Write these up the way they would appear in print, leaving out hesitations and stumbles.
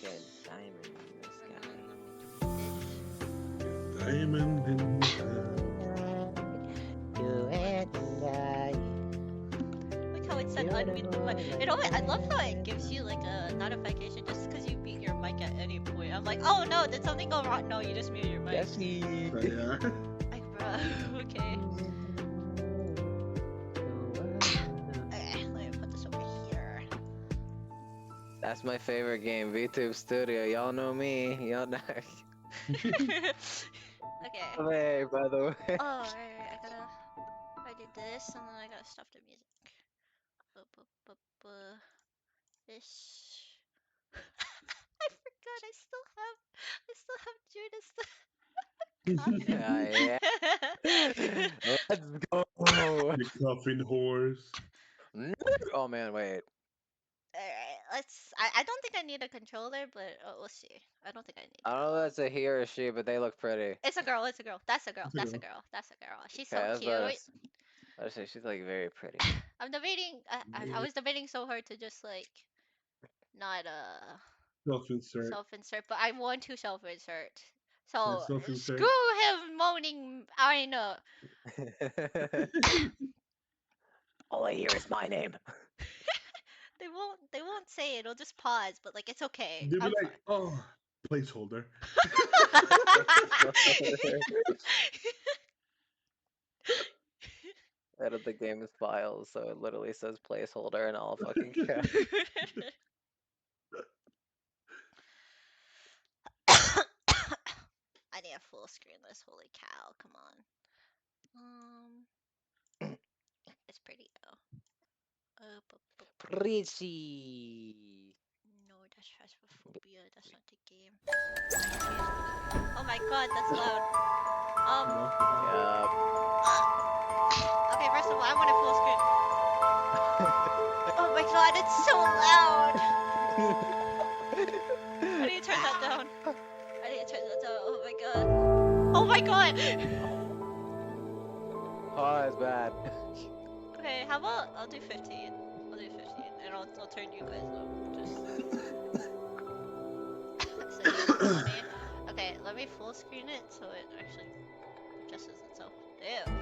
like a diamond in the sky. Diamond in the sky. You and I. Like how it said unmute the mic. You know what? I love how it gives you like a notification just because you mute your mic at any point. I'm like, oh no, did something go wrong? No, you just mute your mic. Jesse. Yeah. Like, bruh. Okay. Okay, let me put this over here. That's my favorite game, VTube Studio. Y'all know me. Y'all know. Okay. Hey, by the way. Oh, right. I did this and then I gotta stop the music. This. I forgot. I still have Yeah. Let's go. The coffin horse. Oh man, wait. Alright, I don't think I need a controller, but we'll see. I don't think I need I don't know if that's a he or a she, but they look pretty. It's a girl, it's a girl. That's a girl, It's a that's a girl. girl, that's a girl. She's Okay, so I was cute. about to say she's like very pretty. I'm debating, I was debating so hard to just like, not Self-insert. self-insert, but I want to self-insert. So, Self-insert. screw him moaning, I know. All I hear is my name. They won't say it, it'll just pause, but like, it's okay. They'll be I'm like, oh, placeholder. Edit the game's files, so it literally says placeholder and all fucking caps. I need a full screen this. Holy cow! Come on. It's pretty though. Pretty. No, that's phasmophobia. That's not the game. Oh my god, that's loud. Yup. Okay, first of all, I want a full screen. Oh my god, it's so loud. I need to turn that down. Oh my god. Oh my god. Oh, it's bad. Okay, how about I'll do 15. And I'll turn you guys up. Just so you can see me. Okay, let me full screen it so it actually adjusts itself. There we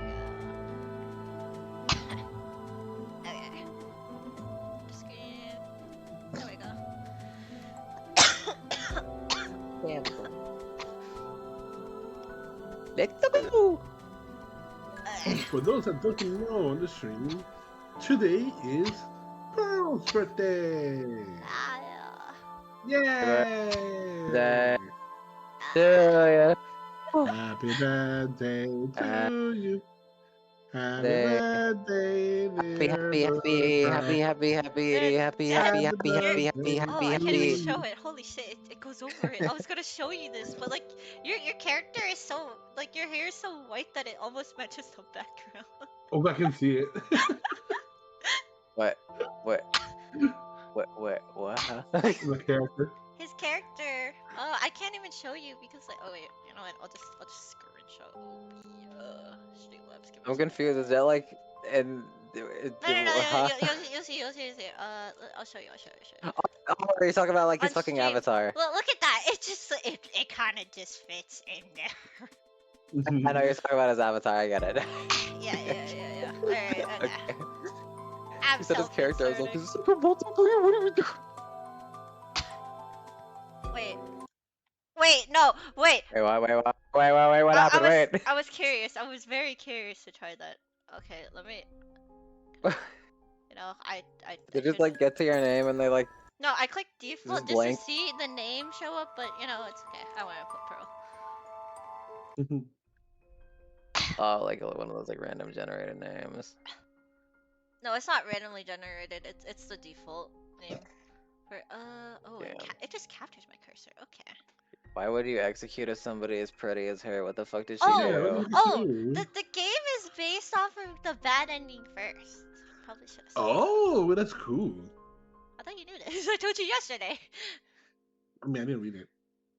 go. Okay. Screen. There we go. Let's go. For those that don't know on the stream, today is Pearl's birthday. Yay! That- Yeah. Happy birthday to you. Happy Day. birthday, dear Happy. Oh, I can't even Happy. show it. Holy shit, it goes over it. I was gonna show you this, but like your character is so like your hair is so white that it almost matches the background. Oh, I can see it. What? The character. His character. Oh, I can't even show you because like. Oh wait, you know what? I'll just screenshot. Streamlabs. Give me a I'm second. confused. Is that like and No. huh? You'll see. I'll show you. Oh, are you talking about like his On fucking stream. avatar? Look at that. It just it kind of just fits in there. I know you're talking about his avatar. I get it. Yeah. Alright, okay. Okay. I'm You said his character. I was like, self-inserting. this is super multiplayer. What are we doing? Wait, no, wait. Wait, what happened? Wait. I was curious. I was very curious to try that. Okay, let me. You know, I They just should- like get to your name and they like. No, I clicked default Just just blank. to see the name show up, but you know, it's okay. I want to put Pearl. Oh, like one of those like random generated names. No, it's not randomly generated. It's the default name. For oh, Damn. it just captures my cursor. Okay. Why would you execute if somebody as pretty as her? What the fuck did she Oh, do? the game is based off of the bad ending first. Probably should have said that. Oh, well, that's cool. I thought you knew this. I told you yesterday. I mean, I didn't read it.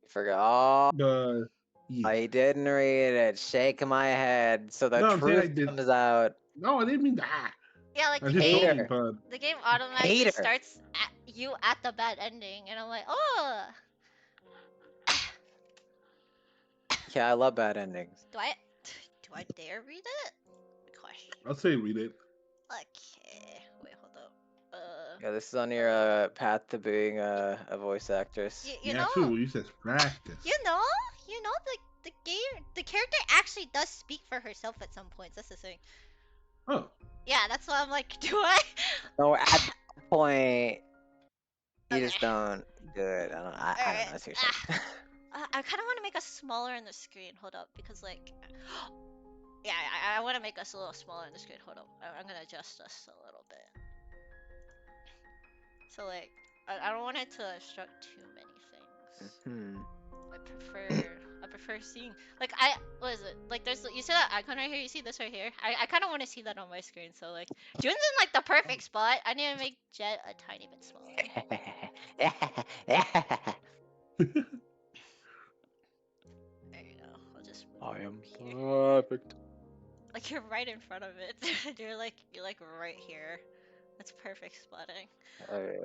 Forgot. But yeah. I didn't read it. Shake my head so the No, I'm saying I truth did. comes out. No, I didn't mean that. Yeah, like I the just told game, you, but the game automatically Hater. starts at you at the bad ending, and I'm like, oh, Yeah, I love bad endings. Do I dare read it? Question. I'll say read it. Okay. Wait, hold up. Yeah, this is on your path to being a voice actress. You Yeah, know, true. You said practice. you know, the character actually does speak for herself at some points. That's the thing. Oh. Yeah, that's why I'm like, do I? No, at that point, you just Okay. don't do it. I don't know. I don't know. Alright. Seriously. I kind of want to make us smaller on the screen. Hold up, because like, yeah, I want to make us a little smaller on the screen. Hold up, I'm gonna adjust us a little bit. So like, I don't want it to obstruct too many things. I prefer seeing like what is it? Like there's you see that icon right here? You see this right here? I kind of want to see that on my screen. So like, June's in like the perfect spot. I need to make Jet a tiny bit smaller. There you go. I'll just move I am here. perfect. Like you're right in front of it. you're like right here. That's perfect spotting. Okay.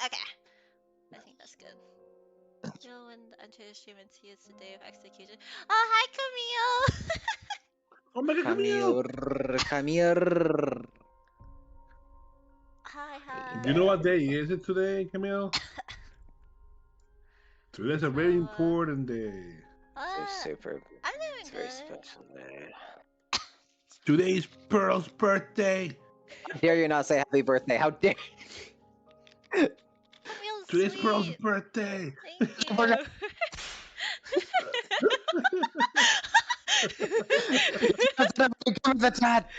I think that's good. You'll enter the stream and see it's the day of execution. Oh, hi, Camille! Oh my god, Come Camille! here. Come here. Hi. You know what day is it today, Camille? Today's a very important day. It's super. I'm It's doing very good. special day. Today's Pearl's birthday. How dare you not say happy birthday? How dare Camille's Today's Pearl's sweet. birthday. Thank For you. Come with the chat.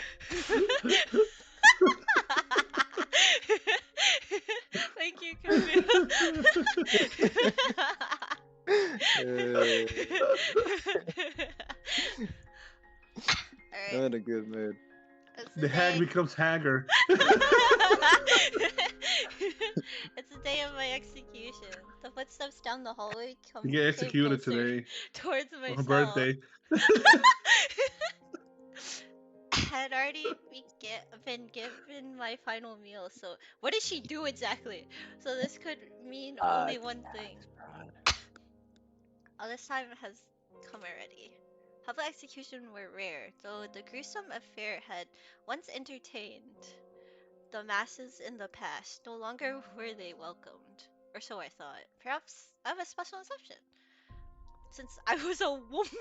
Thank you, Camille. I'm in a good mood. The hag becomes hagger. It's the day of my execution. The footsteps down the hallway come You get executed today towards on myself. her birthday. I had already been given my final meal, so what did she do exactly? So this could mean only one thing. All this time has come already. Public execution were rare, though the gruesome affair had once entertained the masses in the past. No longer were they welcomed, or so I thought. Perhaps I have a special exception, since I was a woman.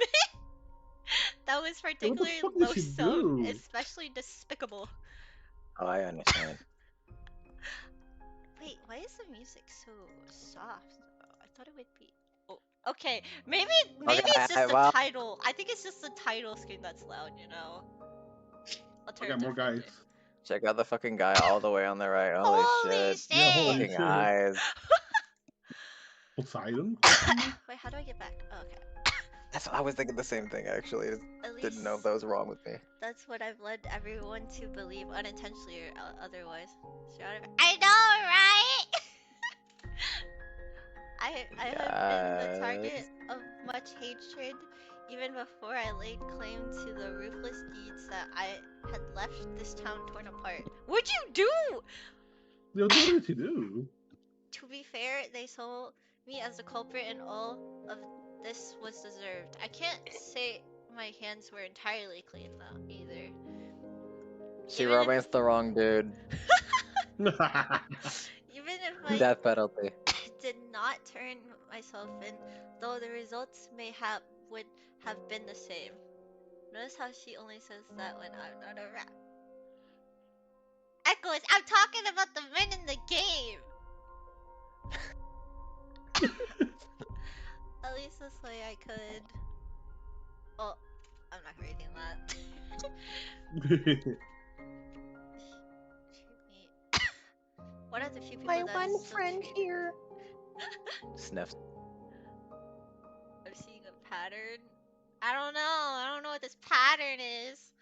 That was particularly fuck did she loathsome, do? especially despicable. Oh, I understand. Wait, why is the music so soft? I thought it would be. Oh, okay. Maybe it's just the title. I think it's just the title screen that's loud. You know. I got more guys. Check out the fucking guy all the way on the right. Holy shit. Yeah, holy Fucking shit. eyes. Poseidon? Wait, how do I get back? Oh, okay. That's what I was thinking the same thing actually. At least Didn't know if that was wrong with me. that's what I've led everyone to believe, unintentionally or otherwise. I know, right? I have been the target of much hatred even before I laid claim to the ruthless deeds that I had left this town torn apart. What'd you do? Yo, what did you do? To be fair, they saw me as the culprit and all of this was deserved. I can't say my hands were entirely clean though, either. She romanced the wrong dude. Even if I Death penalty. did not turn myself in, though the results would have been the same. Notice how she only says that when I'm not around. Echoes, I'm talking about the men in the game! At least this way I could... Oh, I'm not reading that. One of the few people My that one is still friend treated. here. Sniffs. I'm seeing a pattern. I don't know what this pattern is.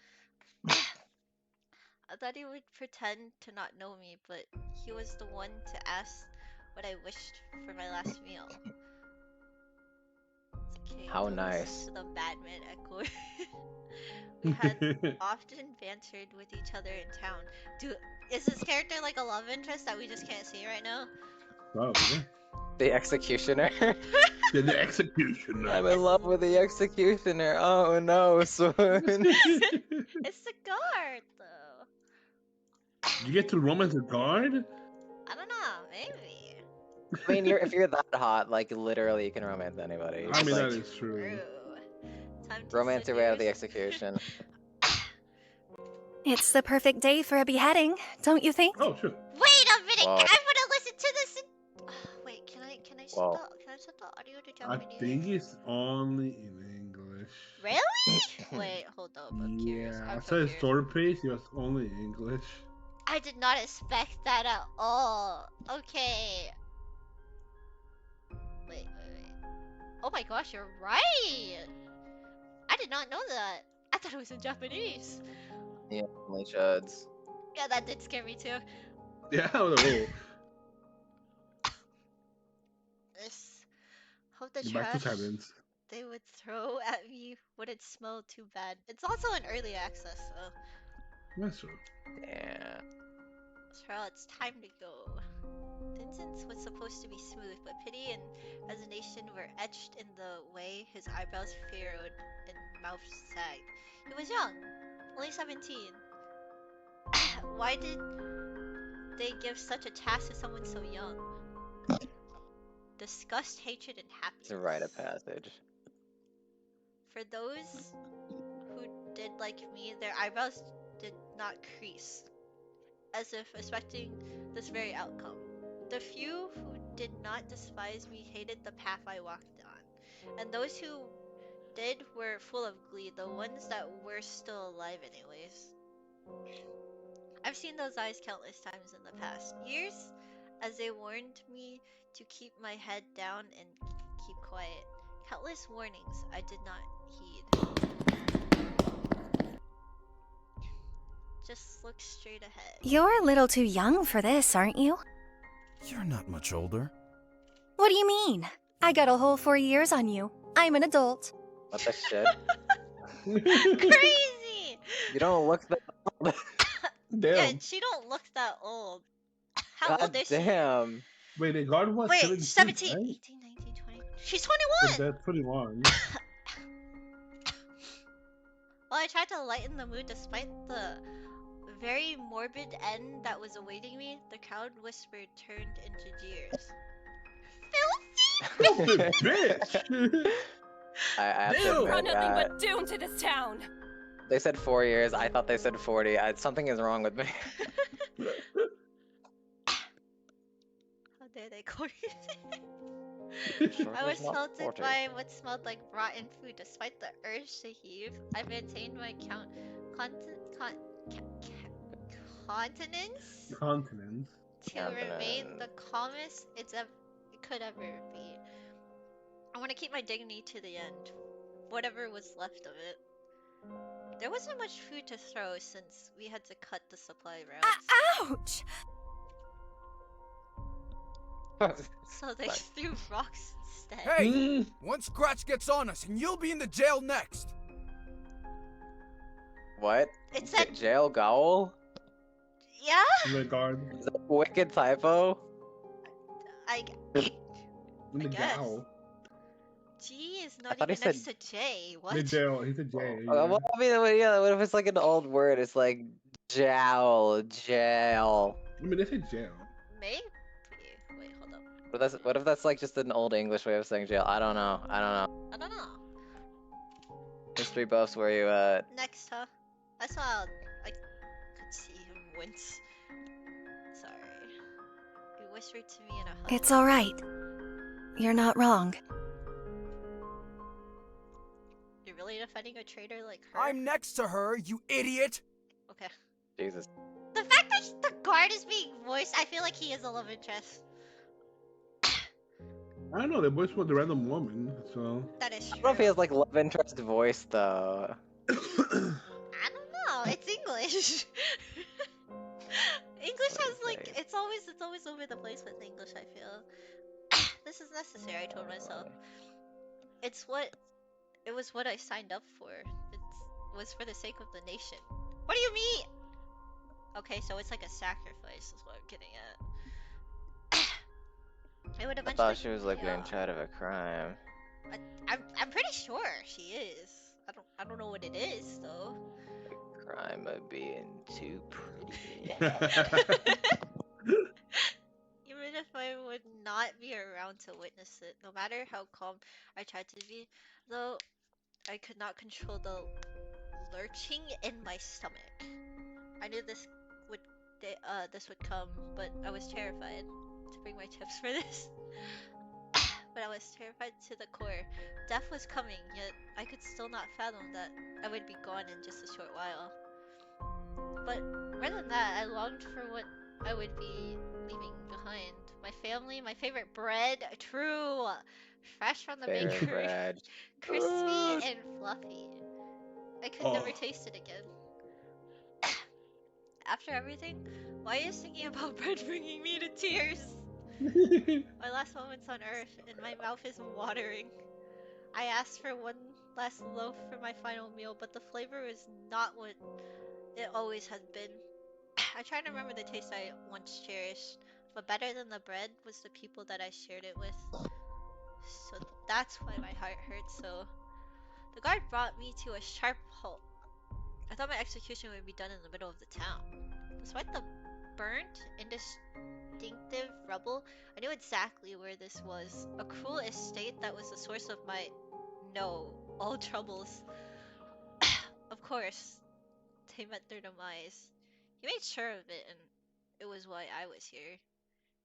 I thought he would pretend to not know me, but he was the one to ask what I wished for my last meal. It's okay, How don't nice. listen to the madman echo. We had often bantered with each other in town. Dude, is this character like a love interest that we just can't see right now? Wow, yeah. The executioner. The executioner. I'm in love with the executioner. Oh no, Swoon. It's the guard, though. You get to romance a guard? I don't know, maybe. I mean, if you're that hot, like literally, you can romance anybody. I mean, Like, that is true. Time to romance your way out of the seduce. execution. It's the perfect day for a beheading, don't you think? Oh, sure. Wait a minute! Whoa. I wanna listen to this. Wait, can I Whoa. set the audio to I Japanese? think it's only in English. Really? Wait, hold up. I'm curious. Yeah, I'm I so saw his curious. story page. It was only English. I did not expect that at all. Okay. Wait. Oh my gosh, you're right. I did not know that. I thought it was in Japanese. Yeah, only chuds. Yeah, that did scare me too. Yeah, I was like, This. Hope the oh. Back to trash silence. they would throw at me wouldn't smell too bad. It's also an early access, so. That's true. Yeah. Cheryl, it's time to go. Vincent's was supposed to be smooth, but pity and resignation were etched in the way his eyebrows furrowed and mouth sagged. He was young, only 17. Why did they give such a task to someone so young? Disgust, hatred, and happiness. It's a rite of passage. For those who did like me, their eyebrows did not crease, as if expecting this very outcome. The few who did not despise me hated the path I walked on, and those who did were full of glee, the ones that were still alive anyways. I've seen those eyes countless times in the past years, as they warned me to keep my head down and keep quiet. Countless warnings I did not heed. Just look straight ahead. You're a little too young for this, aren't you? You're not much older. What do you mean? I got a whole 4 years on you. I'm an adult. What the shit? Crazy! You don't look that old. Damn. Yeah, she don't look that old. How God old is she? damn. Wait, the guard was Wait, 17, 17, right? 18, 19, 20. She's But 21! that's 21. Well, I tried to lighten the mood despite the very morbid end that was awaiting me. The crowd whispered turned into jeers. Filthy! Filthy bitch! I have to Damn. admit, Brought nothing but doom to this town. they said 4 years. I thought they said 40. Something is wrong with me. How dare they call me? I was haunted by what smelled like rotten food. Despite the urge to heave, I maintained my continence Continents. to remain the calmest it could ever be. I want to keep my dignity to the end, whatever was left of it. There wasn't much food to throw since we had to cut the supply routes. Ouch! So they threw rocks instead. Hey! One scratch gets on us and you'll be in the jail next. What? It said, Jail Gowl? yeah? The guard. Is that a wicked typo? I The guess. gal. G is not thought he even next said- to J. What? The jail. He's a J. Well, I mean, yeah, what if it's like an old word? It's like jowl, jail. I mean, they said jail. Maybe. Wait, hold up. What if that's like just an old English way of saying jail? I don't know. I don't know. History buffs, where you at? Next, huh? I saw. I could see him wince. Sorry. He whispered to me in a husky. It's alright. You're not wrong. You're really defending a traitor like her? I'm next to her, you idiot! Okay. Jesus. The fact that the guard is being voiced, I feel like he is a love interest. I don't know. They both want the random woman, so. That is I true. don't know if he has like love interest voice though. I don't know. It's English. English has like it's always over the place with English. I feel this is necessary. I told myself it was what I signed up for. It was for the sake of the nation. What do you mean? Okay, so it's like a sacrifice is what I'm getting at. I would I eventually. thought she was like being yeah. tried of a crime. I'm pretty sure she is. I don't know what it is though. Crime of being too pretty. Even if I would not be around to witness it, no matter how calm I tried to be, though I could not control the lurching in my stomach. I knew would this would come, but I was terrified to bring my chips for this. But I was terrified to the core. Death was coming, yet I could still not fathom that I would be gone in just a short while. But more than that, I longed for what I would be leaving behind. My family, my favorite bread, true, fresh from the Favorite bakery, bread. crispy and fluffy. I could never Oh. taste it again. After everything, why is thinking about bread bringing me to tears? My last moments on earth, and my mouth is watering. I asked for one last loaf for my final meal, but the flavor was not what it always had been. I try to remember the taste I once cherished, but better than the bread was the people that I shared it with. So that's why my heart hurts so. The guard brought me to a sharp halt. I thought my execution would be done in the middle of the town. Despite the burnt, indistinctive rubble, I knew exactly where this was. A cruel estate that was the source of all troubles. Of course, they met their demise. He made sure of it, and it was why I was here.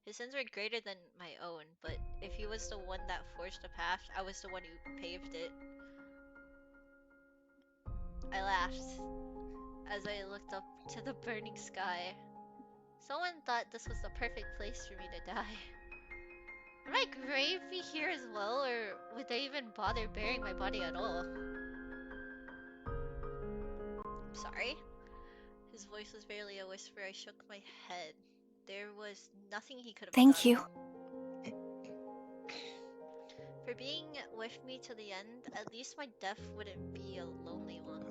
His sins were greater than my own, but if he was the one that forged the path, I was the one who paved it. I laughed as I looked up to the burning sky. Someone thought this was the perfect place for me to die. Would my grave be here as well, or would they even bother burying my body at all? Sorry? His voice was barely a whisper. I shook my head. There was nothing he could have done. Thank you. For being with me to the end, at least my death wouldn't be a lonely one.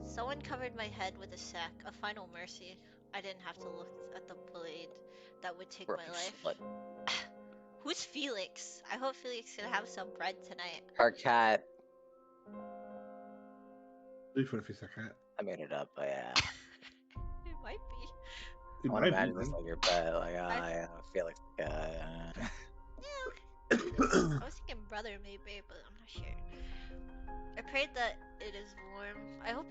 Someone covered my head with a sack, a final mercy. I didn't have to look at the blade that would take my life. Slut. Who's Felix? I hope Felix can have some bread tonight. Her cat. Different if it's a cat. I made it up, but yeah. It might be. It I want might to imagine be, this man. like your pet. Like, yeah, Felix the cat. Yeah. I was thinking brother maybe, but I'm not sure. I prayed that it is warm. I hope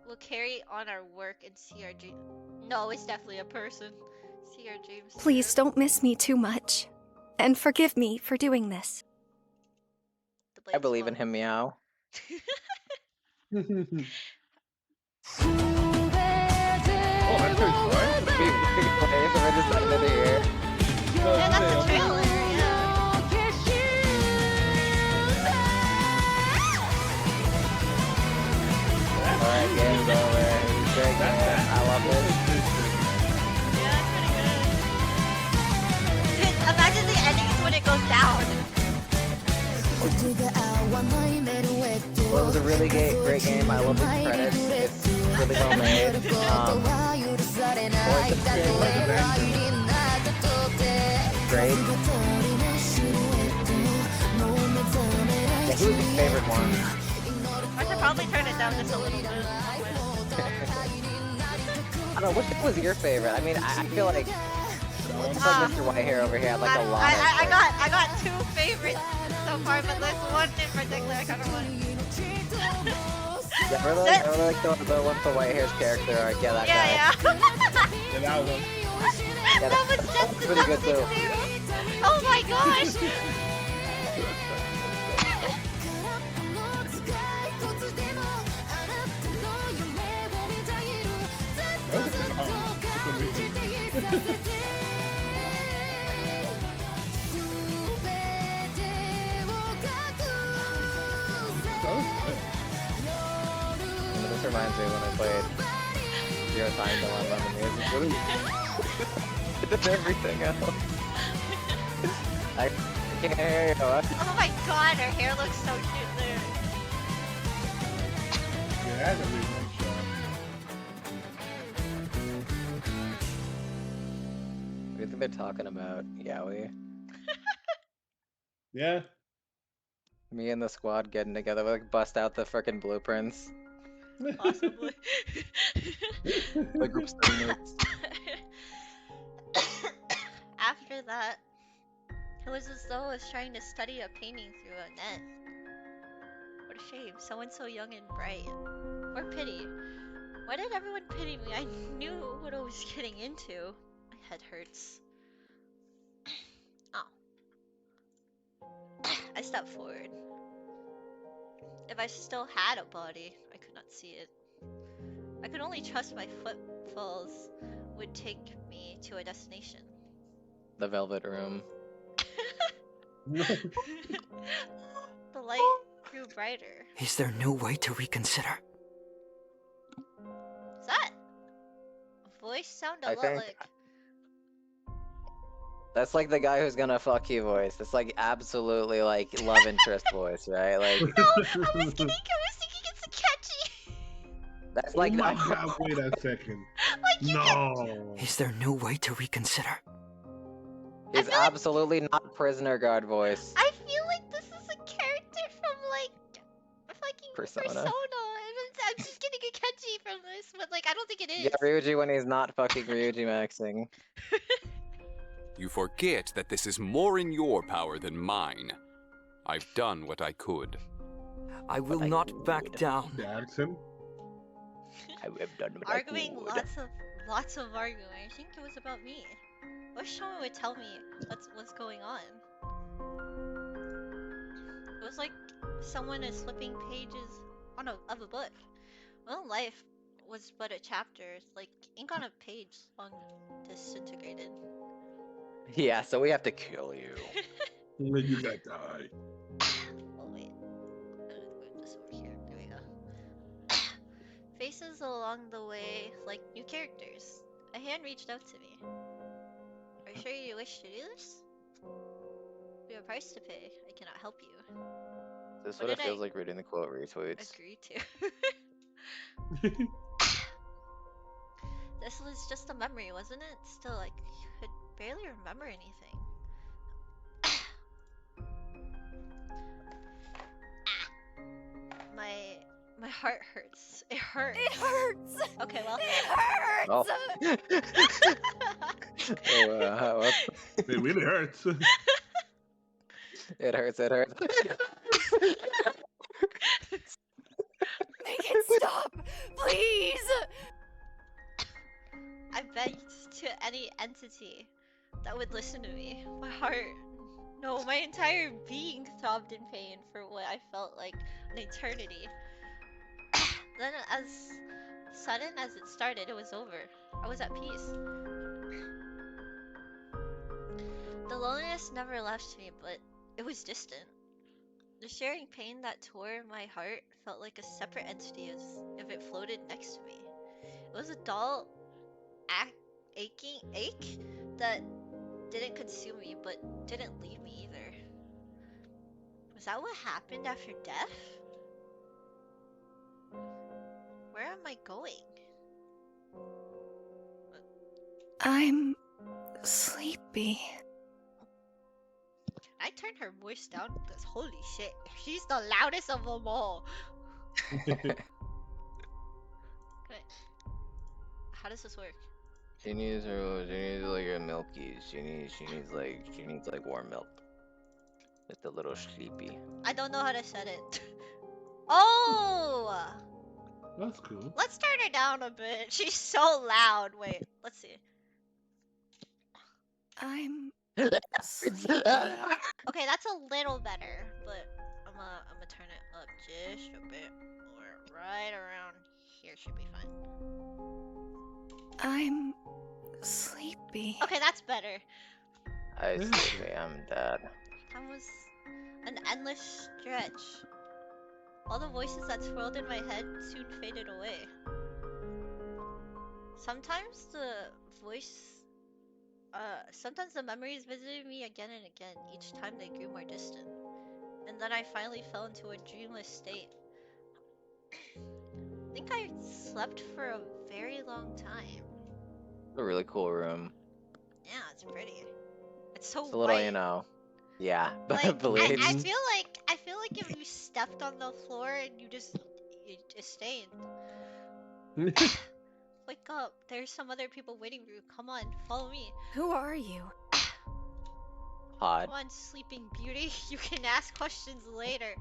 we'll carry on our work and see our dream. No, it's definitely a person. See our dreams. Please through. don't miss me too much. And forgive me for doing this. The I blade's believe in long. him, meow. Oh, that's pretty fun. We're just ended here. Yeah, that's the trailer, yeah. Alright, game's over. Great game. I love it. Yeah, that's pretty good. Dude, imagine the endings when it goes down. Well, it was a really great game. I love the credits. It's really well made. Voice great. Yeah, who was your favorite one? I should probably turn it down just a little bit. I don't know, which one was your favorite? I mean, I feel like it's like Mr. Whitehair over here had like a lot I got two favorites so far, but there's one in particular I kind of want. Yeah, I really like the one for Whitehair's character arc. Yeah, that guy. Yeah. Yeah, that one. Yeah, That was just that's really good too. Oh my gosh! This reminds me when I played Zero Time Dilemma and the music really did everything else. I can't hear you. Oh my god, her hair looks so cute there. Yeah, that's a really nice shot. We have to they're talking about Yaoi. Yeah. Me and the squad getting together, we like bust out the frickin' blueprints. Possibly. The group study notes. After that, it was as though I was trying to study a painting through a net. What a shame, someone so young and bright. Or pity. Why did everyone pity me? I knew what I was getting into. My head hurts. Oh. I stepped forward. If I still had a body, I could not see it. I could only trust my footfalls would take me to a destination. The Velvet Room. The light grew brighter. Is there no way to reconsider? Is that voice sound a I lot think- like? That's like the guy who's gonna fuck you voice. It's like absolutely like love interest voice, right? Like No, I was thinking it's a catchy. that's Oh like my god, wait a second. Like you can. No. Is there no way to reconsider? he's feel like- absolutely not prisoner guard voice. I feel like this is a character from like fucking Persona. I'm just getting a catchy from this, but like I don't think it is. Yeah, Ryuji when he's not fucking Ryuji maxing. You forget that this is more in your power than mine. I've done what I could. I will I not back would. down. Jackson. I have done what Arguing, I could. lots of arguing. I think it was about me. I wish someone would tell me what's going on. It was like someone is flipping pages of a book. My own life was but a chapter. It's like ink on a page long disintegrated. Yeah, so we have to kill you. You gotta die. Oh wait. Move this over here. There we go. Faces along the way like new characters. A hand reached out to me. Are you sure you wish to do this? We have a price to pay. I cannot help you. This is What what it did feels I- like reading the quote retweets. Agree to. This was just a memory, wasn't it? Still, I could barely remember anything. My heart hurts. It hurts. It hurts! Okay, well. It hurts! Oh. Oh, whoops. It really hurts. It hurts, it hurts. Make it stop! Please! I begged to any entity that would listen to me. My heart, no, my entire being throbbed in pain for what I felt like an eternity. Then, as sudden as it started, it was over. I was at peace. The loneliness never left me, but it was distant. The sharing pain that tore my heart felt like a separate entity as if it floated next to me. It was a dull, ache that didn't consume me, but didn't leave me either. Was that what happened after death? Where am I going? I'm sleepy. I turned her voice down because holy shit, she's the loudest of them all. Okay. How does this work? She needs like a milky. She needs like warm milk. Just a little sleepy. I don't know how to set it. Oh! That's cool. Let's turn her down a bit. She's so loud. Wait, let's see. I'm sleepy. Okay, that's a little better, but I'm gonna turn it up just a bit more. Right around here should be fine. I'm sleepy. Okay, that's better. I say I'm dead. That was an endless stretch. All the voices that swirled in my head soon faded away. Sometimes sometimes the memories visited me again and again, each time they grew more distant. And then I finally fell into a dreamless state. I think I slept for a very long time. A really cool room. Yeah, it's pretty. It's so It's a little, white. you know. Yeah, Like bleach. I feel like if you stepped on the floor and you just stained. Wake up! There's some other people waiting for you. Come on, follow me. Who are you? Hot. Come on, Sleeping Beauty. You can ask questions later.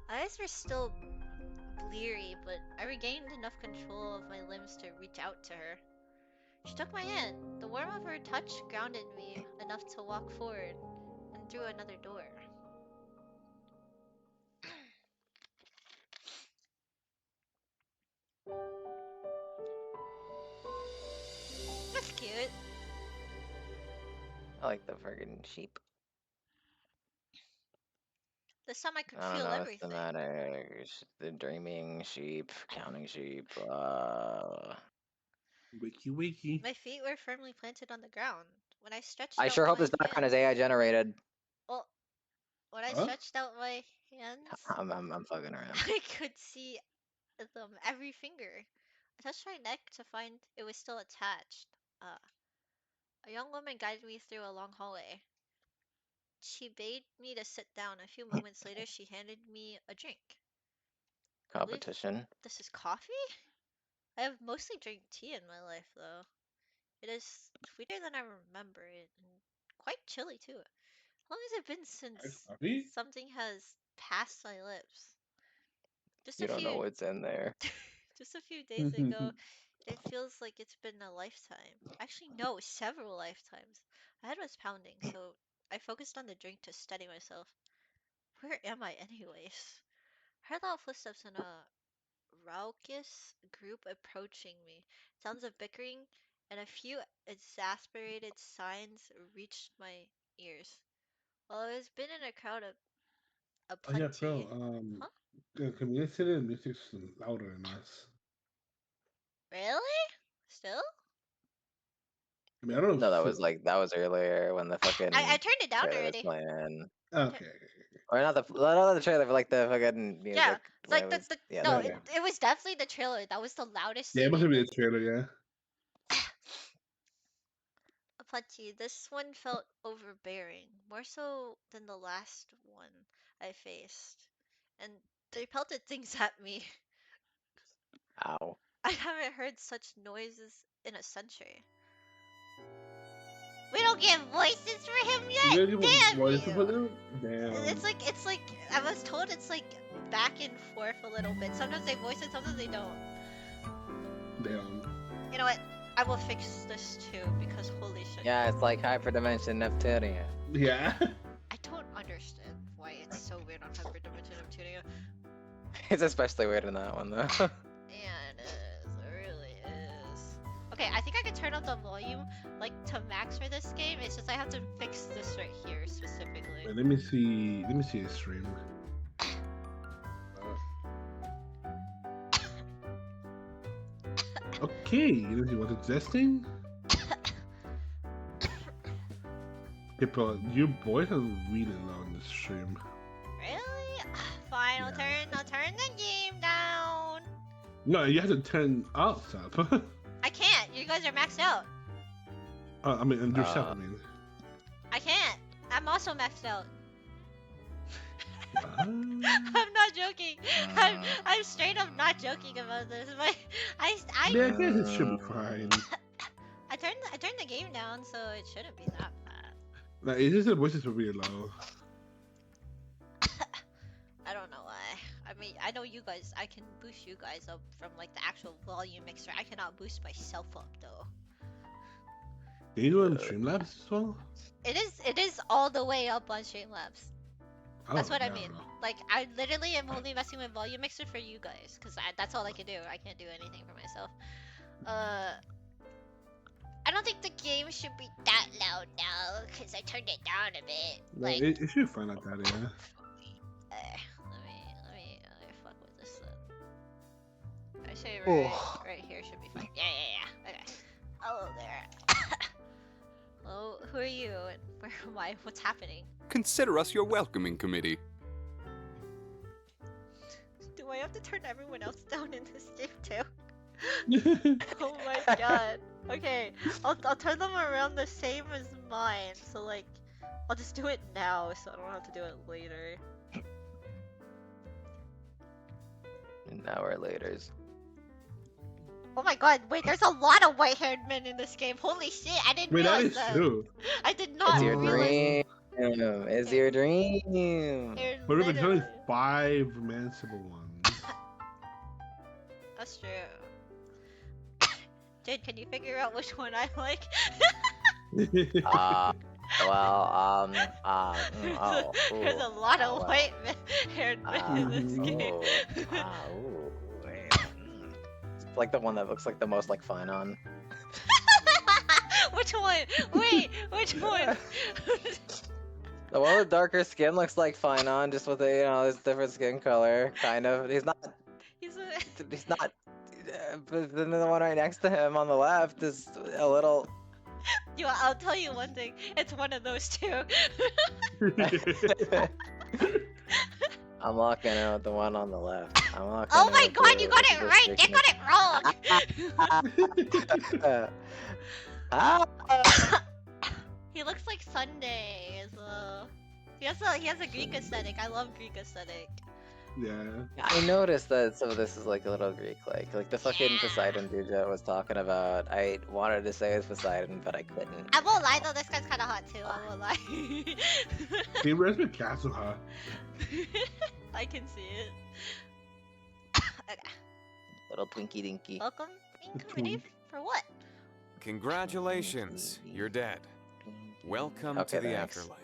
My eyes were still bleary, but I regained enough control of my limbs to reach out to her. She took my hand. The warmth of her touch grounded me enough to walk forward and through another door. That's cute. I like the friggin' sheep. This time I could I don't feel know what's the everything. matter. The dreaming sheep, counting sheep. Wiki wiki. My feet were firmly planted on the ground. When I stretched I out sure hope my this background hands, is AI generated. well, when I Huh? stretched out my hands, I'm fucking around. I could see them every finger. I touched my neck to find it was still attached. A young woman guided me through a long hallway. She bade me to sit down. A few moments later, she handed me a drink. I believe Competition. this is coffee? I have mostly drank tea in my life, though. It is sweeter than I remember it, and quite chilly, too. How long has it been Ice since coffee? something has passed my lips? Just You a don't know few what's in there. just a few days ago, it feels like it's been a lifetime. Actually, no, several lifetimes. My head was pounding, so I focused on the drink to steady myself. Where am I, anyways? I heard loud footsteps in a raucous group approaching me. Sounds of bickering and a few exasperated signs reached my ears. While I was been in a crowd of Oh yeah, bro. aplenty. Huh? The community center music's louder than us. Really? Still? I mean, I don't No, know. that was earlier when the I fucking turned it down trailer was already. playing. Okay. Or not the trailer, but like the fucking Yeah, music it's when like it was. Yeah, no, there No, we yeah. go. it was definitely the trailer. That was the loudest Yeah, it scene must in have been the a trailer, yeah. aplenty. This one felt overbearing, more so than the last one I faced. And they pelted things at me. Ow. I haven't heard such noises in a century. We don't get voices for him You yet. gotta give a Damn voice you! for them? Damn. It's like I was told it's like back and forth a little bit. Sometimes they voice it, sometimes they don't. Damn. You know what? I will fix this too because holy shit. Yeah, it's like hyperdimension Neptunia. Yeah. I don't understand why it's so weird on hyperdimension Neptunia. It's especially weird in that one though. Yeah, it is. It really is. Okay, I think I can turn up the volume like to max for this game. It's just I have to fix this right here specifically. Wait, let me see a stream. Okay, you know what's existing? Hey, bro, your voice is really low in this stream. Really? Fine, I'll Yeah. turn the game down. No, you have to turn us up. I can't. You guys are maxed out. I mean, and yourself, I mean. I can't. I'm also maxed out. Uh, I'm not joking. I'm straight up not joking about this. But yeah, I guess it should be fine. I turned the game down, so it shouldn't be that bad. No, it's just the voices are really low. I don't know why. I mean, I know you guys. I can boost you guys up from like the actual volume mixer. I cannot boost myself up though. Can you do it on Streamlabs as well? It is all the way up on Streamlabs. That's Oh, what I no, mean. no. Like, I literally am only messing with volume mixer for you guys, because that's all I can do. I can't do anything for myself. I don't think the game should be that loud now, because I turned it down a bit. No, Like, it should be fine like that, yeah. let me fuck with this then. I say Oh. right here should be fine. Yeah. Okay. Hello there. Hello, who are you? And where am I? What's happening? Consider us your welcoming committee. Do I have to turn everyone else down in this game too? Oh my god. Okay, I'll turn them around the same as mine. So like, I'll just do it now, so I don't have to do it later. An hour later. Oh my god, wait, there's a lot of white-haired men in this game. Holy shit, I didn't Wait, that realize is that. true. I did not It's your realize. dream. It's your dream. They're But remember, there's only literally- 5 emanciple ones. That's true. Jade, can you figure out which one I like? Well, There's a lot of white-haired men in this game. It's like the one that looks like the most like fun on. Which one? Wait, which one? The one with darker skin looks like fine on, just with a this different skin color, kind of. He's not. He's not. But then the one right next to him on the left is a little. I'll tell you one thing. It's one of those two. I'm locking out the one on the left. I'm locking Oh my out god, the- you got it the right! They got it wrong! He looks like Sunday as well. He has a Greek aesthetic. I love Greek aesthetic. Yeah. I noticed that some of this is like a little Greek-like. Like the fucking Yeah. Poseidon dude that was talking about. I wanted to say it's Poseidon, but I couldn't. I won't lie though, this guy's kinda hot too, I won't lie. He wears my castle, huh? I can see it. Okay. Little Twinkie Dinky. Welcome, Inquisitive? For what? Congratulations, you're dead. Welcome Okay, to the thanks. afterlife.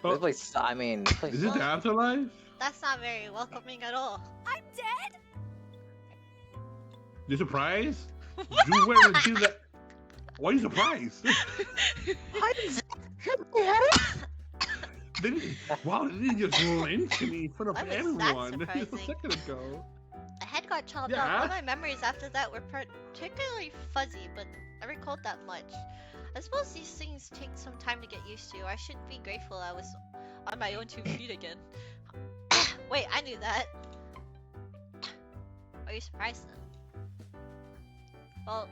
This place, I mean, this place Is it the afterlife? That's not very welcoming at all. I'm dead. You surprised? You wear the shoes that. Why are you surprised? Wow, they didn't just lynch me in front of Why was that everyone just a surprising? second ago. My head got chopped Yeah. off. All my memories after that were particularly fuzzy, but I recalled that much. I suppose these things take some time to get used to. I should be grateful I was on my own 2 feet again. Wait, I knew that. Are you surprised then? Well,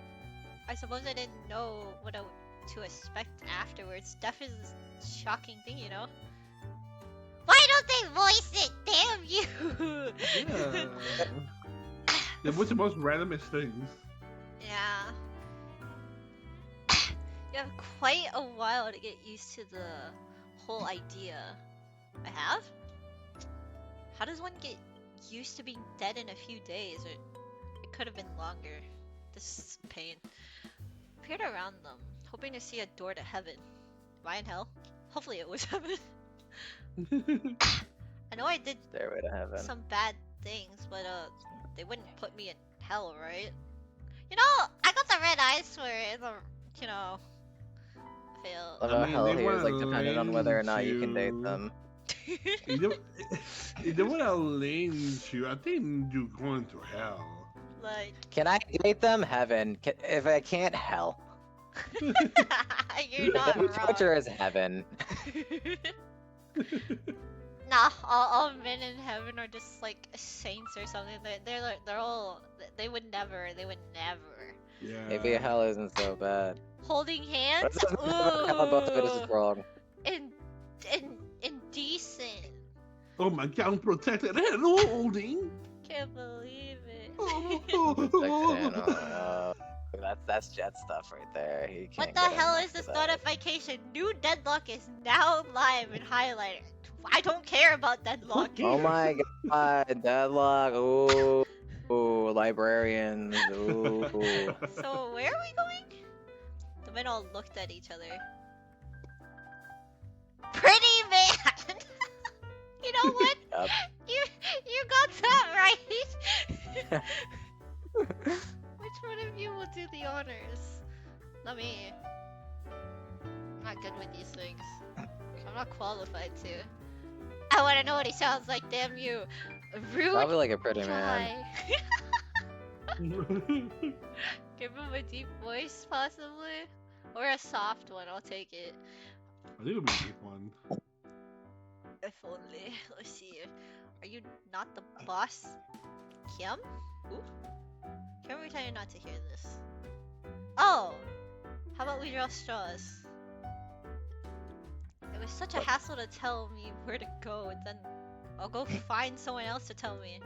I suppose I didn't know what to expect afterwards. Death is a shocking thing, you know? Why don't they voice it? Damn you! Yeah. What's the most randomest things? Yeah. You have quite a while to get used to the whole idea. I have? How does one get used to being dead in a few days? Or it could have been longer. This is pain. I peered around them, hoping to see a door to heaven. Am I in hell? Hopefully it was heaven. I know I did Stairway to heaven. some bad things, but they wouldn't put me in hell, right? You know, I got the red eyes for the, you know, fail. Love how I mean, hell they here is like wanna dependent on whether or not you can date lynch them. If they want to lynch you, I think you're going to hell. Like, Can I date them? Heaven. If I can't, hell. you're not Which wrong. is heaven? Nah, all men in heaven are just like saints or something. They're all they would never. Yeah. Maybe hell isn't so bad. Holding hands. What does it mean about hell? Both of it is Ooh, wrong. indecent. Oh my god, I'm protected and holding. Can't believe it. That's Jet stuff right there. He can't What the get hell enough is this of that. notification? New deadlock is now live and highlighted. I don't care about deadlock. Oh my god, deadlock. Ooh, ooh, librarians. Ooh. So where are we going? The men all looked at each other. Pretty man. You know what? Yup. You got that right. Which one of you will do the honors? Not me. I'm not good with these things. I'm not qualified to. I want to know what he sounds like. Damn you. Rude Probably like a pretty man. guy. Give him a deep voice, possibly, or a soft one. I'll take it. I think it'll be a deep one. If only. Let's see. Are you not the boss? Kiam? Ooh. Can we tell you not to hear this? Oh! How about we draw straws? It was such a hassle to tell me where to go, and then I'll go find someone else to tell me.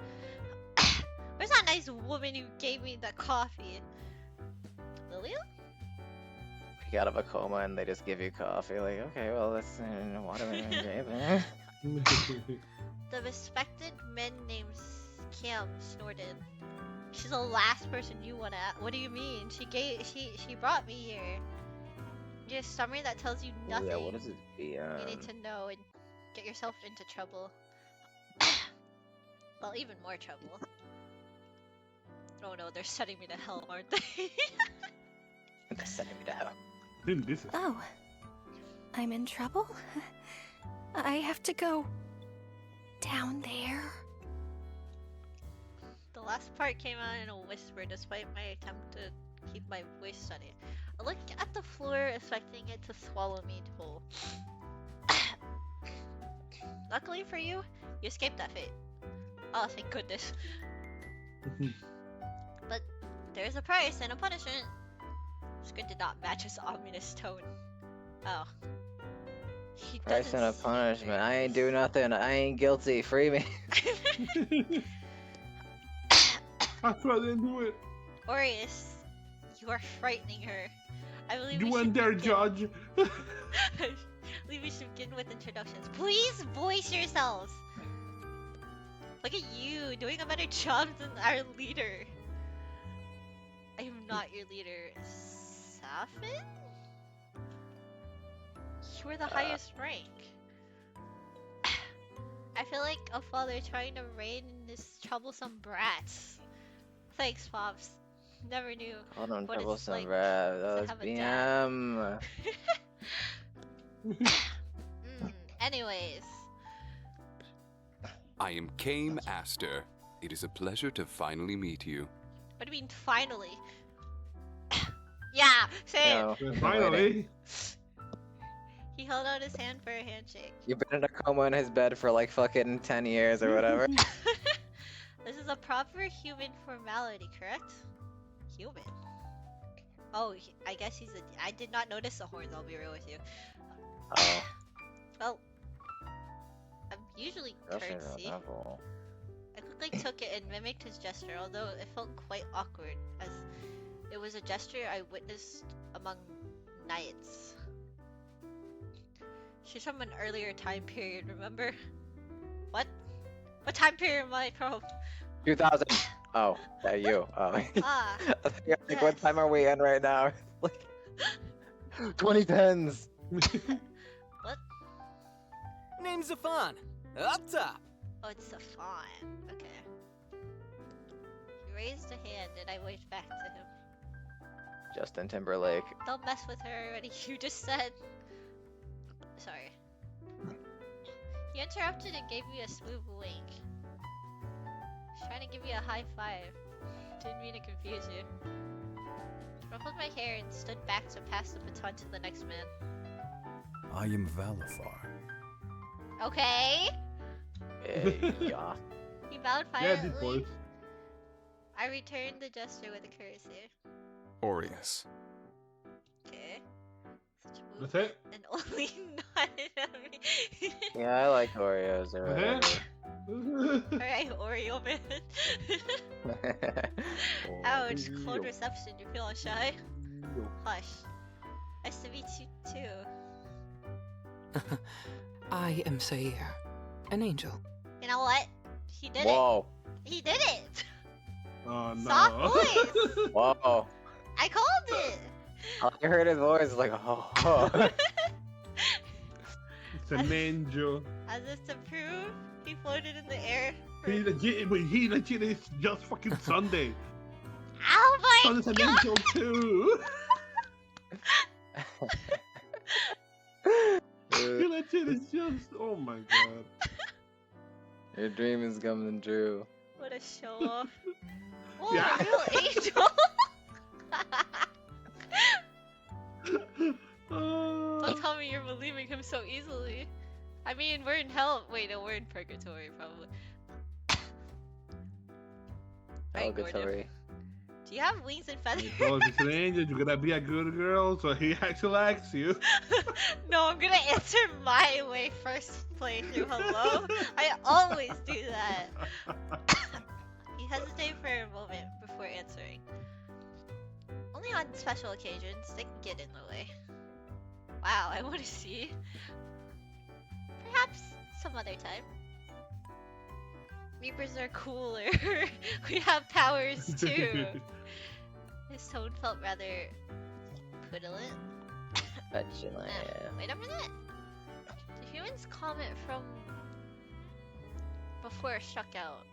Where's that nice woman who gave me the coffee? Lilia? You get out of a coma and they just give you coffee. Like, okay, well, that's watermelon grape. The respected man named Kiam snorted. She's the last person you wanna. What do you mean? She brought me here. Just a summary that tells you nothing. Yeah, what is it? You need to know and get yourself into trouble. Well, even more trouble. Oh no, they're sending me to hell, aren't they? They're sending me to hell. Oh, I'm in trouble? I have to go down there. The last part came out in a whisper despite my attempt to keep my voice steady. I looked at the floor expecting it to swallow me whole. Luckily for you, you escaped that fate. Oh, thank goodness. But there's a price and a punishment. Squid did not match his ominous tone. Oh. He Price and a doesn't seem punishment. very I ain't nice. do nothing. I ain't guilty. Free me. I thought I didn't do it. Aureus, you are frightening her. I believe You we went should there, begin- Judge. I believe we should begin with introductions. Please voice yourselves. Look at you, doing a better job than our leader. I am not your leader. Safin? You are the highest rank. I feel like a father trying to rein in his troublesome brats. Thanks, Pops. Never knew. Hold on, What it's troublesome like rap. to That was have a dad. BM. Anyways. I am Kame Aster. It is a pleasure to finally meet you. What do you mean, finally? Yeah, same. No, I'm waiting. Finally. He held out his hand for a handshake. You've been in a coma in his bed for like fucking 10 years or whatever. This is a proper human formality, correct? Human. Oh, I guess he's a. I did not notice the horns. I'll be real with you. Oh, Well, I'm usually Russian courtesy. level. I quickly took it and mimicked his gesture, although it felt quite awkward, as it was a gesture I witnessed among knights. She's from an earlier time period, remember? What? What time period am I from? 2000. Oh, that you. Oh. Ah, Like, what time are we in right now? Like 2010s. what? Name's Zafan. Up top. Oh, it's Safan. Okay. He raised a hand and I waved back to him. Justin Timberlake. Don't mess with her already, you just said. Sorry. He interrupted and gave me a smooth wink. He's trying to give me a high five. Didn't mean to confuse you. Ruffled my hair and stood back to pass the baton to the next man. I am Valafar. Okay. Yeah. He bowed Yeah, violently. deep voice. I returned the gesture with a courtesy. Aureus. Okay. Such a move. That's it. And only nodded at me. Yeah, I like Oreos or whatever. Alright, Oreo man. Ouch, cold reception. You feel shy? Hush. Nice to meet you too. I am Sair, an angel. You know what? He did Whoa. it. He did it. Oh no. Soft voice. Whoa. I called it. I heard his voice like, oh. It's an angel. As if to prove, he floated in the air. He legit is just fucking Sunday. Oh my Sunday's an god! angel too. He legit is just, oh my god. Your dream is coming true. What a show off. Oh, Yeah. a real angel! Don't tell me you're believing him so easily. I mean, we're in hell. Wait, no, we're in purgatory, probably. I ignored him. Obligatory. Do you have wings and feathers? So if it's an angel, you're gonna be a good girl, so he actually likes you. No, I'm gonna answer my way first playthrough. Hello? I always do that. You hesitate for a moment before answering. Only on special occasions, they can get in the way. Wow, I want to see. Perhaps some other time. Reapers are cooler. We have powers too. His tone felt rather petulant. Petulant, yeah. Wait a minute. The humans' comment from before struck out.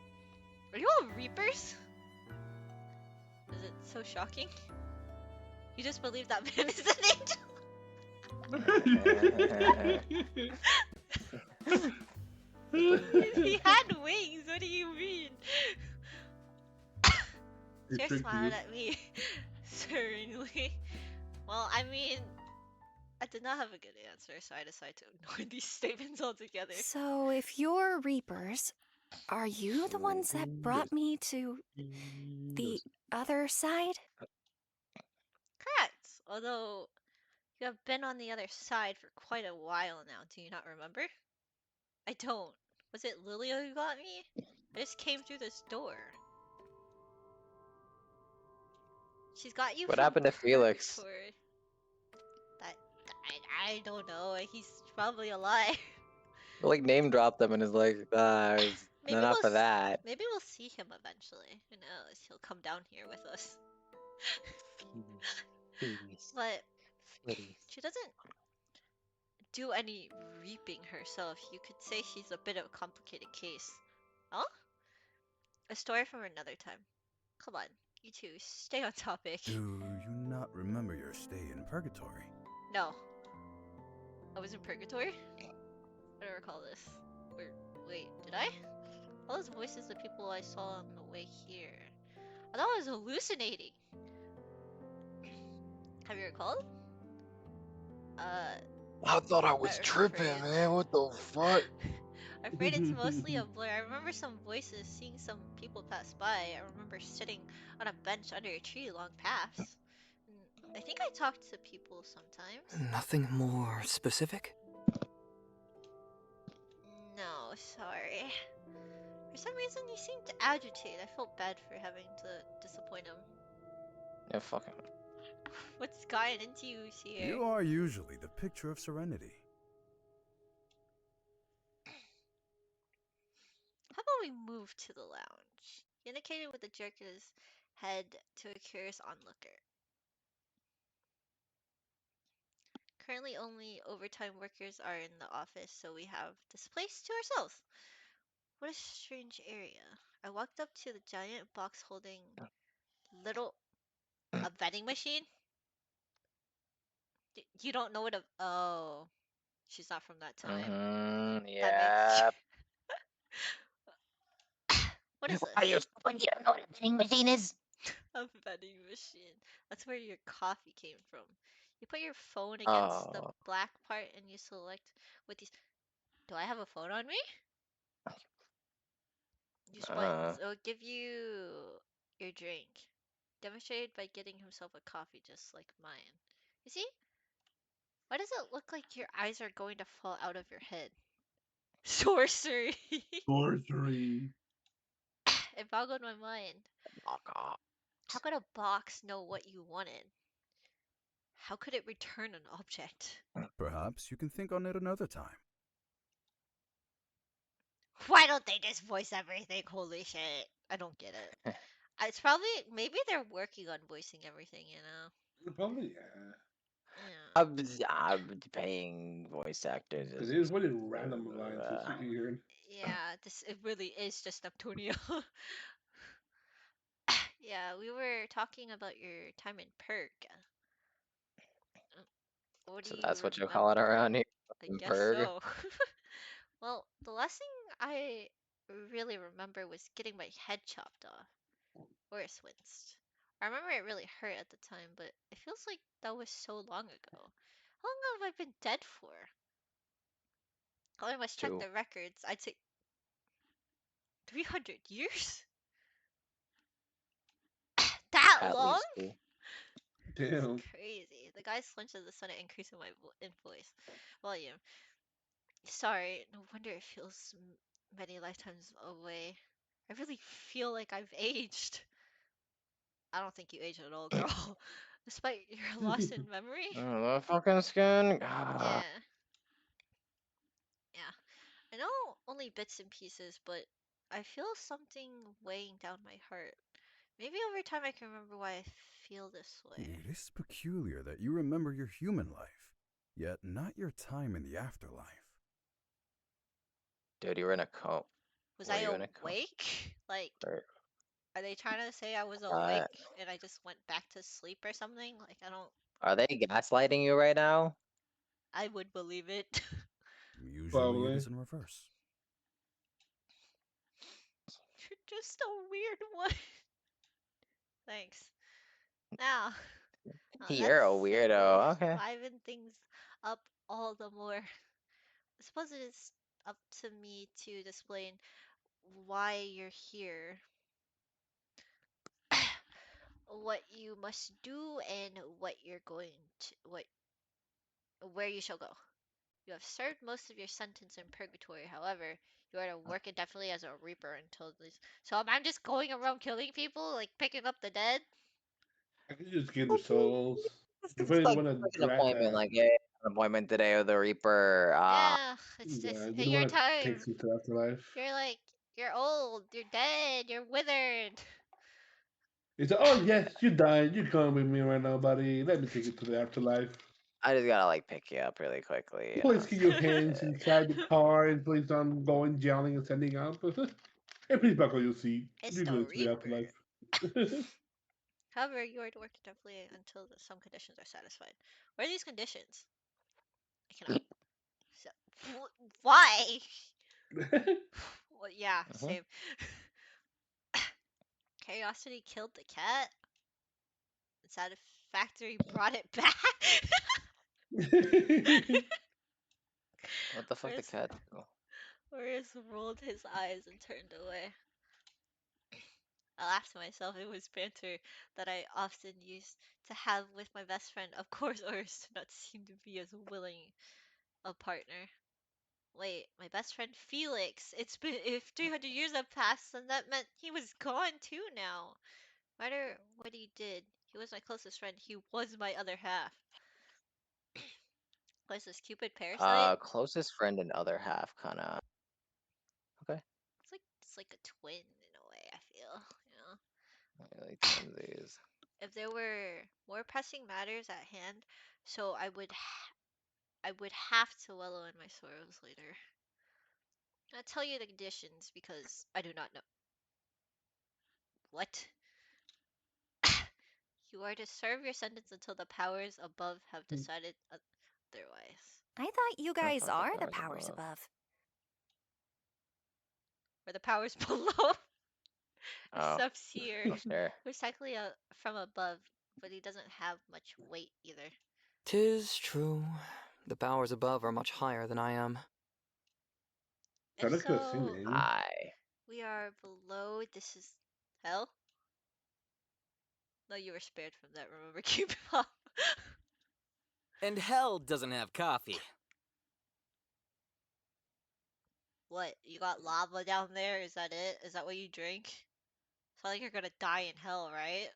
Are you all Reapers? Is it so shocking? You just believe that man is an angel? He had wings. What do you mean? You're smiling at me serenely. Well, I mean, I did not have a good answer, so I decided to ignore these statements altogether. So, if you're Reapers, are you the ones that brought me to the other side? Correct. Although you have been on the other side for quite a while now. Do you not remember? I don't. Was it Lilia who got me? I just came through this door. She's got you. What from happened to Felix? Purgatory. That I don't know. He's probably alive. Like name dropped them and is like, Maybe enough we'll of that. Maybe we'll see him eventually. Who knows? He'll come down here with us. But she doesn't do any reaping herself. You could say she's a bit of a complicated case. Huh? A story from another time. Come on, you two, stay on topic. Do you not remember your stay in purgatory? No. I was in purgatory? I don't recall this. Or, wait, did I? All those voices of people I saw on the way here. I thought I was hallucinating. Have you recalled? I thought I was tripping, man. What the fuck? I'm afraid it's mostly a blur. I remember some voices, seeing some people pass by. I remember sitting on a bench under a tree along paths. I think I talked to people sometimes. Nothing more specific? No, sorry. For some reason, he seemed agitated. I felt bad for having to disappoint him. Yeah, fucking. What's gotten into you here? You are usually the picture of serenity. How about we move to the lounge? He indicated with a jerk of his head to a curious onlooker. Currently, only overtime workers are in the office, so we have this place to ourselves. What a strange area. I walked up to the giant box holding a vending machine? You don't know what a... Oh. She's not from that time. Yeah. What is this? Are you fucking know what a vending machine is? A vending machine. That's where your coffee came from. You put your phone against the black part and you select with these... Do I have a phone on me? Use buttons. It'll give you your drink. Demonstrated by getting himself a coffee just like mine. You see? Why does it look like your eyes are going to fall out of your head? Sorcery! Sorcery. It boggled my mind. How could a box know what you wanted? How could it return an object? Perhaps you can think on it another time. Why don't they just voice everything? Holy shit. I don't get it. It's probably, maybe they're working on voicing everything, you know? Probably, yeah. I'm paying voice actors. Because it is really random lines that you hear. Yeah, it really is just Neptunia. Yeah, we were talking about your time in Perk. What do So you that's what you remember? call it around here? I guess Perk? so. Well, the last thing I really remember was getting my head chopped off. Boris winced. I remember it really hurt at the time, but it feels like that was so long ago. How long have I been dead for? Oh, I must check 2. the records. I'd say 300 years? that At long? least 2. Damn. It's crazy. The guy slunched at the sun and increasing my voice volume. Sorry, no wonder it feels many lifetimes away. I really feel like I've aged. I don't think you aged at all, girl. Despite your loss in memory. Oh, the fucking skin. Yeah. Yeah. I know only bits and pieces, but I feel something weighing down my heart. Maybe over time I can remember why I feel this way. It is peculiar that you remember your human life, yet not your time in the afterlife. Dude, you were in a coma. Was Were I you in a coma? awake? Like, Or, are they trying to say I was uh, awake and I just went back to sleep or something? Like, I don't. are they gaslighting you right now? I would believe it. Usually it Probably. is in reverse. You're just a weird one. Thanks. Now, You're a let's go weirdo. Okay. liven things up all the more. I suppose it is up to me to explain why you're here, what you must do, and what you're going to, where you shall go. You have served most of your sentence in purgatory. However, you are to work indefinitely as a reaper until this. So I'm just going around killing people, like picking up the dead. I could just get the souls. If I It's like want to an drag appointment, like, hey, an appointment today with the Reaper. Yeah, it's yeah, just I hey, didn't your want to take time. you to afterlife. You're like you're old. You're dead. You're withered. He's like, oh yes, you died. You're going with me right now, buddy. Let me take you to the afterlife. I just gotta, like, pick you up really quickly, you Please know. keep your hands inside the car and please don't go and yelling and standing up. And please buckle your seat. It's You're the going to the reaper. afterlife. However, you are to work indefinitely until some conditions are satisfied. What are these conditions? I cannot. So, why? Well, yeah, Mhm. same. Curiosity killed the cat. Satisfactory brought it back. What the fuck the Where's cat do? Where's rolled his eyes and turned away. I laughed to myself. It was banter that I often used to have with my best friend. Of course, Oris did not seem to be as willing a partner. Wait, my best friend Felix. It's been if 300 years have passed, then that meant he was gone too now. No matter what he did, he was my closest friend. He was my other half. Was this Cupid parasite? Closest friend and other half, kinda. Okay. It's like a twin in a way. I feel, you know. Like twinsies. If there were more pressing matters at hand, so I would have to wallow in my sorrows later. I'll tell you the conditions because I do not know. What? You are to serve your sentence until the powers above have decided otherwise. I thought you I guys thought the are the powers powers above. above. Or the powers below. The Oh, sub-seer. oh, sure. Who's technically from above, but he doesn't have much weight either. 'Tis true. The powers above are much higher than I am. If Kinda could sing so, it. I. we are below. This is hell. No, you were spared from that. Remember, keep up. And hell doesn't have coffee. What? You got lava down there? Is that it? Is that what you drink? It's not like you're gonna die in hell, right?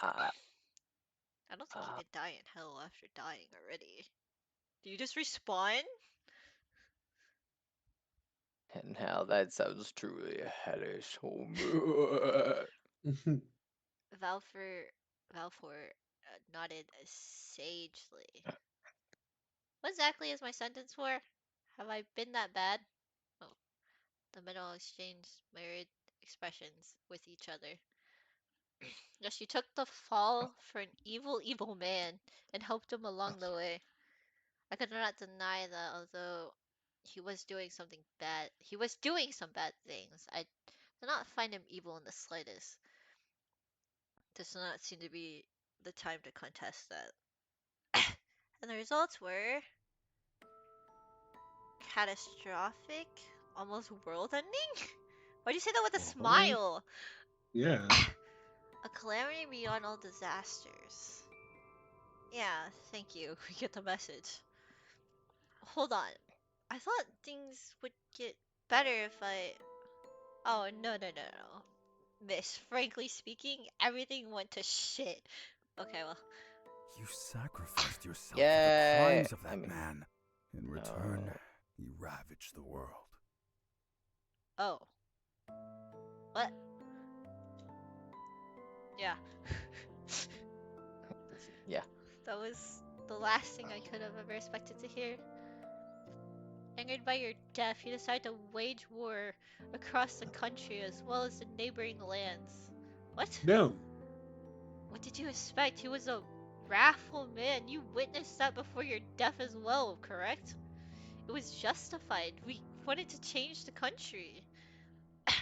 Uh, I don't think you could die in hell after dying already. Do you just respawn? and hell, that sounds truly hellish. Valfor nodded sagely. What exactly is my sentence for? Have I been that bad? Oh, the men all exchanged mirrored expressions with each other. Yes, you took the fall for an evil, evil man and helped him along the way. I could not deny that although he was doing some bad things. I did not find him evil in the slightest. Does not seem to be the time to contest that. And the results were catastrophic, almost world ending? Why do you say that with a Oh, smile? yeah. A calamity beyond all disasters. Yeah, thank you. We get the message. Hold on. I thought things would get better if I... Oh, no. Miss, frankly speaking, everything went to shit. Okay, well. You sacrificed yourself for the Yay! crimes of I that mean, man. In return, no. he ravaged the world. Oh. What? Yeah. Yeah. That was the last thing I could have ever expected to hear. Angered by your death, he decided to wage war across the country as well as the neighboring lands. What? No. What did you expect? He was a wrathful man. You witnessed that before your death as well, correct? It was justified. We wanted to change the country.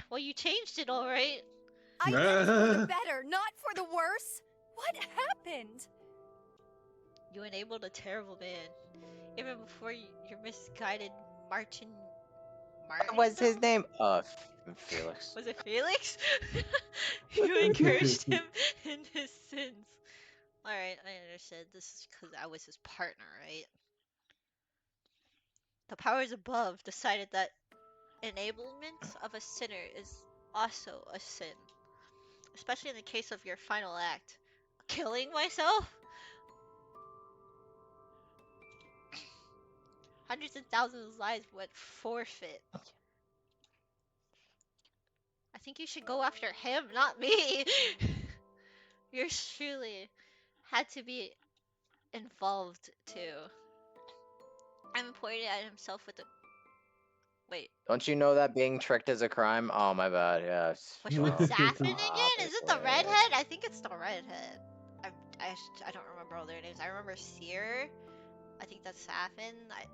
Well, you changed it, alright. I meant for the better, not for the worse. What happened? You enabled a terrible man. Even before your misguided Martin... What was his name? Felix. Was it Felix? You encouraged him in his sins. Alright, I understand. This is because I was his partner, right? The powers above decided that enablement of a sinner is also a sin. Especially in the case of your final act. Killing myself? Hundreds and thousands of lives went forfeit. I think you should go after him, not me! Yours truly had to be involved too. I'm pointing at himself with a... Wait. Don't you know that being tricked is a crime? Oh my bad, yes. Which one's Safin again? Is it the redhead? I think it's the redhead. I don't remember all their names. I remember Seer. I think that's Safin. I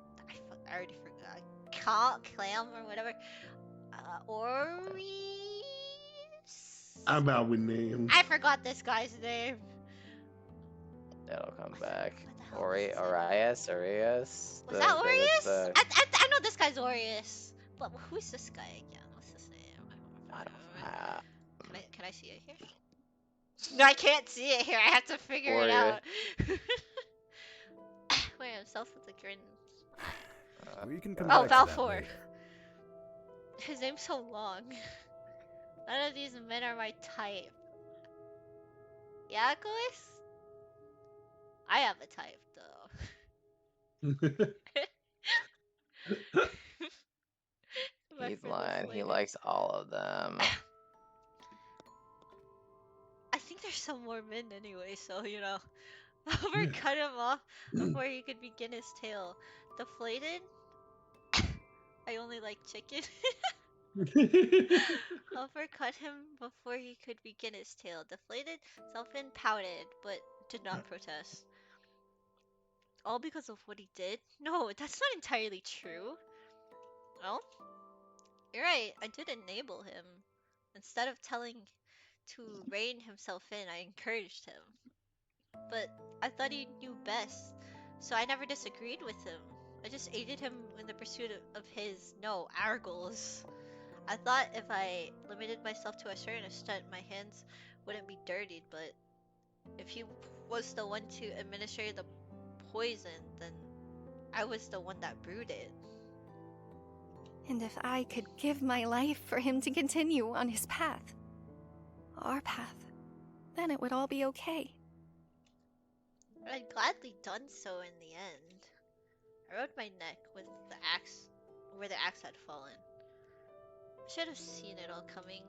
already forgot. Clam or whatever. Oris? I'm out with names. I forgot this guy's name. It'll come back. What the hell Arias? Arias? Was that Orius? I know this guy's Orius. But who's this guy again? What's his name? Can I see it here? No, I can't see it here. I have to figure it out. Wait, himself with a grin. We can come Oh, back to that Balfour. later. His name's so long. None of these men are my type. Yeah, Gois? I have a type, though. He's lying. He likes all of them. I think there's some more men anyway, so, you know. Albert cut him off before he could begin his tale. Deflated? I only like chicken. Albert cut him before he could begin his tale. Deflated, Selfin pouted, but did not protest. All because of what he did? No, that's not entirely true. Well, you're right, I did enable him. Instead of telling to rein himself in, I encouraged him. But I thought he knew best, so I never disagreed with him. I just aided him in the pursuit of our goals. I thought if I limited myself to a certain extent, my hands wouldn't be dirtied, but if he was the one to administer the poison, then I was the one that brewed it. And if I could give my life for him to continue on his path, our path, then it would all be okay. I'd gladly done so in the end. I rode my neck with the axe, where the axe had fallen. I should have seen it all coming.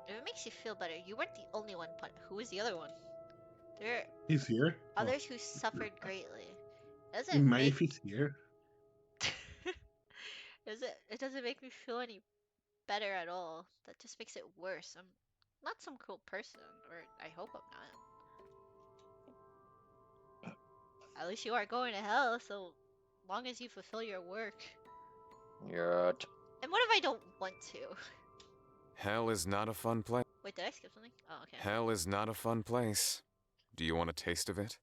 If it makes you feel better, you weren't the only one, but who was the other one? There He's here. are others who suffered greatly. If he's here. It doesn't make me feel any better at all. That just makes it worse. I'm not some cruel person, or I hope I'm not. At least you aren't going to hell, so long as you fulfill your work. You're... And what if I don't want to? Hell is not a fun place. Wait, did I skip something? Oh, okay. Hell is not a fun place. Do you want a taste of it?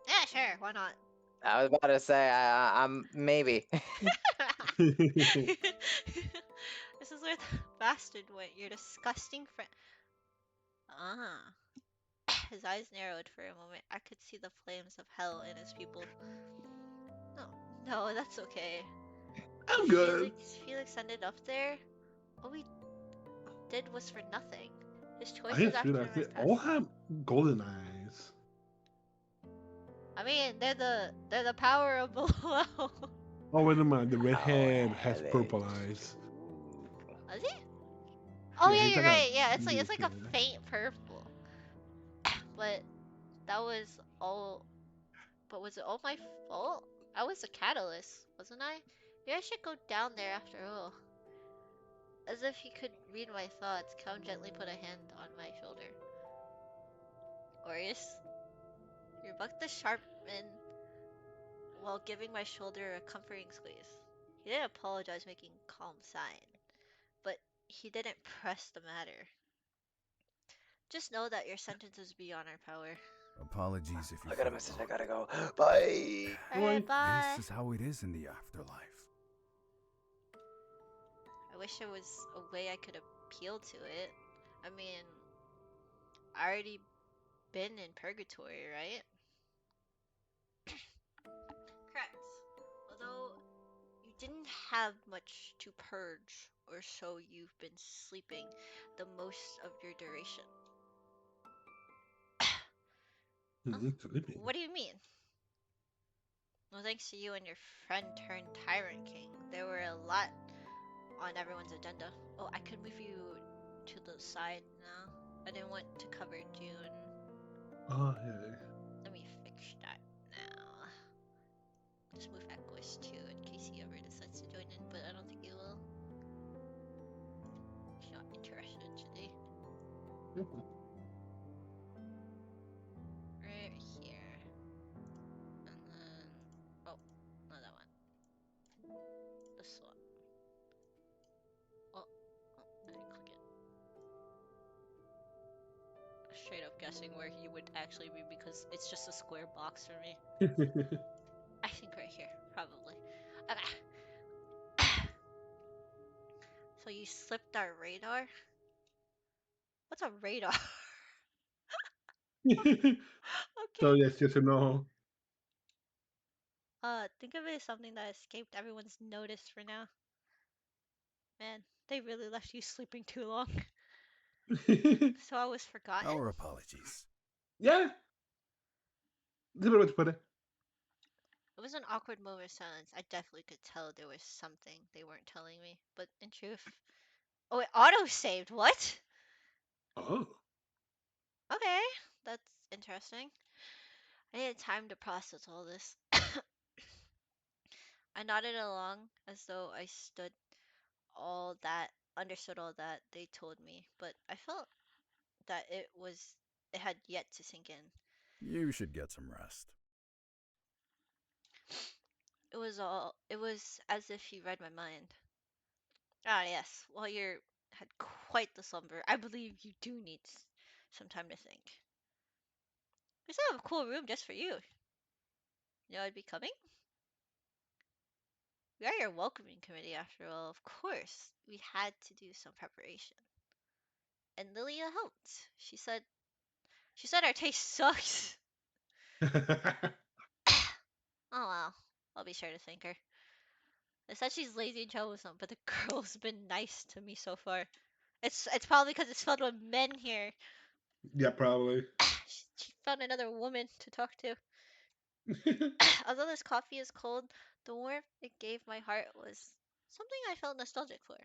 Yeah, sure. Why not? I was about to say, I'm maybe. This is where the bastard went. Your disgusting friend. Ah. His eyes narrowed for a moment. I could see the flames of hell in his pupil. No, no, that's okay. I'm good. Felix ended up there. All we did was for nothing. His I choices just after realized they his all past. have golden eyes. I mean, they're the power of below. Oh, wait a minute. The How redhead has purple hellish. eyes. Is he? Oh Yeah, yeah, he's you're like a right. Yeah, it's like a yeah. faint purple. But that was all. But was it all my fault? I was the catalyst, wasn't I? Maybe I should go down there after all. As if he could read my thoughts, Count gently put a hand on my shoulder. Orius, you bucked the sharpman while giving my shoulder a comforting squeeze. He didn't apologize, making calm sign, but he didn't press the matter. Just know that your sentence is beyond our power. Apologies if you I got a feel message. I wrong. gotta go. Bye. Alright, bye. This is how it is in the afterlife. I wish there was a way I could appeal to it. I mean, I already been in purgatory, right? Correct. Although you didn't have much to purge, or so you've been sleeping the most of your duration. Sleeping. What do you mean? Well, thanks to you and your friend turned Tyrant King, there were a lot on everyone's agenda. Oh, I could move you to the side now. I didn't want to cover June. Oh, yeah. Let me fix that now. Just move Equus too in case he ever decides to join in, but I don't think he will. He's not interested today. Right here. And then... oh, not that one. This one. Oh, I didn't click it. Straight up guessing where he would actually be because it's just a square box for me. I think right here, probably. Okay. So you slipped our radar? What's a radar? So, Okay. yes or no. Think of it as something that escaped everyone's notice for now. Man, they really left you sleeping too long. So I was forgotten? Our apologies. Yeah. That's a better way to put it. It was an awkward moment of silence. I definitely could tell there was something they weren't telling me. But in truth... oh, it auto-saved. What? Oh. Okay, that's interesting. I needed time to process all this. I nodded along as though I understood all that they told me, but I felt that it had yet to sink in. You should get some rest. It was as if he read my mind. Ah, yes, while you had quite the slumber, I believe you do need some time to think. We still have a cool room just for you. You know I'd be coming? We are your welcoming committee after all, of course. We had to do some preparation. And Lilia helped. She said our taste sucks. Oh well, I'll be sure to thank her. They said she's lazy and troublesome, but the girl's been nice to me so far. It's probably because it's filled with men here. Yeah, probably. She found another woman to talk to. Although this coffee is cold, the warmth it gave my heart was something I felt nostalgic for.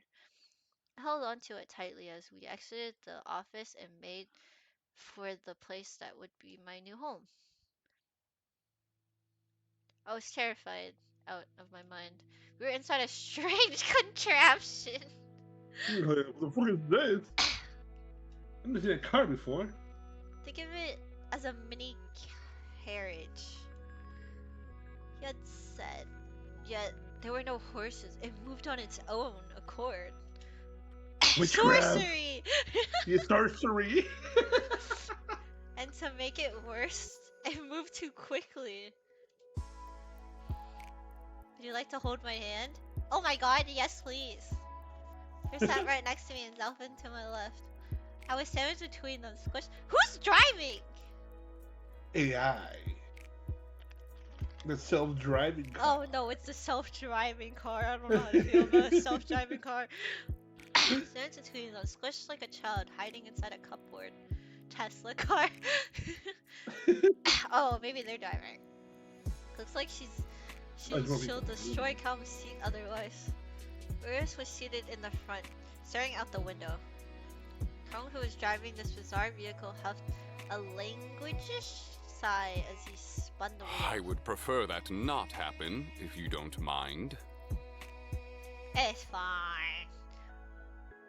I held on to it tightly as we exited the office and made for the place that would be my new home. I was terrified out of my mind. We were inside a strange contraption. What the fuck is this? I've never seen a car before. Think of it as a mini carriage. He had said, yet there were no horses. It moved on its own accord. Witchcraft. Sorcery! Yeah, sorcery. And to make it worse, it moved too quickly. Would you like to hold my hand? Oh my god, yes please. He sat right next to me and Zelfin to my left. I was sandwiched between them. Squish. Who's driving? AI. The self-driving car. Oh no, it's the self-driving car. I don't know how to feel about a self-driving car. Sandwiched between them. Squished like a child hiding inside a cupboard. Tesla car. Oh, maybe they're driving. Looks like she'll destroy Calum's seat otherwise. Urias was seated in the front, staring out the window. Calum, who was driving this bizarre vehicle, huffed a language-ish sigh as he spun the wheel. I would prefer that not happen, if you don't mind. It's fine.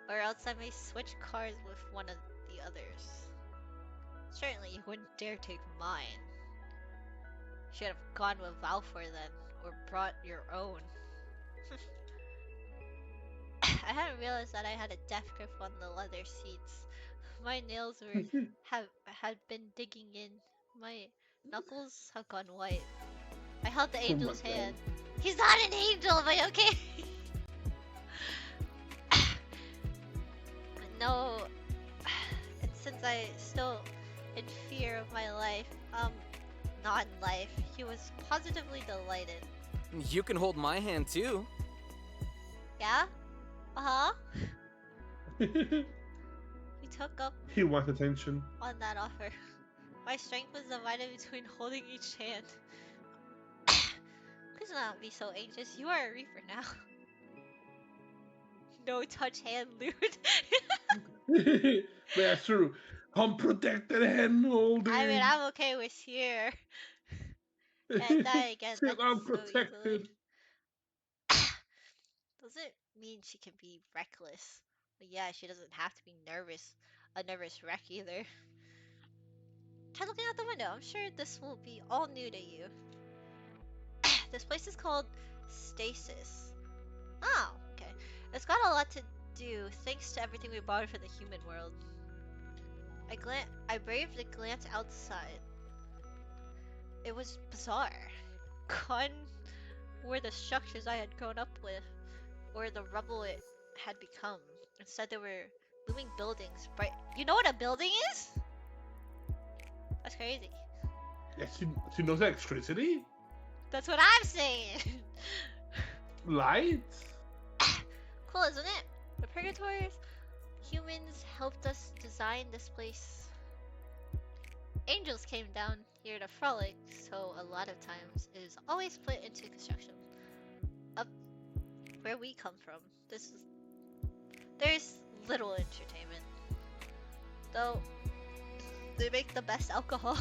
Or else I may switch cars with one of the others. Certainly you wouldn't dare take mine. Should have gone with Valfor then, or brought your own. I hadn't realized that I had a death grip on the leather seats. My nails had been digging in. My knuckles have gone white. I held the angel's hand. He's not an angel, but okay. No, and since I still in fear of my life, non-life, he was positively delighted. You can hold my hand too. Yeah? Uh-huh. He took up He wants attention. on that offer. My strength was divided between holding each hand. Please do not be so anxious. You are a reaper now. No touch hand lewd. That's true. Unprotected hand holding. I mean, I'm okay with here. Can't die again. Still That's so unprotected. easily. Doesn't mean she can be reckless. But yeah, she doesn't have to be nervous. A nervous wreck either. Try looking out the window. I'm sure this will be all new to you. This place is called Stasis. Oh, okay. It's got a lot to do thanks to everything we borrowed from the human world. I braved a glance outside. It was bizarre. Gone were the structures I had grown up with, or the rubble it had become. Instead, there were looming buildings. Bright. You know what a building is? That's crazy. Yeah, she knows electricity? That's what I'm saying. Lights? Cool, isn't it? The Purgatories, humans helped us design this place. Angels came down here to frolic, so a lot of times it is always put into construction. Up where we come from, there's little entertainment. Though they make the best alcohol.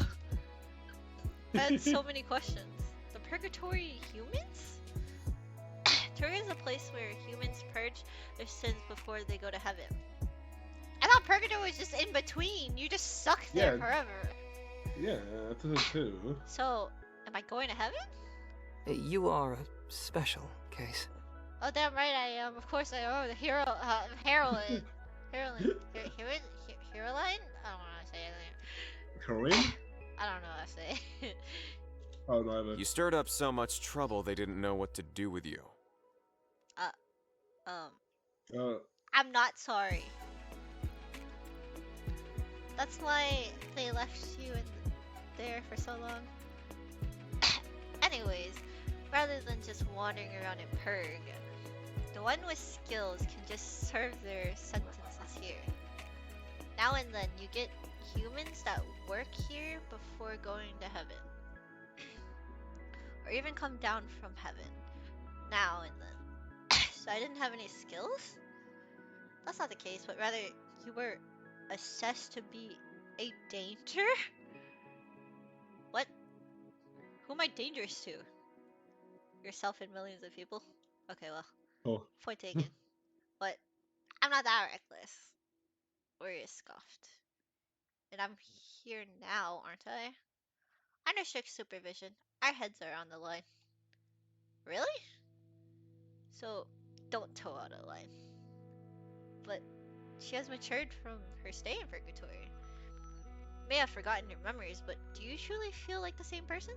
I had so many questions. The Purgatory humans? Purgatory is a place where humans purge their sins before they go to heaven. I thought Purgatory was just in between. You just suck there forever. Yeah, that's it too. So, am I going to heaven? You are a special case. Oh, damn right I am. Of course I am. The hero, heroine. Heroine? Heroine? I don't know how to say anything. Heroine? I don't know how to say. Oh, no, I You stirred up so much trouble they didn't know what to do with you. I'm not sorry. That's why they left you in there for so long. Anyways, rather than just wandering around in Purg, the one with skills can just serve their sentences here. Now and then you get humans that work here before going to heaven. Or even come down from heaven. Now and then. So I didn't have any skills? That's not the case, but rather you were assessed to be a danger? What? Who am I dangerous to? Yourself and millions of people? Okay, well. Point taken. But I'm not that reckless. Urias scoffed. And I'm here now, aren't I? Under strict supervision. Our heads are on the line. Really? So, don't toe out a line. But she has matured from her stay in Purgatory. May have forgotten your memories, but do you truly feel like the same person?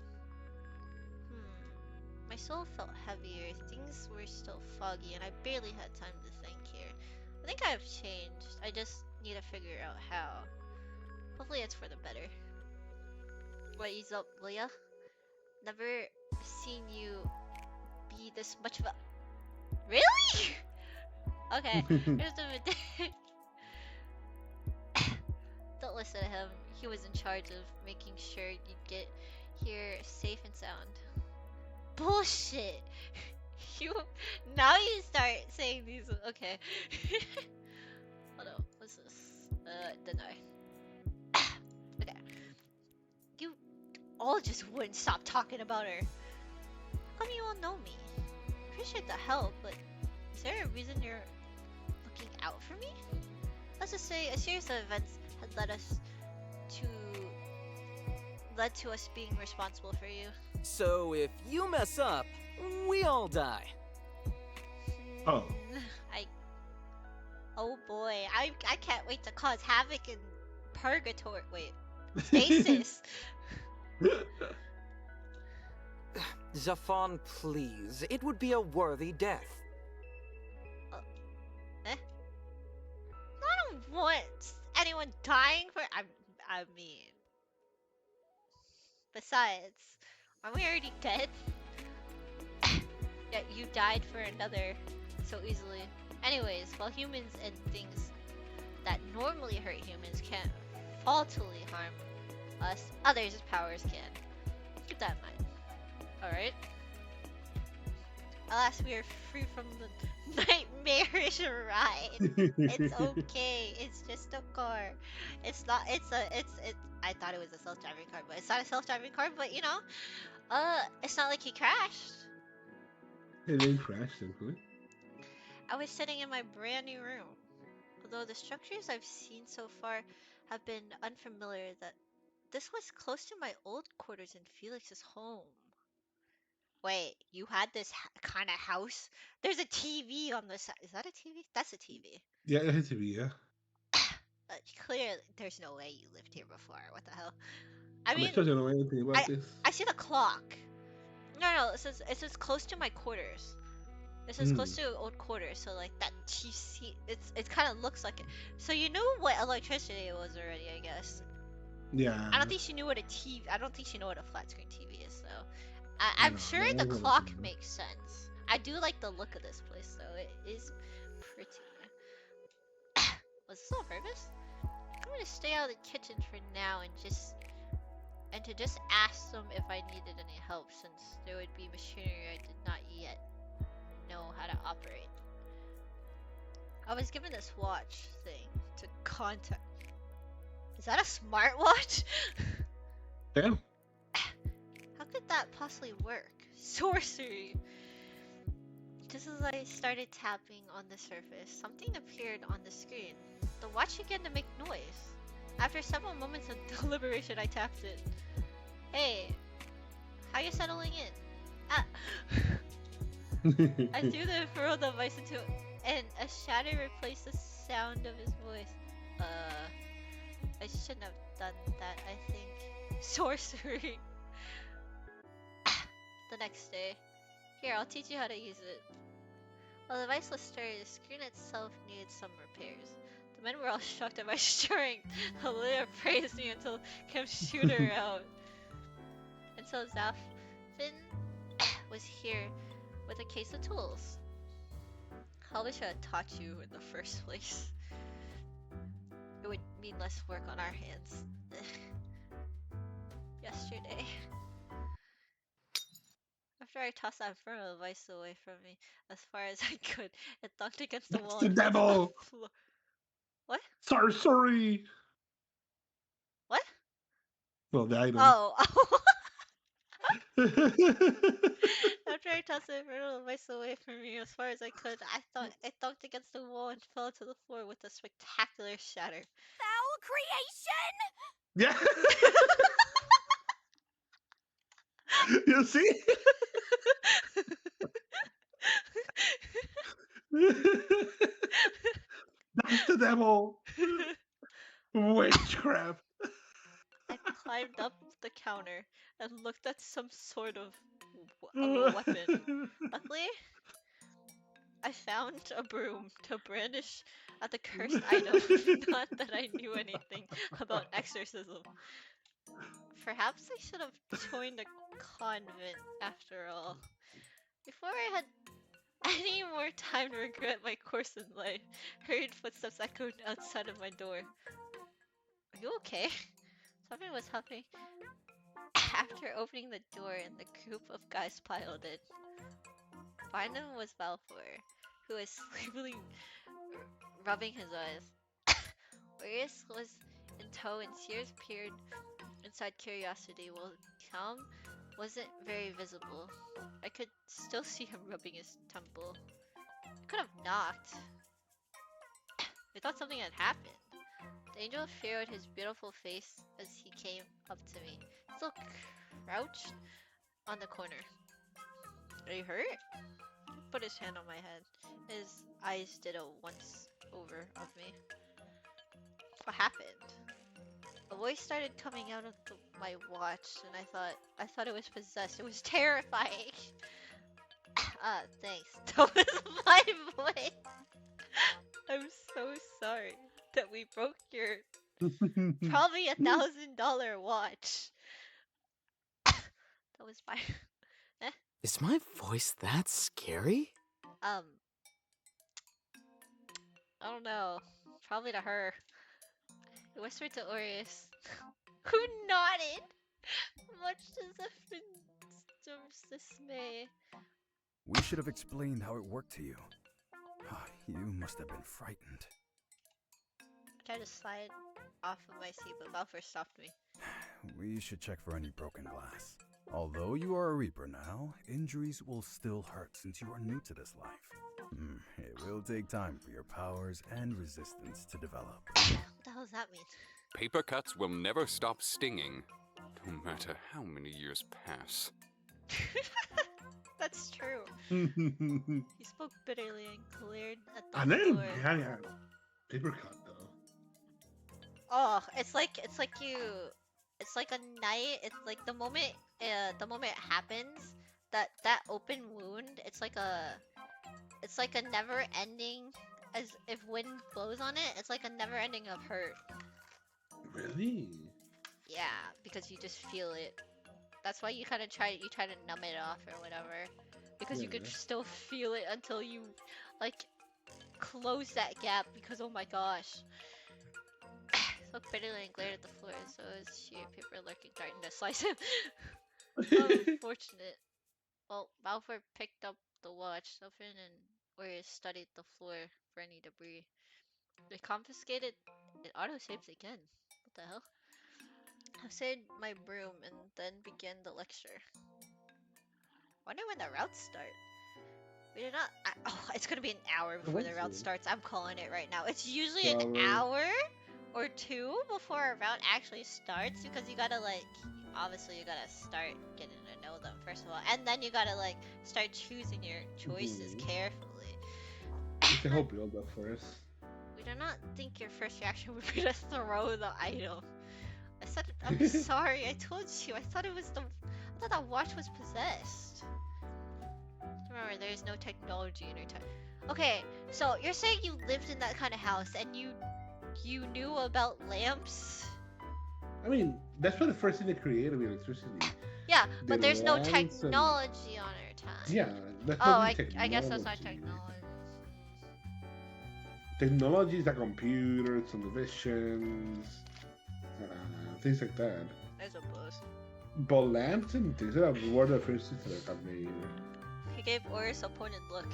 My soul felt heavier, things were still foggy, and I barely had time to think here. I think I have changed. I just need to figure out how. Hopefully it's for the better. What is up, Leah? Never seen you be this much of a... Really? Okay, here's the Don't listen to him. He was in charge of making sure you'd get here safe and sound. Bullshit! You... Now you start saying these... Okay. Hold on, what's this? Deny. Okay. You all just wouldn't stop talking about her. How come you all know me? Appreciate the help, but is there a reason you're looking out for me? Let's just say a series of events had led to us being responsible for you. So if you mess up, we all die. Oh. Oh boy, I can't wait to cause havoc in purgatory. Wait, stasis. Zafon, please. It would be a worthy death. I don't want anyone dying for. I mean. Besides, aren't we already dead? Yet you died for another so easily. Anyways, while humans and things that normally hurt humans can't faultily harm us, others' powers can. Keep that in mind. Alright? Alas, we are free from the nightmarish ride. It's okay. It's just a car. It's not. I thought it was a self-driving car, but it's not a self-driving car. But you know, it's not like he crashed. It didn't crash, simply. I was sitting in my brand new room. Although the structures I've seen so far have been unfamiliar, that this was close to my old quarters in Felix's home. Wait, you had this kind of house? There's a TV on the side. Is that a TV? That's a TV. Yeah, it has to be, yeah. Clearly, there's no way you lived here before. What the hell? I still don't know anything about this. I see the clock. No, it says close to my quarters. It says close to old quarters, so like that you see, it kind of looks like it. So you knew what electricity was already, I guess. Yeah. I don't think she knew what a TV. I don't think she knew what a flat screen TV is, though. I'm sure the clock makes sense. I do like the look of this place, though. It is pretty. Was this on purpose? I'm gonna stay out of the kitchen for now and to just ask them if I needed any help, since there would be machinery I did not yet know how to operate. I was given this watch thing to contact. Is that a smartwatch? Damn. How could that possibly work? Sorcery! Just as I started tapping on the surface, something appeared on the screen. The watch began to make noise. After several moments of deliberation, I tapped it. Hey, how you settling in? Ah! I threw the infernal device into it, and a shadow replaced the sound of his voice. I shouldn't have done that, I think. Sorcery! The next day. Here, I'll teach you how to use it. While the device was stirred, the screen itself needed some repairs. The men were all shocked at my strength. The leader praised me until kept shooting out. Until Zafin was here with a case of tools. Probably should have taught you in the first place. It would mean less work on our hands. Yesterday. After I tossed that infernal device away from me as far as I could, it thunked against the wall. The devil! Floor. What? Sorcery! What? Well, the item. Oh. After I tossed the infernal device away from me as far as I could, I thought it thunked against the wall and fell to the floor with a spectacular shatter. Foul creation! Yeah! You see? That's the devil! Witchcraft! I climbed up the counter and looked at some sort of a weapon. Luckily, I found a broom to brandish at the cursed item. Not that I knew anything about exorcism. Perhaps I should have joined a convent after all. Before I had any more time to regret my course in life, hurried footsteps echoed outside of my door. Are you okay? Something was happening. After opening the door and the group of guys piled in. Behind him was Balfour, who was sleepily rubbing his eyes. Arius was in tow and Sears peered inside curiosity while Calm wasn't very visible. I could still see him rubbing his temple. I could have knocked. I thought something had happened. The angel furrowed his beautiful face as he came up to me, still crouched on the corner. Are you hurt? He put his hand on my head. His eyes did a once over of me. What happened? A voice started coming out of my watch, and I thought it was possessed. It was terrifying. Thanks. That was my voice. I'm so sorry that we broke your probably $1,000 watch. That was my. Is my voice that scary? I don't know. Probably to her. He whispered to Orius, who nodded, much as if in dismay. We should have explained how it worked to you. You must have been frightened. I tried to slide off of my seat, but Balfour stopped me. We should check for any broken glass. Although you are a Reaper now, injuries will still hurt since you are new to this life. It will take time for your powers and resistance to develop. What the hell does that mean? Paper cuts will never stop stinging, no matter how many years pass. That's true. He spoke bitterly and glared at the I never floor. had a paper cut though. Oh, it's like a night. It's like the moment it happens, that open wound. It's like a never ending. As if wind blows on it, it's like a never ending of hurt. Really? Yeah, because you just feel it. That's why you kind of try to numb it off or whatever, because you could still feel it until you like close that gap. Because oh my gosh. So bitterly and glared at the floor, so is sheer paper lurking, threatening to slice him. Unfortunate. Well, Balfour picked up the watch, opened, and Orius studied the floor for any debris. They confiscated. It auto-saves again. What the hell? I saved my broom and then began the lecture. Wonder when the routes start. We did not. It's gonna be an hour before the route starts. I'm calling it right now. It's usually an hour or two before a route actually starts, because you gotta obviously you gotta start getting to know them first of all, and then you gotta start choosing your choices carefully. You can help build up first. We do not think your first reaction would be to throw the item. I said, I'm sorry. I told you. I thought that watch was possessed. Remember, there is no technology in your time. Okay, so you're saying you lived in that kind of house and you knew about lamps? I mean, that's what the first thing they created with electricity. Yeah, but there's no technology on our time. Yeah, that's I guess that's not technology. Technology is like computers, televisions, things like that. I suppose. But lamps and things that were the first things that got made. He gave Orius a pointed look.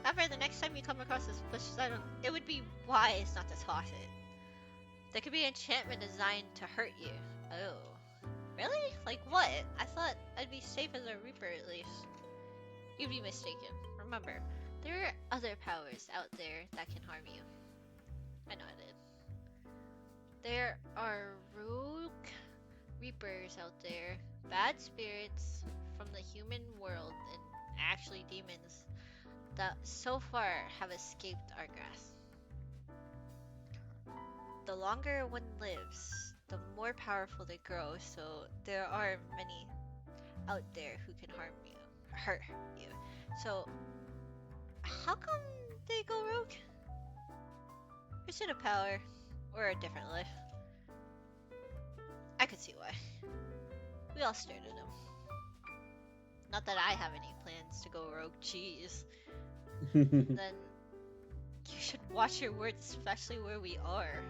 However, the next time you come across this precious item, it would be wise not to toss it. There could be an enchantment designed to hurt you. Oh. Really? Like what? I thought I'd be safe as a Reaper at least. You'd be mistaken. Remember, there are other powers out there that can harm you. I know I did. There are rogue Reapers out there, bad spirits from the human world, and actually demons that so far have escaped our grasp. The longer one lives, the more powerful they grow, so there are many out there who can hurt you. So How come they go rogue? Pursuit of power, or a different life. I could see why. We all stared at him. Not that I have any plans to go rogue, jeez. Then you should watch your words, especially where we are.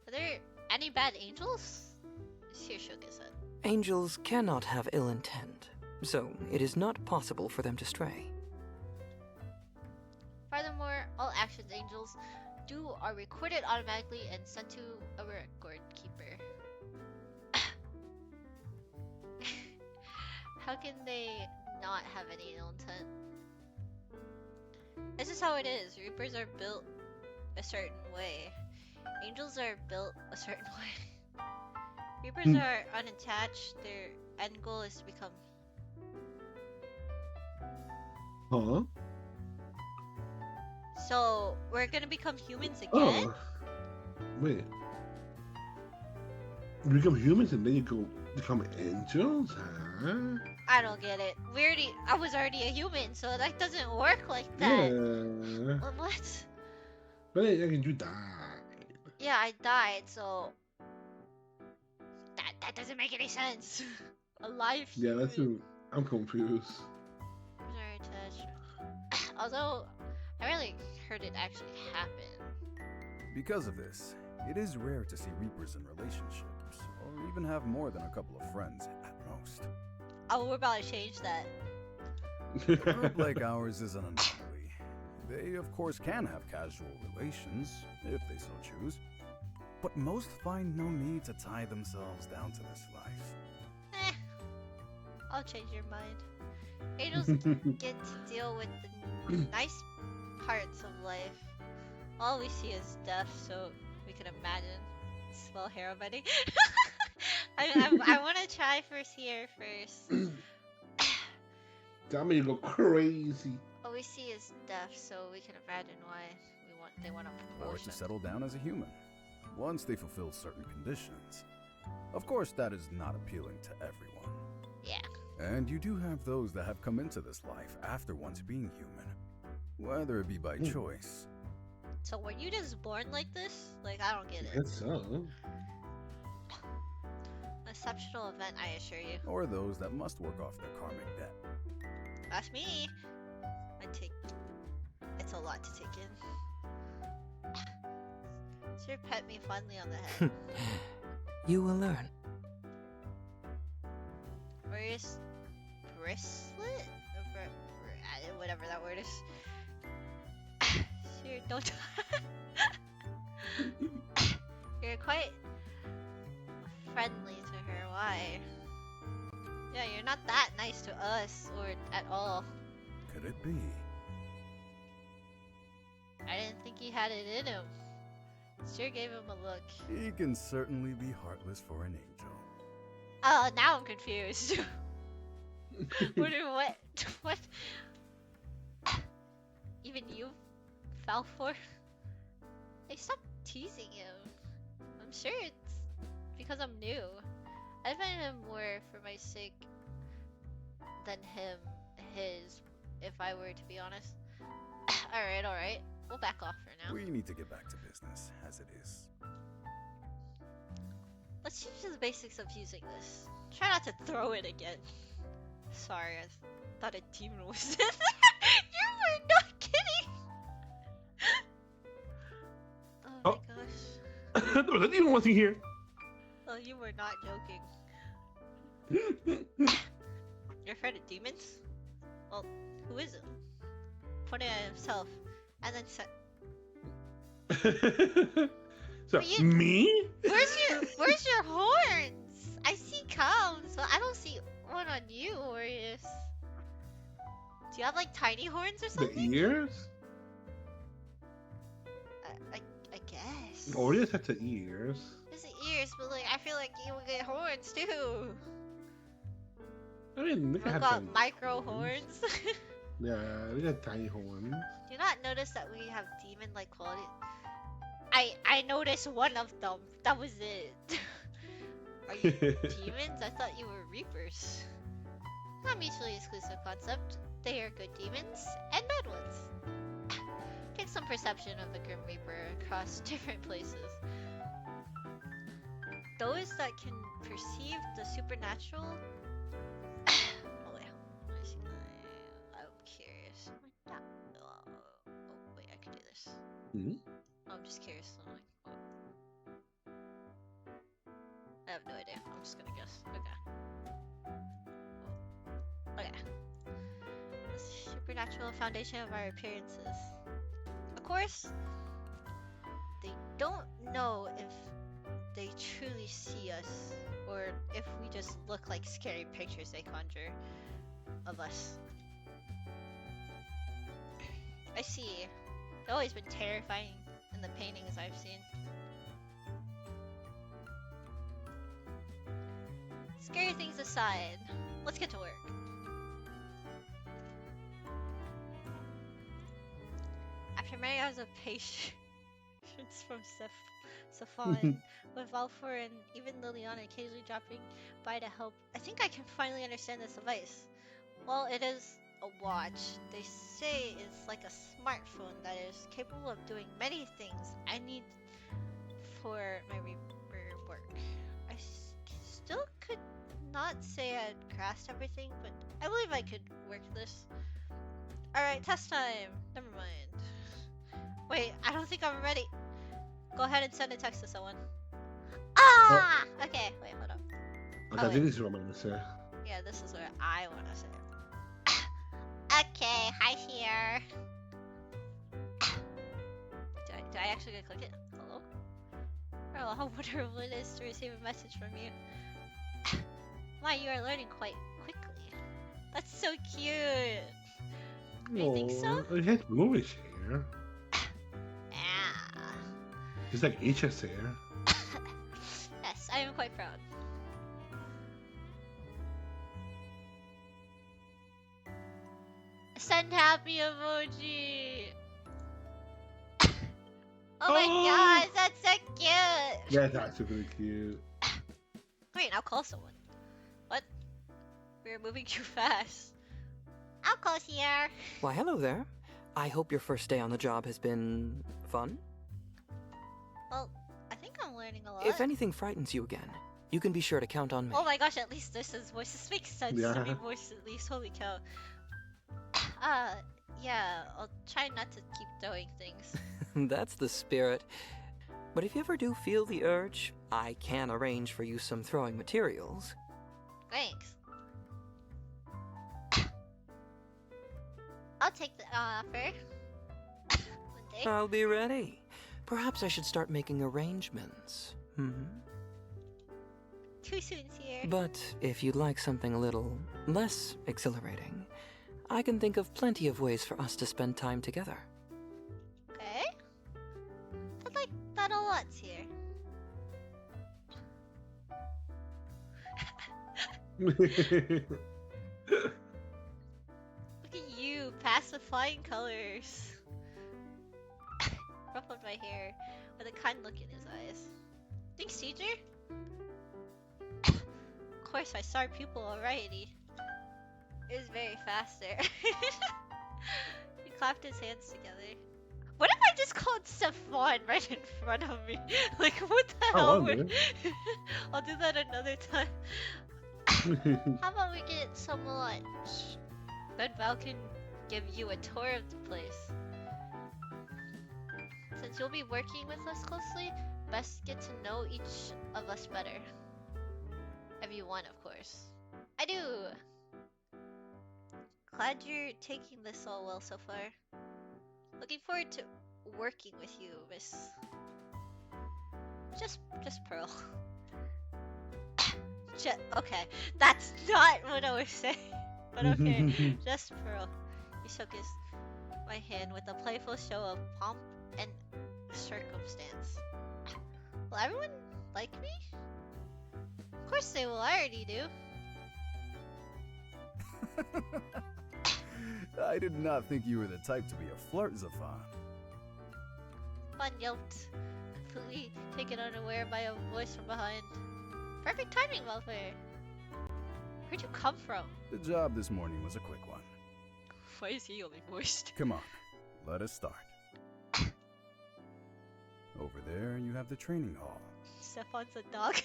Are there any bad angels? Seer shook his head. Angels cannot have ill intent, so it is not possible for them to stray. Furthermore, all actions angels do are recorded automatically and sent to a record keeper. How can they not have any ill intent? This is how it is. Reapers are built a certain way. Angels are built a certain way. Reapers are unattached. Their end goal is to become... Huh? So, we're gonna become humans again? Oh. Wait. You become humans and then you go become angels? Huh? I don't get it. I was already a human, so that doesn't work like that. Yeah. What? But then you died. Yeah, I died, so that doesn't make any sense. A live Yeah, human. that's true. I'm confused. Sorry, touch. Although I really heard it actually happen. Because of this, it is rare to see Reapers in relationships, or even have more than a couple of friends at most. Oh, we're about to change that. A group like ours is an anomaly. They, of course, can have casual relations, if they so choose, but most find no need to tie themselves down to this life. I'll change your mind. Angels get to deal with the nice parts of life. All we see is death, so we can imagine. Smell hair already. I want to try first here first. That made you go crazy. All we see is death, so we can imagine why they want a Or promotion. to settle down as a human, once they fulfill certain conditions. Of course, that is not appealing to everyone. Yeah. And you do have those that have come into this life after once being human, whether it be by choice. So were you just born like this? Like, I don't get I it. guess so. Exceptional event, I assure you. Or those that must work off their karmic debt. That's me. It's a lot to take in. Sir pet me fondly on the head. You will learn. Where's bracelet? Whatever that word is. Sir, don't. You're quite friendly to her. Why? Yeah, you're not that nice to us or at all. Could it be? I didn't think he had it in him. Sir gave him a look. He can certainly be heartless for an angel. Oh, now I'm confused. What? What? Even you fell for? Hey, stop teasing him. I'm sure it's because I'm new. I find him more for my sake than his, if I were to be honest. Alright. We'll back off for now. We need to get back to business, as it is. Let's change the basics of using this. Try not to throw it again. Sorry, I thought a demon was in there. You were not kidding! Oh my gosh. There was a demon wasn't here. Oh, you were not joking. You're afraid of demons? Well, who isn't? Pointed at himself, and then said, So, you- me? Where's your horns? I see cows, but I don't see one on you, Orius. Do you have like tiny horns or The something? ears? I guess. Orius had the ears. There's the ears, but like I feel like you would get horns too. I mean, they We've have got tiny micro horns. Yeah, they got tiny horns. Do you not notice that we have demon-like quality? I noticed one of them. That was it. Are you demons? I thought you were reapers. Not mutually exclusive concept. They are good demons and bad ones. Take some perception of the Grim Reaper across different places. Those that can perceive the supernatural. Oh wait, let me see. I'm curious. Oh wait, I can do this. Hmm? I'm just curious. I'm like, what? I have no idea. I'm just gonna guess. Okay. Okay. The supernatural foundation of our appearances. Of course, they don't know if they truly see us or if we just look like scary pictures they conjure of us. I see. They've always been terrifying in the paintings I've seen. Scary things aside, let's get to work. After many hours of patience from Safan, with Valfor and even Liliana occasionally dropping by to help, I think I can finally understand this device. Well, it is a watch. They say it's like a smartphone that is capable of doing many things I need for my Reaper work. I still could not say I'd grasped everything, but I believe I could work this. Alright, test time. Never mind. Wait, I don't think I'm ready. Go ahead and send a text to someone. Ah! Okay, wait, hold up. I think this is what I'm gonna say. Yeah, this is what I want to say. Okay, hi here. Do I actually get to click it? Hello? Oh, how wonderful it is to receive a message from you. My, you are learning quite quickly. That's so cute. Do you think so? I hate movies here. Yeah. It's like HS here. Yes, I am quite proud. Send happy emoji. Oh my gosh, that's so cute. Yeah, that's really cute. Wait, I'll call someone. What? We're moving too fast. I'll call here. Why, hello there. I hope your first day on the job has been fun. Well, I think I'm learning a lot. If anything frightens you again, you can be sure to count on me. Oh my gosh, at least this is voice. This makes sense to me voice at least. Holy cow. Yeah, I'll try not to keep throwing things. That's the spirit. But if you ever do feel the urge, I can arrange for you some throwing materials. Thanks. I'll take the offer. One day. I'll be ready. Perhaps I should start making arrangements. Too soon here. But if you'd like something a little less exhilarating, I can think of plenty of ways for us to spend time together. Okay. I'd like that a lot here. Look at you, pacifying colors. Ruffled my hair with a kind look in his eyes. Thanks, teacher. Of course, my star pupil alrighty. It was very fast there. He clapped his hands together. What if I just called Stefan right in front of me? Like, what the hell? I'll do that another time. How about we get some lunch? Then Val can give you a tour of the place. Since you'll be working with us closely, best get to know each of us better. Everyone, of course. I do! Glad you're taking this all well so far. Looking forward to working with you, Miss... Just Pearl. Okay, that's not what I was saying. But okay, just Pearl. He shook my hand with a playful show of pomp and circumstance. Will everyone like me? Of course they will, I already do. I did not think you were the type to be a flirt, Zafan. Fun yelped, completely taken unaware by a voice from behind. Perfect timing, Welfare. Where'd you come from? The job this morning was a quick one. Why is he only voiced? Come on, let us start. Over there, you have the training hall. Stefan's a dog.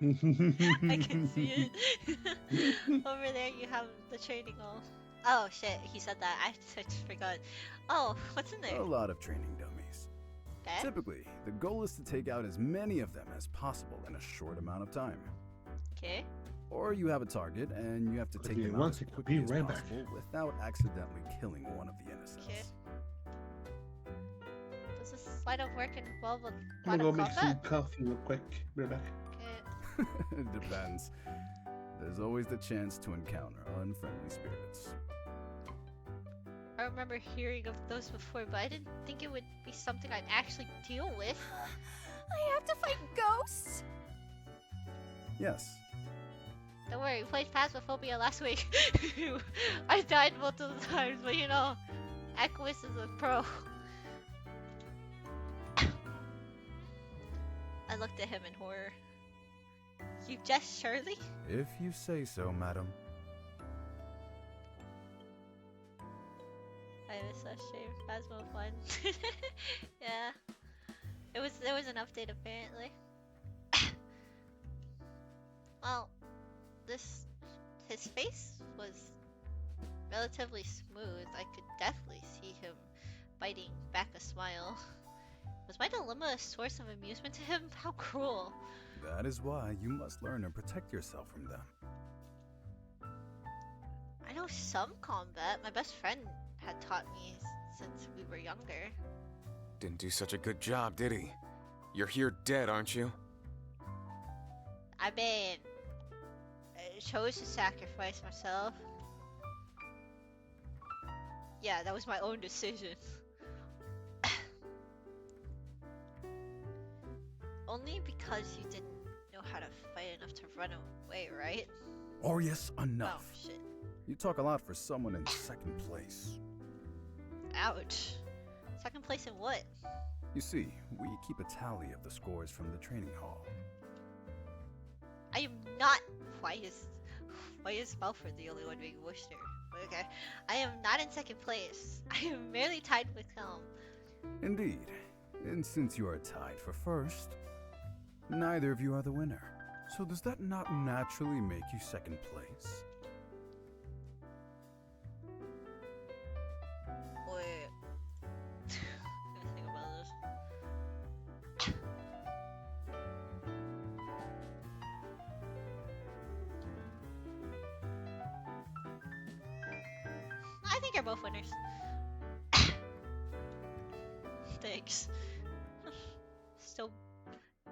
I can see it. Over there, you have the training hall. Oh shit, he said that. I just forgot. Oh, what's in there? A lot of training dummies. Okay. Typically, the goal is to take out as many of them as possible in a short amount of time. Okay. Or you have a target and you have to take Okay, them out one as second, quickly be as right back. possible without accidentally killing one of the innocents. Okay. Does this line of work involve a I'm lot gonna of go make some combat? coffee real quick. Be right back. Okay. It depends. There's always the chance to encounter unfriendly spirits. I remember hearing of those before, but I didn't think it would be something I'd actually deal with. I have to fight ghosts? Yes, Don't worry, we played Phasmophobia last week. I died multiple times, but you know, Equus is a pro. I looked at him in horror. You just Shirley? if you say so, madam. I miss that shame. Phasmo fun. Yeah. There was an update apparently. Well, his face was relatively smooth. I could definitely see him biting back a smile. Was my dilemma a source of amusement to him? How cruel. That is why you must learn to protect yourself from them. I know some combat. My best friend had taught me since we were younger. Didn't do such a good job, did he? You're here dead, aren't you? I mean, I chose to sacrifice myself. Yeah, that was my own decision. Only because you didn't know how to fight enough to run away, right? Orius, enough. Oh, shit. You talk a lot for someone in second place. Ouch. Second place in what? You see, we keep a tally of the scores from the training hall. I am not. Why is Malford the only one being Worcester? Okay. I am not in second place. I am merely tied with Helm. Indeed. And since you are tied for first, neither of you are the winner. So does that not naturally make you second place? Wait. Let me think about this. I think you're both winners. Thanks. Still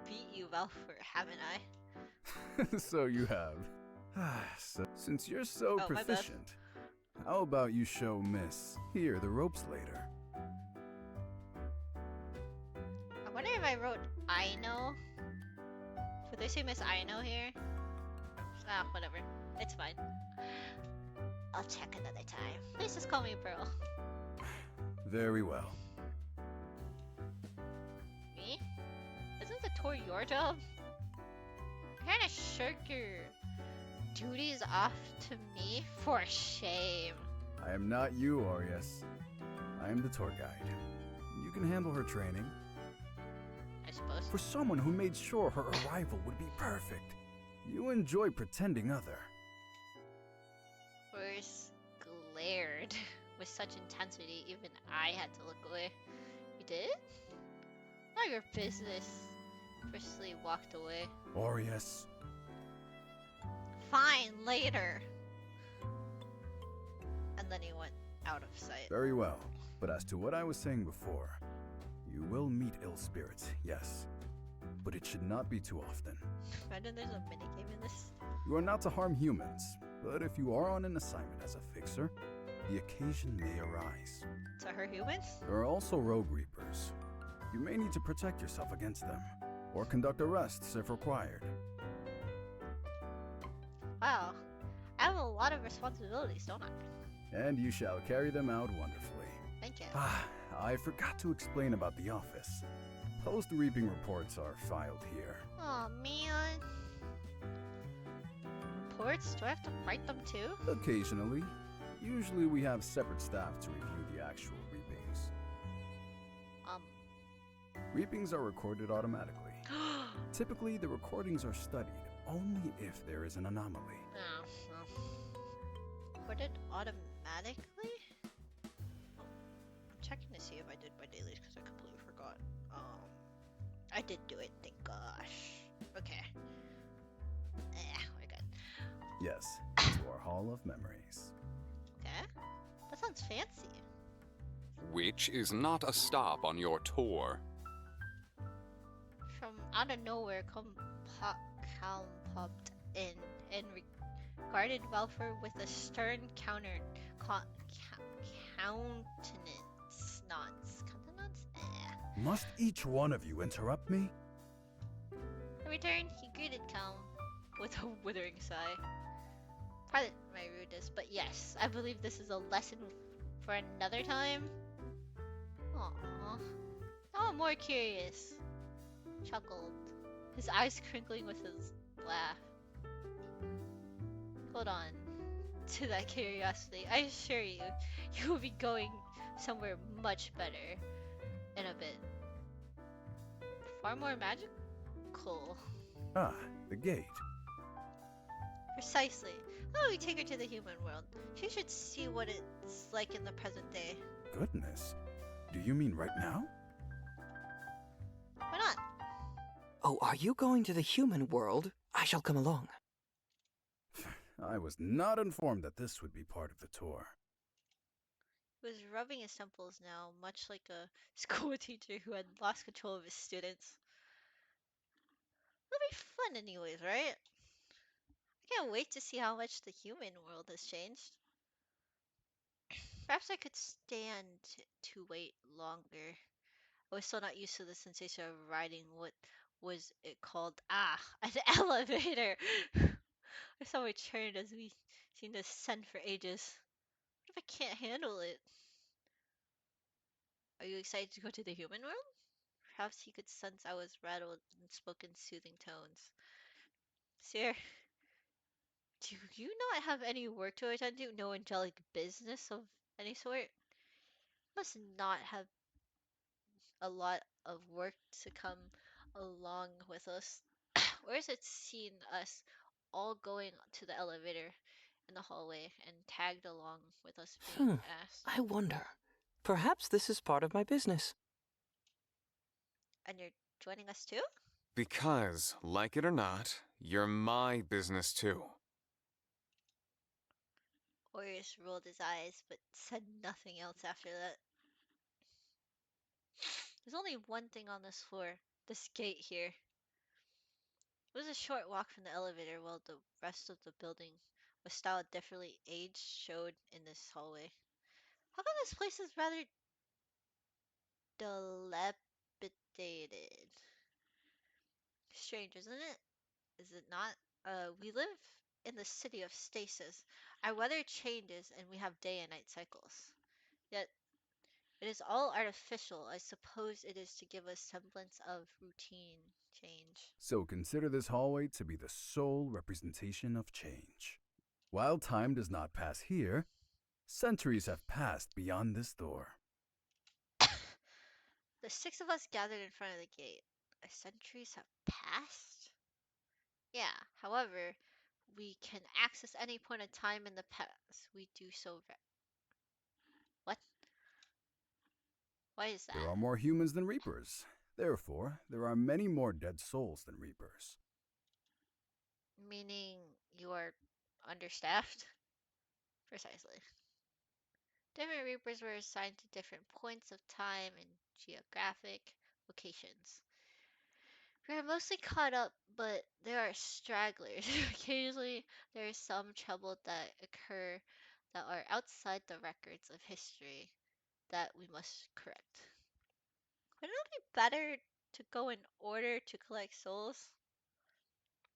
beat you, Valfor, haven't I? So you have. Since you're so Oh, my bad. proficient, how about you show Miss here the ropes later? I wonder if I wrote I know. Would they say Miss I know here? Ah, whatever. It's fine. I'll check another time. Please just call me Pearl. Very well. Me? Isn't the tour your job? Kinda shirk your duties off to me? For shame. I am not you, Orius. I am the tour guide. You can handle her training. I suppose. For someone who made sure her arrival would be perfect, you enjoy pretending other. Forrest glared with such intensity, even I had to look away. You did? Not your business. Briskly walked away. Orius. Fine, later. And then he went out of sight. Very well. But as to what I was saying before, you will meet ill spirits, yes. But it should not be too often. Imagine there's a minigame in this. You are not to harm humans, but if you are on an assignment as a fixer, the occasion may arise. To her humans? There are also rogue reapers. You may need to protect yourself against them, or conduct arrests if required. Wow. I have a lot of responsibilities, don't I? And you shall carry them out wonderfully. Thank you. I forgot to explain about the office. Post-reaping reports are filed here. Oh man. Reports? Do I have to write them too? Occasionally, Usually we have separate staff to review the actual reapings. Reapings are recorded automatically. Typically, the recordings are studied only if there is an anomaly. Recorded automatically? I'm checking to see if I did my dailies because I completely forgot. I did do it, thank gosh. Okay. We're good. Yes, to our Hall of Memories. Okay. That sounds fancy. Which is not a stop on your tour. From out of nowhere, Calm popped in and regarded Valfor with a stern countenance. Countenance? Must each one of you interrupt me? In return, he greeted Calm with a withering sigh. Pardon my rudeness, but yes, I believe this is a lesson for another time. Aww. Now I'm more curious. Chuckled, his eyes crinkling with his laugh. Hold on to that curiosity. I assure you, you will be going somewhere much better in a bit. Far more magical. Ah, the gate. Precisely. How we take her to the human world? She should see what it's like in the present day. Goodness. Do you mean right now? Why not? Oh, are you going to the human world? I shall come along. I was not informed that this would be part of the tour. He was rubbing his temples now, much like a school teacher who had lost control of his students. It'll be fun anyways, right? I can't wait to see how much the human world has changed. Perhaps I could stand to wait longer. I was still not used to the sensation of riding what was it called? An elevator! I saw my turn as we seemed to ascend for ages. What if I can't handle it? Are you excited to go to the human world? Perhaps he could sense I was rattled and spoke in soothing tones. Sir, do you not have any work to attend to? No angelic business of any sort? Must not have a lot of work to come along with us. Where has it seen us all going to the elevator in the hallway and tagged along with us being asked? I wonder. Perhaps this is part of my business. And you're joining us too? Because, like it or not, you're my business too. Orius rolled his eyes, but said nothing else after that. There's only one thing on this floor. This gate here. It was a short walk from the elevator while the rest of the building was styled differently. Age showed in this hallway. How come this place is rather dilapidated? Strange, isn't it? Is it not? We live in the city of stasis. Our weather changes and we have day and night cycles. Yet it is all artificial. I suppose it is to give us semblance of routine change. So consider this hallway to be the sole representation of change. While time does not pass here, centuries have passed beyond this door. The six of us gathered in front of the gate. Centuries have passed? Yeah, however, we can access any point in time in the past. We do so. What? Why is that? There are more humans than Reapers. Therefore, there are many more dead souls than Reapers. Meaning you are understaffed? Precisely. Different Reapers were assigned to different points of time and geographic locations. We are mostly caught up, but there are stragglers. Occasionally, there is some trouble that occur that are outside the records of history that we must correct. Wouldn't it be better to go in order to collect souls?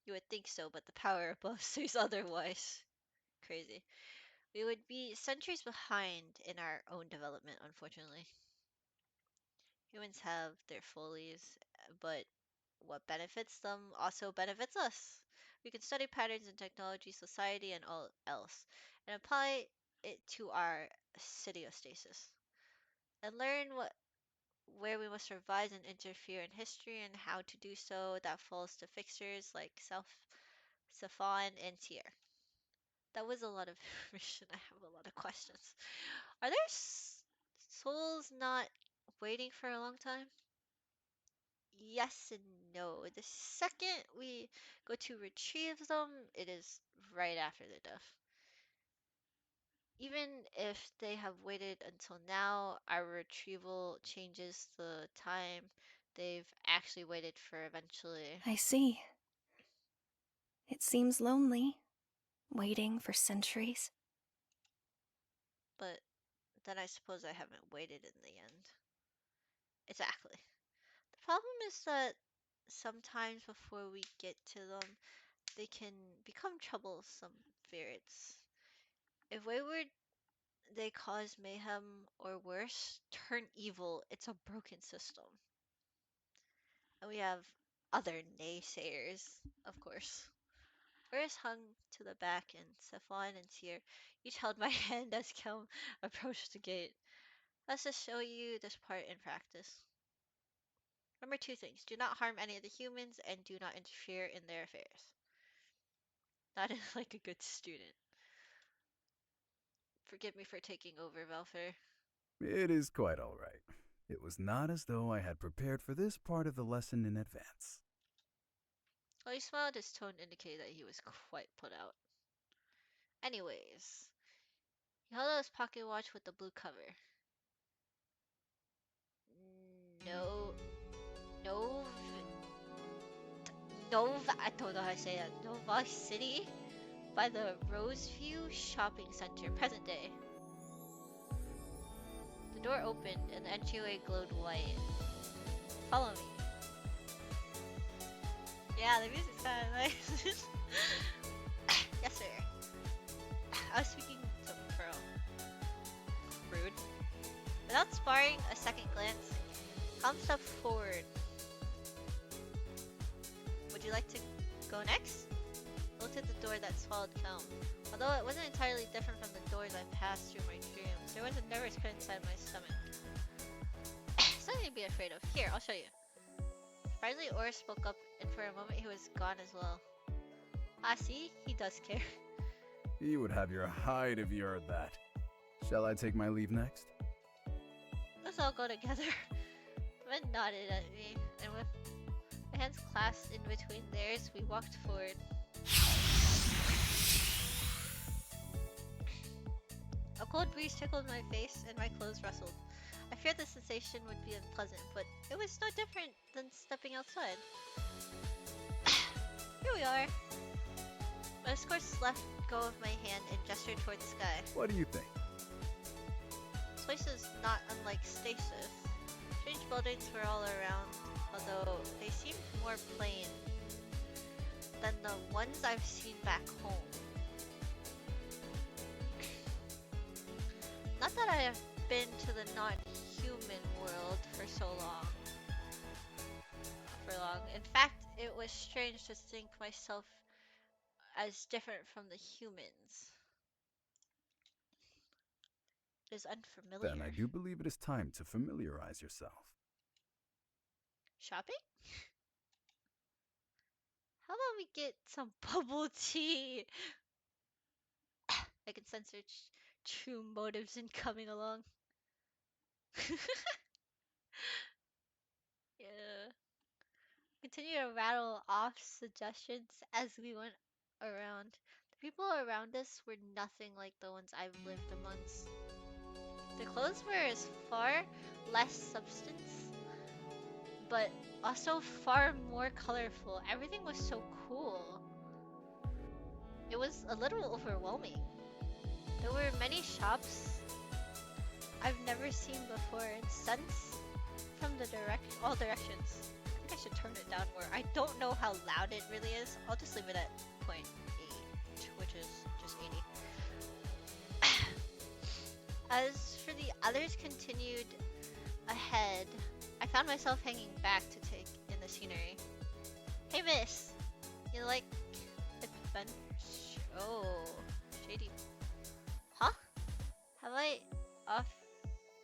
You would think so, but the power above says otherwise. Crazy. We would be centuries behind in our own development, unfortunately. Humans have their follies, but what benefits them also benefits us. We can study patterns in technology, society, and all else, and apply it to our city of stasis and learn where we must revise and interfere in history and how to do so. That falls to fixers like Safon and Tyr. That was a lot of information. I have a lot of questions. Are there souls not waiting for a long time? Yes and no. The second we go to retrieve them, it is right after the death. Even if they have waited until now, our retrieval changes the time they've actually waited for eventually. I see. It seems lonely, waiting for centuries. But then I suppose I haven't waited in the end. Exactly. The problem is that sometimes before we get to them, they can become troublesome spirits. If wayward, they cause mayhem, or worse, turn evil. It's a broken system. And we have other naysayers, of course. Whereas hung to the back, and Saffron and Tyr each held my hand as Kelm approached the gate. Let's just show you this part in practice. Remember two things. Do not harm any of the humans, and do not interfere in their affairs. That is like a good student. Forgive me for taking over, Velfer. It is quite all right. It was not as though I had prepared for this part of the lesson in advance. While he smiled, his tone indicated that he was quite put out. Anyways, he held out his pocket watch with the blue cover. No, I don't know how to say that. Nova City, by the Roseview Shopping Center, present day. The door opened and the entryway glowed white. Follow me. Yeah, the music's kind of nice. Yes, sir. I was speaking to Pearl. Rude. Without sparring a second glance, Calm stepped forward. Would you like to go next? I looked at the door that swallowed Calm. Although it wasn't entirely different from the doors I passed through my dreams, there was a nervous pit inside my stomach. Something to be afraid of. Here, I'll show you. Surprisingly, Oris spoke up, and for a moment he was gone as well. Ah, see? He does care. He would have your hide if you heard that. Shall I take my leave next? Let's all go together. The man nodded at me, and with my hands clasped in between theirs, we walked forward. A cold breeze tickled my face, and my clothes rustled. I feared the sensation would be unpleasant, but it was no different than stepping outside. Here we are. My escorts let go of my hand and gestured toward the sky. What do you think? This place is not unlike stasis. Strange buildings were all around, although they seemed more plain than the ones I've seen back home. Not that I have been to the non-human world for so long. In fact, it was strange to think myself as different from the humans. It is unfamiliar. Then I do believe it is time to familiarize yourself. Shopping? How about we get some bubble tea? I can sense their true motives in coming along. Yeah. Continue to rattle off suggestions as we went around. The people around us were nothing like the ones I've lived amongst. The clothes were as far less substance, but also far more colorful. Everything was so cool. It was a little overwhelming. There were many shops I've never seen before, and scents from all directions. I think I should turn it down more. I don't know how loud it really is. I'll just leave it at 0.8, which is just 80. As for the others continued ahead, I found myself hanging back to take in the scenery. Hey miss, you like adventure? Oh, shady. Huh? Have I off?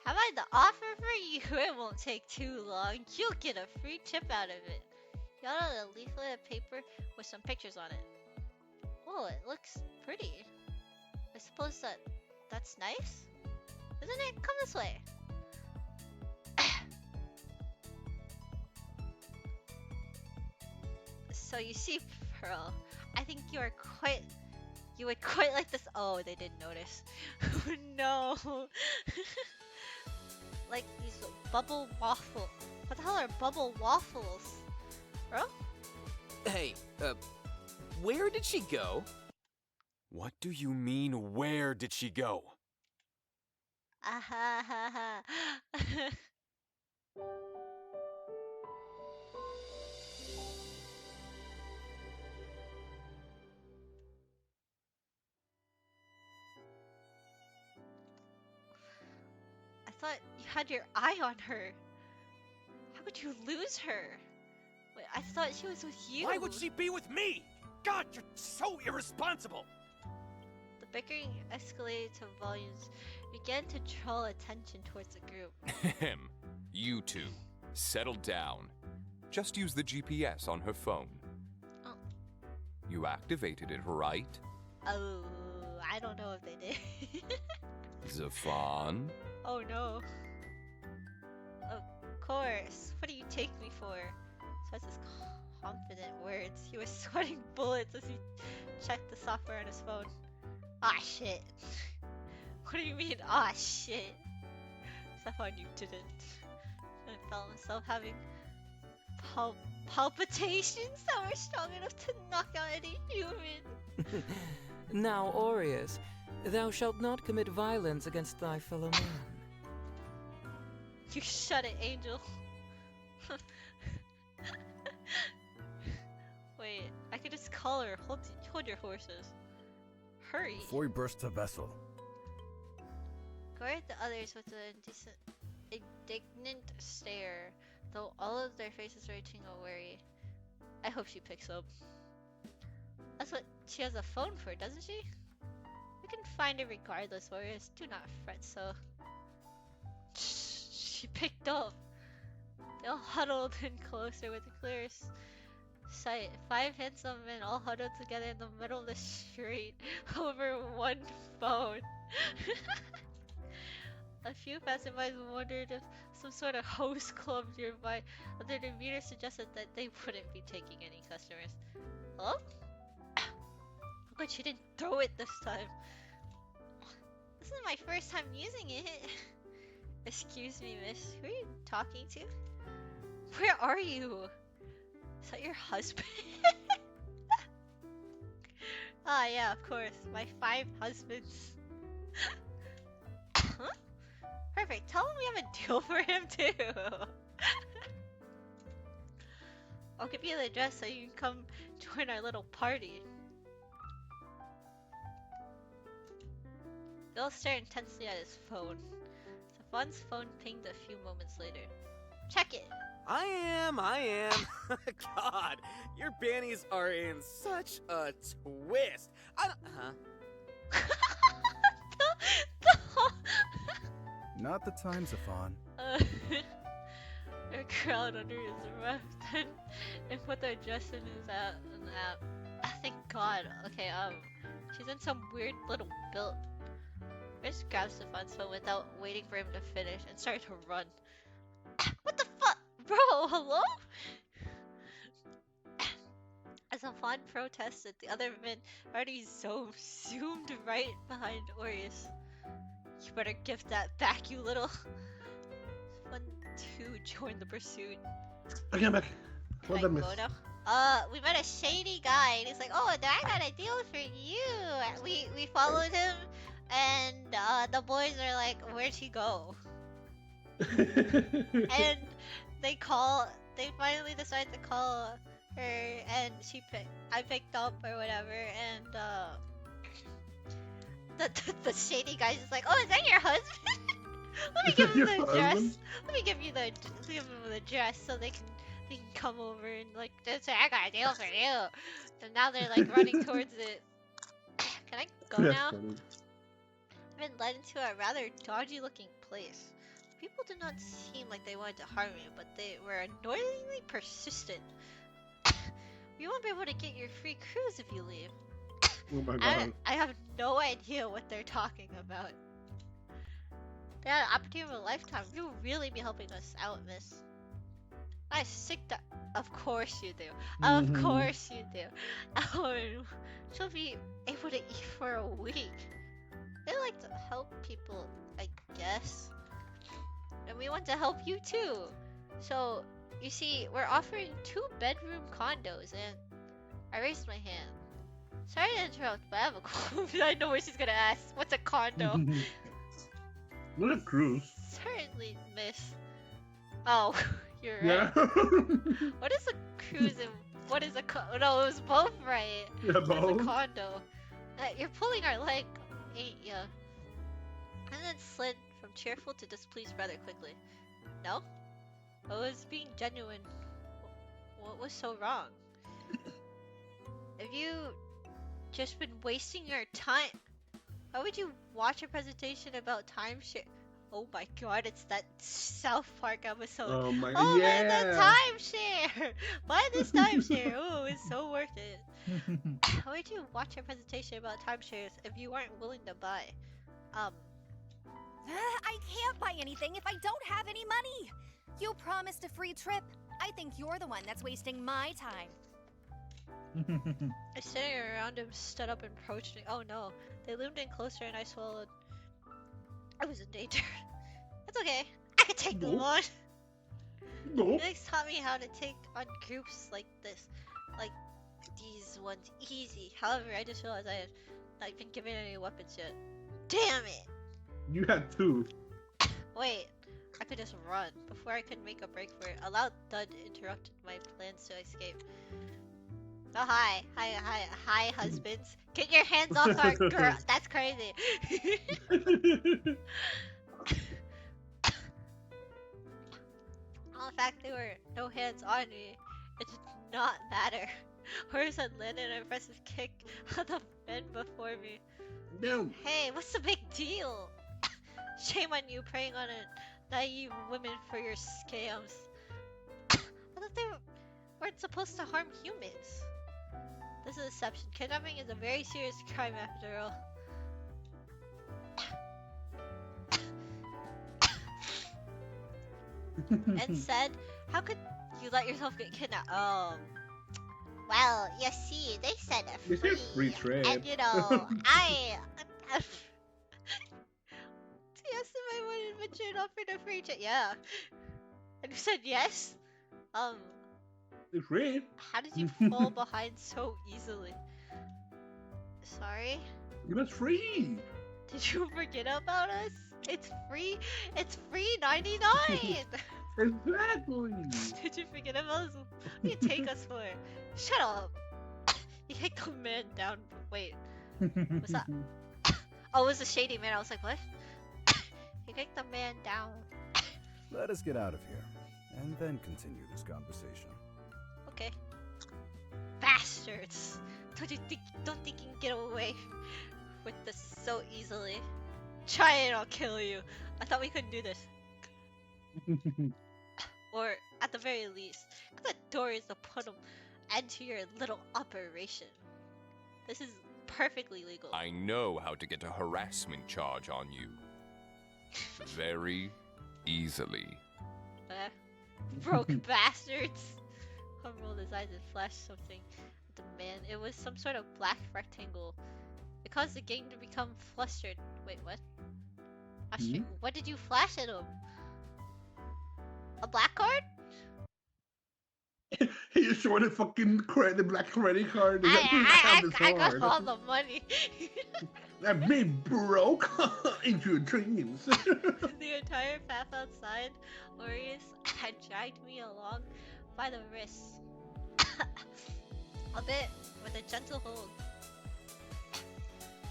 Have I the offer for you? It won't take too long. You'll get a free trip out of it. You got a leaflet of paper with some pictures on it. Oh, it looks pretty. I suppose that's nice, isn't it? Come this way. So you see, Pearl, I think you would quite like this. Oh, they didn't notice. Oh no. Like these bubble waffle. What the hell are bubble waffles? Bro? Hey, where did she go? What do you mean, where did she go? Ah ha ha ha. I thought you had your eye on her. How could you lose her? Wait, I thought she was with you. Why would she be with me? God, you're so irresponsible! The bickering escalated to volumes, began to draw attention towards the group. Ahem. You two, settle down. Just use the GPS on her phone. Oh. You activated it, right? Oh, I don't know if they did. Zafan? Oh no. Of course. What do you take me for? Says his confident words. He was sweating bullets as he checked the software on his phone. Ah shit. What do you mean, ah shit? Somehow you didn't. I felt myself having palpitations that were strong enough to knock out any human. Now, Aureus, thou shalt not commit violence against thy fellow man. You shut it, Angel. Wait, I could just call her. Hold your horses. Hurry. Before we burst the vessel. Gore at the others with an indignant stare, though all of their faces were tingle wary. I hope she picks up. That's what she has a phone for, doesn't she? We can find her regardless, Warriors. Do not fret so. She picked up. They all huddled in closer with the clearest sight. 5 handsome men all huddled together in the middle of the street over one phone. A few passersby wondered if some sort of host club nearby under the meter suggested that they wouldn't be taking any customers. Hello? But she didn't throw it this time. This is my first time using it. Excuse me, miss. Who are you talking to? Where are you? Is that your husband? Ah, yeah, of course. My 5 husbands. Huh? Perfect. Tell him we have a deal for him, too. I'll give you the address so you can come join our little party. Bill stared intensely at his phone. Safan's phone pinged a few moments later. Check it! I am. God, your bannies are in such a twist. Not the time, Zafan. A crowd under his breath and put the address in his app. Thank God. Okay, she's in some weird little build. I just grabbed Stefan's phone without waiting for him to finish and started to run. What the fuck? Bro, hello? As Stefan protested, the other men already zoomed right behind Aureus. You better give that back, you little... Stefan too joined the pursuit. I came back. Can I Well done, miss. go now? We met a shady guy, and he's like, "Oh, I got a deal for you." We followed him, and the boys are like, "Where'd he go?" And they finally decide to call her, and I picked up or whatever, and the shady guy's just like, "Oh, is that your husband?" Let me give him the address. Let me give him the address so they can come over and like, I got a deal for you. And now they're like running towards it. Can I go That's now? funny. been led into a rather dodgy-looking place. People do not seem like they wanted to harm you, but they were annoyingly persistent. We won't be able to get your free cruise if you leave. Oh my god. I have no idea what they're talking about. They had an opportunity of a lifetime. You'll really be helping us out, miss. I sick that. Of course you do. Of course you do. She'll be able to eat for a week. They like to help people, I guess. And we want to help you too. So, you see, we're offering 2-bedroom condos, and I raised my hand. Sorry to interrupt, but I have a clue. I know what she's gonna ask. What's a condo? What a cruise. Certainly, miss. Oh, you're right. Yeah. What is a cruise and what is a no, it was both right. Yeah, It's both. a condo. You're pulling our leg, ain't ya? And then slid from cheerful to displeased rather quickly. No? I was being genuine. What was so wrong? If you just been wasting your time, why would you watch a presentation about timeshare? Oh my god, it's that South Park episode. Oh my Oh yeah. man, the timeshare! Buy this timeshare! Oh, it's so worth it. Why would you watch a presentation about timeshares if you aren't willing to buy? I can't buy anything if I don't have any money. You promised a free trip. I think you're the one that's wasting my time. I sitting around him, stood up and approached me. Oh no. They loomed in closer and I swallowed. I was in danger. That's okay. I could take them on. No. Felix taught me how to take on groups like this. Like these ones easy. However, I just realized I had not been given any weapons yet. Damn it! You had 2. Wait, I could just run. Before I could make a break for it, a loud thud interrupted my plans to escape. Oh, hi, husbands. Get your hands off our girl. That's crazy. In fact, there were no hands on me. It did not matter. Horse had landed an impressive kick on the men before me. No. Hey, what's the big deal? Shame on you preying on a naive women for your scams. I thought they weren't supposed to harm humans. This is deception. Kidnapping is a very serious crime after all. And said, how could you let yourself get kidnapped? Well, you see, they said a This is free trade. and you know, I yes, if I wanted to venture and offered a free trade, yeah. And you said yes? It's free. How did you fall behind so easily? Sorry? It was free. Did you forget about us? It's free. It's free 99. Exactly. Did you forget about us? What do you take us for? Shut up. You kicked the man down. Wait, what's that? Oh, it was a shady man. I was like, what? You kicked the man down. Let us get out of here, and then continue this conversation. Okay. Bastards! Don't think you can get away with this so easily. Try it, I'll kill you. I thought we couldn't do this. Or at the very least, the door is to put an end to your little operation. This is perfectly legal. I know how to get a harassment charge on you. Very easily. Broke bastards! Hum rolled his eyes and flashed something at the man. It was some sort of black rectangle. It caused the gang to become flustered. Wait, what? Actually, what did you flash at him? A black card? He just showed a fucking the black credit card. I got all the money. That made broke into your dreams. The entire path outside, Orius had dragged me along by the wrists. A bit, with a gentle hold.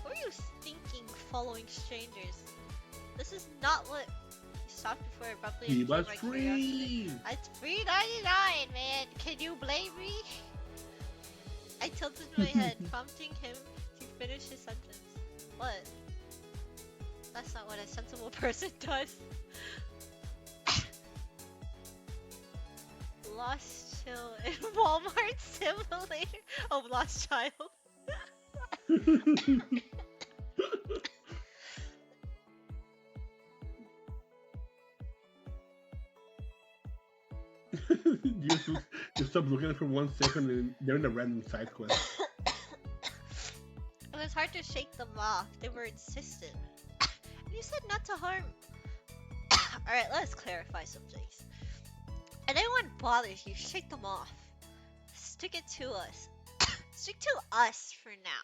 What were you thinking following strangers? This is not what... He stopped before abruptly He and was my free. curiosity. It's $3.99, man. Can you blame me? I tilted my head, prompting him to finish his sentence. What? That's not what a sensible person does. Lost chill in Walmart simulator. Oh, lost child. you stop looking at it for 1 second and they're in a random side quest. It was hard to shake them off. They were insistent. You said not to harm. Alright, let's clarify some things. If anyone bothers you, shake them off. Stick it to us. Stick to us for now.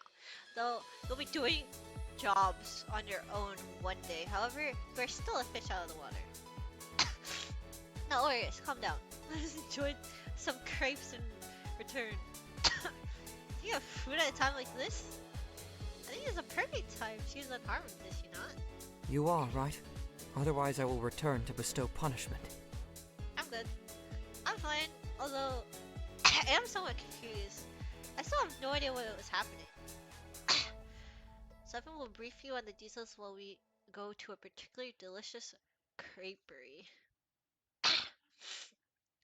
Though you'll be doing jobs on your own one day. However, we're still a fish out of the water. No worries, calm down. Let's enjoy some crepes in return. You have food at a time like this? I think it's a perfect time. She's unharmed, is she not? You are, right? Otherwise I will return to bestow punishment. I'm good. I'm fine, although I am somewhat confused. I still have no idea what was happening. Seven will brief you on the details while we go to a particularly delicious creperie.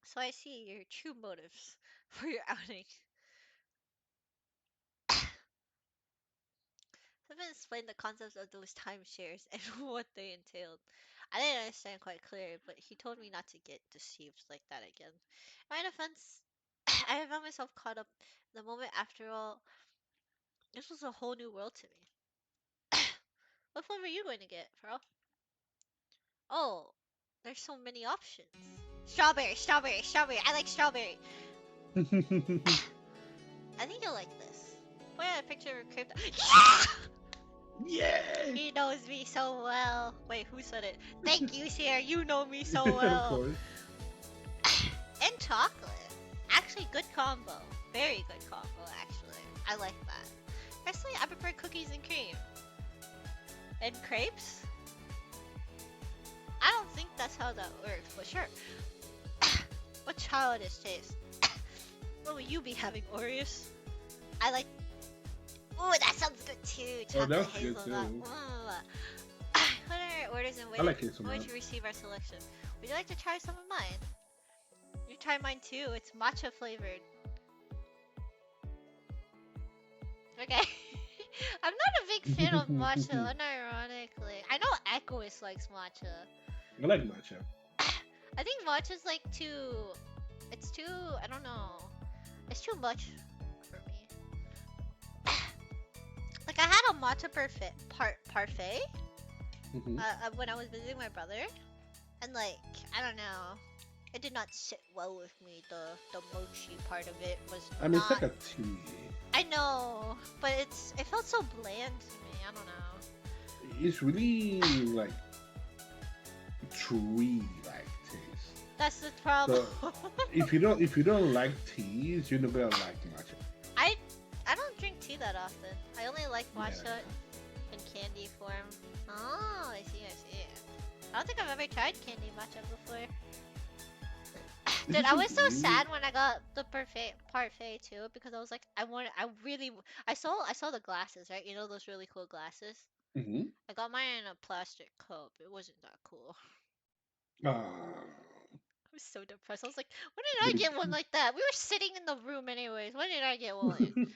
So I see your true motives for your outing. Seven explained the concepts of those timeshares and what they entailed. I didn't understand quite clearly, but he told me not to get deceived like that again. In my defense, I found myself caught up in the moment. After all, this was a whole new world to me. What flavor are you going to get, bro? Oh, there's so many options. Strawberry, strawberry, strawberry. I like strawberry. I think you'll like this. Point out a picture of a crepe. Yeah! Yeah! He knows me so well. Wait, who said it? Thank you, Sierra. You know me so Of well. course. And chocolate. Actually, good combo. Very good combo, actually. I like that. Personally, I prefer cookies and cream. And crepes? I don't think that's how that works, but sure. What childish taste. What will you be having, Oreos? I like... Ooh, that sounds good too. Oh, Chocolate that's good hazelnut. too. Put our orders and wait I like hazelnut. wait to receive our selection. Would you like to try some of mine? You try mine too. It's matcha flavored. Okay. I'm not a big fan of matcha, unironically. I know Echoist likes matcha. I like matcha. I think matcha's like too... It's too... I don't know. It's too much for me. Like, I had a matcha parfait when I was visiting my brother. And like, I don't know. It did not sit well with me. The mochi part of it was I mean, not... it's like a tea. I know, but it felt so bland to me. I don't know. It's really like tree-like taste. That's the problem. So, if you don't like teas, you're not gonna like matcha. I don't drink tea that often. I only like matcha in candy form. Oh, I see. I don't think I've ever tried candy matcha before. Dude, I was so sad when I got the parfait too, because I was like, I saw the glasses, right? You know those really cool glasses? Mm-hmm. I got mine in a plastic cup. It wasn't that cool. Ah. I was so depressed. I was like, when did I get one like that? We were sitting in the room anyways. When did I get one?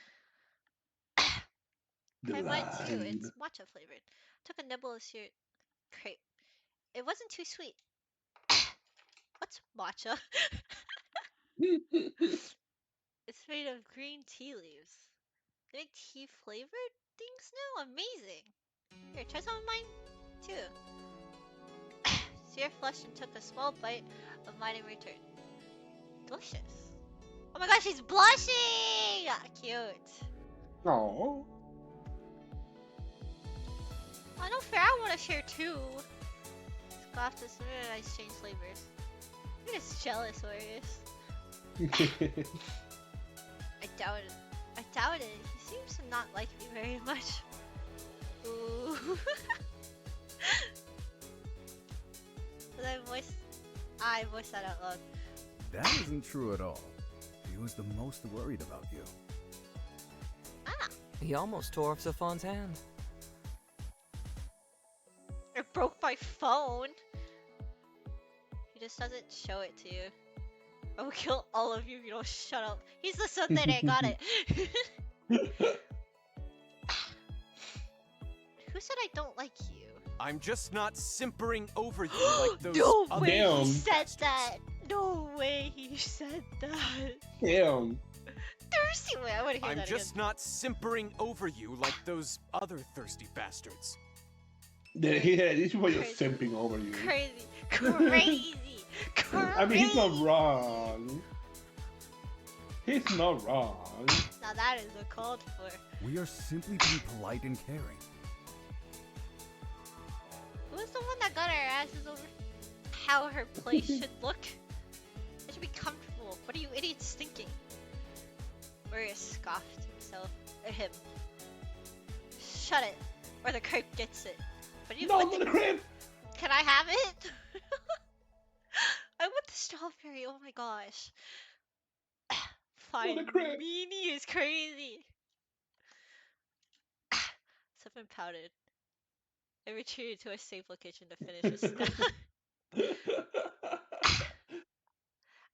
Try mine too. It's matcha flavored. Took a nibble of your crepe. It wasn't too sweet. What's matcha? It's made of green tea leaves. They make tea flavored things now? Amazing. Here, try some of mine too. Sierra flushed and took a small bite of mine in return. Delicious. Oh my gosh, she's blushing! Cute. Oh. Oh, no fair. I want to share too. Scoffed as soon as I exchange flavors. I'm just jealous, Oreos. I doubt it. He seems to not like me very much. Ooh. But I voiced that out loud. That isn't true at all. He was the most worried about you. Ah. He almost tore off Zafon's hand. my phone. He just doesn't show it to you. I will kill all of you if you don't shut up. He's the tsundere, got it. Who said I don't like you? I'm just not simpering over you like those No other way Damn. he said that. No way he said that. Damn. Thirsty way. I want to hear I'm that just not simpering over you like those other thirsty bastards. Yeah, these people are just Crazy. simping over you. again. Crazy. I mean, he's not wrong. He's not wrong. Now that is uncalled for. We are simply being polite and caring. Who's the one that got our asses over? How her place should look? It should be comfortable. What are you idiots thinking? Maria scoffed himself. Or him. Shut it. Or the crepe gets it. But you No, what the crib. Can I have it? I want the strawberry. Oh my gosh. Fine. the crib. Meanie is crazy. Something pouted. I retreated to a safe location to finish his step.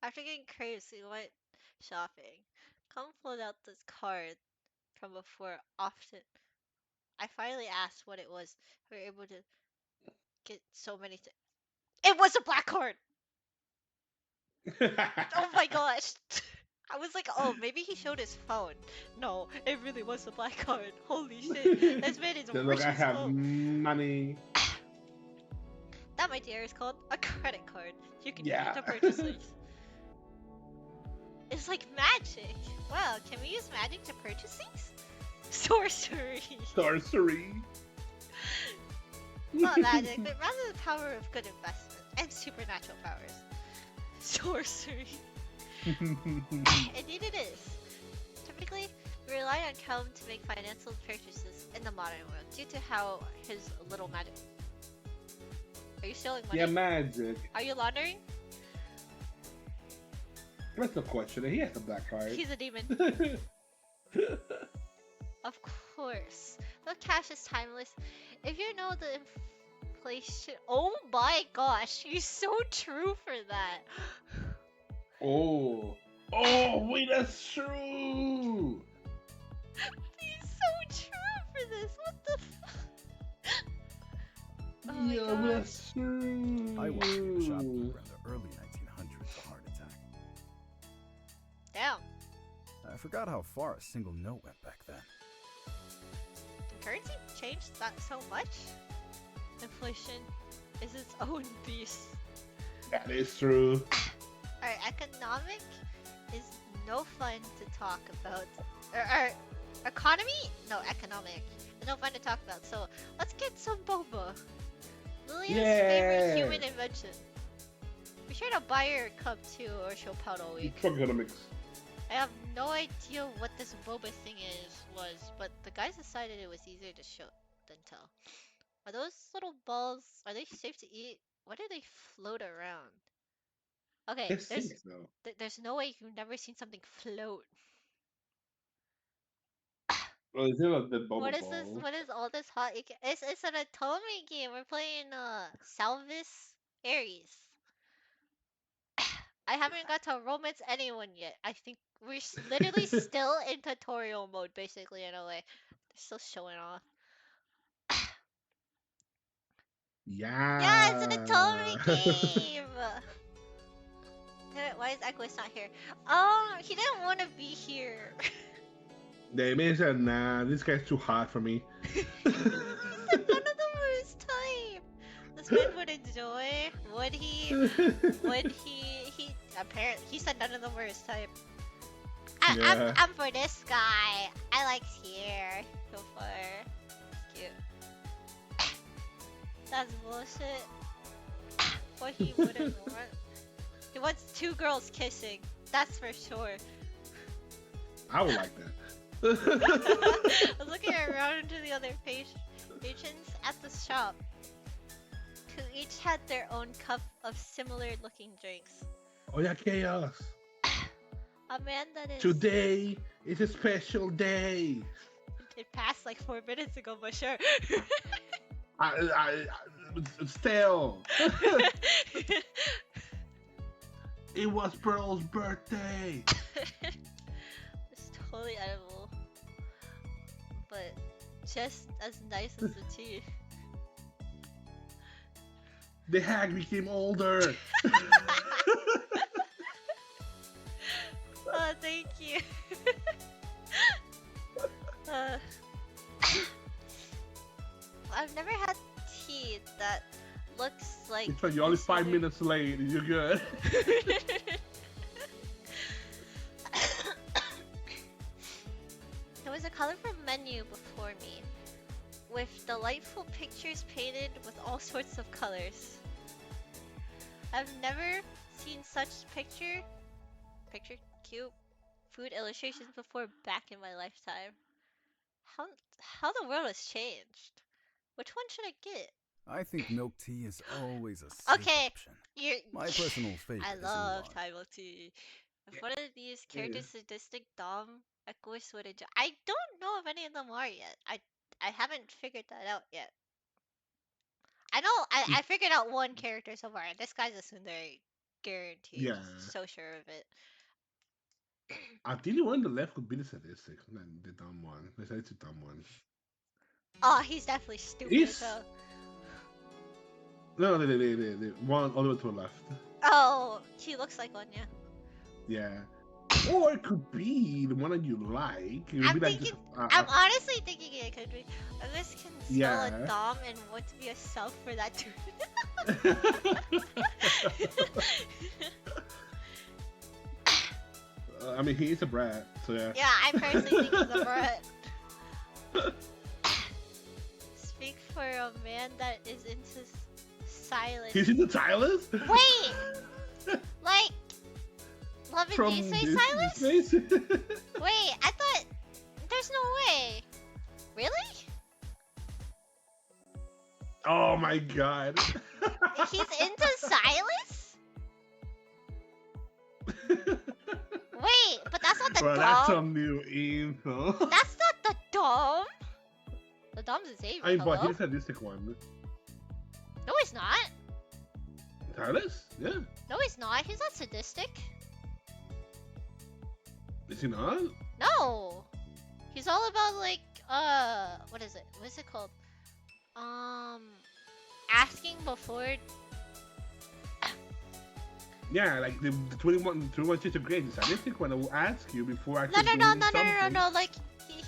After getting crepes, we went shopping. Come pulled out this card from before often. I finally asked what it was. We were able to get so many things. It was a black card! Oh my gosh! I was like, oh, maybe he showed his phone. No, it really was a black card. Holy shit. This man is So rich look, I as have fuck. money. That, my dear, is called a credit card. You can use Yeah. it to purchase things. It's like magic. Wow, can we use magic to purchase things? Sorcery. Sorcery. Not magic, but rather the power of good investment and supernatural powers. Sorcery. Indeed it is. Typically, we rely on Kelm to make financial purchases in the modern world due to how his little magic. Are you stealing money? Yeah, magic. Are you laundering? That's no question. He has a black card. He's a demon. Of course. The cash is timeless. If you know the inflation. Oh my gosh, he's so true for that. Oh. Oh, wait, that's true. He's so true for this. What the Oh my Yeah, gosh. that's true. I watched him shop around the early 1900s, a heart attack. Damn. I forgot how far a single note went back then. The currency changed that so much? Inflation is its own beast. That is true. Alright, economic is no fun to talk about. Or economy? No, economic. It's no fun to talk about. So let's get some boba. Lilia's favorite human invention. Be sure to buy her a cup too, or she'll pout all week. Economics. I have no idea what this boba thing was, but the guys decided it was easier to show than tell. Are those little balls? Are they safe to eat? Why do they float around? Okay, It seems so. there's no way you've never seen something float. Well, it's not the bubble What is ball. this? What is all this hot? It's an otome game. We're playing Salvis Aries. I haven't got to romance anyone yet. I think we're literally still in tutorial mode, basically, in a way. They're still showing off. Yeah. Yeah, it's an otome game. Why is Equus not here? He didn't want to be here. They may say, nah, this guy's too hot for me. He said none of them were his type. This man would enjoy. Would he? Would he apparently he said none of them were his type. Yeah. I'm for this guy. I like here so far. Cute. That's bullshit. What he wouldn't want. He wants two girls kissing. That's for sure. I would like that. I was looking around to the other patrons at the shop, who each had their own cup of similar-looking drinks. Oh yeah, chaos. A man that is... Today is a special day. It passed like 4 minutes ago, but sure. Still. It was Pearl's birthday. It's totally edible. But just as nice as the tea. The hag became older. Oh, thank you. I've never had tea that looks like. It's like you're only this 5 other- minutes late. You're good. There was a colorful menu before me, with delightful pictures painted with all sorts of colors. I've never seen such picture cute food illustrations before back in my lifetime. How the world has changed. Which one should I get? I think milk tea is always a safe Okay, option. you're. My personal favorite I is love oolong. Thai milk tea. If one of these characters sadistic dom echoes would enjoy. I don't know if any of them are yet. I haven't figured that out yet. I know I figured out one character so far. This guy's a tsundere, guaranteed. Yeah. So sure of it. I think the one on the left could be the sadistic, not the dumb one. The sadistic dumb one. Oh, he's definitely stupid. He's- So. No, the one all the way to the left. Oh, he looks like one, yeah. Yeah. Or it could be the one that you like. It would I'm be like thinking. just, I'm honestly thinking it could be. Unless can spell Yeah. a dom and want to be a self for that dude. I mean, he is a brat, so yeah. Yeah, I personally think he's a brat. Speak for a man that is into silence. He's into Silas? Wait! Like, Love and From Disney this Silas? space? Wait, I thought. There's no way. Really? Oh my god. He's into Silas? Wait, but that's not the Bro, dom. that's some new info. That's not the dom. The dom's Xavier. I mean, but hello? he's a sadistic one. No, he's not. Silas? Yeah. No, he's not. He's not sadistic. Is he not? No. He's all about like what is it? What's it called? Asking before. Yeah, like the 21 Shades of Grey, the sadistic one that will ask you before No, actually no, no, doing no, no, no, no, something. no. Like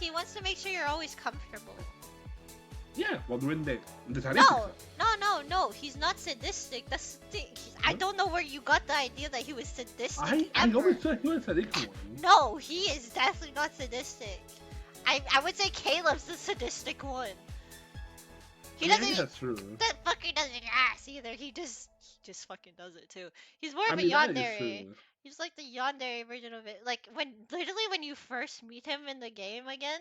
he wants to make sure you're always comfortable. Yeah, while doing the sadistic No, stuff. no. He's not sadistic. That's the thing. I don't know where you got the idea that he was sadistic. I ever. always thought he was a sadistic one. No, he is definitely not sadistic. I would say Caleb's the sadistic one. He I doesn't. think that's true. That fucker doesn't ask either. He just fucking does it too. He's more of I a mean, that is yandere. true. He's like the yandere version of it. Like literally when you first meet him in the game again,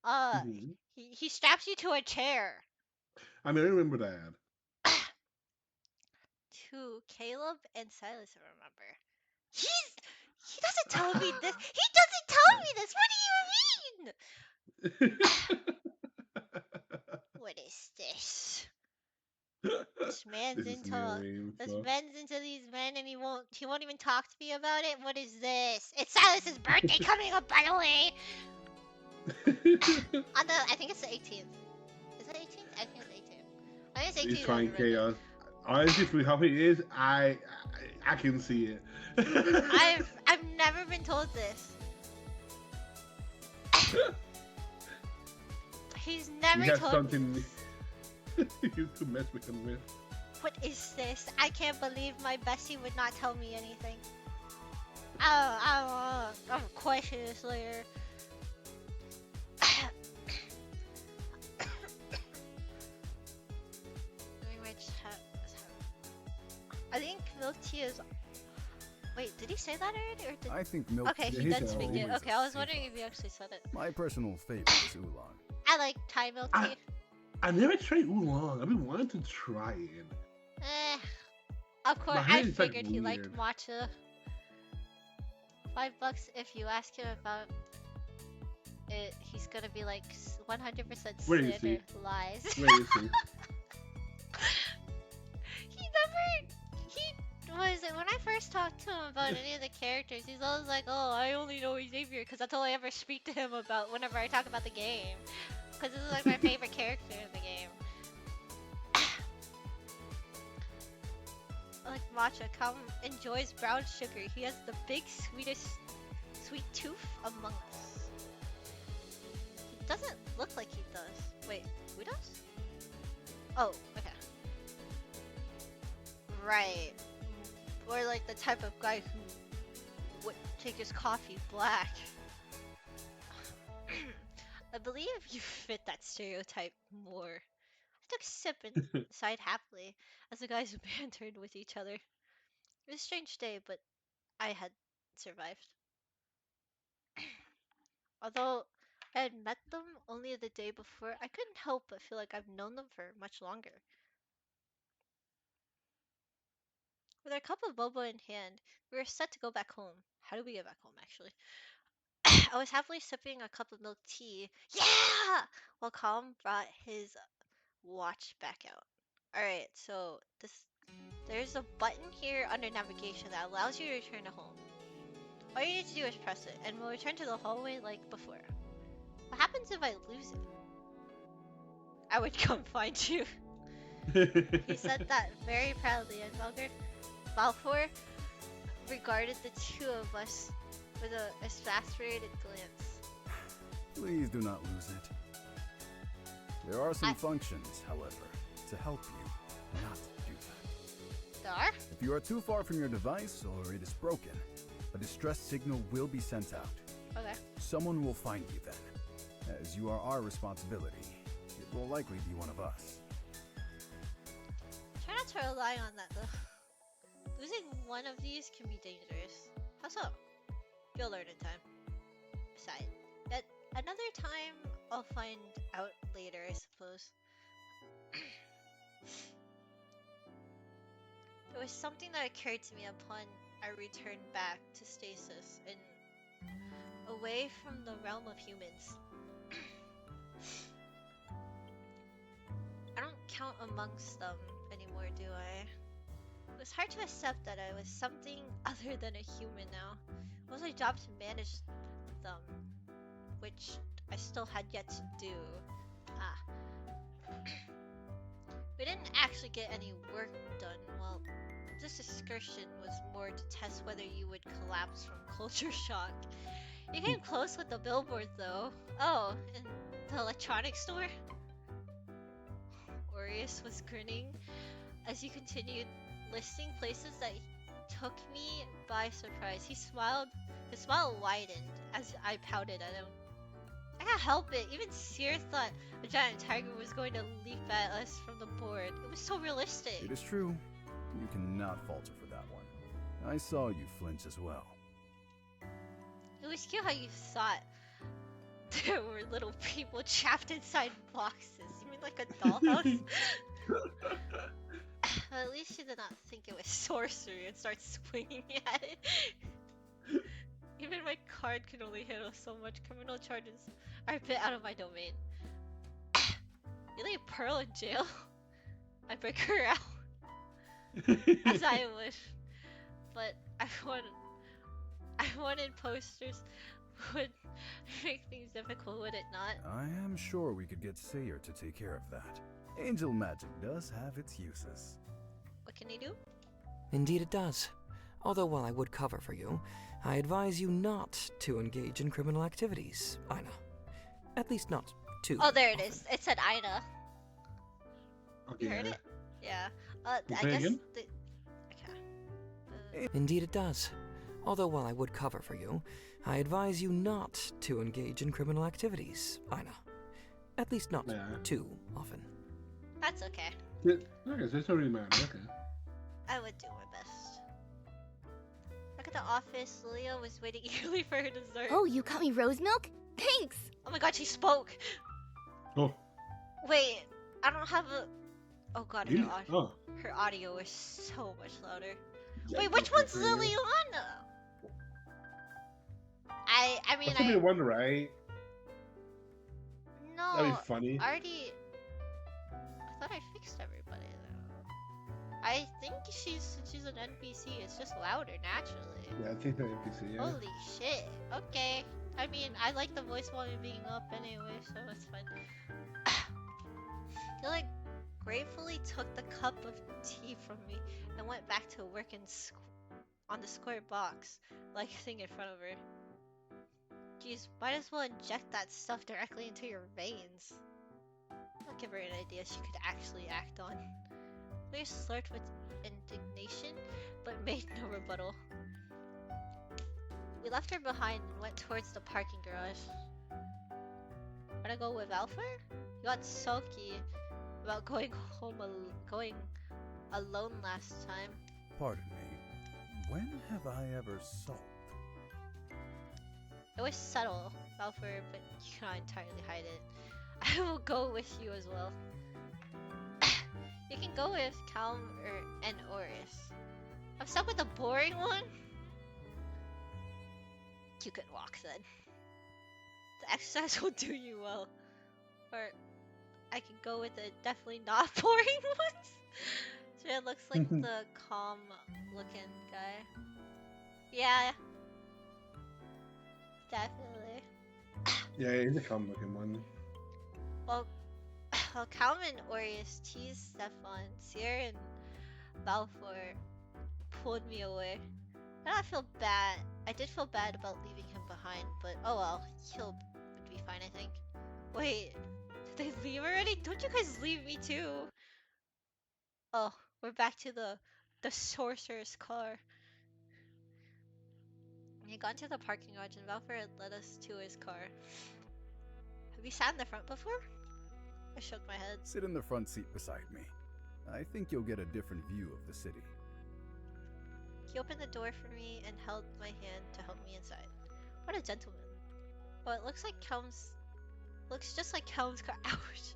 Mhm. he straps you to a chair. I mean, I remember that. To Caleb and Silas, I remember. He doesn't tell me this. He doesn't tell me this. What do you mean? What is this? This man's This is into new this info. man's into these men and he won't even talk to me about it. What is this? It's Silas's birthday coming up, by the way. I think it's the 18th. Is it 18th? I think it's 18th. I think it's 18th. He's on trying the birthday. chaos. Honestly, for how he is, I can see it. I've never been told this. He's never he has told something me. you to mess with him with. What is this? I can't believe my bestie would not tell me anything. I'm question this later. I think milk tea is. Wait, did he say that already, or did? I think milk Okay, tea he is did speak it. always Okay, a I was safe wondering if option. he actually said it. My personal favorite is oolong. I like Thai milk tea. I never tried oolong. I've been wanting to try it. Of course, But I it's, like, figured he liked weird. matcha. $5 if you ask him about it, he's gonna be like 100% Where is slander he? lies. Where is he? first talk to him about any of the characters, he's always like, "Oh, I only know Xavier because that's all I ever speak to him about whenever I talk about the game." Because this is like my favorite character in the game. Like Matcha, Calm enjoys brown sugar. He has the big, sweetest, sweet tooth among us. He doesn't look like he does. Wait, who does? Oh, okay. Right. Or like the type of guy who would take his coffee black. I believe you fit that stereotype more. I took a sip and sighed happily as the guys bantered with each other. It was a strange day, but I had survived. Although I had met them only the day before, I couldn't help but feel like I've known them for much longer. With our cup of boba in hand, we were set to go back home. How do we get back home, actually? I was happily sipping a cup of milk tea. Yeah! While Calm brought his watch back out. Alright, so there's a button here under navigation that allows you to return to home. All you need to do is press it, and we'll return to the hallway like before. What happens if I lose it? I would come find you. He said that very proudly, and Balfour regarded the two of us with a exasperated glance. Please do not lose it. There are some functions, however, to help you not do that. There are? If you are too far from your device or it is broken, a distress signal will be sent out. Okay. Someone will find you then. As you are our responsibility, it will likely be one of us. Try not to rely on that though. Losing one of these can be dangerous. How so? You'll learn in time. Besides, at another time, I'll find out later, I suppose. There was something that occurred to me upon I returned back to stasis and away from the realm of humans. I don't count amongst them anymore, do I? It was hard to accept that I was something other than a human now. It was my job to manage them, which I still had yet to do. We didn't actually get any work done. Well, this excursion was more to test whether you would collapse from culture shock. You came close with the billboard though. Oh, in the electronics store? Orius was grinning as you continued listing places that took me by surprise. His smile widened as I pouted at him. I can't help it. Even Seer thought a giant tiger was going to leap at us from the board. It was so realistic. It is true. You cannot falter for that one. I saw you flinch as well. It was cute how you thought there were little people trapped inside boxes. You mean like a dollhouse? At least you did not think it was sorcery and start swinging at it. Even my card can only handle so much. Criminal charges are a bit out of my domain. You leave Pearl in jail? I break her out. As I wish. But I wanted posters would make things difficult, would it not? I am sure we could get Sayer to take care of that. Angel magic does have its uses. What can he do? Indeed it does. Although while I would cover for you, I advise you not to engage in criminal activities, Aina. At least not too Oh, there it often. is. It said Aina. Okay. You heard it? Yeah. Say I guess again? okay. Indeed it does. Although while I would cover for you, I advise you not to engage in criminal activities, Aina. At least not too often. That's okay. Yeah, okay, so it's already matter. Okay. I would do my best. Back at the office, Lilia was waiting eagerly for her dessert. Oh, you got me rose milk? Thanks! Oh my god, she spoke! Oh. Wait, I don't have a... Oh god, Really? her audio is so much louder. Yeah, Wait, which one's Liliana? I mean, Must have been one, right? No. That'd be funny. I thought I fixed everybody though. I think she's an NPC. It's just louder naturally. Yeah, I think they're NPC, yeah. Holy shit. Okay. I mean, I like the voice volume being up anyway, so it's fine. He like gratefully took the cup of tea from me and went back to work on the square box, like thing in front of her. Jeez, might as well inject that stuff directly into your veins. I'll give her an idea she could actually act on. Claire slurred with indignation, but made no rebuttal. We left her behind and went towards the parking garage. Wanna go with Alpha? You got sulky about going alone last time. Pardon me. When have I ever sulked? It was subtle, Valfer, but you cannot entirely hide it. I will go with you as well. You can go with Calm and Oris. I'm stuck with a boring one? You can walk then. The exercise will do you well. Or I can go with the definitely not boring ones. So it looks like the calm looking guy. Yeah. Definitely. Yeah, he's a calm looking one. Well, Calvin, Orius, Tease, Stefan, Sierra, and Balfour pulled me away. I feel bad. I did feel bad about leaving him behind, but oh well, he'll be fine, I think. Wait, did they leave already? Don't you guys leave me too? Oh, we're back to the sorcerer's car. We got to the parking garage and Balfour had led us to his car. Have you sat in the front before? I shook my head. Sit in the front seat beside me. I think you'll get a different view of the city. He opened the door for me and held my hand to help me inside. What a gentleman. Well, it looks just like Calum's car. Ouch.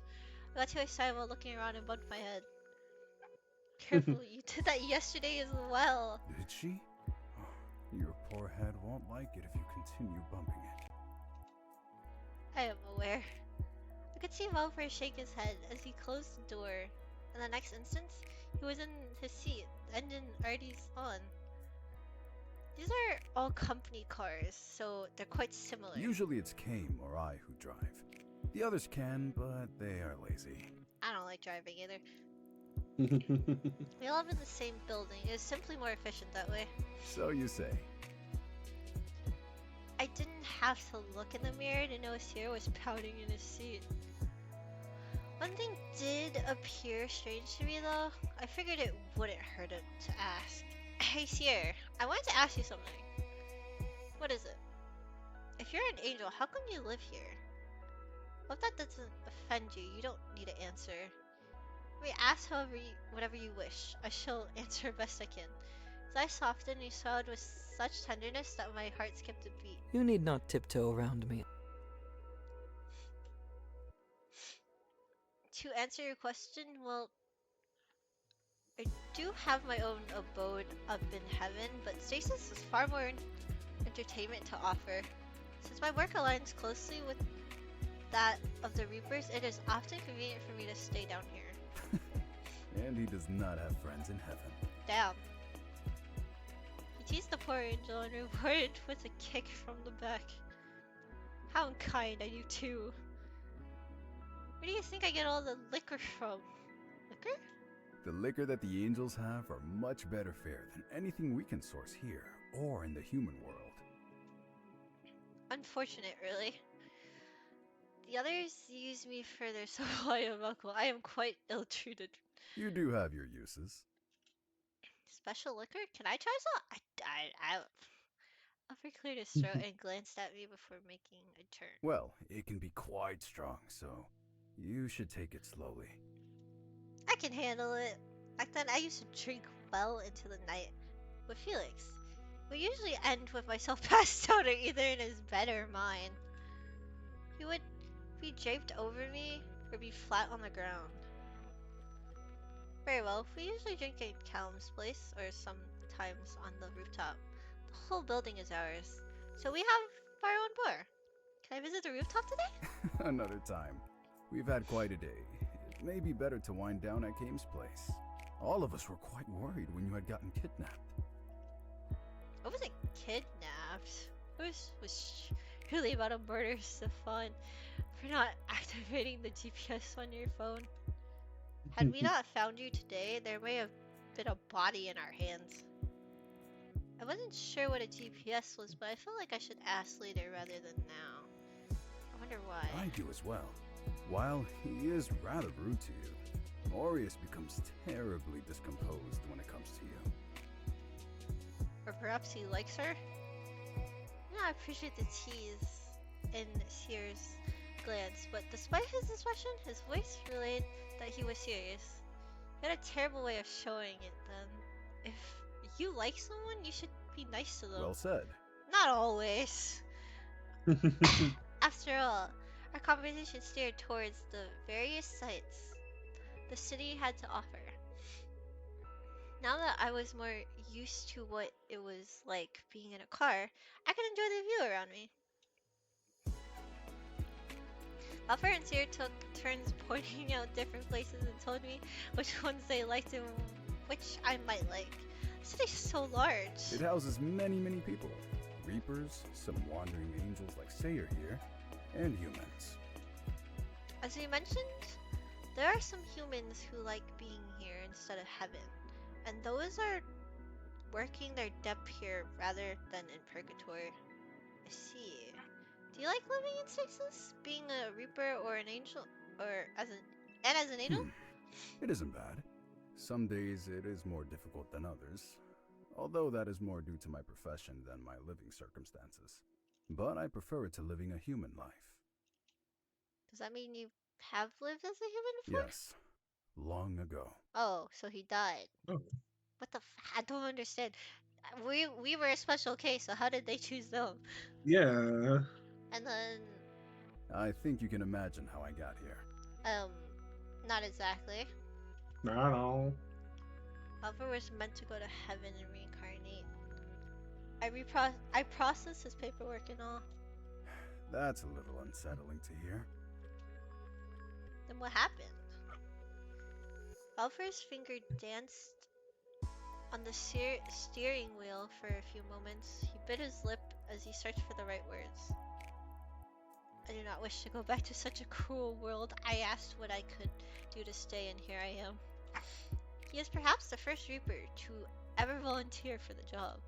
I got to his side while looking around and bumped my head. Carefully, you did that yesterday as well. Did she? Oh, your poor head won't like it if you continue bumping it. I am aware. I could see Valfer shake his head as he closed the door. In the next instant, he was in his seat, the engine already on. These are all company cars, so they're quite similar. Usually it's Kame or I who drive. The others can, but they are lazy. I don't like driving either. We all live in the same building. It is simply more efficient that way. So you say. I didn't have to look in the mirror to know Sierra was pouting in his seat. One thing did appear strange to me though. I figured it wouldn't hurt him to ask. Hey Sierra, I wanted to ask you something. What is it? If you're an angel, how come you live here? Hope that doesn't offend you. You don't need to answer. I mean, ask whatever you wish. I shall answer best I can. His eyes softened and he smiled with such tenderness that my heart skipped a beat. You need not tiptoe around me. To answer your question, well, I do have my own abode up in heaven, but stasis is far more entertainment to offer. Since my work aligns closely with that of the Reapers, it is often convenient for me to stay down here. And he does not have friends in heaven. Damn. He teased the poor angel and rewarded with a kick from the back. How unkind are you two? Where do you think I get all the liquor from? Liquor? The liquor that the angels have are much better fare than anything we can source here or in the human world. Unfortunate, really. The others use me for their supply of alcohol. I am quite ill-treated. You do have your uses. Special liquor? Can I try some? Alfred cleared his throat and glanced at me before making a turn. Well, it can be quite strong, so you should take it slowly. I can handle it. Back then, I used to drink well into the night with Felix. We usually end with myself passed out or either in his bed or mine. He would be draped over me or be flat on the ground. Very well, we usually drink at Callum's place or sometimes on the rooftop. The whole building is ours, so we have our own bar. Can I visit the rooftop today? Another time. We've had quite a day. It may be better to wind down at Kame's place. All of us were quite worried when you had gotten kidnapped. I wasn't kidnapped. It was really about a murder Stefan for not activating the GPS on your phone. Had we not found you today, there may have been a body in our hands. I wasn't sure what a GPS was, but I feel like I should ask later rather than now. I wonder why. I do as well. While he is rather rude to you, Aureus becomes terribly discomposed when it comes to you. Or perhaps he likes her? Yeah, I appreciate the tease in Seer's glance, but despite his expression, his voice relayed that he was serious. He had a terrible way of showing it then. If you like someone, you should be nice to them. Well said. Not always. After all, our conversation steered towards the various sights the city had to offer. Now that I was more used to what it was like being in a car, I could enjoy the view around me. Alpha and Seer took turns pointing out different places and told me which ones they liked and which I might like. The city's so large. It houses many, many people. Reapers, some wandering angels like Sayer here, and humans. As we mentioned, there are some humans who like being here instead of heaven, and those are working their depth here rather than in purgatory. I see. Do you like living in Styxus? Being a reaper or an angel, or as an angel? It isn't bad. Some days it is more difficult than others, although that is more due to my profession than my living circumstances. But I prefer it to living a human life. Does that mean you have lived as a human before? Yes, long ago. Oh, so he died. Oh. What the I don't understand. We were a special case, so how did they choose them? Yeah. And then, I think you can imagine how I got here. not exactly. No. Alpha was meant to go to heaven and reincarnate. I processed his paperwork and all. That's a little unsettling to hear. Then what happened? Alpha's finger danced on the steering wheel for a few moments. He bit his lip as he searched for the right words. I do not wish to go back to such a cruel world. I asked what I could do to stay, and here I am. He is perhaps the first Reaper to ever volunteer for the job.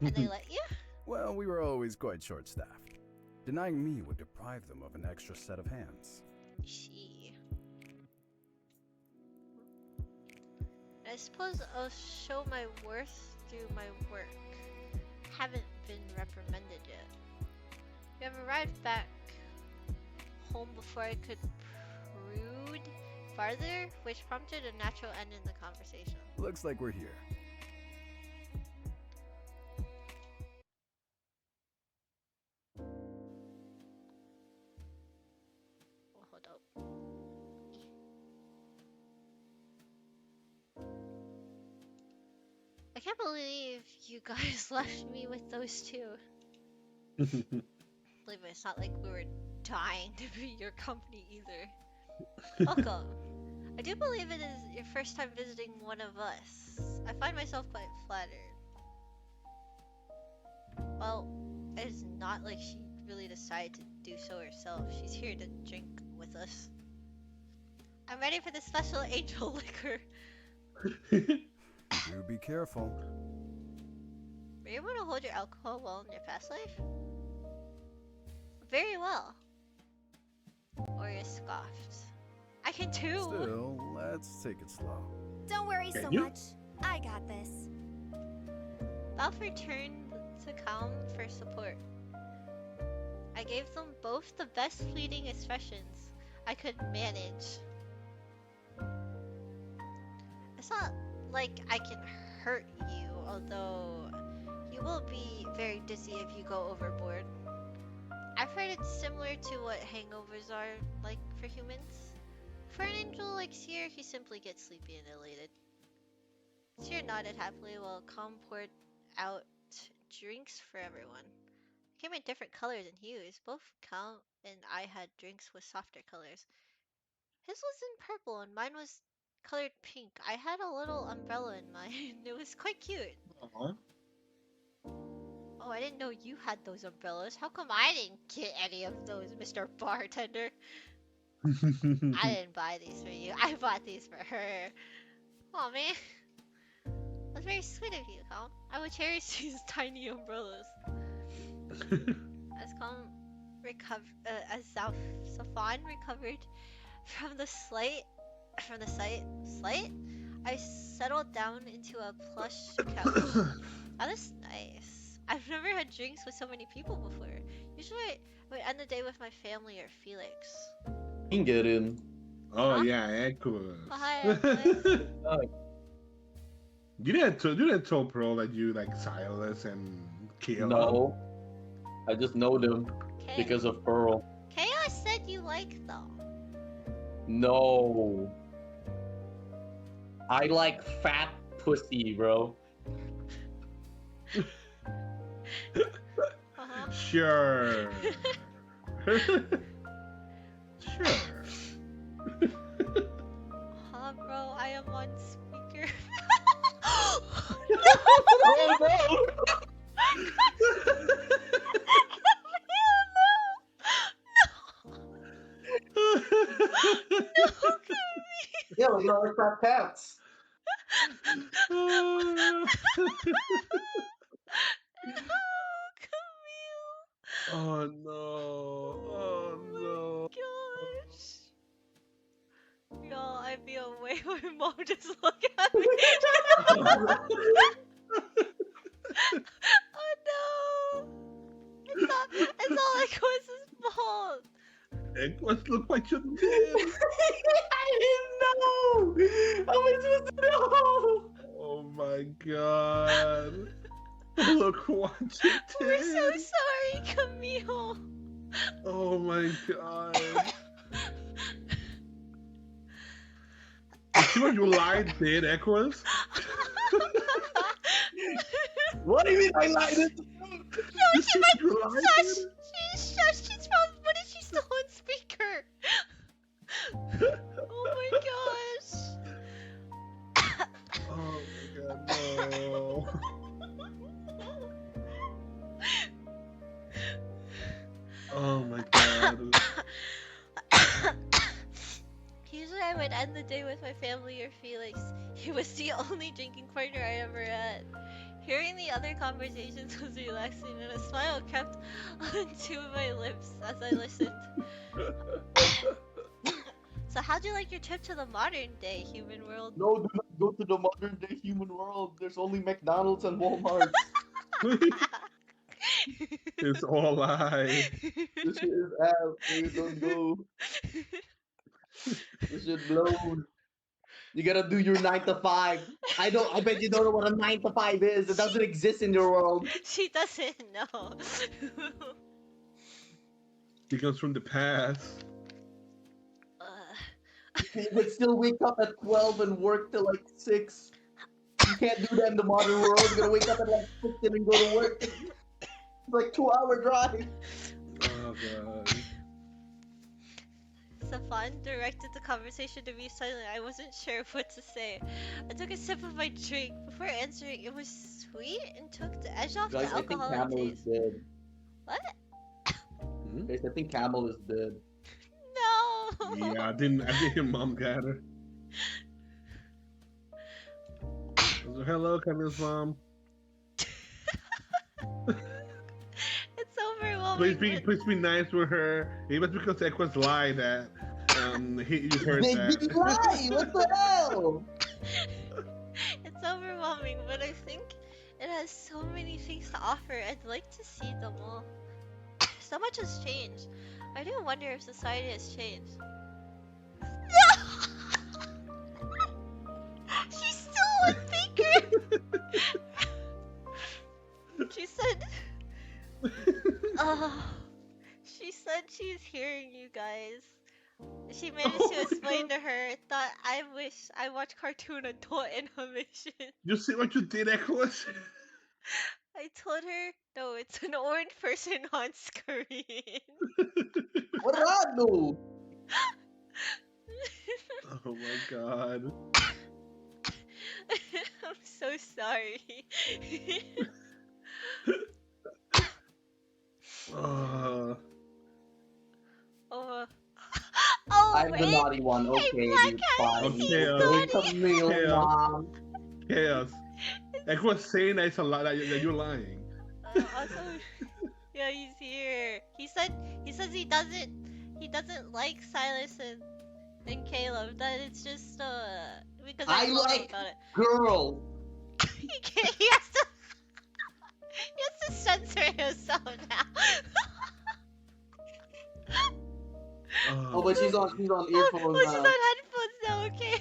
And they let you? Well, we were always quite short-staffed. Denying me would deprive them of an extra set of hands. I see. I suppose I'll show my worth through my work. Haven't been reprimanded yet. We have arrived back home before I could prude farther, which prompted a natural end in the conversation. Looks like we're here. Oh, hold up. I can't believe you guys left me with those two. Believe me, it's not like we were dying to be your company either. Welcome. I do believe it is your first time visiting one of us. I find myself quite flattered. Well, it's not like she really decided to do so herself. She's here to drink with us. I'm ready for the special angel liquor. Do be careful. Were you able to hold your alcohol well in your past life? Very well. Aureus scoffed. I can too. Still, let's take it slow. Don't worry so you? much. I got this. Balfour turned to Calm for support. I gave them both the best fleeting expressions I could manage. It's not like I can hurt you, although you will be very dizzy if you go overboard. I've heard it's similar to what hangovers are like for humans. For an angel like Seer, he simply gets sleepy and elated. Seer nodded happily while Calm poured out drinks for everyone. They came in different colors and hues. Both Calm and I had drinks with softer colors. His was in purple and mine was colored pink. I had a little umbrella in mine. It was quite cute. Aw. Oh, I didn't know you had those umbrellas. How come I didn't get any of those, Mr. Bartender? I didn't buy these for you. I bought these for her. Oh man, that's very sweet of you, Calm. I will cherish these tiny umbrellas. As Calm as Safan recovered from the slight, I settled down into a plush couch. That is nice. I've never had drinks with so many people before. Usually I would end the day with my family or Felix. You can get in. Oh Huh? yeah, Equus. Oh, hi, Equus. You didn't tell Pearl that you like Silas and Kayla. No. I just know them Okay. because of Pearl. Kayla said you like them. No. I like fat pussy, bro. Uh-huh. Sure. Sure. Huh, bro? I am on speaker. Oh no! Yeah, we all like fat pants. No, Camille. Oh no. Oh no. Gosh. Y'all, I'd be away when mom just look at me. Oh no. It's all Equus' fault. Equus, look what you did. I didn't know! How am I supposed to know? Oh my god. Look what you We're did. so sorry, Camille. Oh my god. You see what you lied, did, Equus? What do you mean I lied? No, You she see might what you lied, shush. did? She's probably. What if she's still on speaker? Oh my gosh. Oh my god, no. Oh my god. Usually I would end the day with my family or Felix. He was the only drinking partner I ever had. Hearing the other conversations was relaxing and a smile crept onto my lips as I listened. So how'd you like your trip to the modern day human world? No, do not go to the modern day human world. There's only McDonald's and Walmart. It's all lies. This shit is ass, dude. Don't go. This shit blows. You gotta do your 9 to 5. I bet you don't know what a 9 to 5 is. It doesn't exist in your world. She doesn't know. He comes from the past. You would still wake up at 12 and work till like 6. You can't do that in the modern world. You're gonna wake up at like 6 and then go to work. It's like 2-hour drive. Oh god. Safan directed the conversation to be silent. I wasn't sure what to say. I took a sip of my drink. Before answering, it was sweet and took the edge off Guys, the I think alcoholic Camel is taste. dead. What? Guys, I think Camel is dead. No! Yeah, I think your mom got her. So, hello, Camille's mom. It's overwhelming. Please be nice with her. It was because Equus lied that you heard They that. did lie! What the hell? It's overwhelming, but I think it has so many things to offer. I'd like to see them all. So much has changed. I do wonder if society has changed. No! She's still on speaker! She said... she said she's hearing you guys. She managed to explain to her, thought I wish I watched cartoon adult animation. You see what you did, Equus? I told her, no, it's an orange person on screen. What did I do? Oh my god. I'm so sorry. Uh, Oh. Oh, I'm the wait. naughty one. Hey, Okay, Black dude, Cat, fine. he's chaos. Wake naughty. up, Neil, Chaos. mom. Chaos. Echo's saying that it's a lie, that you're lying. Also, yeah, he's here. He says he doesn't like Silas and Caleb. That it's just because I I told him like about it. girls. He can't. He has to censor himself now. Oh, but she's on earphones She's now. on headphones now. Okay.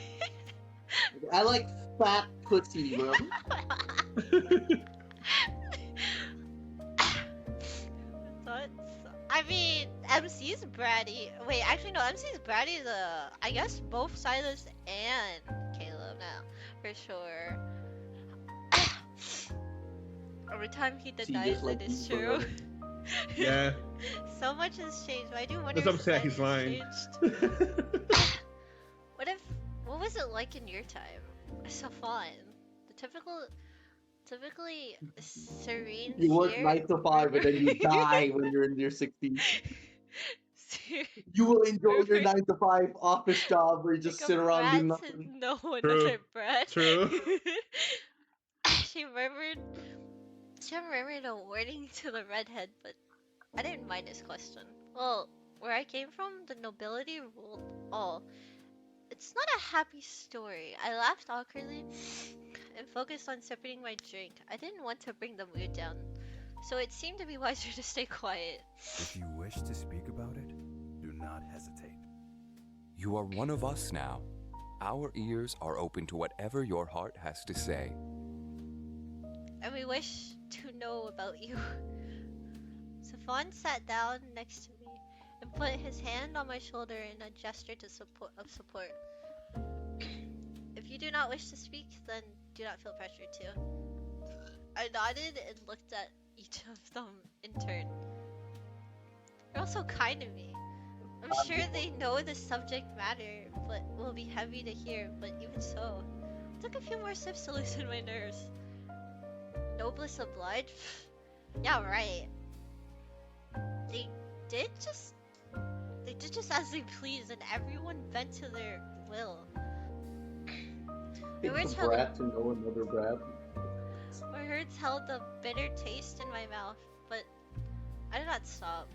I like fat pussy, bro. Thoughts? I mean, MC's bratty. Wait, actually no, MC's bratty is I guess both Silas and Caleb now, for sure. Every time he denies just like it is you, true. bro. Yeah. So much has changed. I do wonder That's what I'm if saying, he's society lying. has changed. What was it like in your time? So fun. The typically serene You work fear. 9 to 5 and then you die when you're in your 60s. You will enjoy your 9 to 5 office job where you just Like sit a around doing brat nothing. to know True. another brat. True. She murmured a warning to the redhead, but I didn't mind his question. Well, where I came from, the nobility ruled all. It's not a happy story. I laughed awkwardly and focused on sipping my drink. I didn't want to bring the mood down, so it seemed to be wiser to stay quiet. If you wish to speak about it, do not hesitate. You are one of us now. Our ears are open to whatever your heart has to say. And we wish to know about you. Safan sat down next to me and put his hand on my shoulder in a gesture of support. If you do not wish to speak, then do not feel pressured to. I nodded and looked at each of them in turn. They're all so kind to me. I'm sure they know the subject matter, but will be heavy to hear, but even so. I took a few more sips to loosen my nerves. Noblesse oblige? Yeah, right. They did just as they pleased, and everyone bent to their will. It's a brat to know another brat. My words held a bitter taste in my mouth, but I did not stop.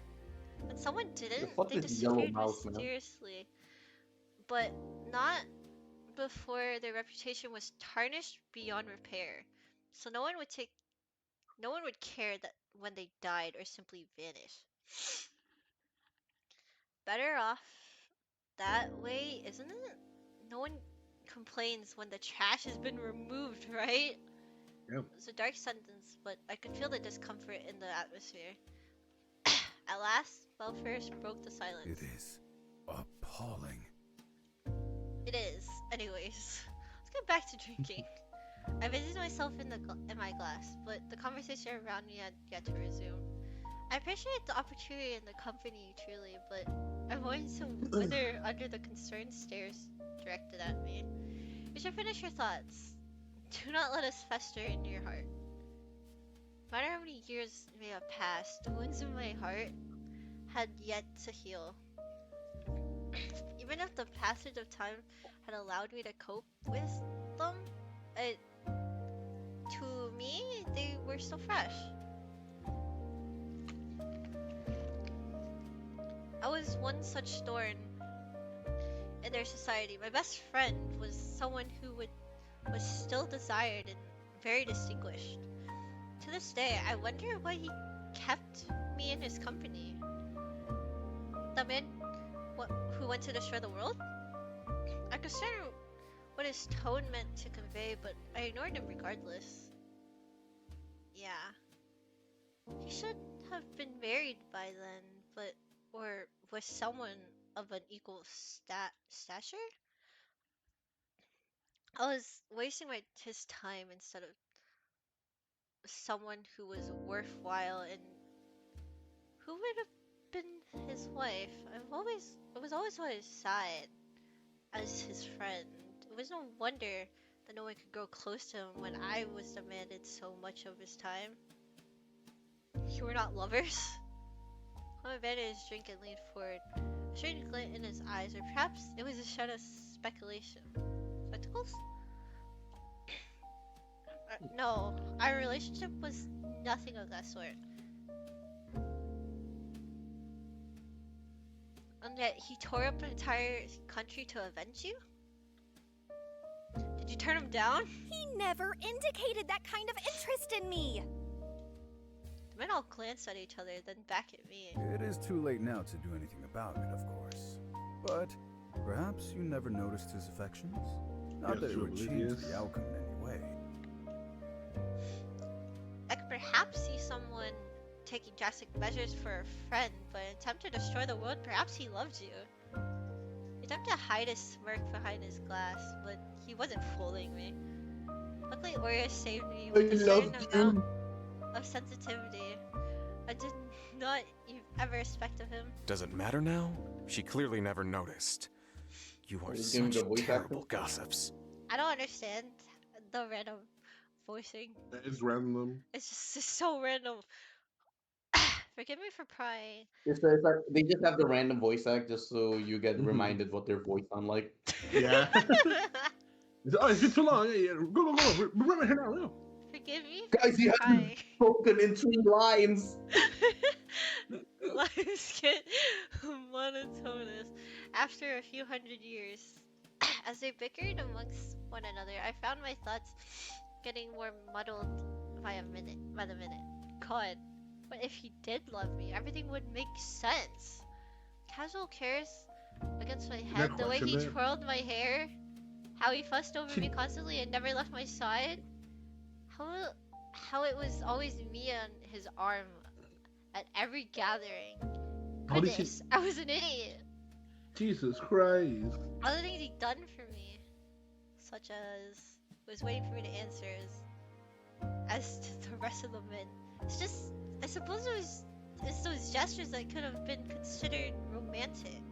When someone didn't, they disappeared mysteriously. But not before their reputation was tarnished beyond repair. So no one would care that when they died or simply vanished. Better off that way, isn't it? No one complains when the trash has been removed, right? Yep. It was a dark sentence, but I could feel the discomfort in the atmosphere. At last, Belfast broke the silence. It is appalling. It is. Anyways, let's get back to drinking. I busied myself in my glass, but the conversation around me had yet to resume. I appreciate the opportunity and the company truly, but I'm going to wither under the concerned stares directed at me. You should finish your thoughts. Do not let us fester in your heart. No matter how many years may have passed, the wounds in my heart had yet to heal. Even if the passage of time had allowed me to cope with them, to me, they were still fresh. I was one such thorn in their society. My best friend was someone who was still desired and very distinguished. To this day, I wonder why he kept me in his company. The man who went to destroy the world? I considered what his tone meant to convey, but I ignored him regardless. Yeah. He should have been married by then, or was someone of an equal stature? I was wasting his time instead of someone who was worthwhile and who would have been his wife. I was always on his side. as his friend. It was no wonder that no one could grow close to him when I was demanded so much of his time. You were not lovers? Clement abandoned his drink and leaned forward, a strange glint in his eyes, or perhaps it was a shadow of speculation. Spectacles? No, our relationship was nothing of that sort. And yet he tore up an entire country to avenge you? Did you turn him down? He never indicated that kind of interest in me. The men all glanced at each other, then back at me. It is too late now to do anything about it, of course. But perhaps you never noticed his affections? Not that it would change the outcome in any way. I could perhaps see someone taking drastic measures for a friend, but in an attempt to destroy the world, perhaps he loved you. He attempted to hide his smirk behind his glass, but he wasn't fooling me. Luckily, Orius saved me with a certain amount of sensitivity I did not ever expect of him. Does it matter now? She clearly never noticed. You are Just give him such the voice terrible acting. gossips. I don't understand the random voicing. It's random. It's just so random. Forgive me for prying. It's like they just have the random voice act just so you get reminded what their voice sound like. Yeah. It's been too long. Yeah, go. We're right here now. Go. Forgive me Guys, for he hasn't prying. spoken in 3 lines. Lives get monotonous after a few hundred years. As they bickered amongst one another, I found my thoughts getting more muddled by the minute. God, but if he did love me, everything would make sense. Casual cares against my head, the way he twirled my hair, how he fussed over me constantly and never left my side, how it was always me on his arm at every gathering. Goodness, I was an idiot. Jesus Christ. Other things he'd done for me, such as was waiting for me to answer as to the rest of the men. It's just, I suppose it's those gestures that could have been considered romantic.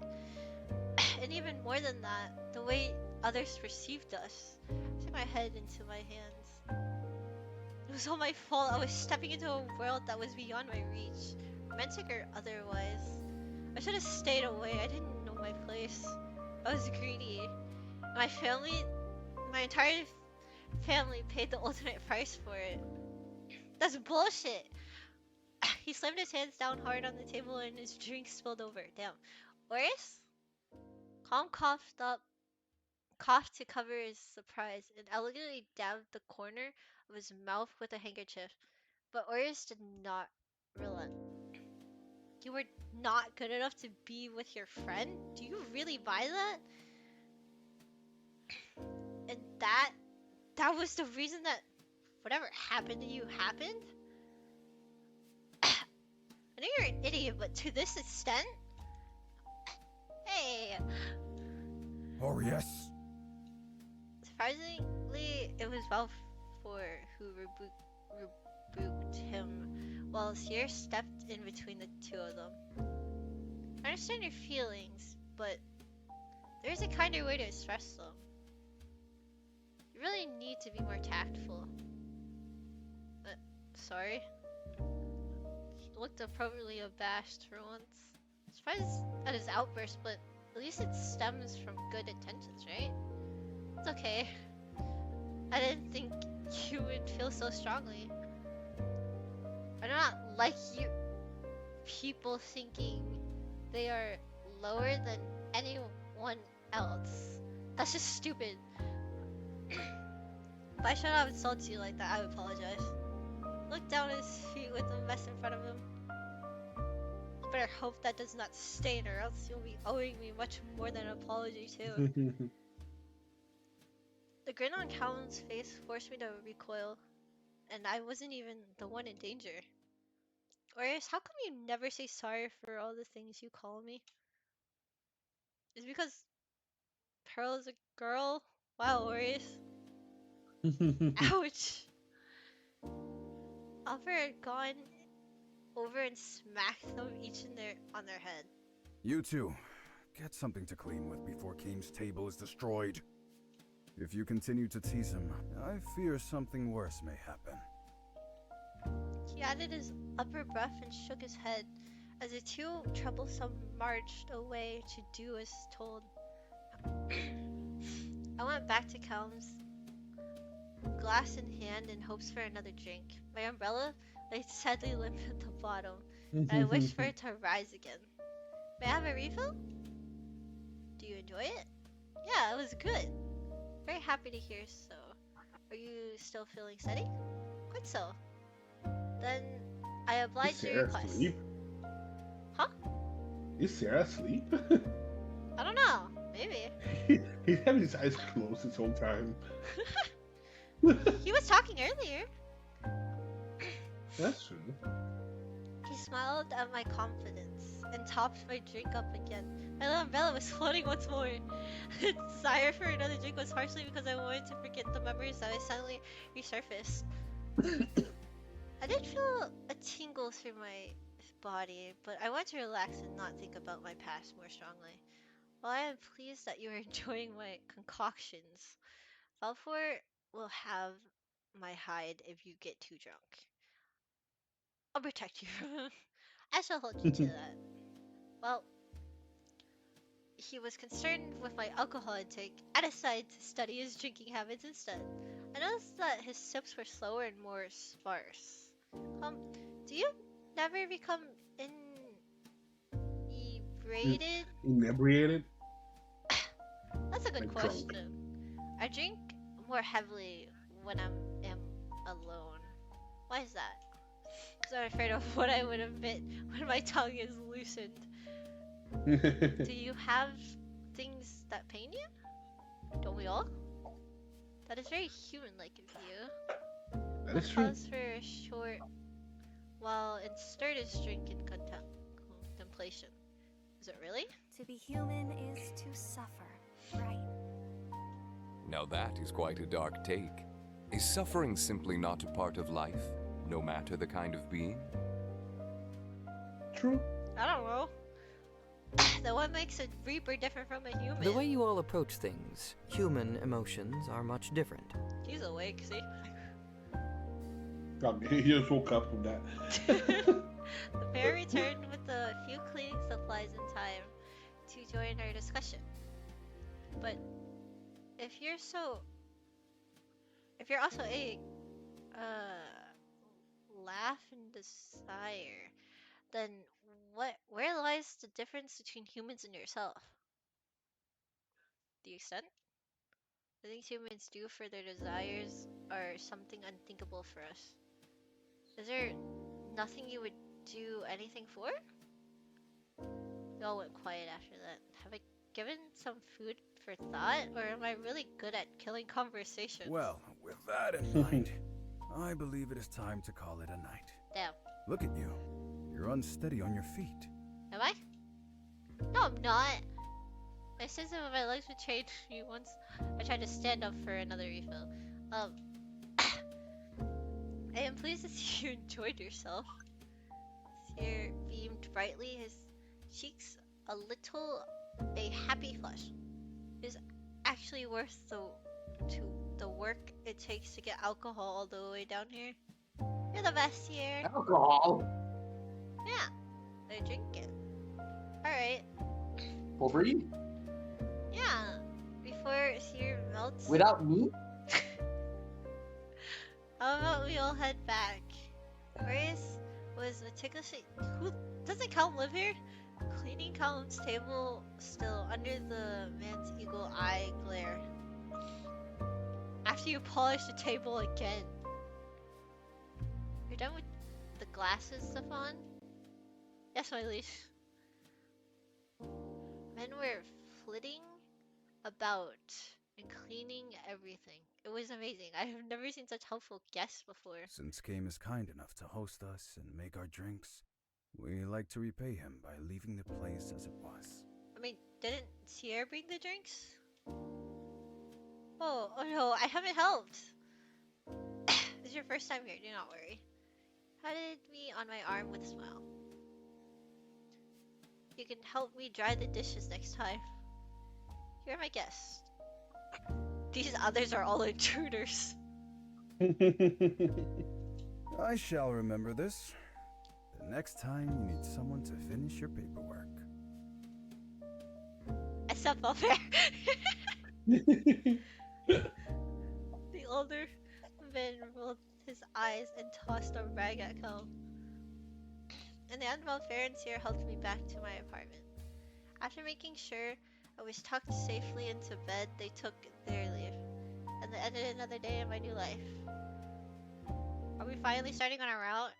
And even more than that, the way others perceived us. I took my head into my hands. It was all my fault. I was stepping into a world that was beyond my reach, romantic or otherwise. I should have stayed away. I didn't know my place. I was greedy. My entire family paid the ultimate price for it. That's bullshit. He slammed his hands down hard on the table and his drink spilled over. Damn. Oris? Calm coughed to cover his surprise, and elegantly dabbed the corner of his mouth with a handkerchief. But Oris did not relent. You were not good enough to be with your friend? Do you really buy that? And that was the reason that whatever happened to you happened? I know you're an idiot, but to this extent? Hey! Oh, yes. Surprisingly, it was Balfour who rebuked him, while Sierra stepped in between the two of them. I understand your feelings, but there's a kinder way to express them. You really need to be more tactful. Sorry? He looked appropriately abashed for once. Surprised at his outburst, but at least it stems from good intentions, right? It's okay. I didn't think you would feel so strongly. I do not like you people thinking they are lower than anyone else. That's just stupid. If I should have insulted you like that, I would apologize. Look down at his feet with the mess in front of him. I better hope that does not stain, or else you'll be owing me much more than an apology too. The grin on Calum's face forced me to recoil, and I wasn't even the one in danger. Orius, how come you never say sorry for all the things you call me? Is it because Pearl is a girl? Wow, Orius. Ouch. Alfred had gone over and smacked them each on their head. You two, get something to clean with before Kame's table is destroyed. If you continue to tease him, I fear something worse may happen. He added his upper breath and shook his head as the two troublesome marched away to do as told. I went back to Calm's, glass in hand, in hopes for another drink. My umbrella lay sadly limp at the bottom, and I wished for it to rise again. May I have a refill? Do you enjoy it? Yeah, it was good. Very happy to hear so. Are you still feeling steady? Quite so. Then I obliged your request. Asleep? Huh? Is Sarah asleep? I don't know. Maybe. He's having his eyes closed this whole time. He was talking earlier. That's true. He smiled at my confidence and topped my drink up again. My little umbrella was floating once more. The desire for another drink was partially because I wanted to forget the memories that I suddenly resurfaced. I did feel a tingle through my body, but I wanted to relax and not think about my past more strongly. While I am pleased that you are enjoying my concoctions, Balfour will have my hide if you get too drunk. I'll protect you. I shall hold you to that. Well, he was concerned with my alcohol intake. I decided to study his drinking habits instead. I noticed that his sips were slower and more sparse. Do you never become inebriated? Inebriated? That's a good Like question. drunk. I drink more heavily when I am alone. Why is that? Because I'm afraid of what I would admit when my tongue is loosened. Do you have things that pain you? Don't we all? That is very human-like of you. That is true. Pause for a short while and stirred his drink in contemplation. Is it really? To be human is to suffer, right? Now that is quite a dark take. Is suffering simply not a part of life, no matter the kind of being? True. I don't know. Then what makes a Reaper different from a human? The way you all approach things, human emotions are much different. He's awake, see? He just woke up from that. The pair returned with a few cleaning supplies in time to join our discussion. But if you're also a laugh and desire, then where lies the difference between humans and yourself? The extent? The things humans do for their desires are something unthinkable for us. Is there nothing you would do anything for? We all went quiet after that. Have I given some food for thought, or am I really good at killing conversations? Well, with that in mind, I believe it is time to call it a night. Damn. Look at you. You're unsteady on your feet. Am I? No, I'm not. My system of my legs betrayed me once I tried to stand up for another refill. I am pleased to see you enjoyed yourself. Seer beamed brightly, his cheeks a happy flush. It is actually worth the work it takes to get alcohol all the way down here. You're the best here. Alcohol? Yeah, I drink it. Alright. Over you? Yeah, before Seer melts. Without me? How about we all head back? Marius was meticulously. Who doesn't Calum live here? Cleaning Calum's table still under the man's eagle eye glare. After you polish the table again. You're done with the glasses, Stefan? Yes, my liege. Men were flitting about and cleaning everything. It was amazing. I have never seen such helpful guests before. Since Kame is kind enough to host us and make our drinks, we like to repay him by leaving the place as it was. I mean, didn't Sierra bring the drinks? Oh no, I haven't helped. This is your first time here, do not worry. Patted me on my arm with a smile. You can help me dry the dishes next time. You're my guest. These others are all intruders. I shall remember this. The next time you need someone to finish your paperwork. I stepped off there. The older man rolled his eyes and tossed a rag at Kel. And the animal here helped me back to my apartment. After making sure I was tucked safely into bed, they took their leave. And that ended another day in my new life. Are we finally starting on our route?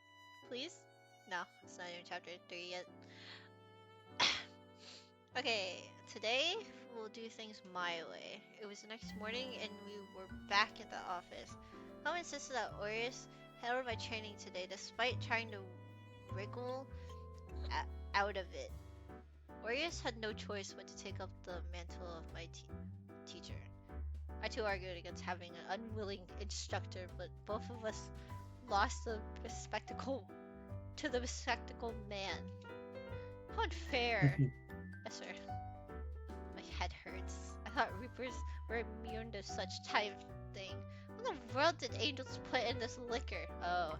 Please? No, it's not even chapter 3 yet. Okay, today we'll do things my way. It was the next morning and we were back at the office. Mom insisted that Orius head over my training today despite trying to wriggle out of it. Orius had no choice but to take up the mantle of my teacher. I too argued against having an unwilling instructor, but both of us lost the spectacle to the spectacle man. How unfair. Yes, sir. My head hurts. I thought Reapers were immune to such type thing. What in the world did angels put in this liquor? Oh.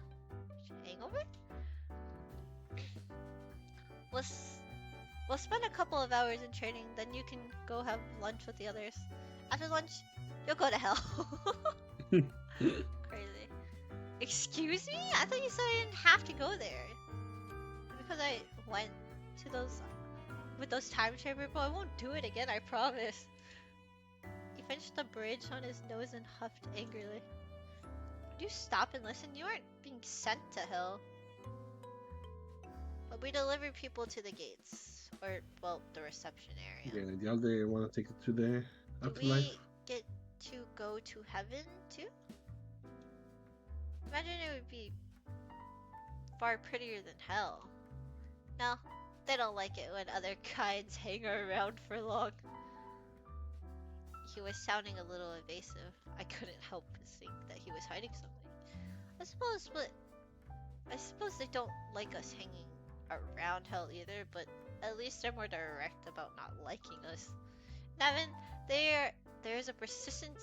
Hangover? We'll spend a couple of hours in training, then you can go have lunch with the others. After lunch, you'll go to hell. Crazy. Excuse me? I thought you said I didn't have to go there. Because I went to those with those time chamber, but I won't do it again, I promise. He finished the bridge on his nose and huffed angrily. Would you stop and listen? You aren't being sent to hell. But we deliver people to the gates. Or, well, the reception area. Yeah, the other want to take it to the Do afterlife. we get to go to heaven, too? Imagine it would be far prettier than hell. No, they don't like it when other kinds hang around for long. He was sounding a little evasive. I couldn't help but think that he was hiding something. I suppose they don't like us hanging around hell either, but at least they're more direct about not liking us. Nevin, there's a persistent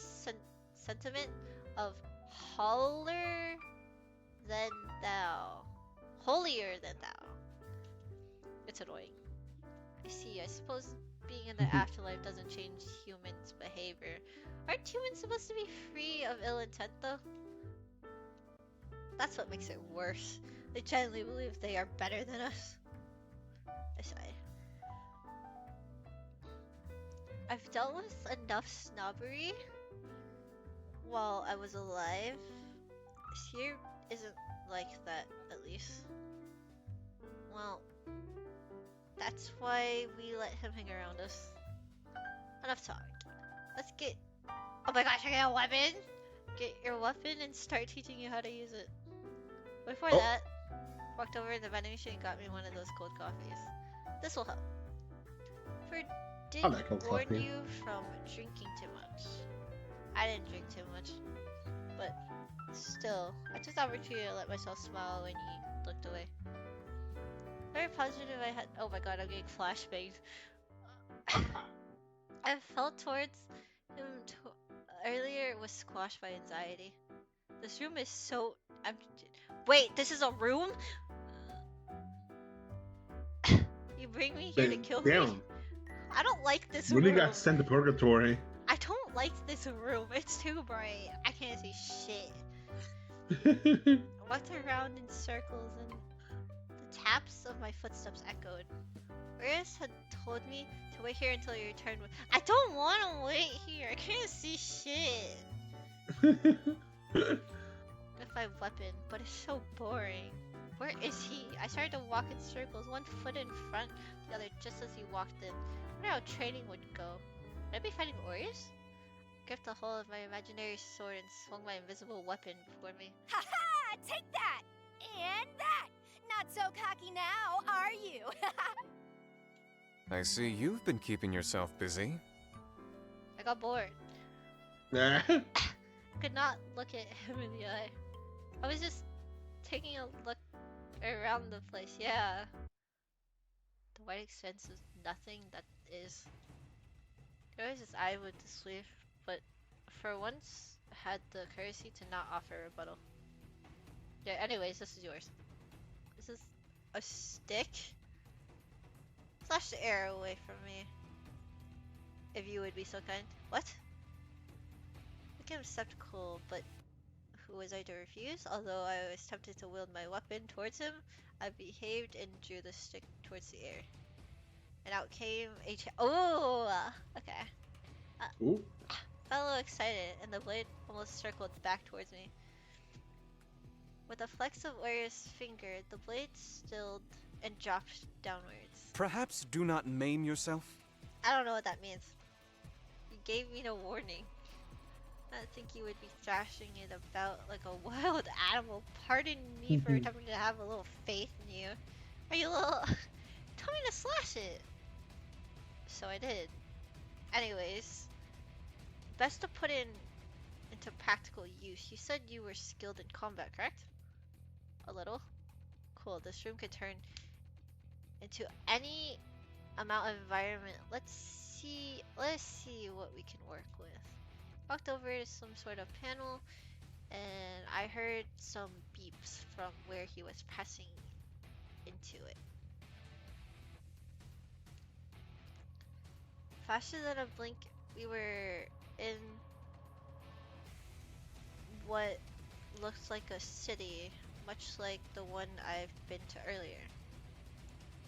sentiment of holier than thou. It's annoying. I see. I suppose being in the afterlife doesn't change humans' behavior. Aren't humans supposed to be free of ill intent, though? That's what makes it worse. They genuinely believe they are better than us. I sighed. I've dealt with enough snobbery while I was alive. Here isn't like that, at least. Well, that's why we let him hang around us. Enough talk. Let's get... Oh my gosh, I got a weapon! Get your weapon and start teaching you how to use it. Before that, walked over to the vending machine and got me one of those cold coffees. This will help. Did warn you from drinking too much. I didn't drink too much, but still, I took the opportunity to let myself smile when he looked away. Very positive I had. Oh my god, I'm getting flashbangs. I felt towards him earlier was squashed by anxiety. This room is so empty. Wait, this is a room? You bring me here to kill me? I don't like this room. Really got sent to purgatory. I don't like this room. It's too bright. I can't see shit. I walked around in circles and the taps of my footsteps echoed. Orius had told me to wait here until you returned. I don't want to wait here. I can't see shit. With my weapon, but it's so boring. Where is he? I started to walk in circles, one foot in front, the other just as he walked in. I wonder how training would go. Would I be fighting Orius? I gripped the whole of my imaginary sword and swung my invisible weapon before me. Ha ha! Take that! And that! Not so cocky now, are you? I see you've been keeping yourself busy. I got bored. Nah. I could not look at him in the eye. I was just taking a look around the place, yeah. The white expanse is nothing that is. There was his eye with the sleeve, but for once had the courtesy to not offer a rebuttal. Yeah, anyways, this is yours. This is a stick? Slash the air away from me. If you would be so kind. What? I became skeptical, but who was I to refuse? Although I was tempted to wield my weapon towards him, I behaved and drew the stick towards the air. And out came a oh! Okay. Ooh. Felt a little excited, and the blade almost circled back towards me. With a flex of Warrior's finger, the blade stilled and dropped downwards. Perhaps do not maim yourself? I don't know what that means. You gave me no warning. I think you would be thrashing it about like a wild animal. Pardon me for attempting to have a little faith in you. Are you a little... Tell me to slash it. So I did. Anyways, best to put into practical use. You said you were skilled in combat, correct? A little. Cool. This room could turn into any amount of environment. Let's see what we can work with. Walked over to some sort of panel, and I heard some beeps from where he was pressing into it. Faster than a blink, we were in what looks like a city, much like the one I've been to earlier.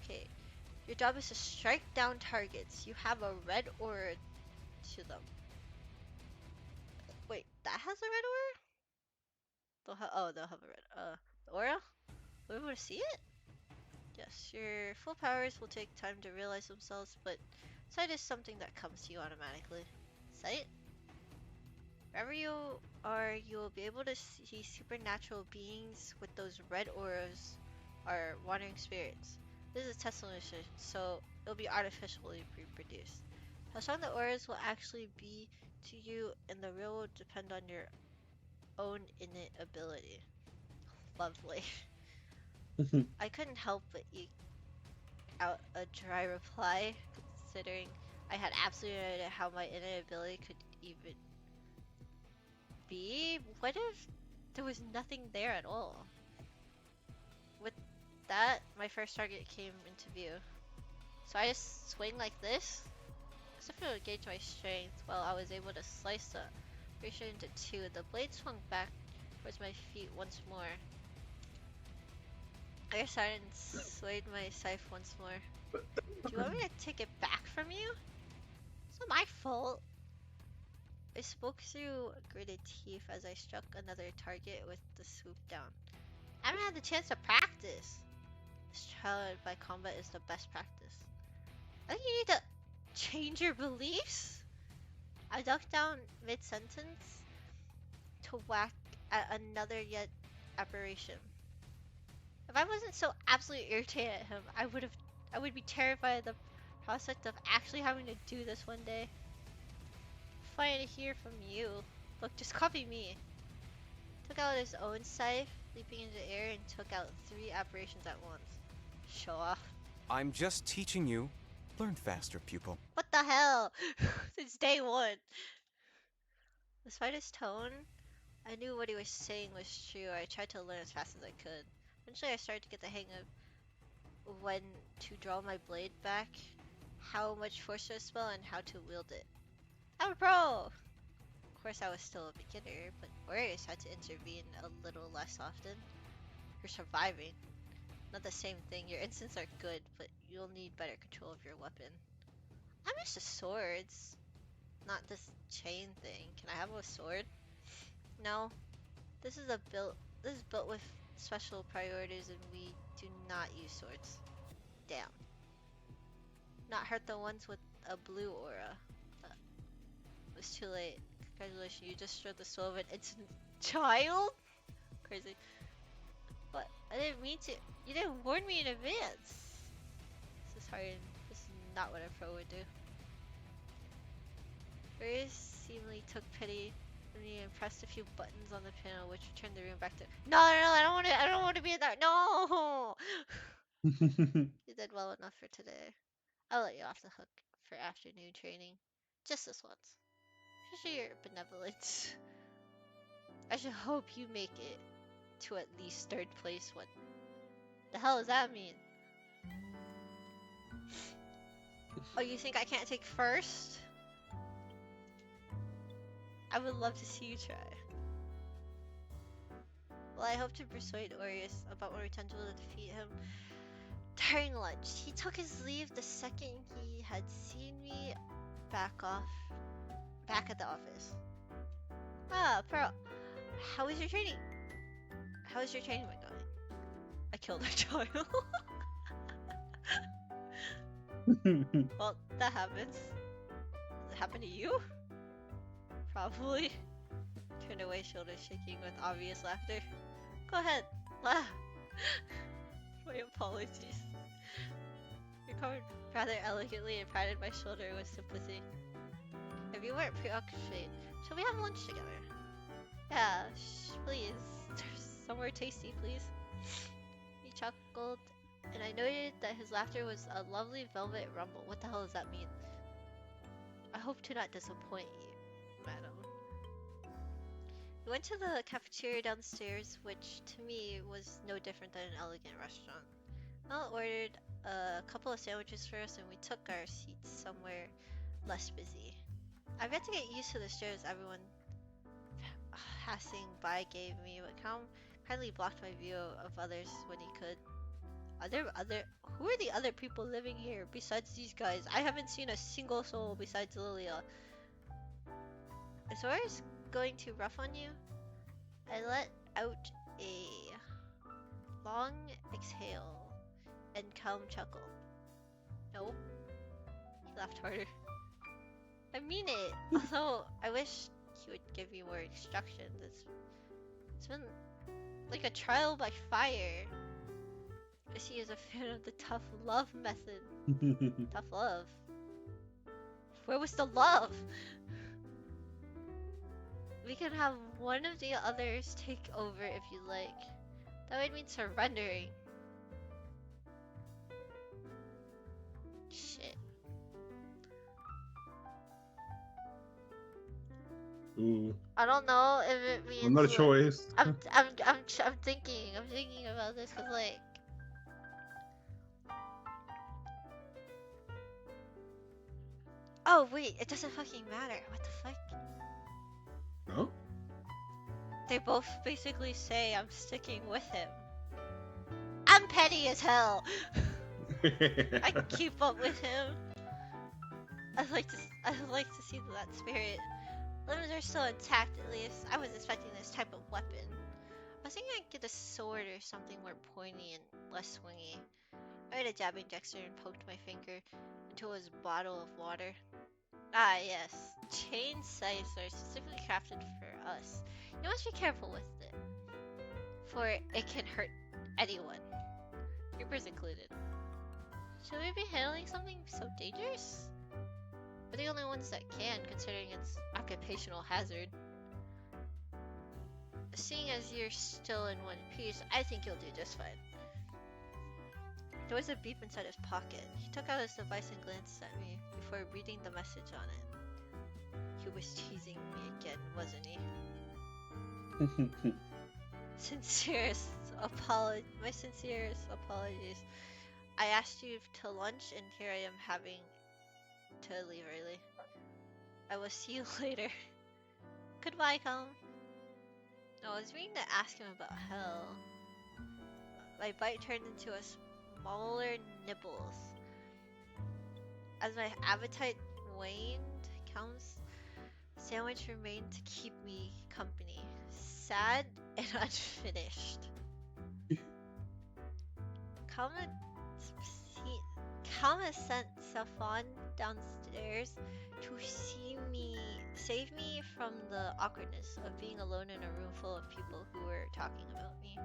Okay, your job is to strike down targets. You have a red aura to them. Wait, that has a red aura? They'll have a red, aura? We want to see it? Yes, your full powers will take time to realize themselves, but sight is something that comes to you automatically. Sight? Wherever you are, you will be able to see supernatural beings with those red auras or wandering spirits. This is a test solution, so it'll be artificially reproduced. How strong the auras will actually be to you in the real will depend on your own innate ability. Lovely. I couldn't help but eke out a dry reply, considering I had absolutely no idea how my innate ability could even be. What if there was nothing there at all? With that, my first target came into view. So I just swing like this. Except to gauge my strength, while I was able to slice the creature into two. The blade swung back towards my feet once more. I started and swayed my scythe once more. Do you want me to take it back from you? It's not my fault. I spoke through gritted teeth as I struck another target with the swoop down. I haven't had the chance to practice. This trial by combat is the best practice. I think you need to change your beliefs? I ducked down mid-sentence to whack at another yet apparition. If I wasn't so absolutely irritated at him, I would be terrified of the prospect of actually having to do this one day. Funny to hear from you. Look, just copy me. Took out his own scythe, leaping into the air, and took out 3 apparitions at once. Show off. I'm just teaching you. Learn faster, pupil. What the hell? Since day 1. Despite his tone, I knew what he was saying was true. I tried to learn as fast as I could. Eventually I started to get the hang of when to draw my blade back, how much force to spell, and how to wield it. I'm a pro! Of course I was still a beginner, but warriors had to intervene a little less often. You're surviving. Not the same thing. Your instincts are good, but you'll need better control of your weapon. I'm used to swords, not this chain thing. Can I have a sword? No. This is built with special priorities, and we do not use swords. Damn. Not hurt the ones with a blue aura. It was too late. Congratulations, you just strode the soul of an innocent child? Crazy. But I didn't mean to. You didn't warn me in advance. This is hard. This is not what a pro would do. Reyes seemingly took pity on me and pressed a few buttons on the panel, which returned the room back to. No, I don't want to be in there. No. did well enough for today. I'll let you off the hook for afternoon training. Just this once. For your benevolence. I should hope you make it to at least 3rd place. What the hell does that mean? Oh, you think I can't take 1st? I would love to see you try. Well, I hope to persuade Orius about my potential to defeat him during lunch. He took his leave the second he had seen me back at the office. Ah, Pearl, how was your training? How is your training been going? I killed our child. Well, that happens. Does it happen to you? Probably. Turned away, shoulders shaking with obvious laughter. Go ahead, laugh. My apologies. Recovered rather elegantly and patted my shoulder with sympathy. If you weren't preoccupied, shall we have lunch together? Yeah, please. Somewhere tasty, please. He chuckled, and I noted that his laughter was a lovely velvet rumble. What the hell does that mean? I hope to not disappoint you, madam. We went to the cafeteria downstairs, which to me was no different than an elegant restaurant. Mel ordered a couple of sandwiches for us, and we took our seats somewhere less busy. I've got to get used to the stares everyone passing by gave me, but kindly blocked my view of others when he could. Who are the other people living here besides these guys? I haven't seen a single soul besides Lilia. Is Horace going too rough on you? I let out a long exhale and calm chuckle. No. He laughed harder. I mean it. Although I wish he would give me more instructions. It's been like a trial by fire. I guess he is a fan of the tough love method. Tough love? Where was the love? We can have one of the others take over if you like. That would mean surrendering. Shit. Ooh. I don't know if it means Another like, choice. I'm thinking about this because like oh wait, it doesn't fucking matter. What the fuck? No? They both basically say I'm sticking with him. I'm petty as hell. I can keep up with him. I'd like to see that spirit. Limbs are still intact at least. I was expecting this type of weapon. I was thinking I'd get a sword or something more pointy and less swingy. I made a jabbing gesture and poked my finger into his bottle of water. Ah yes, chain scythes are specifically crafted for us. You must be careful with it, for it can hurt anyone, creepers included. Should we be handling something so dangerous? We're the only ones that can, considering its occupational hazard. Seeing as you're still in one piece, I think you'll do just fine. There was a beep inside his pocket. He took out his device and glanced at me before reading the message on it. He was teasing me again, wasn't he? My sincerest apologies. I asked you to lunch and here I am having to leave early. I will see you later. Goodbye, Calm. No, I was meaning to ask him about hell. My bite turned into a smaller nibbles. As my appetite waned, Calm's sandwich remained to keep me company. Sad and unfinished. Kama sent Safon downstairs to save me from the awkwardness of being alone in a room full of people who were talking about me.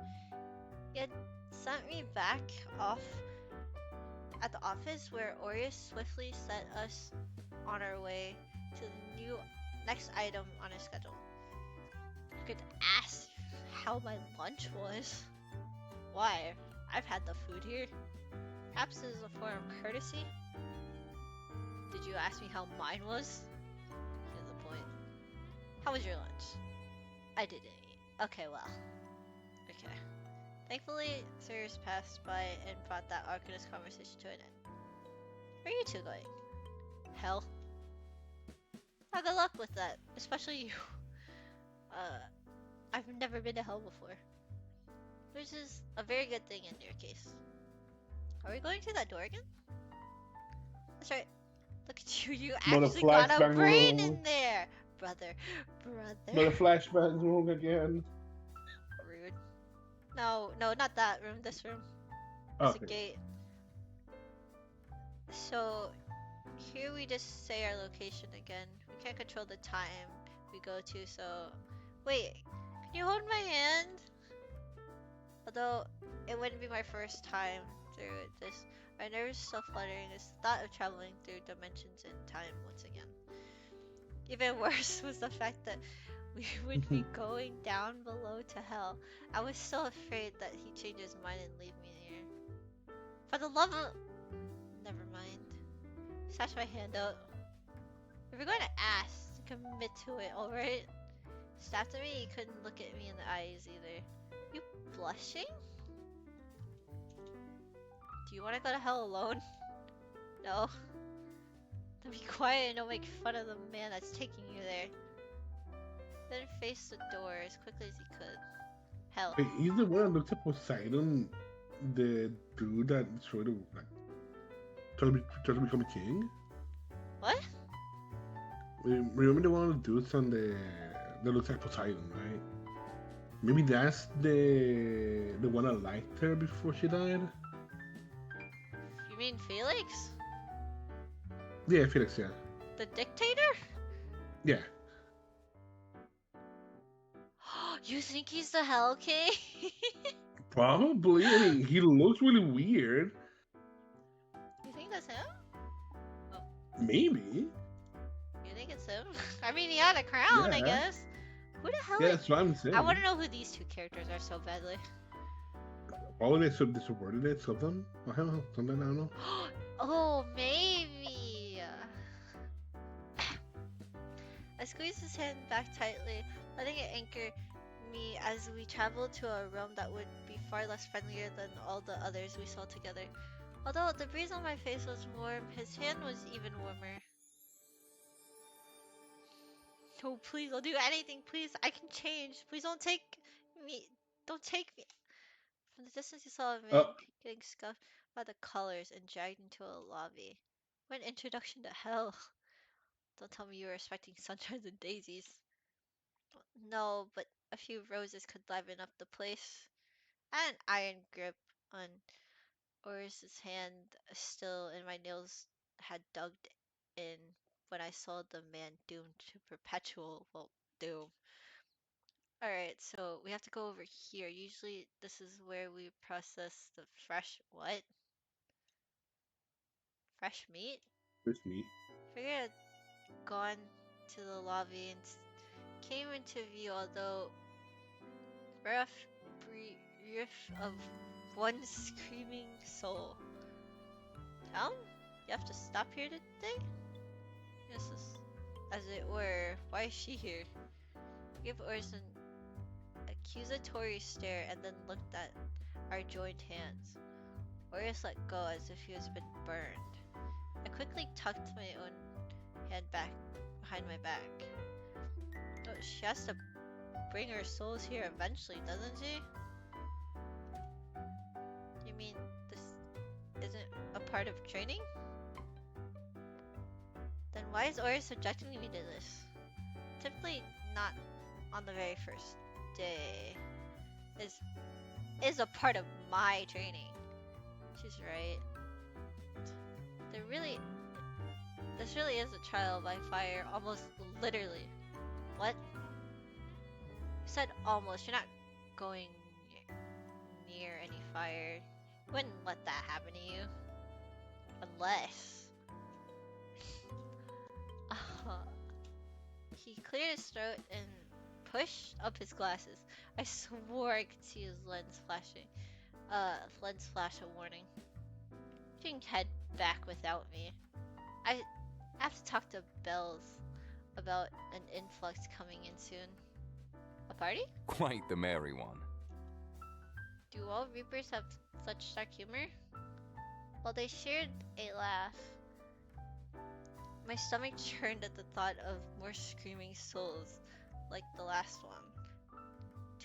He had sent me back off at the office where Orius swiftly set us on our way to the next item on his schedule. I could ask how my lunch was. Why? I've had the food here. Perhaps this is a form of courtesy? Did you ask me how mine was? Here's the point. How was your lunch? I didn't eat. Okay, well. Okay. Thankfully, Sirius passed by and brought that Arcanist conversation to an end. Where are you two going? Hell. Now good luck with that, especially you. I've never been to hell before. Which is a very good thing in your case. Are we going through that door again? That's right. Look at you, you Another actually got a flashbang brain room. in there! Brother. Another flashbang room again. Rude. No, not that room, this room. There's a gate. So, here we just say our location again. We can't control the time we go to, so... Wait, can you hold my hand? Although, it wouldn't be my first time through this. Our nerves still fluttering is the thought of traveling through dimensions and time once again. Even worse was the fact that we would be going down below to hell. I was so afraid that he'd change his mind and leave me here. For the love of... Never mind. Stretch my hand out. If you're going to ask, commit to it, alright? Snapped at me, he couldn't look at me in the eyes either. You blushing? Do you want to go to hell alone? No? Then be quiet and don't make fun of the man that's taking you there. Then face the door as quickly as he could. Hell. Wait, he's the one that looked at Poseidon, the dude that sort of like tried to become a king. What? Remember the one of the dudes on the that looks like Poseidon, right? Maybe that's the one that liked her before she died. You mean Felix? Yeah, Felix. Yeah. The dictator? Yeah. You think he's the Hell King? Probably. I mean, he looks really weird. You think that's him? Maybe. You think it's him? I mean, he had a crown, I Yeah. guess. Who the hell Yeah, is... that's what I'm saying. I want to know who these two characters are so badly. Probably they subordinates of them. I don't know. Something I don't know. Oh, maybe. I squeezed his hand back tightly, letting it anchor me as we traveled to a realm that would be far less friendlier than all the others we saw together. Although the breeze on my face was warm, his hand was even warmer. No, please, I'll do anything, please. I can change. Please don't take me. Don't take me. From the distance, you saw a man getting scuffed by the colors and dragged into a lobby. What an introduction to hell. Don't tell me you were expecting sunshines and daisies. No, but a few roses could liven up the place. I had an iron grip on Oris's hand still, and my nails had dug in when I saw the man doomed to perpetual, well, doom. Alright, so we have to go over here. Usually this is where we process the fresh, what? Fresh meat? Fresh meat. Figured I'd gone to the lobby and came into view, although rough brief of one screaming soul. Town? You have to stop here today? Yes, as it were. Why is she here? Give Oris an accusatory stare and then looked at our joined hands. Oris let go as if he was been burned. I quickly tucked my own hand back behind my back. Oh, she has to bring her souls here eventually, doesn't she? You mean this isn't a part of training? Then why is Oris subjecting me to this? Typically not on the very first day. Is a part of my training. She's right. This really is a trial by fire, almost literally. What? You said almost. You're not going near any fire. You wouldn't let that happen to you. Unless... He cleared his throat and pushed up his glasses. I swore I could see his lens flashing. Lens flash a warning. You can head back without me. I have to talk to Bells about an influx coming in soon. A party? Quite the merry one. Do all Reapers have such dark humor? Well, they shared a laugh. My stomach churned at the thought of more screaming souls like the last one.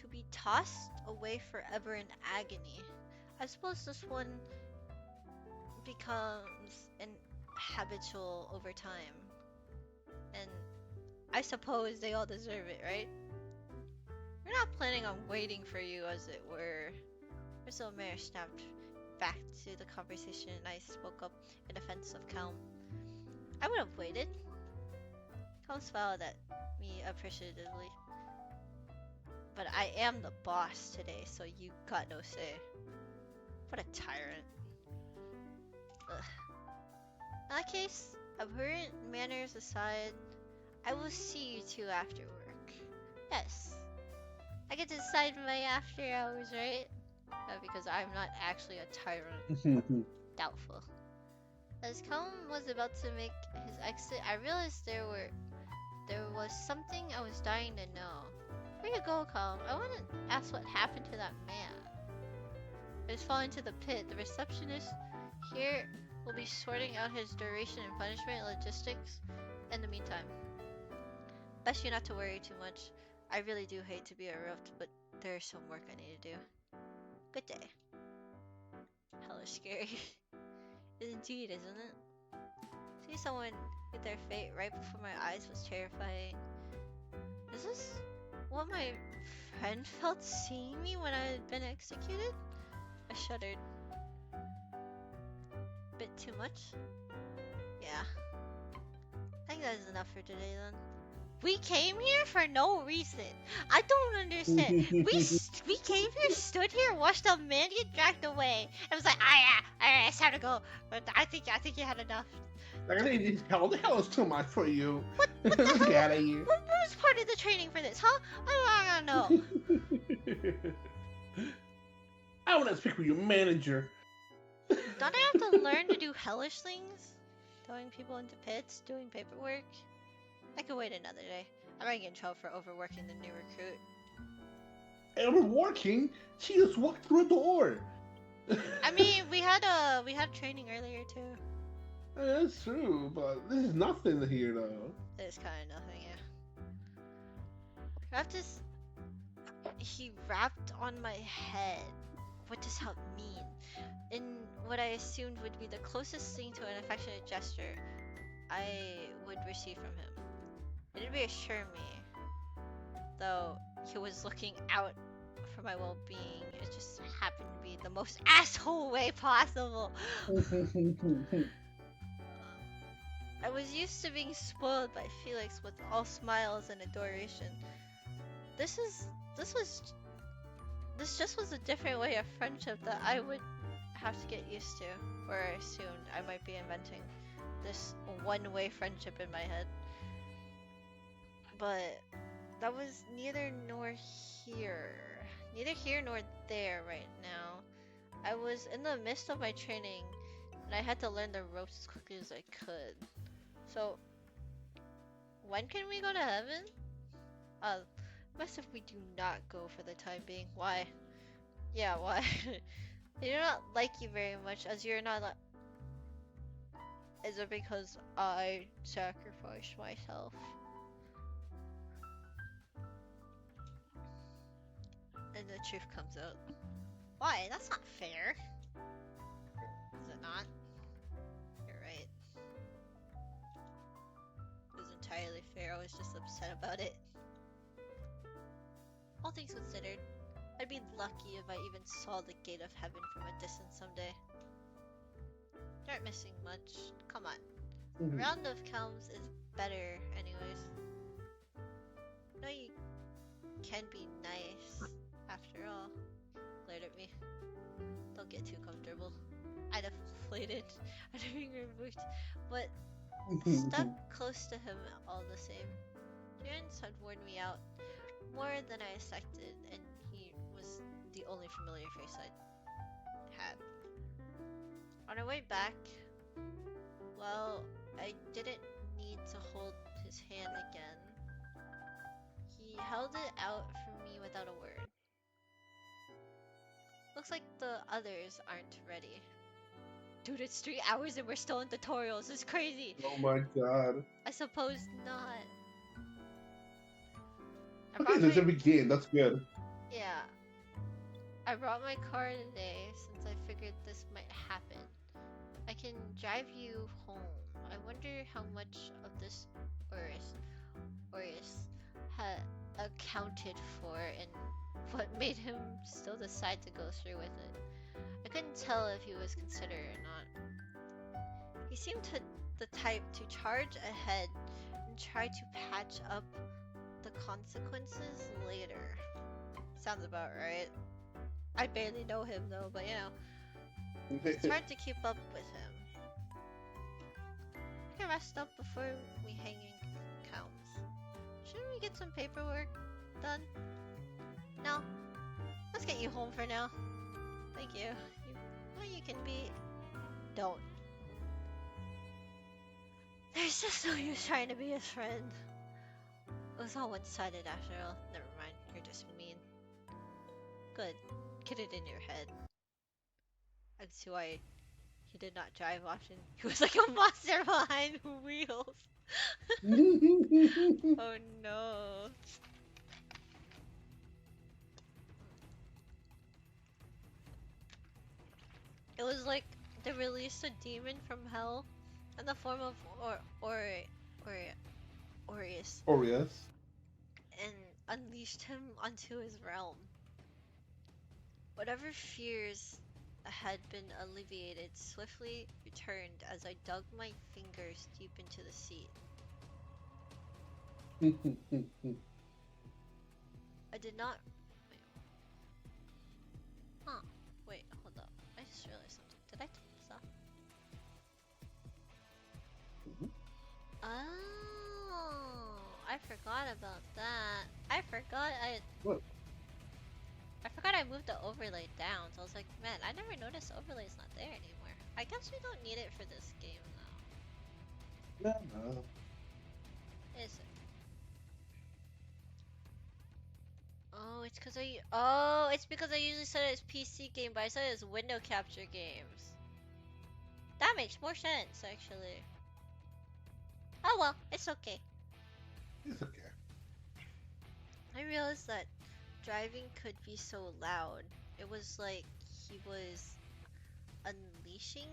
To be tossed away forever in agony. I suppose this one becomes an habitual over time. And I suppose they all deserve it, right? We're not planning on waiting for you, as it were. Mr. Mayor snapped back to the conversation and I spoke up in defense of Calm. I would have waited. Calm smiled at me appreciatively. But I am the boss today, so you got no say. What a tyrant. Ugh. In that case, abhorrent manners aside, I will see you two after work. Yes. I get to decide my after hours, right? Because I'm not actually a tyrant. Doubtful. As Calm was about to make his exit, I realized there was something I was dying to know. Where you go, Calm? I want to ask what happened to that man. I just fall into the pit. The receptionist here will be sorting out his duration and punishment logistics in the meantime. Best you not to worry too much. I really do hate to be interrupted, but there's some work I need to do. Good day. Hella scary. Indeed, isn't it? See someone with their fate right before my eyes was terrifying. Is this what my friend felt seeing me when I had been executed? I shuddered. Bit too much? Yeah. I think that is enough for today then. We came here for no reason. I don't understand. We came here, stood here, watched a man get dragged away. It was like, yeah, it's time to go. But I think you had enough. Like, the hell is too much for you. What the Let's hell? get out of here. What was part of the training for this, huh? I don't know. I want to speak with your manager. Don't I have to learn to do hellish things? Throwing people into pits, doing paperwork? I could wait another day. I might get in trouble for overworking the new recruit. Overworking? She just walked through a door. I mean, we had training earlier too. That's true, but this is nothing here though. There's kind of nothing, yeah. Raptus, he rapped on my head. What does that mean? In what I assumed would be the closest thing to an affectionate gesture I would receive from him. It did reassure me, though he was looking out for my well-being. It just happened to be the most asshole way possible. I was used to being spoiled by Felix with all smiles and adoration. This just was a different way of friendship that I would have to get used to, or I assumed I might be inventing this one-way friendship in my head. But that was neither here nor there right now. I was in the midst of my training, and I had to learn the ropes as quickly as I could. So, when can we go to heaven? Best if we do not go for the time being. Why? Yeah, why? They do not like you very much, as you're not Is it because I sacrificed myself? And the truth comes out. Why? That's not fair. Is it not? You're right. It was entirely fair. I was just upset about it. All things considered, I'd be lucky if I even saw the gate of heaven from a distance someday. You aren't missing much. Come on. A round of calms is better anyways. No, you can be nice after all. Glared at me. Don't get too comfortable. I deflated at being removed, but stuck close to him all the same. Terrence had worn me out more than I expected, and he was the only familiar face I had. On our way back, well, I didn't need to hold his hand again. He held it out for me without a word. Looks like the others aren't ready. Dude, it's 3 hours and we're still in tutorials. It's crazy. Oh my god. I suppose not. Okay, there's a begin. That's good. Yeah. I brought my car today since I figured this might happen. I can drive you home. I wonder how much of this Orius had accounted for and what made him still decide to go through with it. I couldn't tell if he was considerate or not. He seemed the type to charge ahead and try to patch up the consequences later. Sounds about right. I barely know him though, but you know. It's hard to keep up with him. We can rest up before we hanging counts. Shouldn't we get some paperwork done? No? Let's get you home for now. Thank you. You can be... Don't. There's just no use trying to be his friend. It was all one-sided after all. Never mind, you're just mean. Good. Get it in your head. I can see why he did not drive often. He was like a monster behind wheels. Oh no. It was like they released a demon from hell in the form of Orius. Orius. And unleashed him onto his realm. Whatever fears had been alleviated swiftly returned as I dug my fingers deep into the seat. I did not... Huh. Wait, hold up. I just realized something. Did I turn this off? Oh, I forgot about that. I forgot What? I forgot I moved the overlay down, so I was like, man, I never noticed the overlay's not there anymore. I guess we don't need it for this game, though. No. Is it? Oh, it's because it's because I usually set it as PC game, but I set it as window capture games. That makes more sense, actually. Oh well, it's okay. It's okay. I realized that driving could be so loud. It was like he was unleashing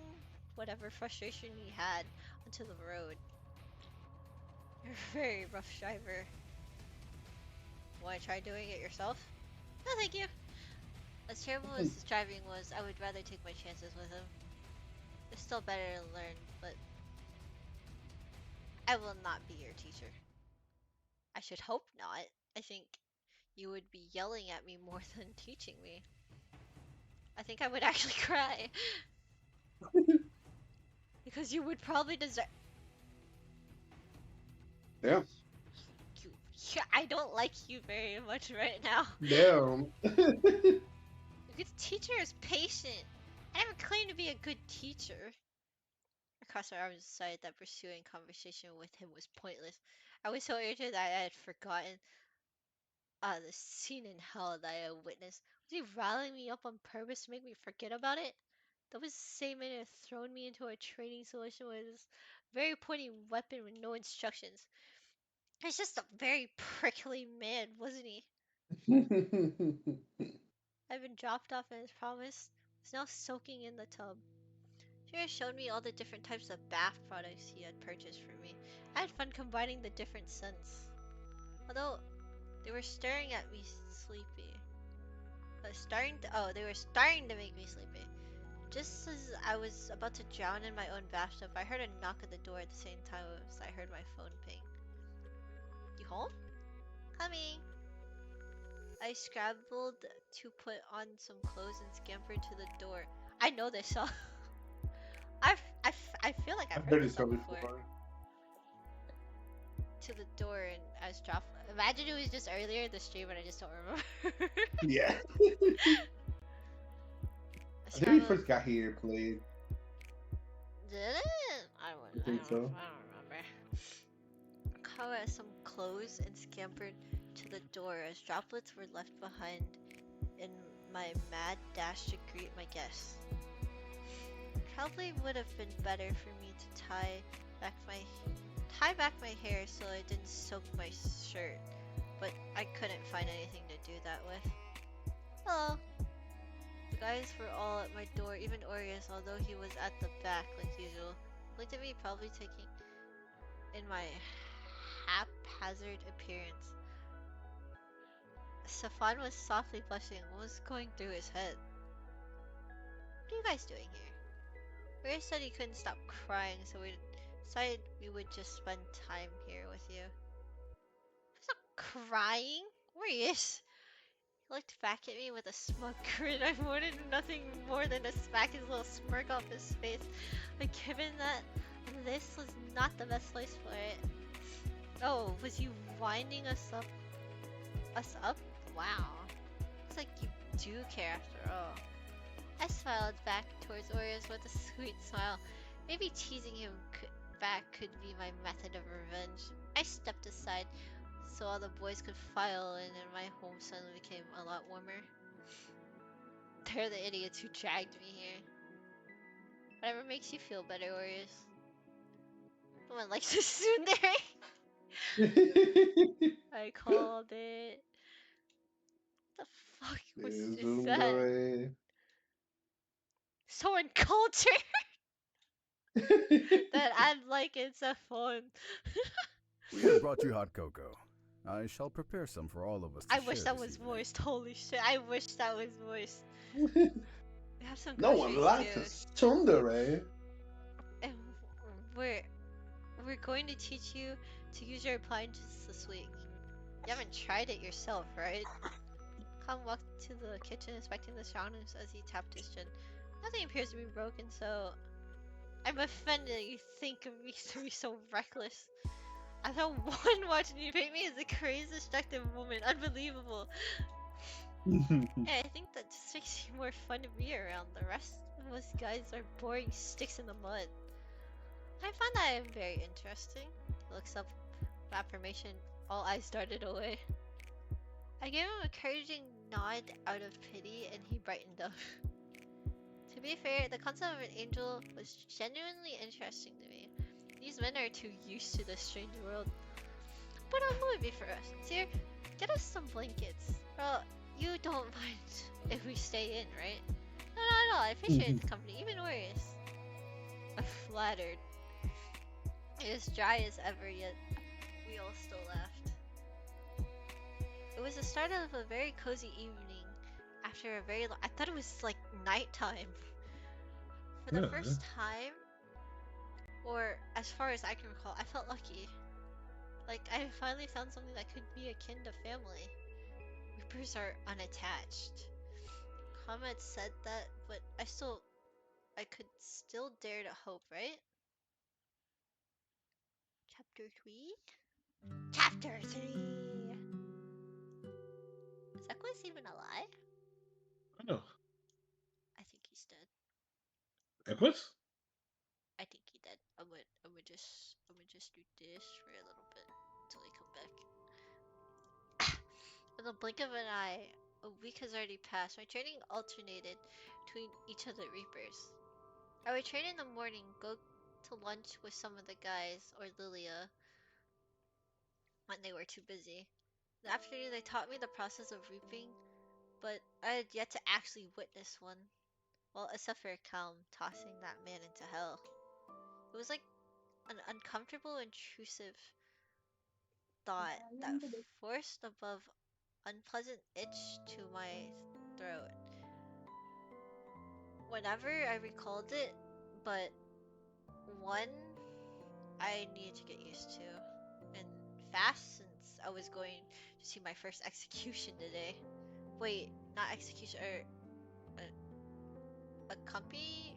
whatever frustration he had onto the road. You're a very rough driver. Want to try doing it yourself? No, thank you. As terrible as his driving was, I would rather take my chances with him. It's still better to learn, but I will not be your teacher. I should hope not. I think you would be yelling at me more than teaching me. I think I would actually cry. Because you would probably deserve... Yeah. I don't like you very much right now. Damn. A good teacher is patient. I never claimed to be a good teacher. I crossed my arms and decided that pursuing conversation with him was pointless. I was so irritated that I had forgotten the scene in hell that I had witnessed. Was he riling me up on purpose to make me forget about it? That was the same man who had thrown me into a training solution with this very pointy weapon with no instructions. He's just a very prickly man, wasn't he? I'd been dropped off and as promised, was now soaking in the tub. Shira showed me all the different types of bath products he had purchased for me. I had fun combining the different scents. Although they were staring at me sleepy. They were starting to make me sleepy. Just as I was about to drown in my own bathtub, I heard a knock at the door at the same time as I heard my phone ping. You home? Coming. I scrambled to put on some clothes and scampered to the door. I know this song. I feel like I've heard this song before. To the door and I was dropped. Imagine it was just earlier in the stream and I just don't remember. Yeah. I think we first got here and played. Did it? I think so. I don't remember. Kawa had some clothes and scampered to the door as droplets were left behind in my mad dash to greet my guests. Probably would have been better for me to tie back my hair so it didn't soak my shirt, but I couldn't find anything to do that with. Hello. The guys were all at my door, even Orius, although he was at the back like usual. Looked at me, probably taking in my haphazard appearance. Stefan was softly blushing. What was going through his head? What are you guys doing here? Orius said he couldn't stop crying, so we decided we would just spend time here with you. Stop crying? Orius! He looked back at me with a smug grin. I wanted nothing more than to smack his little smirk off his face. But given that this was not the best place for it. Oh, was you winding us up? Wow. Looks like you do care after all. I smiled back towards Orius with a sweet smile. Maybe teasing him back could be my method of revenge. I stepped aside so all the boys could file in and my home suddenly became a lot warmer. They're the idiots who dragged me here. Whatever makes you feel better, Orius. No one likes this tsundere. I called it. What the fuck was that? So uncultured that I'm like it's a phone. We have brought you hot cocoa. I shall prepare some for all of us to I wish share that this was evening. moist. Holy shit! I wish that was moist. We have some No one likes a tsundere. And we're going to teach you to use your appliances this week. You haven't tried it yourself, right? Khan walked to the kitchen, inspecting the surroundings as he tapped his chin. Nothing appears to be broken, so I'm offended that you think of me to be so reckless. I thought one watching you paint me as a crazy, destructive woman. Unbelievable. Yeah, I think that just makes you more fun to be around. The rest of us guys are boring sticks in the mud. I find that I am very interesting. He looks up with affirmation. All eyes darted away. I gave him an encouraging nod out of pity, and he brightened up. To be fair, the concept of an angel was genuinely interesting to me. These men are too used to this strange world. Put on a movie for us. Here, get us some blankets. Well, you don't mind if we stay in, right? No, not at all. I appreciate the company, even Orius. I'm flattered. It was dry as ever, yet we all still laughed. It was the start of a very cozy evening. After a very long... I thought it was like nighttime. For the first time, or as far as I can recall, I felt lucky. Like, I finally found something that could be akin to family. Reapers are unattached. Comet said that, but I could still dare to hope, right? Chapter 3? Chapter 3! Is Equus even alive? I know. I think he's dead. Equus? I think he dead. I'm gonna just do this for a little bit until he come back. In the blink of an eye, a week has already passed. My training alternated between each of the Reapers. I would train in the morning, go to lunch with some of the guys or Lilia when they were too busy. In the afternoon, they taught me the process of reaping, but I had yet to actually witness one. Well, except for Calm tossing that man into hell. It was like an uncomfortable, intrusive thought that forced above unpleasant itch to my throat. Whenever I recalled it, but one I needed to get used to, and fast since I was going to see my first execution today. Wait, not execution, or accompaniment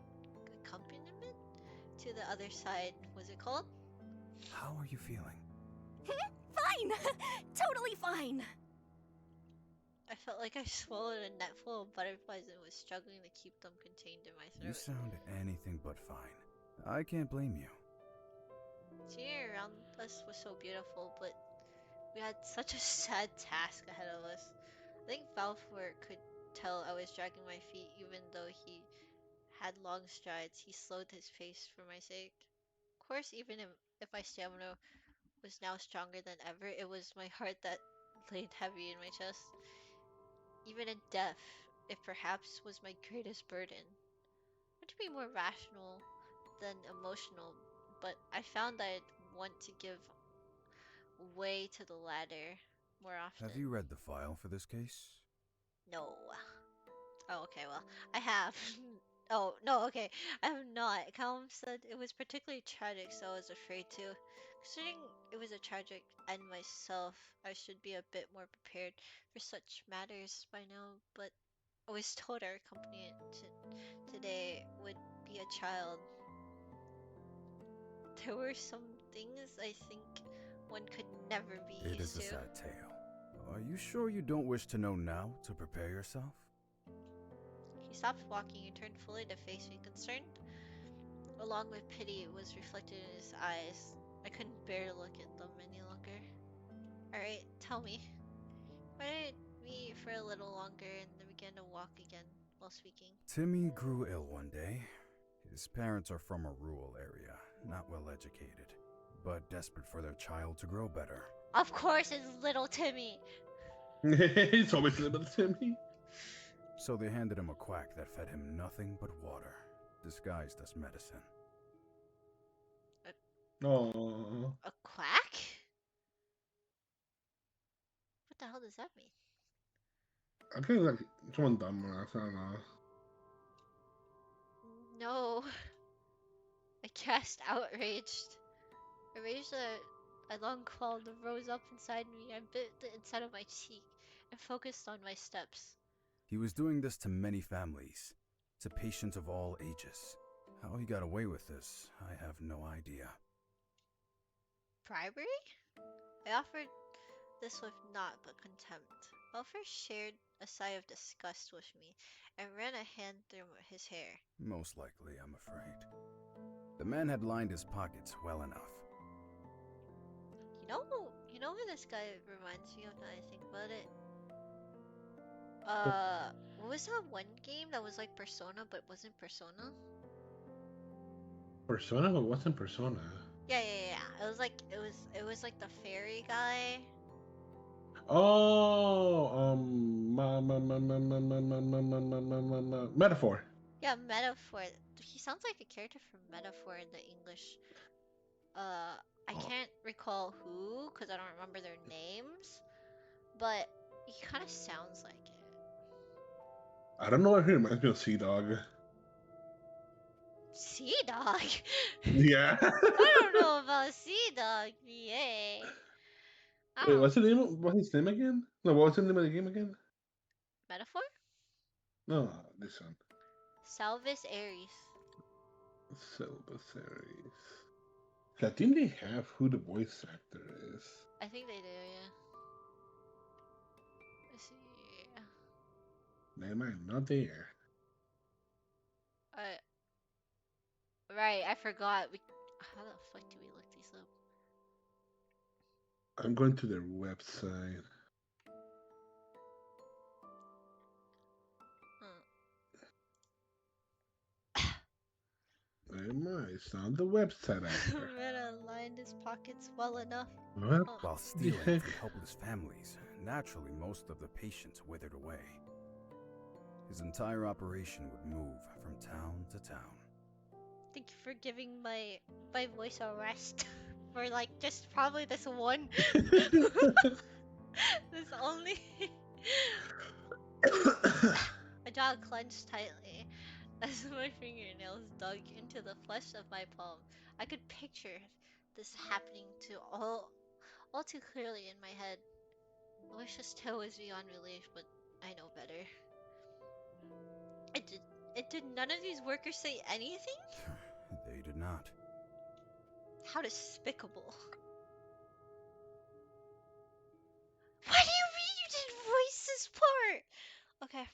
to the other side. Was it called? How are you feeling? Fine! Totally fine! I felt like I swallowed a net full of butterflies and was struggling to keep them contained in my throat. You sound anything but fine. I can't blame you. Seeing around us was so beautiful, but we had such a sad task ahead of us. I think Balfour could tell I was dragging my feet, even though he had long strides. He slowed his pace for my sake. Of course, even if my stamina was now stronger than ever, it was my heart that laid heavy in my chest. Even in death, it perhaps was my greatest burden. I want to be more rational than emotional, but I found that I'd want to give way to the latter more often. Have you read the file for this case? No. Oh, okay, well, I have. Oh, no, okay, I have not. Calum said it was particularly tragic, so I was afraid to. Considering it was a tragic end myself, I should be a bit more prepared for such matters by now, but I was told our company today would be a child. There were some things I think one could never be It used is a to. sad tale. Are you sure you don't wish to know now to prepare yourself? He stopped walking and turned fully to face me. Concern, along with pity, was reflected in his eyes. I couldn't bear to look at them any longer. Alright, tell me. Why did we for a little longer and then began to walk again while speaking? Timmy grew ill one day. His parents are from a rural area, not well educated, but desperate for their child to grow better. Of course it's little Timmy! It's always little Timmy. So they handed him a quack that fed him nothing but water, disguised as medicine. Oh. A quack? What the hell does that mean? I think like someone dumbass. I don't know. No. I gasped, outraged. A rage that I long quelled rose up inside me. I bit the inside of my cheek and focused on my steps. He was doing this to many families, to patients of all ages. How he got away with this, I have no idea. Bribery? I offered this with naught but contempt. Belfer shared a sigh of disgust with me and ran a hand through his hair. Most likely, I'm afraid. The man had lined his pockets well enough. You know who this guy reminds me of now I think about it? What was that one game that was like Persona but wasn't Persona? Persona, but what's in Persona? Yeah. It was like the fairy guy. Oh, Metaphor. Yeah, Metaphor. He sounds like a character from Metaphor in the English. I can't recall who, because I don't remember their names, but he kind of sounds like it. I don't know why he reminds me of Sea Dog. Sea Dog? Yeah. I don't know about Sea Dog, yay. Wait, what's his name again? No, what was the name of the game again? Metaphor? No, this one. Salvis Aries. Silver. I think they have who the voice actor is. I think they do, yeah. Let's see. They might not there. Right, I forgot. How the fuck do we look these up? I'm going to their website. It's on the website. Retta lined his pockets well enough. What? While stealing from helpless families, naturally most of the patients withered away. His entire operation would move from town to town. Thank you for giving my voice a rest for like just probably this one. This only. My jaw clenched tightly as my fingernails dug into the flesh of my palm. I could picture this happening all too clearly in my head. I wish this tale was beyond relief, but I know better. Did none of these workers say anything? They did not. How despicable. Why do you mean you didn't voice this part? Okay.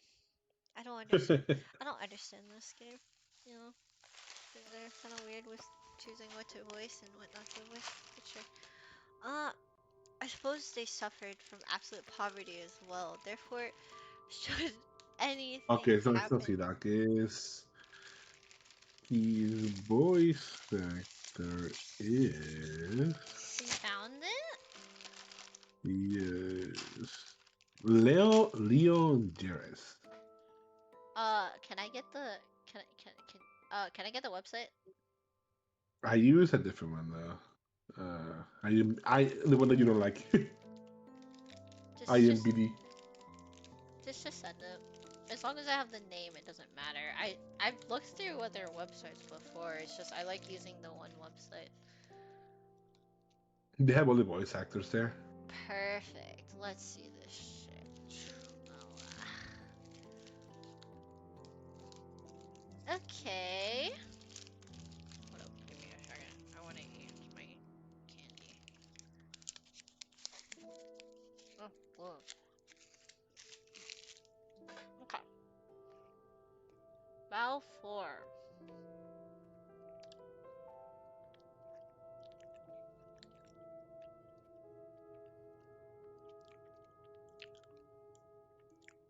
I don't understand this game, you know. They're kind of weird with choosing what to voice and what not to voice. But sure. I suppose they suffered from absolute poverty as well. Therefore, should anything Okay, so let's not happen, see that. Is his voice actor is he found it. yes Leon Jarvis. Can I get the can I get the website? I use a different one though. I the one that you don't like. Just IMBD. just send it. As long as I have the name, it doesn't matter. I've looked through other websites before. It's just I like using the one website. They have all the voice actors there. Perfect. Let's see this shit. Okay. Hold up, give me a second. I want to eat my candy. Oh, whoa. Okay. Battle 4.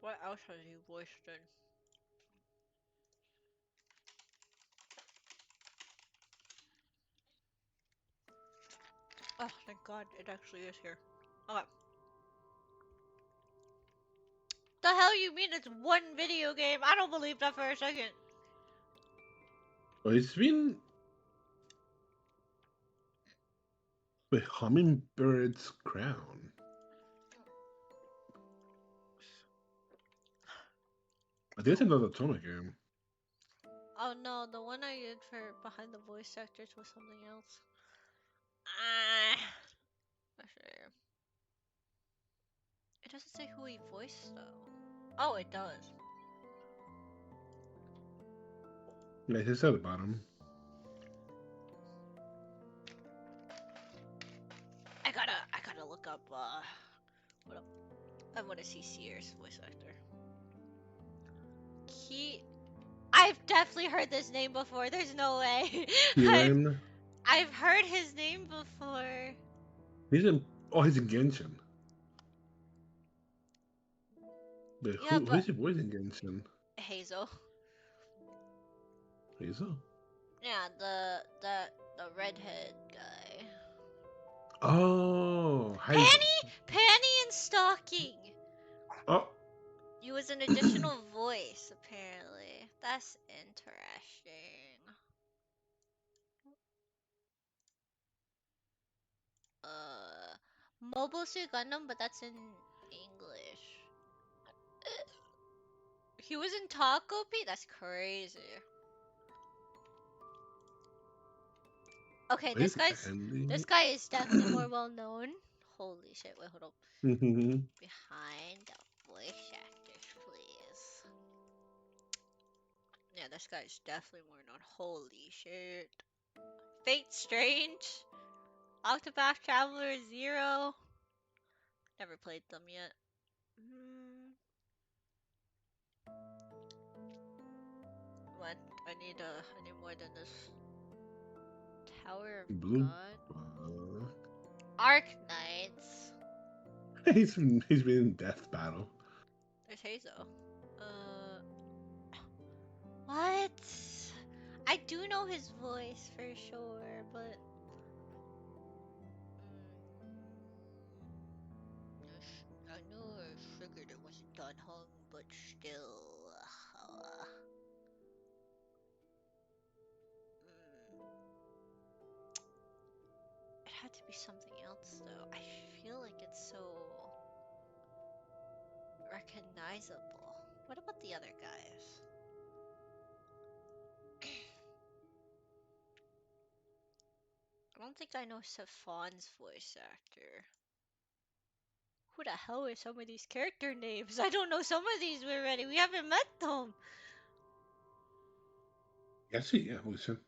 What else has he voiced in? Oh, thank God, it actually is here. Okay. The hell you mean it's one video game? I don't believe that for a second. Well, it's been the Hummingbird's Crown. I think it's another Otome game. Oh no, the one I did for behind the voice actors was something else. Ah, sure. It doesn't say who he voiced though. Oh, it does. Yeah, it's at the bottom. I gotta look up. What up? I want to see Sears voice actor. I've definitely heard this name before. There's no way. I've heard his name before. He's in. Oh, he's in Genshin. But Yeah, who's the voice in Genshin? Hazel. Hazel? Yeah, the redhead guy. Oh, Panty and Stocking. Oh. He was an additional voice, apparently. That's interesting. Mobile Suit Gundam, but that's in English. He was in Taco Pete? That's crazy. Okay, this guy is definitely more well known. Holy shit, wait, hold up. Behind the voice actors, please. Yeah, this guy's definitely more known. Holy shit. Fate Strange. Octopath Traveler 0. Never played them yet. What? I need more than this. Tower of God. Arc Knights. he's been in Death Battle. There's Hazel. What? I do know his voice for sure, but I know I figured it wasn't done hung, but still. It had to be something else though. I feel like it's so recognizable. What about the other guys? I don't think I know Safon's voice actor. Who the hell are some of these character names? I don't know some of these already. We haven't met them. Yeah, who's him?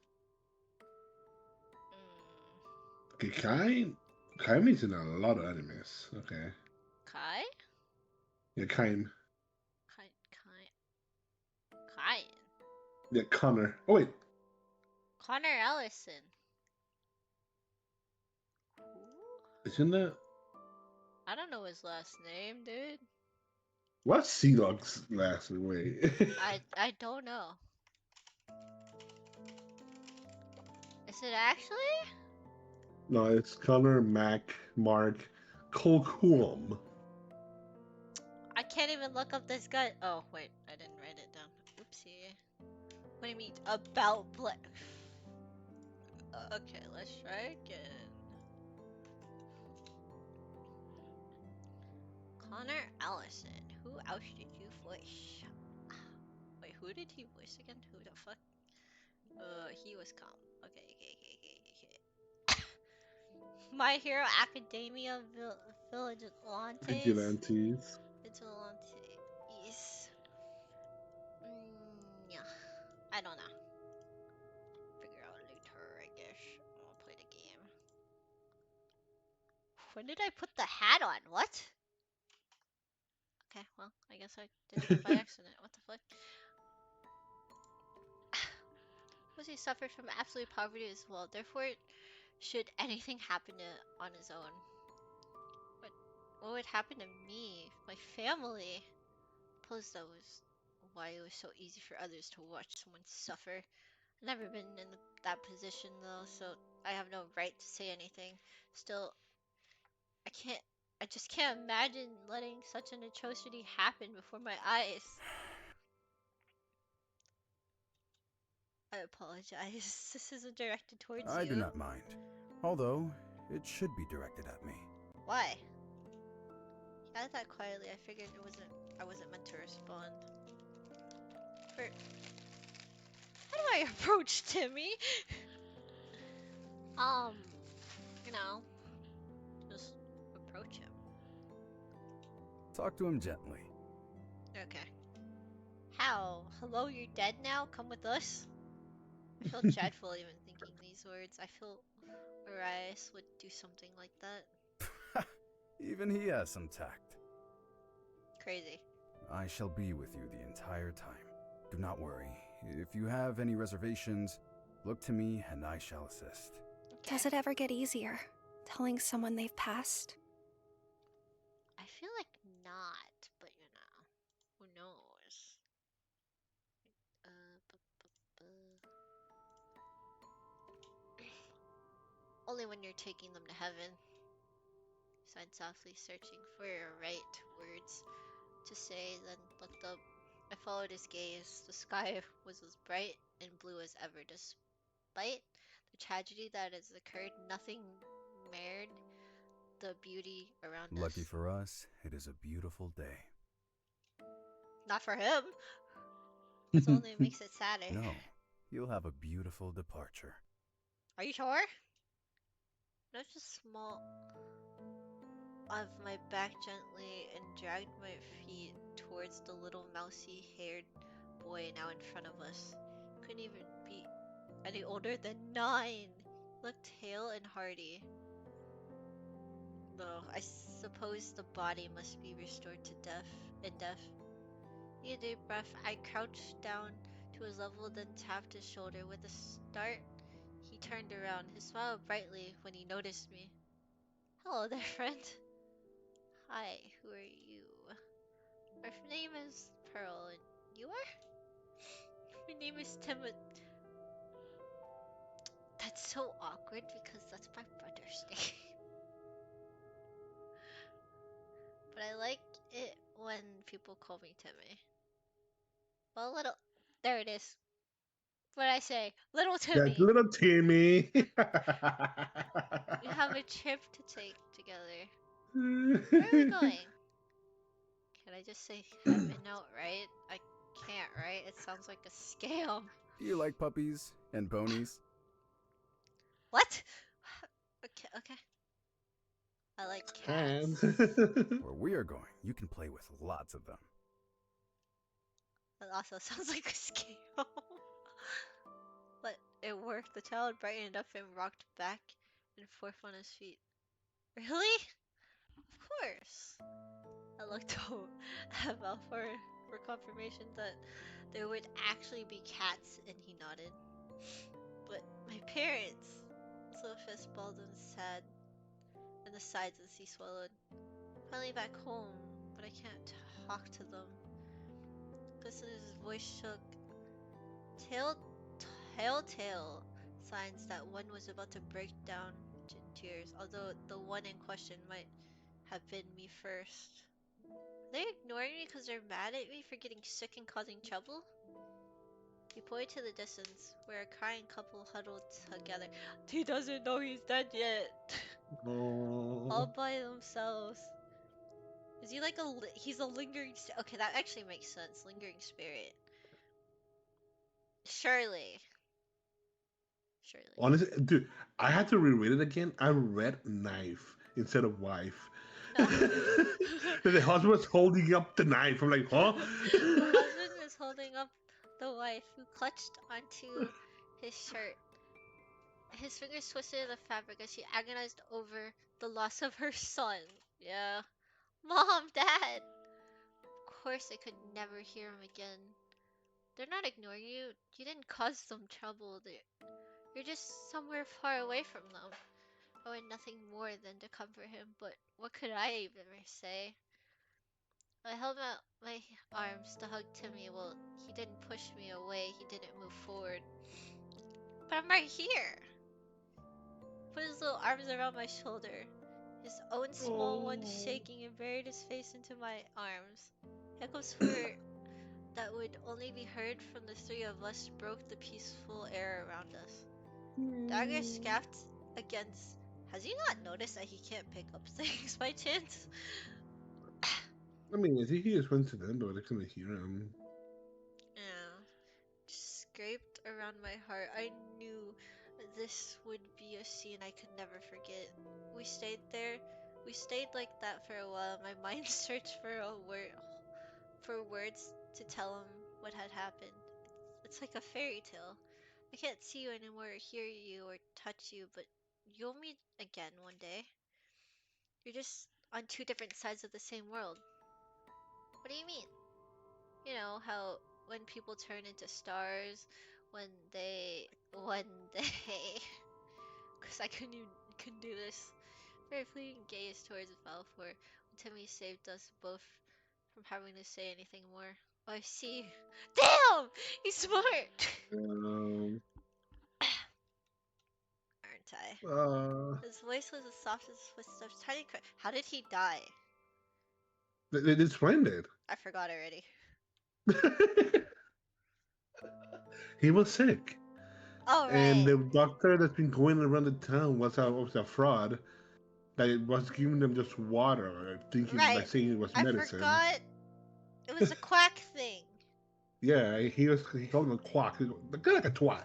Okay, Kai is in a lot of animes. Okay. Kai? Yeah, Kai. Kai. Yeah, Connor. Oh wait. Connor Ellison. Who? Isn't that I don't know his last name, dude. what's Sealog's last name? Wait. I don't know. Is it actually? No, it's Connor Mark Colquhoun. I can't even look up this guy. Oh wait, I didn't write it down. Oopsie. What do you mean about Black? Okay, let's try again. Connor Allison. Who else did you voice? Wait, who did he voice again? Who the fuck? He was calm. Okay. My Hero Academia Vigilantes. Vigilantes. Vigilantes. Yeah. I don't know. Figure out later, I guess. I'll play the game. When did I put the hat on? What? Okay, well, I guess I did it by accident. What the fuck? Pussy suffered from absolute poverty as well. Therefore, should anything happen on his own, what would happen to me, my family? Suppose that was why it was so easy for others to watch someone suffer. I've never been in that position though, so I have no right to say anything. Still, I just can't imagine letting such an atrocity happen before my eyes. I apologize. This isn't directed towards I you. do not mind. Although, it should be directed at me. Why? He added that quietly. I figured I wasn't meant to respond. How do I approach Timmy? You know, just approach him. Talk to him gently. Okay. How? Hello, you're dead now? Come with us? I feel dreadful even thinking these words. I feel Arias would do something like that. Even he has some tact. Crazy. I shall be with you the entire time. Do not worry. If you have any reservations, look to me and I shall assist. Okay. Does it ever get easier, telling someone they've passed? I feel like not, but you know, who knows? Only when you're taking them to heaven. He sighed softly, searching for right words to say, then looked up. I followed his gaze. The sky was as bright and blue as ever. Despite the tragedy that has occurred, nothing marred the beauty around us. Lucky for us, it is a beautiful day. Not for him. It only makes it sadder. No, you'll have a beautiful departure. Are you sure? Nudged the small of my back gently and dragged my feet towards the little mousy-haired boy now in front of us. Couldn't even be any older than 9. Looked hale and hearty. Though I suppose the body must be restored to death. He had a deep breath. I crouched down to his level, then tapped his shoulder. With a start, he turned around. He smiled brightly when he noticed me. Hello there, friend. Hi, who are you? My name is Pearl, and you are? My name is Tim. That's so awkward because that's my brother's name. But I like it when people call me Timmy. Well, there it is. What I say? Little Timmy. That's little Timmy. We have a trip to take together. Where are we going? Can I just say heaven outright? I can't, right? It sounds like a scam. Do you like puppies and ponies? What? Okay. I like cats. Where we are going, you can play with lots of them. That also sounds like a scam. But it worked. The child brightened up and rocked back and forth on his feet. Really? Of course. I looked at Val for confirmation that there would actually be cats, and he nodded. But my parents. So fist bald and sad, and the sides as he swallowed. Finally back home, but I can't talk to them. Listen, his voice shook. Telltale signs that one was about to break down in tears, although the one in question might have been me first. They're ignoring me because they're mad at me for getting sick and causing trouble? He pointed to the distance, where a crying couple huddled together. He doesn't know he's dead yet. All by themselves. Is he like he's a lingering okay, that actually makes sense. Lingering spirit. Surely. Honestly, dude, I had to reread it again. I read knife instead of wife. The husband was holding up the knife. I'm like, huh? The husband was holding up the wife, who clutched onto his shirt. His fingers twisted in the fabric as she agonized over the loss of her son. Yeah. Mom, Dad! Of course I could never hear him again. They're not ignoring you. You didn't cause them trouble. You're just somewhere far away from them. I wanted nothing more than to comfort him, but what could I even say? I held out my arms to hug Timmy. Well, he didn't push me away. He didn't move forward. But I'm right here. Put his little arms around my shoulder. His own small one shaking, and buried his face into my arms. Echoes that would only be heard from the three of us broke the peaceful air around us. Dagger scaffed against. Has he not noticed that he can't pick up things by chance? I mean, I think he just went to them, but I couldn't hear him. Yeah. Just scraped around my heart. I knew this would be a scene I could never forget. We stayed there. We stayed like that for a while. My mind searched for words to tell him what had happened. It's like a fairy tale. I can't see you anymore, or hear you, or touch you, but you'll meet again one day. You're just on two different sides of the same world. What do you mean? You know how when people turn into stars, when they one day, because I couldn't do this. Very fleeting gaze towards Balfour when Timmy saved us both from having to say anything more. Oh, I see. Damn! He's smart! Aren't I? His voice was as soft as footsteps. Tiny how did he die? They explained it. I forgot already. He was sick. Oh, right. And the doctor that's been going around the town was a fraud. That it was giving them just water, thinking like saying it was medicine. I forgot. It was a quack thing. Yeah, he called him a quack. Like a twat.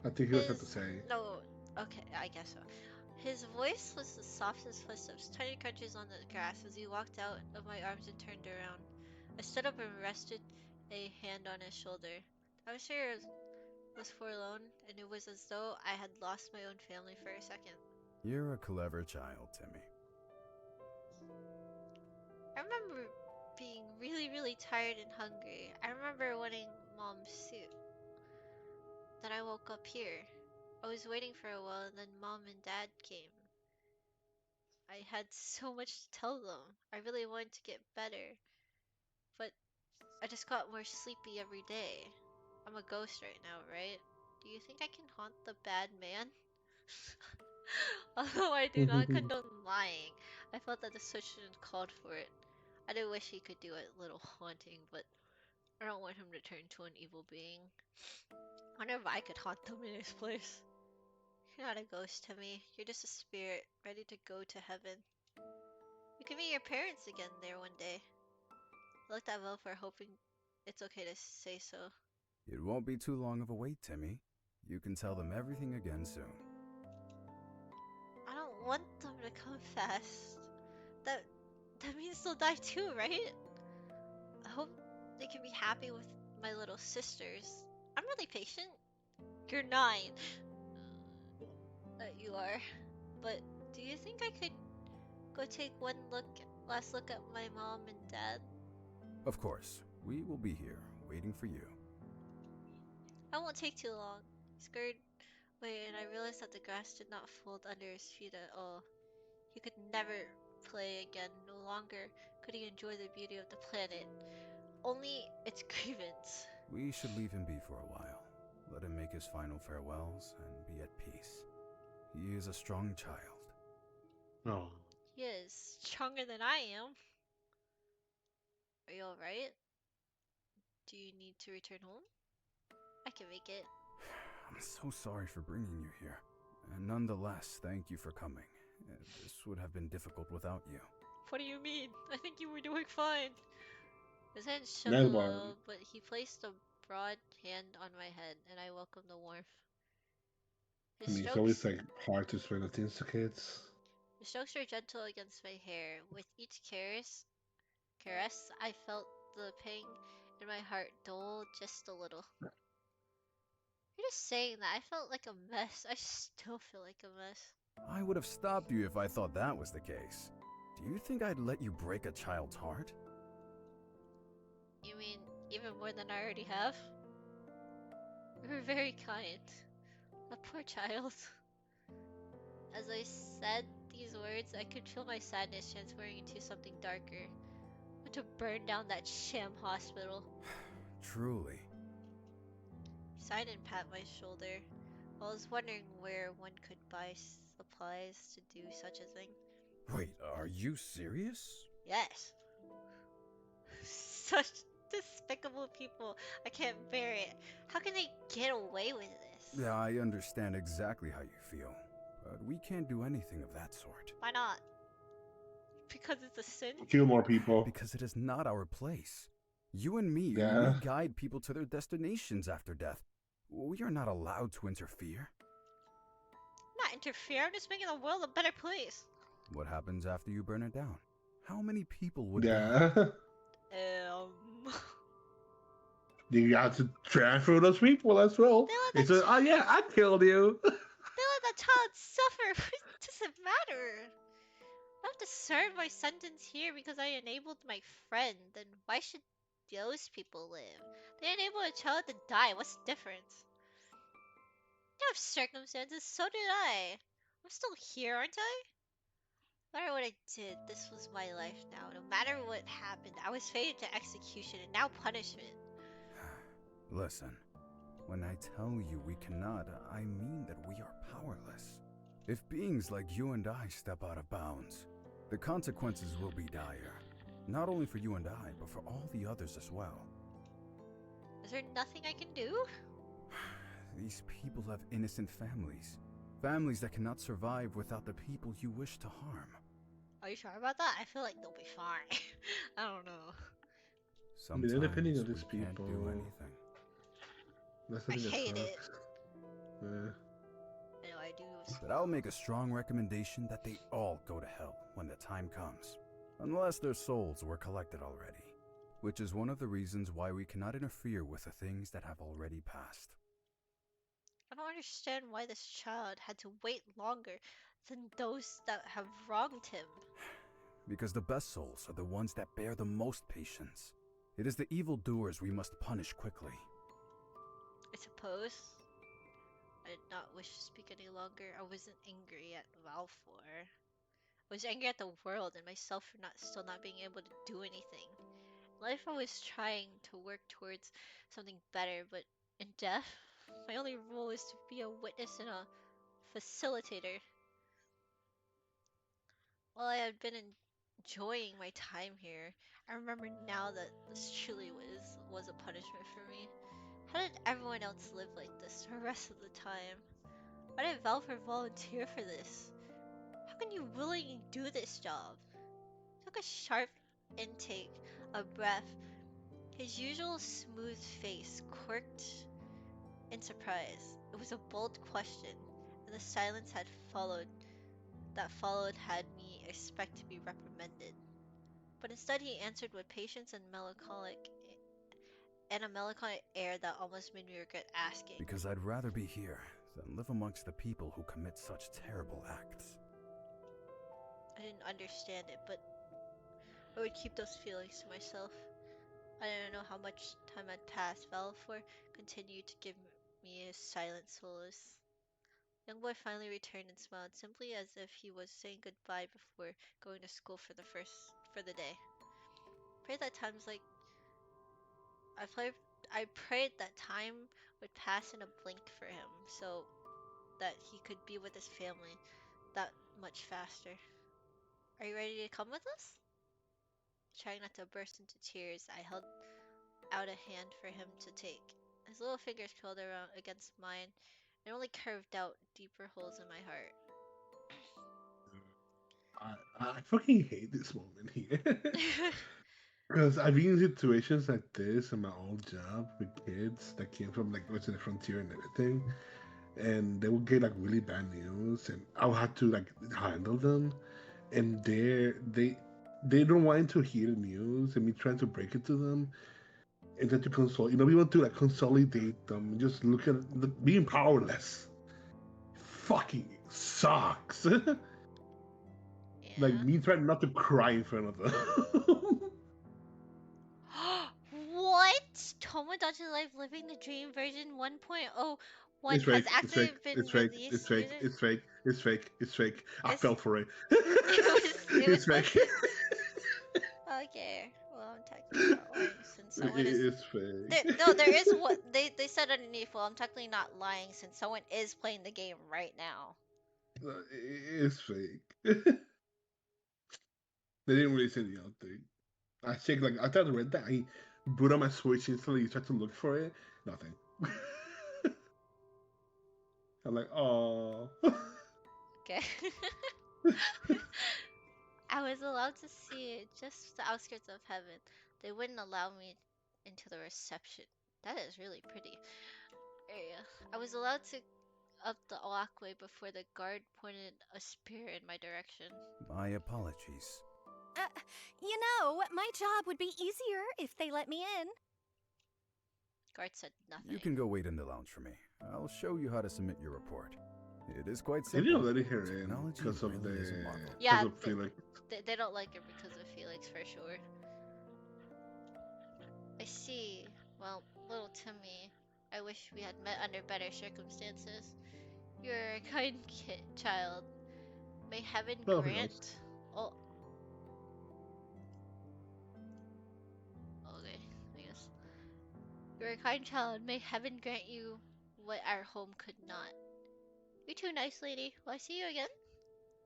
I think he was have to say. No, okay, I guess so. His voice was the softest footsteps, tiny crunches on the grass as he walked out of my arms and turned around. I stood up and rested a hand on his shoulder. I was sure it was forlorn, and it was as though I had lost my own family for a second. You're a clever child, Timmy. I remember being really, really tired and hungry. I remember wanting Mom's soup. Then I woke up here. I was waiting for a while, and then Mom and Dad came. I had so much to tell them. I really wanted to get better. But I just got more sleepy every day. I'm a ghost right now, right? Do you think I can haunt the bad man? Although I do not condone lying, I felt that the situation called for it. I do wish he could do a little haunting, but I don't want him to turn to an evil being. I wonder if I could haunt them in his place. You're not a ghost to me. You're just a spirit, ready to go to heaven. You can meet your parents again there one day. I looked at Velfor, hoping it's okay to say so. It won't be too long of a wait, Timmy. You can tell them everything again soon. I don't want them to come fast. That means they'll die too, right? I hope they can be happy with my little sisters. I'm really patient. You're 9. You are. But do you think I could go take last look at my mom and dad? Of course. We will be here, waiting for you. I won't take too long. He scurried Wait, and I realized that the grass did not fold under his feet at all. He could never play again. No longer could he enjoy the beauty of the planet. Only its grievance. We should leave him be for a while. Let him make his final farewells and be at peace. He is a strong child. Oh. He is stronger than I am. Are you alright? Do you need to return home? I can make it. I'm so sorry for bringing you here. And nonetheless, thank you for coming. This would have been difficult without you. What do you mean? I think you were doing fine. His hand shook That's a why. little, but he placed a broad hand on my head, and I welcomed the warmth. I mean, it's always like hard to explain the things to kids. His strokes were gentle against my hair. With each caress, I felt the pang in my heart dull just a little. You're just saying that. I felt like a mess. I still feel like a mess. I would have stopped you if I thought that was the case. Do you think I'd let you break a child's heart? You mean even more than I already have? You were very kind. That poor child. As I said these words, I could feel my sadness transferring into something darker. I want to burn down that sham hospital. Truly. He sighed and pat my shoulder. I was wondering where one could buy supplies to do such a thing. Wait, are you serious? Yes. Such despicable people. I can't bear it. How can they get away with this? Yeah, I understand exactly how you feel. But we can't do anything of that sort. Why not? Because it's a sin? Kill more people. Because it is not our place. You and me, Yeah. we guide people to their destinations after death. We are not allowed to interfere. Not interfere, I'm just making the world a better place. What happens after you burn it down? How many people would Yeah. die? You got to transfer those people as well. It's a, oh yeah, I killed you. They let that child suffer. What does it matter? I have to serve my sentence here because I enabled my friend. Then why should those people live? They enabled a child to die. What's the difference? You have circumstances, so did I. I'm still here, aren't I? No matter what I did, this was my life now. No matter what happened, I was fated to execution and now punishment. Listen, when I tell you we cannot, I mean that we are powerless. If beings like you and I step out of bounds, the consequences will be dire. Not only for you and I, but for all the others as well. Is there nothing I can do? These people have innocent families. Families that cannot survive without the people you wish to harm. Are you sure about that? I feel like they'll be fine. I don't know. Sometimes depending on these we can't people. do anything. That's the I thing that hate it. sucks. Yeah. I know I do. But I'll make a strong recommendation that they all go to hell when the time comes. Unless their souls were collected already. Which is one of the reasons why we cannot interfere with the things that have already passed. I don't understand why this child had to wait longer than those that have wronged him. Because the best souls are the ones that bear the most patience. It is the evildoers we must punish quickly. I suppose. I did not wish to speak any longer. I wasn't angry at Valfor. I was angry at the world and myself for still not being able to do anything. In life I was trying to work towards something better, but in death, my only role is to be a witness and a facilitator. While I had been enjoying my time here, I remember now that this truly was a punishment for me. How did everyone else live like this the rest of the time? Why did Valfor volunteer for this? How can you willingly do this job? He took a sharp intake of breath. His usual smooth face quirked in surprise. It was a bold question, and the silence that followed had me expect to be reprimanded. But instead he answered with patience and a melancholic air that almost made me regret asking. Because I'd rather be here than live amongst the people who commit such terrible acts. I didn't understand it, but I would keep those feelings to myself. I didn't know how much time had passed. Valfor continued to give me a silent solace. Young boy finally returned and smiled, simply as if he was saying goodbye before going to school for the day. Prayed that times like I prayed that time would pass in a blink for him, so that he could be with his family that much faster. Are you ready to come with us? Trying not to burst into tears, I held out a hand for him to take. His little fingers curled around against mine and only carved out deeper holes in my heart. I fucking hate this moment here. Because I've been in situations like this in my old job with kids that came from like what's in the frontier and everything, and they would get like really bad news, and I would have to like handle them, and they don't want to hear the news, and me trying to break it to them, and then to console. We want to like consolidate them, and just look at being powerless. Fucking sucks. Like Yeah. me trying not to cry in front of them. What? Tomodachi Life Living the Dream version 1.01 It's has fake. It's actually fake. been It's fake. It's released, fake. user? It's fake. It's fake. It's fake. I It's- fell for it. it was It's fake. Okay. Well, I'm technically not lying since someone is. It's fake. No, there is what they said underneath. Well, I'm technically not lying since someone is playing the game right now. It's fake. They didn't really say the other thing. I checked, like, I tried to read that. I boot on my Switch instantly, tried to look for it. Nothing. I'm like, oh. Okay. I was allowed to see it just the outskirts of heaven. They wouldn't allow me into the reception. That is really pretty area. I was allowed to up the walkway before the guard pointed a spear in my direction. My apologies. You know, my job would be easier if they let me in. Guard said nothing. You can go wait in the lounge for me. I'll show you how to submit your report. It is quite They simple. didn't let her in Technology because of really is a the. marvel. Yeah, because of Felix. they don't like it because of Felix for sure. I see. Well, little Timmy, I wish we had met under better circumstances. You're a kind child. May heaven Oh, grant. Oh. Okay, I guess. You're a kind child. May heaven grant you what our home could not. You're too nice, lady. Will I see you again?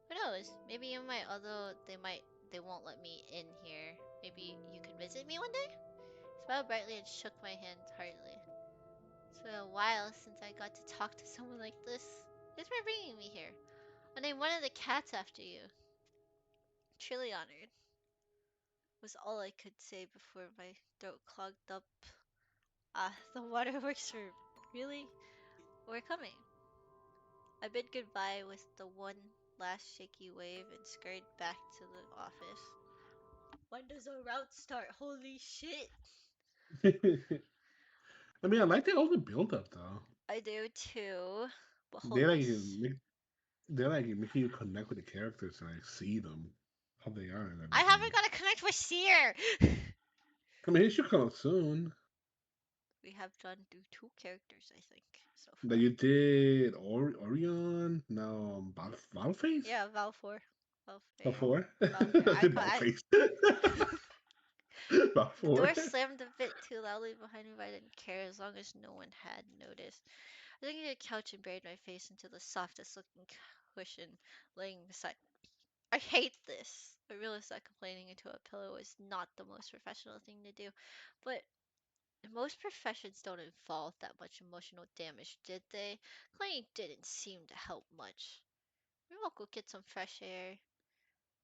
Who knows? Maybe you might, although they won't let me in here. Maybe you could visit me one day? He smiled brightly and shook my hand heartily. It's been a while since I got to talk to someone like this. Thanks for bringing me here. I'll name one of the cats after you. Truly honored. Was all I could say before my throat clogged up. The waterworks were really were coming. I bid goodbye with the one last shaky wave and scurried back to the office. When does a route start? Holy shit! I mean, I like all the build up though. I do too. But They're holy like, they're like making you connect with the characters and like see them, how they are and I everything. haven't got to connect with Seer! I mean, he should come out soon. We have done through 2 characters, I think, so far. That you did Orion, now Valface? Yeah, Val 4. Val Val 4? Valface. Val The 4. door slammed a bit too loudly behind me, but I didn't care as long as no one had noticed. I looked at the couch and buried my face into the softest looking cushion laying beside. I hate this. I realized that complaining into a pillow is not the most professional thing to do, but most professions don't involve that much emotional damage, did they? Complaining didn't seem to help much. Maybe I'll go get some fresh air.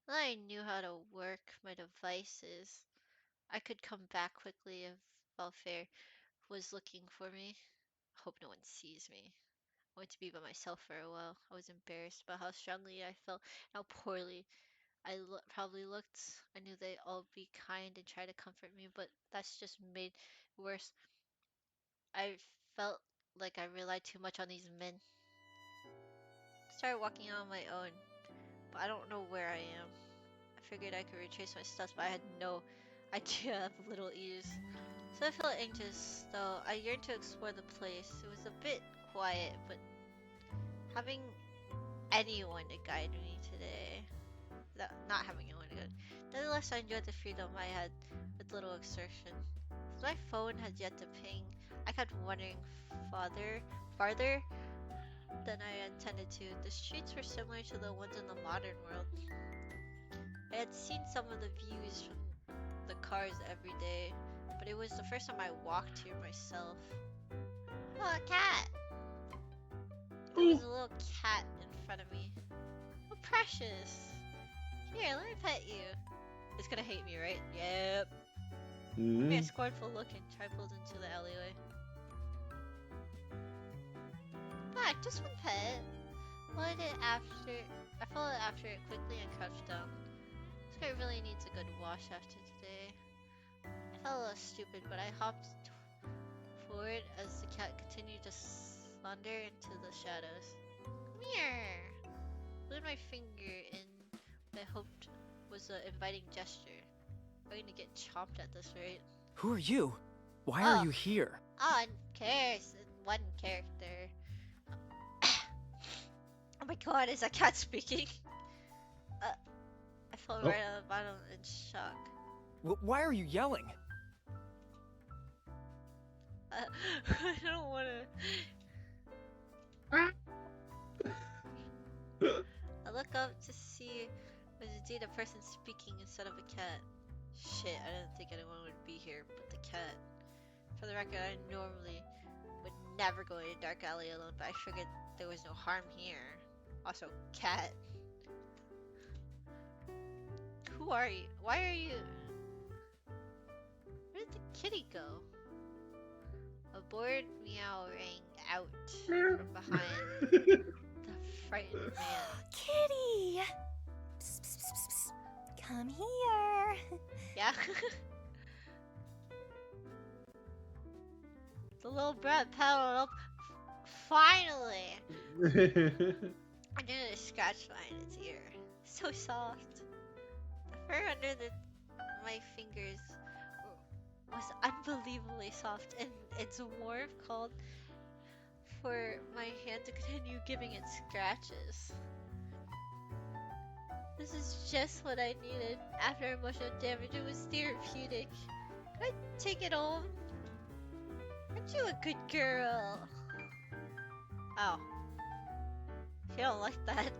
Now that I knew how to work my devices, I could come back quickly if Valfair was looking for me. I hope no one sees me. I wanted to be by myself for a while. I was embarrassed about how strongly I felt and how poorly I probably looked. I knew they'd all be kind and try to comfort me, but that's just made worse. I felt like I relied too much on these men. I started walking on my own, but I don't know where I am. I figured I could retrace my steps, but I had no idea of Little Ease. So I felt anxious, though I yearned to explore the place. It was a bit quiet, but having anyone to guide me today. Not having anyone to guide. Nonetheless, I enjoyed the freedom I had with little exertion. Since my phone had yet to ping, I kept wandering farther than I intended to. The streets were similar to the ones in the modern world. I had seen some of the views from the cars every day, but it was the first time I walked here myself. Oh, a cat! There was a little cat in front of me. Oh, precious! Here, let me pet you. It's gonna hate me, right? Yep. Give me a scornful look and try pulled into the alleyway. Back, just one pet. I followed after it quickly and crouched down. This guy really needs a good wash after today. I felt a little stupid, but I hopped forward as the cat continued to slaunder into the shadows. Come here! I put my finger in what I hoped was an inviting gesture. I'm going to get chomped at this rate. Who are you? Why are you here? Oh, cares. One character. Oh my god, is that cat speaking? I fell right on the bottom in shock. Why are you yelling? I don't wanna. I look up to see it was indeed a person speaking instead of a cat. Shit, I didn't think anyone would be here but the cat. For the record, I normally would never go in a dark alley alone, but I figured there was no harm here. Also, cat. Who are you? Why are you... Where did the kitty go? A bored meow rang out from behind the frightened man. Kitty! Psst, psst, psst, psst. Come here. Yeah? The little brat paddled up. Finally! I nearly scratched behind its ear. So soft. The fur under my fingers was unbelievably soft, and its warmth called for my hand to continue giving it scratches. This is just what I needed. After emotional damage, it was therapeutic. Could I take it home? Aren't you a good girl? Oh. You don't like that.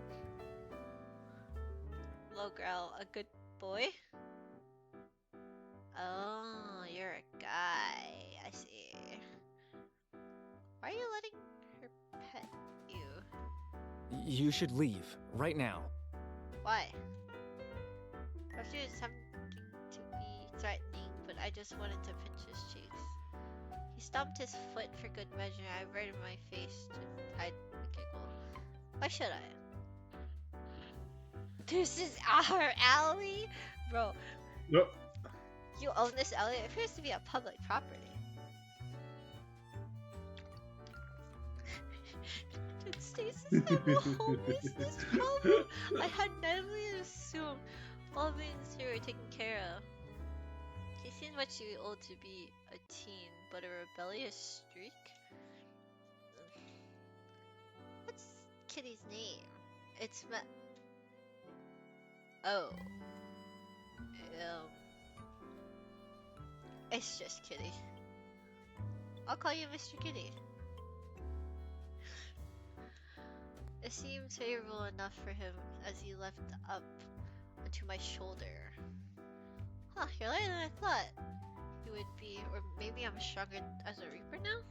Low growl, a good boy? Oh, you're a guy. I see. Why are you letting her pet you? You should leave, right now. Why? Perhaps she was attempting to be threatening, but I just wanted to pinch his cheeks. He stomped his foot for good measure. I averted my face to hide the giggle. Why should I? This is our alley? Bro. Nope. You own this alley? It appears to be a public property. Did Stasis have a homelessness problem? I had naively assumed all beings here were taken care of. He seemed much too old to be a teen, but a rebellious streak? What's Kitty's name? It's Oh. It's just Kitty. I'll call you Mr. Kitty. It seemed favorable enough for him as he left up onto my shoulder. Huh, you're lighter than I thought you would be, or maybe I'm stronger as a Reaper now?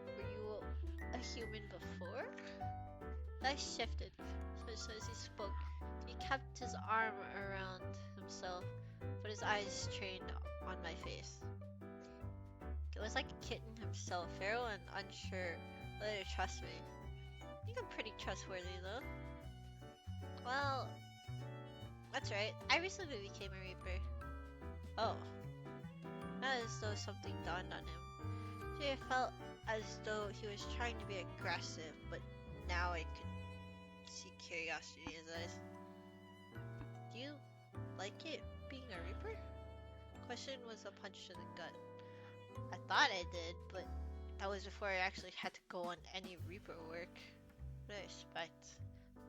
Were you a human before? I shifted, so as he spoke, he kept his arm around himself, but his eyes trained on my face. It was like a kitten himself, feral and unsure whether to trust me. I think I'm pretty trustworthy though. Well, that's right, I recently became a Reaper. Oh. Not as though something dawned on him. It felt as though he was trying to be aggressive, but now I could see curiosity in his eyes. Do you like it being a Reaper? Question was a punch to the gut. I thought I did, but That was before I actually had to go on any Reaper work. What do I expect?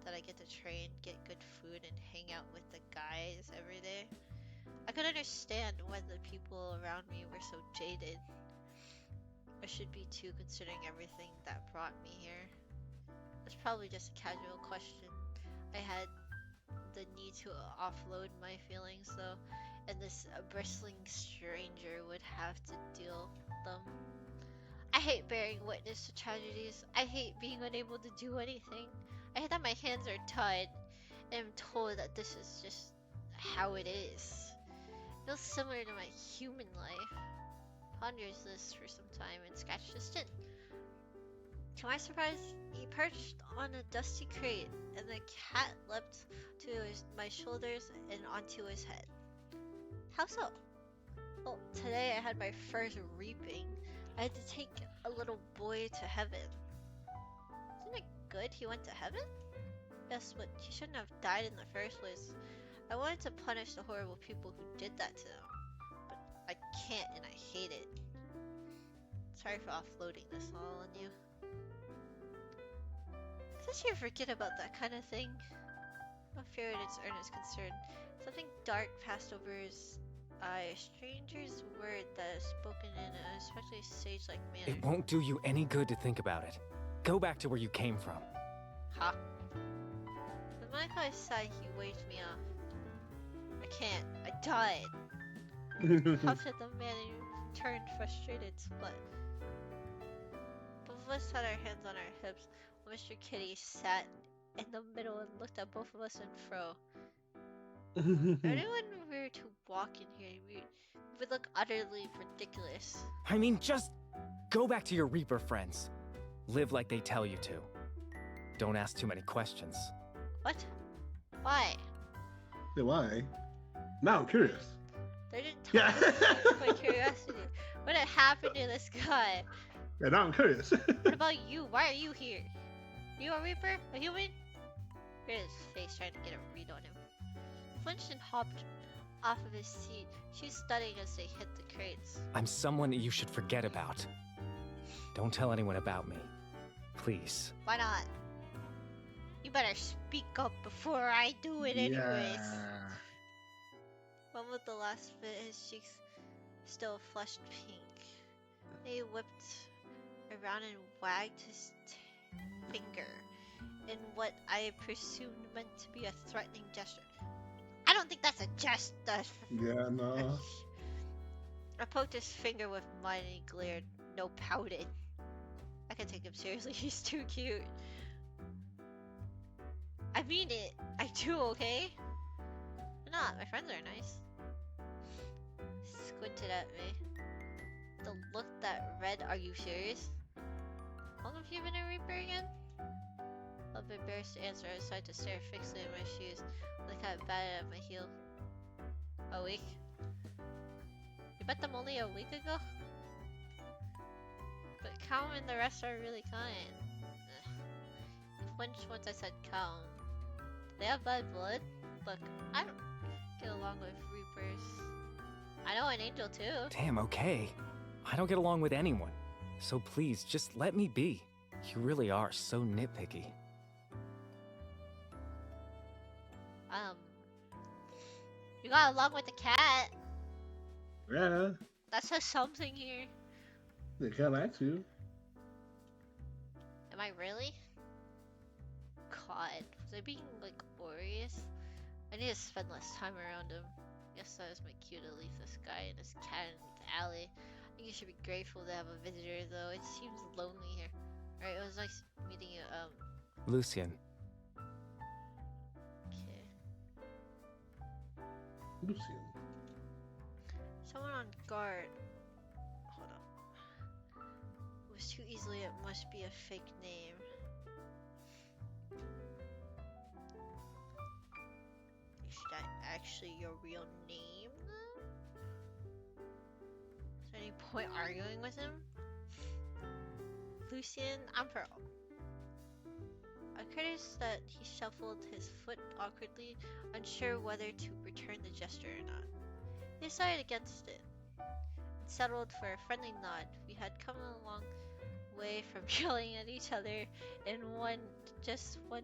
That I get to train, get good food, and hang out with the guys every day? I could understand when the people around me were so jaded. I should be too, considering everything that brought me here. It's probably just a casual question. I had the need to offload my feelings though, and this bristling stranger would have to deal with them. I hate bearing witness to tragedies. I hate being unable to do anything. I hate that my hands are tied and I'm told that this is just how it is. It feels similar to my human life. Ponders this for some time and scratched his chin. To my surprise, he perched on a dusty crate, and the cat leapt to my shoulders and onto his head. How so? Well, today I had my first reaping. I had to take a little boy to heaven. Isn't it good he went to heaven? Yes, but he shouldn't have died in the first place. I wanted to punish the horrible people who did that to them, but I can't and I hate it. Sorry for offloading this all on you. I thought you forget about that kind of thing. I feared its earnest concern. Something dark passed over his eye. A stranger's word that is spoken in an especially sage-like manner. It won't do you any good to think about it. Go back to where you came from. Huh? The moment I sighed, he waved me off. I can't. I died. Huffed at the man and turned frustrated split. Both of us had our hands on our hips while Mr. Kitty sat in the middle and looked at both of us in fro. Anyone were to walk in here, we would look utterly ridiculous. I mean, just go back to your Reaper friends. Live like they tell you to. Don't ask too many questions. What? Why? Yeah, why? Now I'm curious. They didn't tell me my curiosity. What had happened to this guy? Yeah, now I'm curious. What about you? Why are you here? You a Reaper? A human? Look at his face, trying to get a read on him. He flinched and hopped off of his seat, shoes studying as they hit the crates. I'm someone you should forget about. Don't tell anyone about me. Please. Why not? You better speak up before I do it anyways. Yeah. One with the last bit, his cheeks still flushed pink. He whipped around and wagged his finger in what I presumed meant to be a threatening gesture. I don't think that's a gesture. Yeah, no. I poked his finger with mine and he glared. No, pouted. I can take him seriously, he's too cute. I mean it. I do, okay? Why not? My friends are nice. Squinted at me. The look that read, are you serious? How long have you been a Reaper again? A bit embarrassed to answer, I decided to stare fixedly at my shoes. The cat batted at my heel. A week? You met them only a week ago? But Calm and the rest are really kind. He flinched once I said Calm. They have bad blood? Look, I don't get along with Reapers. I know an angel too. Damn, okay. I don't get along with anyone. So please, just let me be. You really are so nitpicky. You got along with the cat. Yeah. That says something here. They can't like you. Am I really? God, was I being like glorious? I need to spend less time around him. Guess that was my cue to leave this guy and his cat in the alley. I think you should be grateful to have a visitor though. It seems lonely here. Alright, it was nice meeting you. Lucian. Okay. Lucian. Someone on guard. Hold on. It was too easily, it must be a fake name. Is that actually your real name then? Is there any point arguing with him? Lucian, I'm Pearl. I noticed that he shuffled his foot awkwardly, unsure whether to return the gesture or not. He decided against it, and settled for a friendly nod. We had come along way from yelling at each other in just one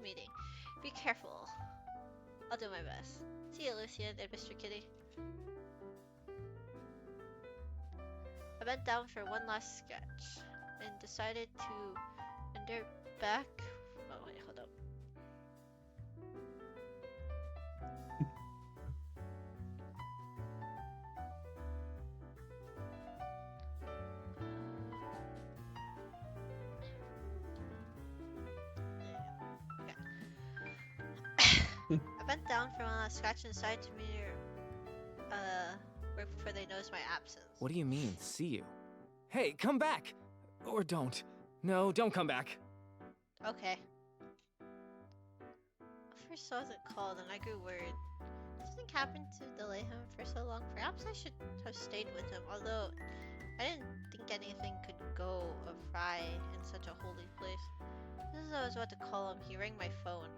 meeting. Be careful. I'll do my best. See you, Lucian and Mr. Kitty. I bent down for one last sketch and decided to endure back. Oh wait, hold up. I bent down for one last scratch and decided to work before they noticed my absence. What do you mean, see you? Hey, come back! Or don't. No, don't come back. Okay. First I wasn't called and I grew worried. Something happened to delay him for so long. Perhaps I should have stayed with him, although I didn't think anything could go awry in such a holy place. Just as I was about to call him, he rang my phone.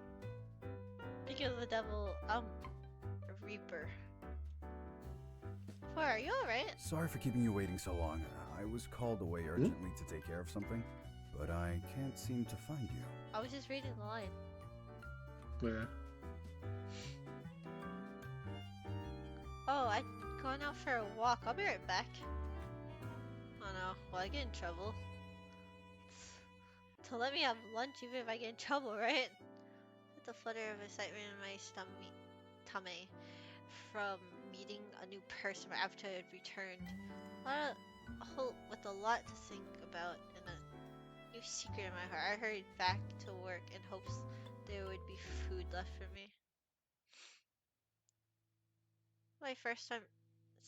Speaking of the devil, a Reaper. Four, are you alright? Sorry for keeping you waiting so long. I was called away urgently to take care of something, but I can't seem to find you. I was just reading the line. Yeah. Oh, I'm going out for a walk. I'll be right back. Oh no, will I get in trouble? To let me have lunch even if I get in trouble, right? With the flutter of excitement in my tummy from meeting a new person after I had returned. With a lot to think about and a new secret in my heart, I hurried back to work in hopes there would be food left for me. My first time.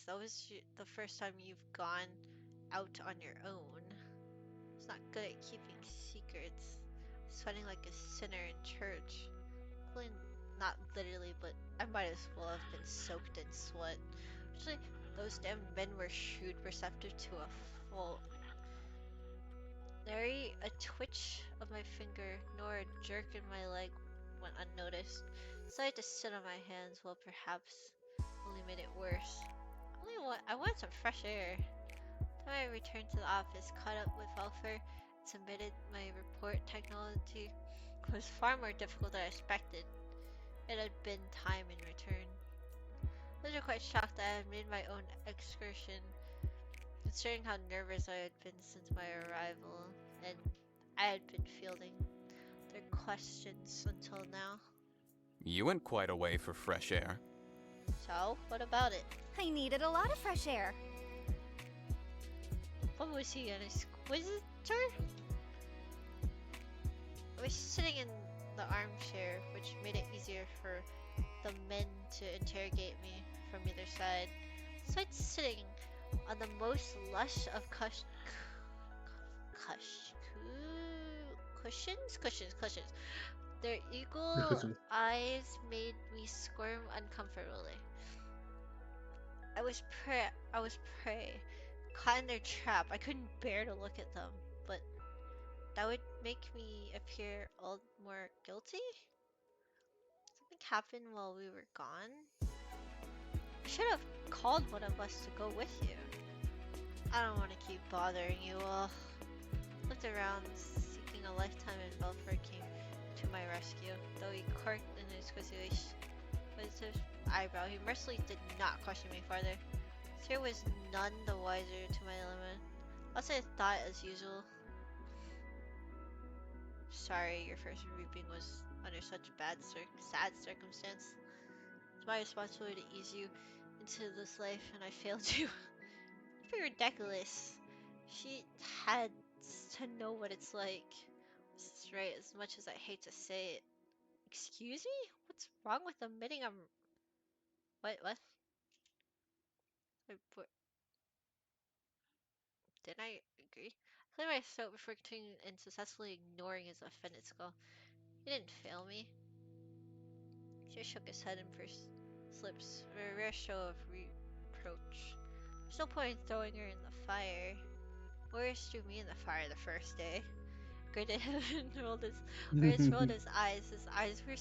So was the first time you've gone out on your own. I was not good at keeping secrets. Sweating like a sinner in church. Well, not literally, but I might as well have been soaked in sweat. Actually, those damn men were shrewd, perceptive to a fault. Nary a twitch of my finger, nor a jerk in my leg went unnoticed. Decided to sit on my hands, well, perhaps only made it worse. I wanted some fresh air. Then I returned to the office, caught up with Alfred, and submitted my report. Technology was far more difficult than I expected. It had been time in return. I was quite shocked that I had made my own excursion, considering how nervous I had been since my arrival, and I had been fielding their questions until now. You went quite a way for fresh air. So, what about it? I needed a lot of fresh air. What was he, an inquisitor? I was sitting in the armchair, which made it easier for the men to interrogate me from either side. Besides sitting on the most lush of cushions. Their eagle eyes made me squirm uncomfortably. I was prey, caught in their trap. I couldn't bear to look at them, but that would make me appear all more guilty? Something happened while we were gone? I should have called one of us to go with you. I don't want to keep bothering you all. Looked around, seeking a lifetime, and Belford came to my rescue. Though he quirked in his inquisitive eyebrow, he mercifully did not question me farther. Sir was none the wiser to my dilemma. Also, I thought as usual. Sorry, your first reaping was under such sad circumstance. It's my responsibility to ease you into this life, and I failed you. It's pretty ridiculous. She had to know what it's like. This is right, as much as I hate to say it. Excuse me? What's wrong with admitting I'm... What? Didn't I agree? I cleared my throat before continuing and successfully ignoring his offended skull. He didn't fail me. He just shook his head and pursed his lips, a rare show of reproach. There's no point in throwing her in the fire. Warriors threw me in the fire the first day. Gritted and rolled his eyes. His eyes were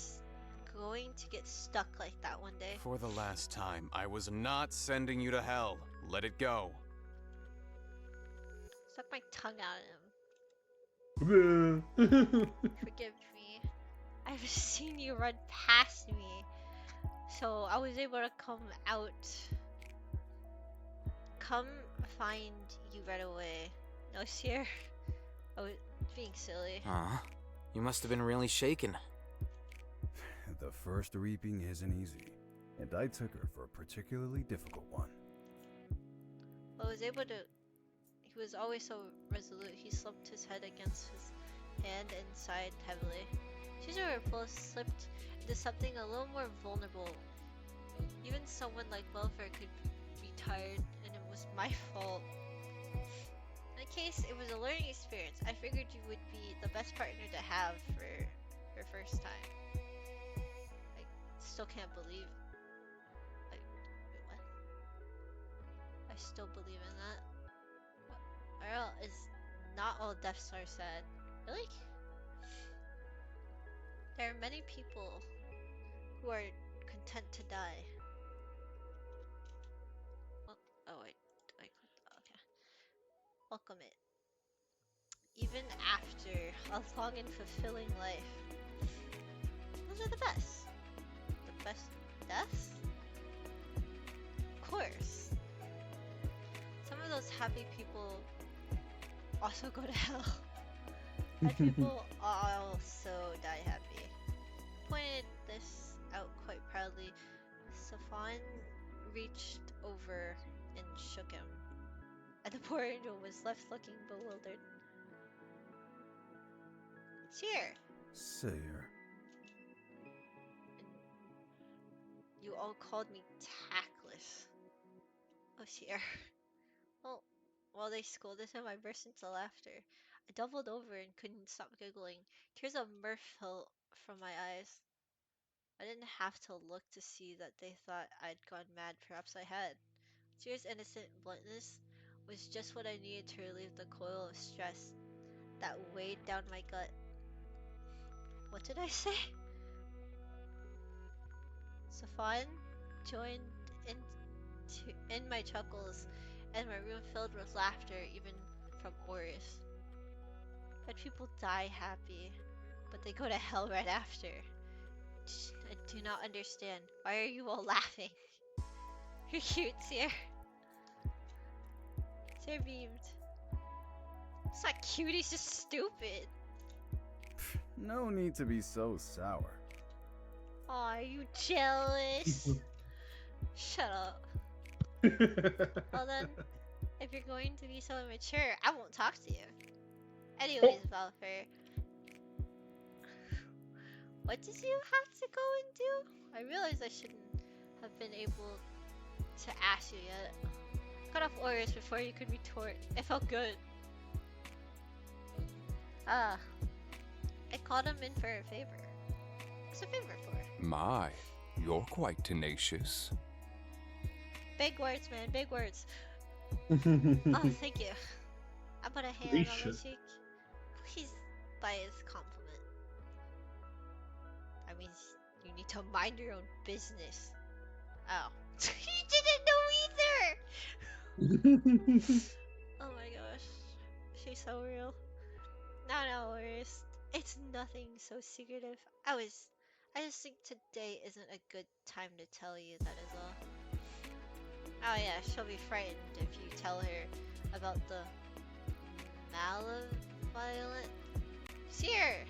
going to get stuck like that one day. For the last time, I was not sending you to hell. Let it go. Stuck my tongue out at him. Forgive me. I've seen you run past me, so I was able to come find you right away. No, Sierra. I was being silly. Aw, you must have been really shaken. The first reaping isn't easy, and I took her for a particularly difficult one. I was able to. He was always so resolute. He slumped his head against his hand and sighed heavily. Choosing repulse slipped into something a little more vulnerable. Even someone like Welfare could be tired, and it was my fault. In any case, it was a learning experience. I figured you would be the best partner to have for your first time. I still can't believe. Wait, what? I still believe in that. Ariel is not all Death Star sad. Really? There are many people who are content to die. Oh wait, I clicked. Okay. Welcome it. Even after a long and fulfilling life. Those are the best. The best deaths? Of course. Some of those happy people also go to hell. Bad people also die happy. Pointed this out quite proudly. Safan reached over and shook him, and the poor angel was left looking bewildered. It's here. Sayer. You all called me tactless. Oh, Sierra. Well, while they scolded him, I burst into laughter. I doubled over and couldn't stop giggling. Tears of mirth fell from my eyes. I didn't have to look to see that they thought I'd gone mad. Perhaps I had. Sierra's innocent bluntness was just what I needed to relieve the coil of stress that weighed down my gut. What did I say? Safan joined in my chuckles, and my room filled with laughter, even from Oris. But people die happy, but they go to hell right after. I do not understand. Why are you all laughing? You're cute, Sierra. Sierra beamed. It's not cute, he's just stupid. No need to be so sour. Aw, are you jealous? Shut up. Well then, if you're going to be so immature, I won't talk to you. Anyways, Valfer, what did you have to go and do? I realized I shouldn't have been able to ask you yet. Cut off orders before you could retort. It felt good. Ah, I called him in for a favor. What's a favor for? My, you're quite tenacious. Big words, man, big words. Oh, thank you. I put a hand on my cheek. Please buy his compliment. I mean, you need to mind your own business. Oh. He didn't know either! Oh my gosh. She's so real. No worries. It's nothing so secretive. I just think today isn't a good time to tell you, that is all. Oh yeah, she'll be frightened if you tell her about the malevolent. Here.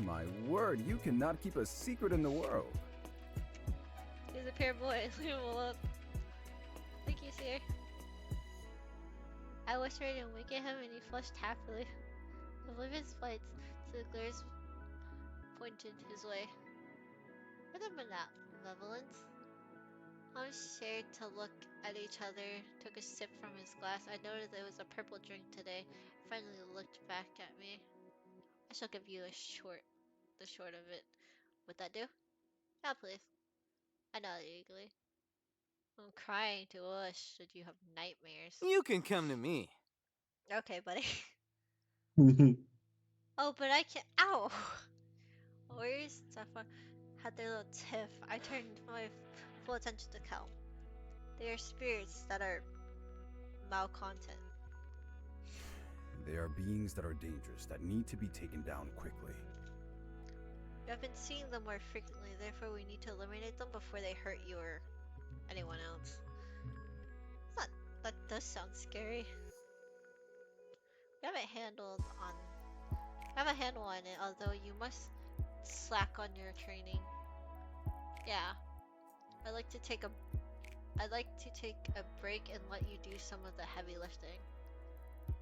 My word, you cannot keep a secret in the world. He's a pair boy. Leave him alone. Thank you, Sir. I whispered and winked at him, and he flushed happily. Oblivious flights to the glares pointed his way. For the malevolence, I shared to look at each other, took a sip from his glass. I noticed it was a purple drink today. Finally looked back at me. I shall give you the short of it. Would that do? Yeah, please. I nodded eagerly. I'm crying to wish that you have nightmares. You can come to me. Okay, buddy. Oh, but I can't. Ow! Where's Zephyr? Had their little tiff. I turned my full attention to Cal. They are spirits that are malcontent. They are beings that are dangerous, that need to be taken down quickly. You have been seeing them more frequently, therefore we need to eliminate them before they hurt you or anyone else. That does sound scary. We have a handle on it, although you must slack on your training. Yeah. I'd like to take a break and let you do some of the heavy lifting.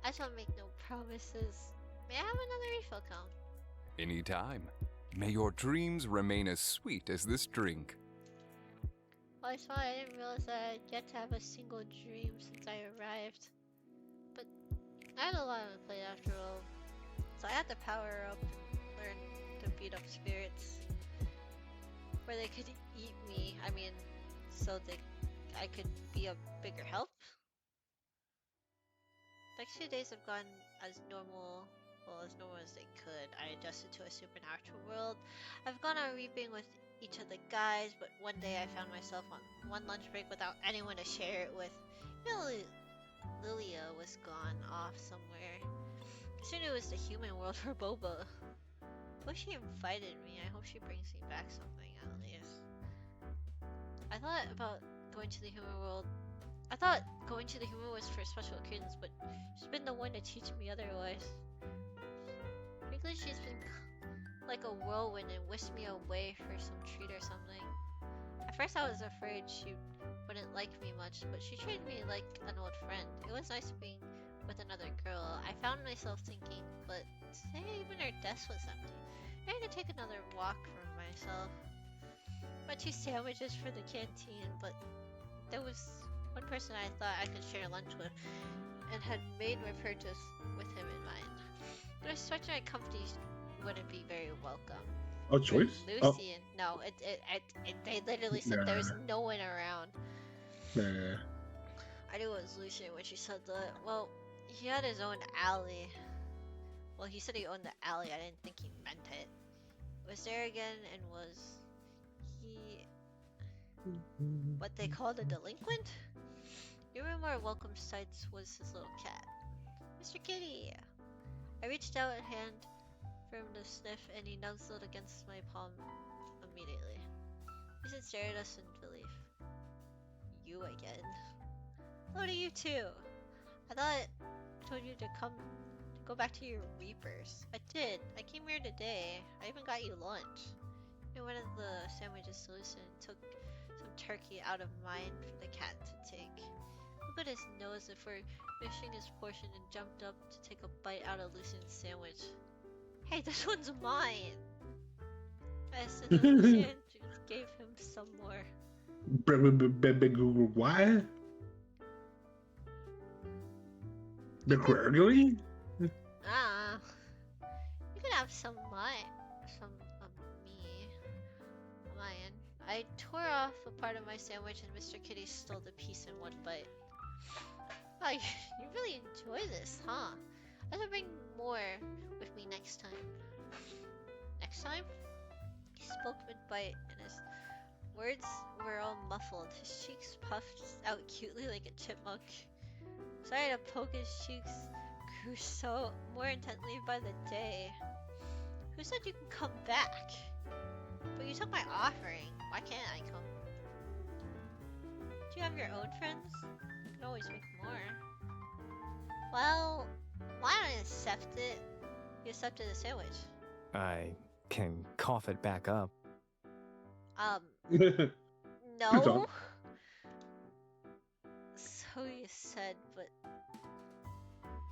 I shall make no promises. May I have another refill count? Anytime. May your dreams remain as sweet as this drink. Well, I saw I didn't realize that I'd get to have a single dream since I arrived. But I had a lot on my plate after all. So I had to power up and learn to beat up spirits. Where they could eat me, so I could be a bigger help. Next few days have gone as normal as they could. I adjusted to a supernatural world. I've gone on reaping with each of the guys, but one day I found myself on one lunch break without anyone to share it with. Lilia was gone off somewhere. I soon it was the human world for Boba. I wish she invited me. I hope she brings me back something at least. I thought going to the human world was for special occasions, but she's been the one to teach me otherwise. Frankly, she's been like a whirlwind and whisked me away for some treat or something. At first I was afraid she wouldn't like me much, but she treated me like an old friend. It was nice being with another girl. I found myself thinking, but say even her desk was empty. I had to take another walk for myself. Bought 2 sandwiches for the canteen, but there was one person I thought I could share lunch with and had made my purchase with him in mind. But I suspected my company wouldn't be very welcome. Oh, choice? Lucian. No, they literally said there was no one around. Nah. I knew it was Lucian when she said that. Well, he had his own alley. Well, he said he owned the alley. I didn't think he meant it. Was there again and was he what they called a delinquent? Even more welcome sights was his little cat. Mr. Kitty! I reached out a hand for him to sniff and he nuzzled against my palm immediately. He stared at us in belief. You again? Hello to you too! I thought I told you to go back to your Reapers. I did. I came here today. I even got you lunch. And one of the sandwiches solution took some turkey out of mine for the cat to take. Looked at his nose before finishing his portion and jumped up to take a bite out of Lucian's sandwich. Hey, this one's mine! I said that Lucian gave him some more. What? The Gregory? You can have some of me. Mine. I tore off a part of my sandwich and Mr. Kitty stole the piece in one bite. Oh, you really enjoy this, huh? I should bring more with me next time. Next time? He spoke mid-bite and his words were all muffled. His cheeks puffed out cutely like a chipmunk. Sorry to poke his cheeks grew so more intently by the day. Who said you can come back? But you took my offering. Why can't I come? Do you have your own friends? You can always make more. Well, why don't I accept it? You accepted the sandwich. I can cough it back up. No. So you said, but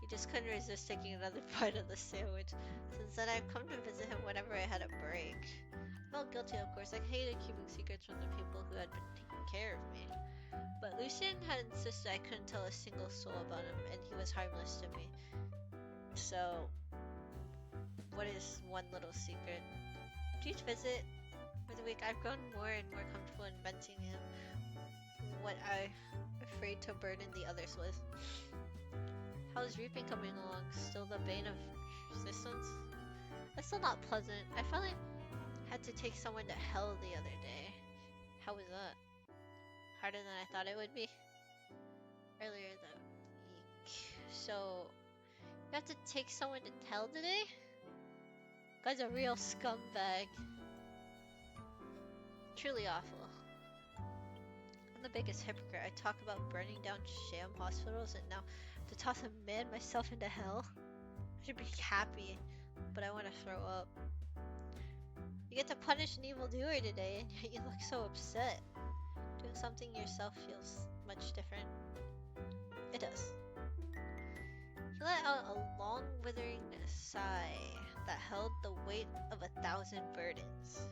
he just couldn't resist taking another bite of the sandwich. Since then, I've come to visit him whenever I had a break. I felt guilty, of course. I hated keeping secrets from the people who had been taking care of me. But Lucian had insisted I couldn't tell a single soul about him, and he was harmless to me. So, what is one little secret? To each visit for the week, I've grown more and more comfortable in venting him what I'm afraid to burden the others with. How's reaping coming along? Still the bane of existence? That's still not pleasant. I finally had to take someone to hell the other day. How was that? Harder than I thought it would be? Earlier that week. So, you have to take someone to hell today? Guy's a real scumbag. Truly awful. I'm the biggest hypocrite. I talk about burning down sham hospitals and now to toss a man myself into hell. I should be happy, but I want to throw up. You get to punish an evildoer today, and yet you look so upset. Doing something yourself feels much different. It does. He let out a long, withering sigh that held the weight of 1,000 burdens.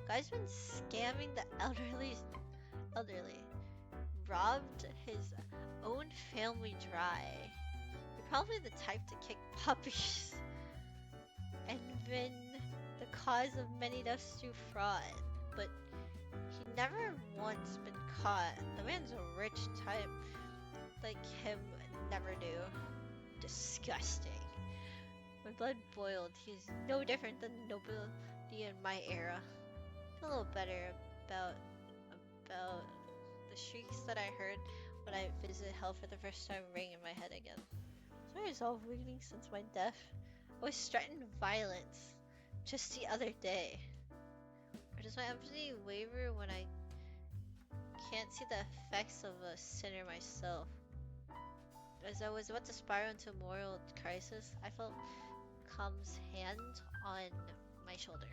Guy's been scamming the elderly, robbed his own family dry. You're probably the type to kick puppies, and been the cause of many deaths through fraud, but he never once been caught. The man's a rich type, like him never do. Disgusting. My blood boiled. He's no different than the nobility in my era. A little better about the shrieks that I heard when I visited hell for the first time ring in my head again. Is my resolve weakening since my death? I was threatened violence just the other day. Or does my empathy waver when I can't see the effects of a sinner myself? As I was about to spiral into a moral crisis, I felt Com's hand on my shoulder.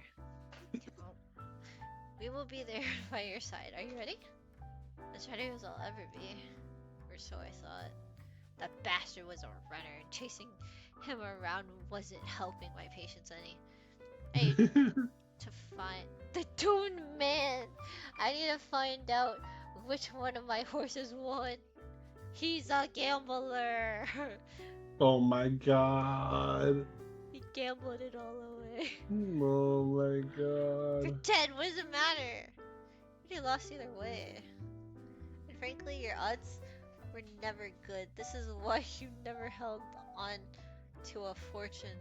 We will be there by your side. Are you ready? As ready as I'll ever be. Or so I thought. That bastard was a runner, and chasing him around wasn't helping my patience any. I need to find the doomed man. I need to find out which one of my horses won. He's a gambler. Oh my god. He gambled it all away. Oh my god. Pretend, what does it matter? You lost either way. And frankly, your odds were never good. This is why you never held on to a fortune.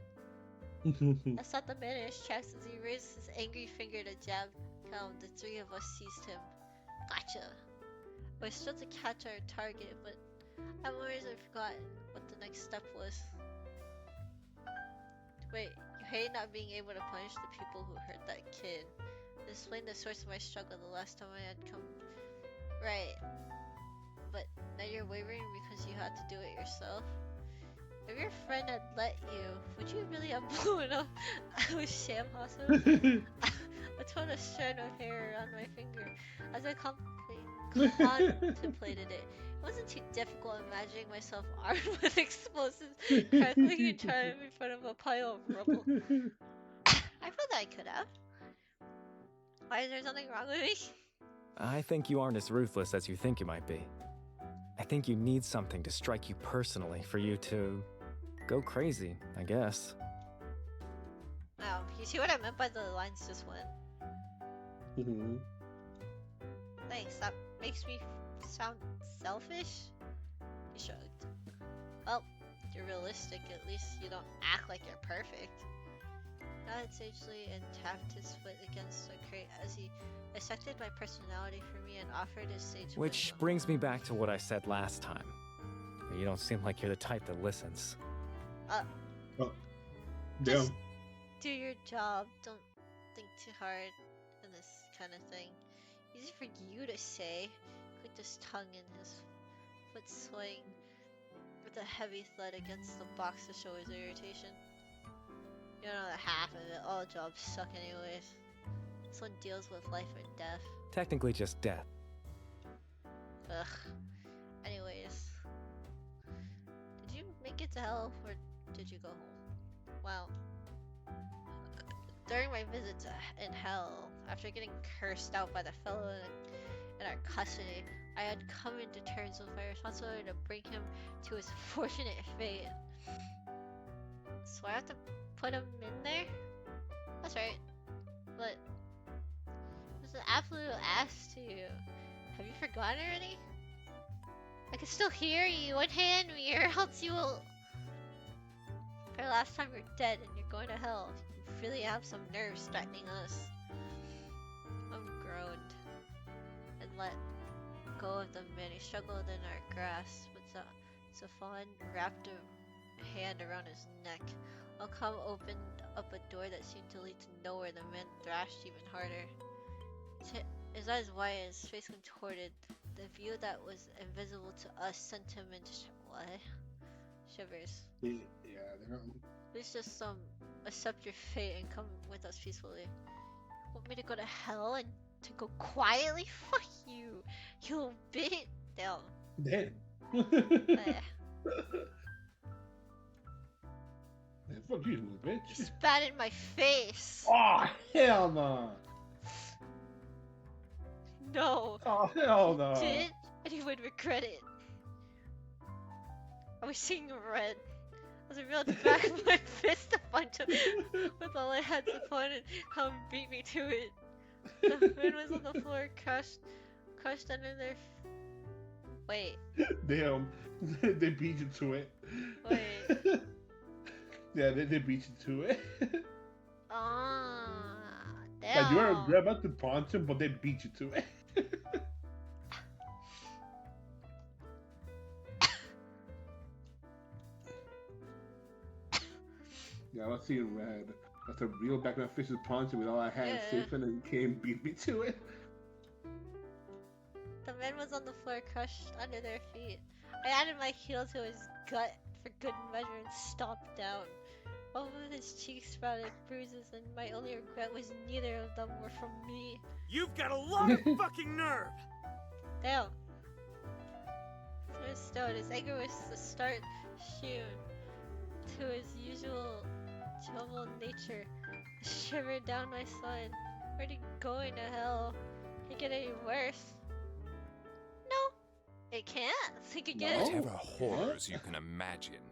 That's not the man in his tracks as he raised his angry finger to jab Calm. The three of us seized him. Gotcha. I was still to catch our target, but I'm worried I've forgotten what the next step was. Wait, you hate not being able to punish the people who hurt that kid. This explained the source of my struggle the last time I had come. Right. But now you're wavering because you had to do it yourself? If your friend had let you, would you really have blown up a sham hospital? I twirled a strand of hair around my finger as I contemplated it. It wasn't too difficult imagining myself armed with explosives, crackling and trying in front of a pile of rubble. I felt that I could have. Why is there something wrong with me? I think you aren't as ruthless as you think you might be. I think you need something to strike you personally for you to go crazy, I guess. Oh, you see what I meant by the lines just went? Mm-hmm. Thanks, that makes me sound selfish? He shrugged. Well, you're realistic, at least you don't act like you're perfect. Nodded sagely and tapped his foot against the crate as he dissected my personality for me and offered his sage Which wisdom. brings me back to what I said last time. You don't seem like you're the type that listens. Just do your job. Don't think too hard in this kind of thing. Easy for you to say. Clicked his tongue in his foot swaying with a heavy thud against the box to show his irritation. You don't know the half of it. All jobs suck anyways. This one deals with life or death. Technically just death. Ugh. Anyways. Did you make it to hell or did you go home? Well, during my visit in hell, after getting cursed out by the fellow in our custody, I had come into terms with my responsibility to bring him to his fortunate fate. So I have to put him in there? That's right. But it was an absolute ass to you. Have you forgotten already? I can still hear you. Unhand me or else you will... For the last time you're dead and you're going to hell. You really have some nerves threatening us. I'm groaned and let go of the man who struggled in our grasp, but Safan wrapped hand around his neck. Otome opened up a door that seemed to lead to nowhere. The man thrashed even harder. His eyes wide and his face contorted. The view that was invisible to us sent him into shivers. Yeah, they're not. Please just accept your fate and come with us peacefully. Want me to go to hell and to go quietly? Fuck you, you little bitch. Damn. Damn. Eh. Man, fuck you, little bitch. You spat in my face. Oh, hell no. No. Oh, hell no. Did and he would regret it. I was seeing red. I was real back of my fist to punch him with all I had to put and how he beat me to it. The man was on the floor, crushed under their. Wait. Damn. They beat you to it. Wait. Yeah, they beat you to it. Damn. Like you're about to punch him, but they beat you to it. Yeah, I was seeing red. That's a real back of my fist punch with all I had safe and then came beat me to it. The man was on the floor, crushed under their feet. I added my heel to his gut for good measure and stomped down. Both of his cheeks sprouted bruises, and my only regret was neither of them were from me. You've got a lot of fucking nerve! Damn. Through stone, his anger was to start Shun to his usual jovial nature. A shiver down my spine. Where'd he go into hell? Can't get any worse. No, it can't. Think again. Whatever horrors you can imagine,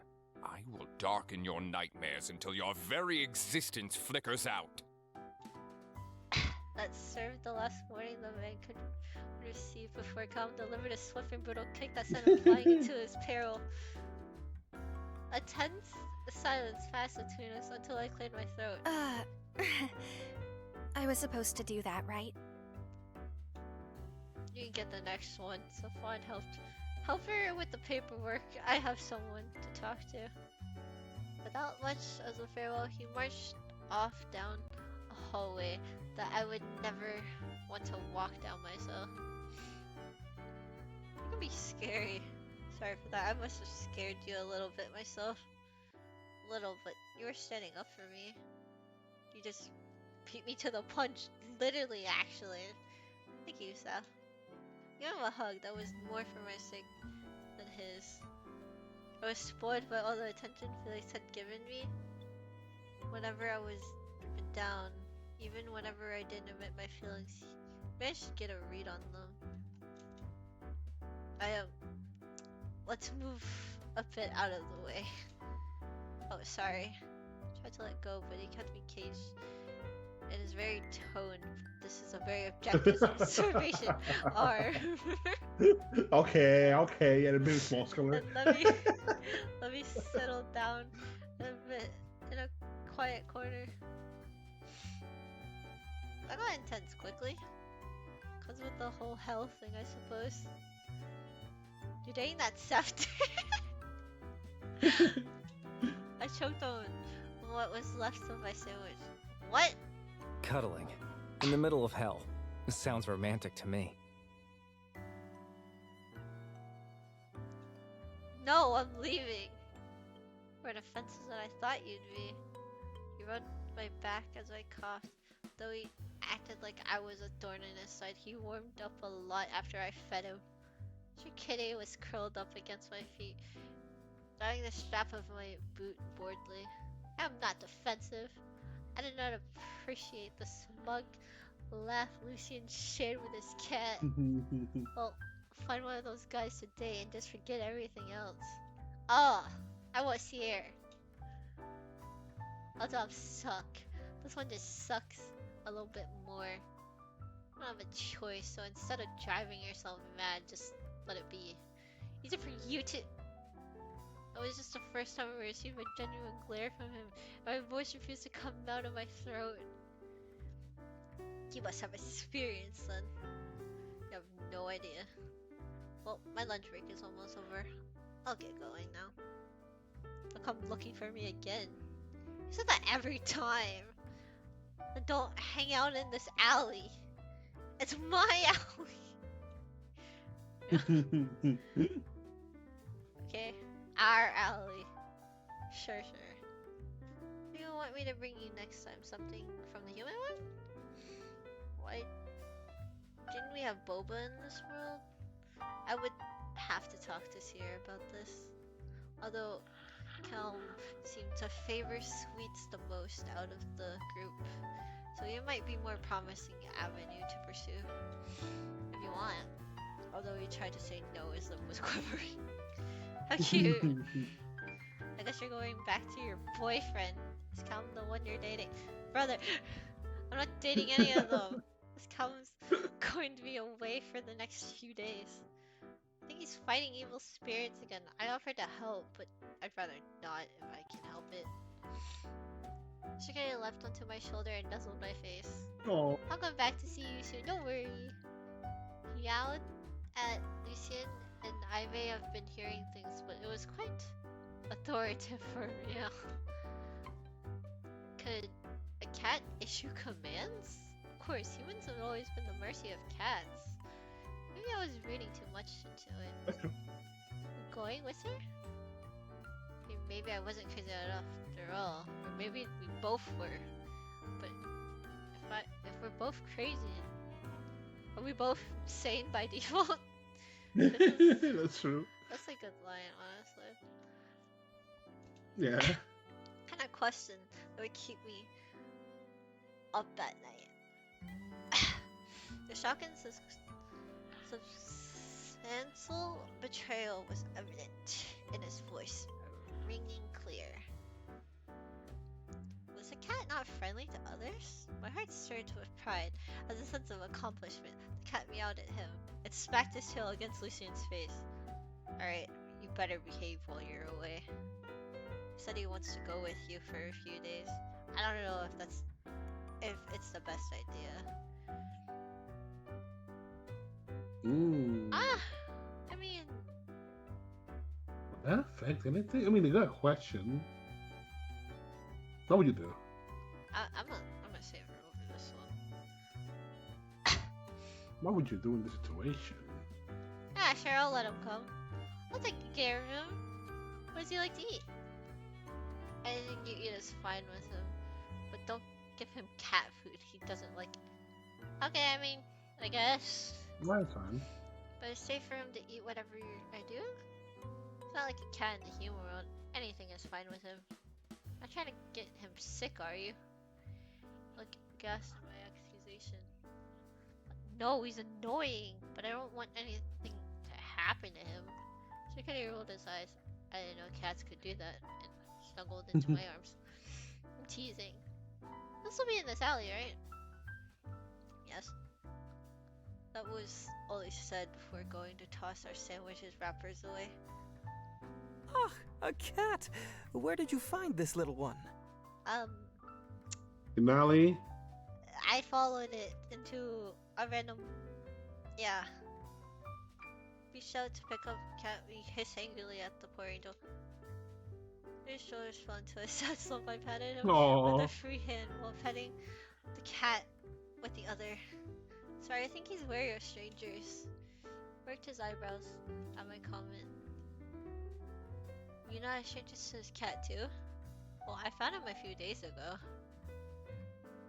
I will darken your nightmares until your very existence flickers out. That served the last warning the man could receive before Calm delivered a swift and brutal kick that sent him flying into his peril. A tense silence passed between us until I cleared my throat. I was supposed to do that, right? You can get the next one. Safwan help her with the paperwork. I have someone to talk to. Without much as a farewell, he marched off down a hallway that I would never want to walk down myself. It can be scary. Sorry for that. I must have scared you a little bit myself. Little, but you were standing up for me. You just beat me to the punch. Literally, actually. Thank you, Seth. Give him a hug that was more for my sake than his. I was spoiled by all the attention Felix had given me. Whenever I was down, even whenever I didn't admit my feelings, he managed to get a read on them. Let's move a bit out of the way. Oh, sorry. I tried to let go, but he kept me caged. It is very toned. This is a very objective observation. Okay, yeah, a bit muscular. let me settle down a bit in a quiet corner. I got intense quickly. Comes with the whole hell thing, I suppose. You're dating that Seth? I choked on what was left of my sandwich. What? Cuddling. In the middle of hell. This sounds romantic to me. No, I'm leaving. We're defenses than I thought you'd be. He rubbed my back as I coughed. Though he acted like I was a thorn in his side, he warmed up a lot after I fed him. Your kitty was curled up against my feet, drawing the strap of my boot boredly. I'm not defensive. I did not appreciate the smug laugh Lucian shared with his cat. Well, find one of those guys today and just forget everything else. Oh, I was here. Otomes suck. This one just sucks a little bit more. I don't have a choice, so instead of driving yourself mad, just let it be. Easy for you to. It was just the first time I received a genuine glare from him. My voice refused to come out of my throat. You must have experience then. You have no idea. Well, my lunch break is almost over. I'll get going now. They'll come looking for me again. He said that every time. And don't hang out in this alley. It's my alley. Okay, our alley. Sure. Do you want me to bring you next time? Something from the human one? Why didn't we have boba in this world? I would have to talk to Sierra about this. Although Calm seemed to favor sweets the most out of the group. So you might be more promising avenue to pursue. If you want. Although he tried to say no, his lip was quivering. How cute. I guess you're going back to your boyfriend. Is Calm the one you're dating? Brother, I'm not dating any of them. This Calm's going to be away for the next few days. I think he's fighting evil spirits again. I offered to help, but I'd rather not if I can help it. Shigaya leapt onto my shoulder and nuzzled my face. Oh. I'll come back to see you soon, don't worry. He yelled at Lucien, and I may have been hearing things, but it was quite authoritative for me. Could a cat issue commands? Of course, humans have always been the mercy of cats. Maybe I was reading too much into it. You going with her? Maybe I wasn't crazy enough after all. Or maybe we both were. But if we're both crazy, are we both sane by default? That's true. That's a good line, honestly. Yeah. Kind of question that would keep me up at night. The shock and substantial betrayal was evident in his voice, ringing clear. Was the cat not friendly to others? My heart stirred with pride as a sense of accomplishment. The cat meowed at him. It smacked his tail against Lucien's face. Alright, you better behave while you're away. He said he wants to go with you for a few days. I don't know if it's the best idea. Ooh. I mean, Would that affect anything? I mean, they got a question. What would you do? I'm gonna save her over this one. What would you do in this situation? Yeah, sure, I'll let him come. I'll take care of him. What does he like to eat? Anything you eat is fine with him, but don't give him cat food. He doesn't like it. Okay, I mean, I guess. That's fine. But it's safe for him to eat whatever I do? It's not like a cat in the human world. Anything is fine with him. Not trying to get him sick, are you? Look, gasped my accusation. No, he's annoying, but I don't want anything to happen to him. Shikari rolled his eyes. I didn't know cats could do that, and snuggled into my arms. I'm teasing. This will be in this alley, right? Yes. That was all he said before going to toss our sandwiches wrappers away. Ah, a cat! Where did you find this little one? Finale? I followed it into a random... Yeah. We shout to pick up cat, we hiss angrily at the poor angel. His shoulders fell into a sad slope. I patted him Aww. with a free hand while petting the cat with the other. Sorry, I think he's wary of strangers. Worked his eyebrows at my comment. You're not a stranger to his cat too? Well, I found him a few days ago.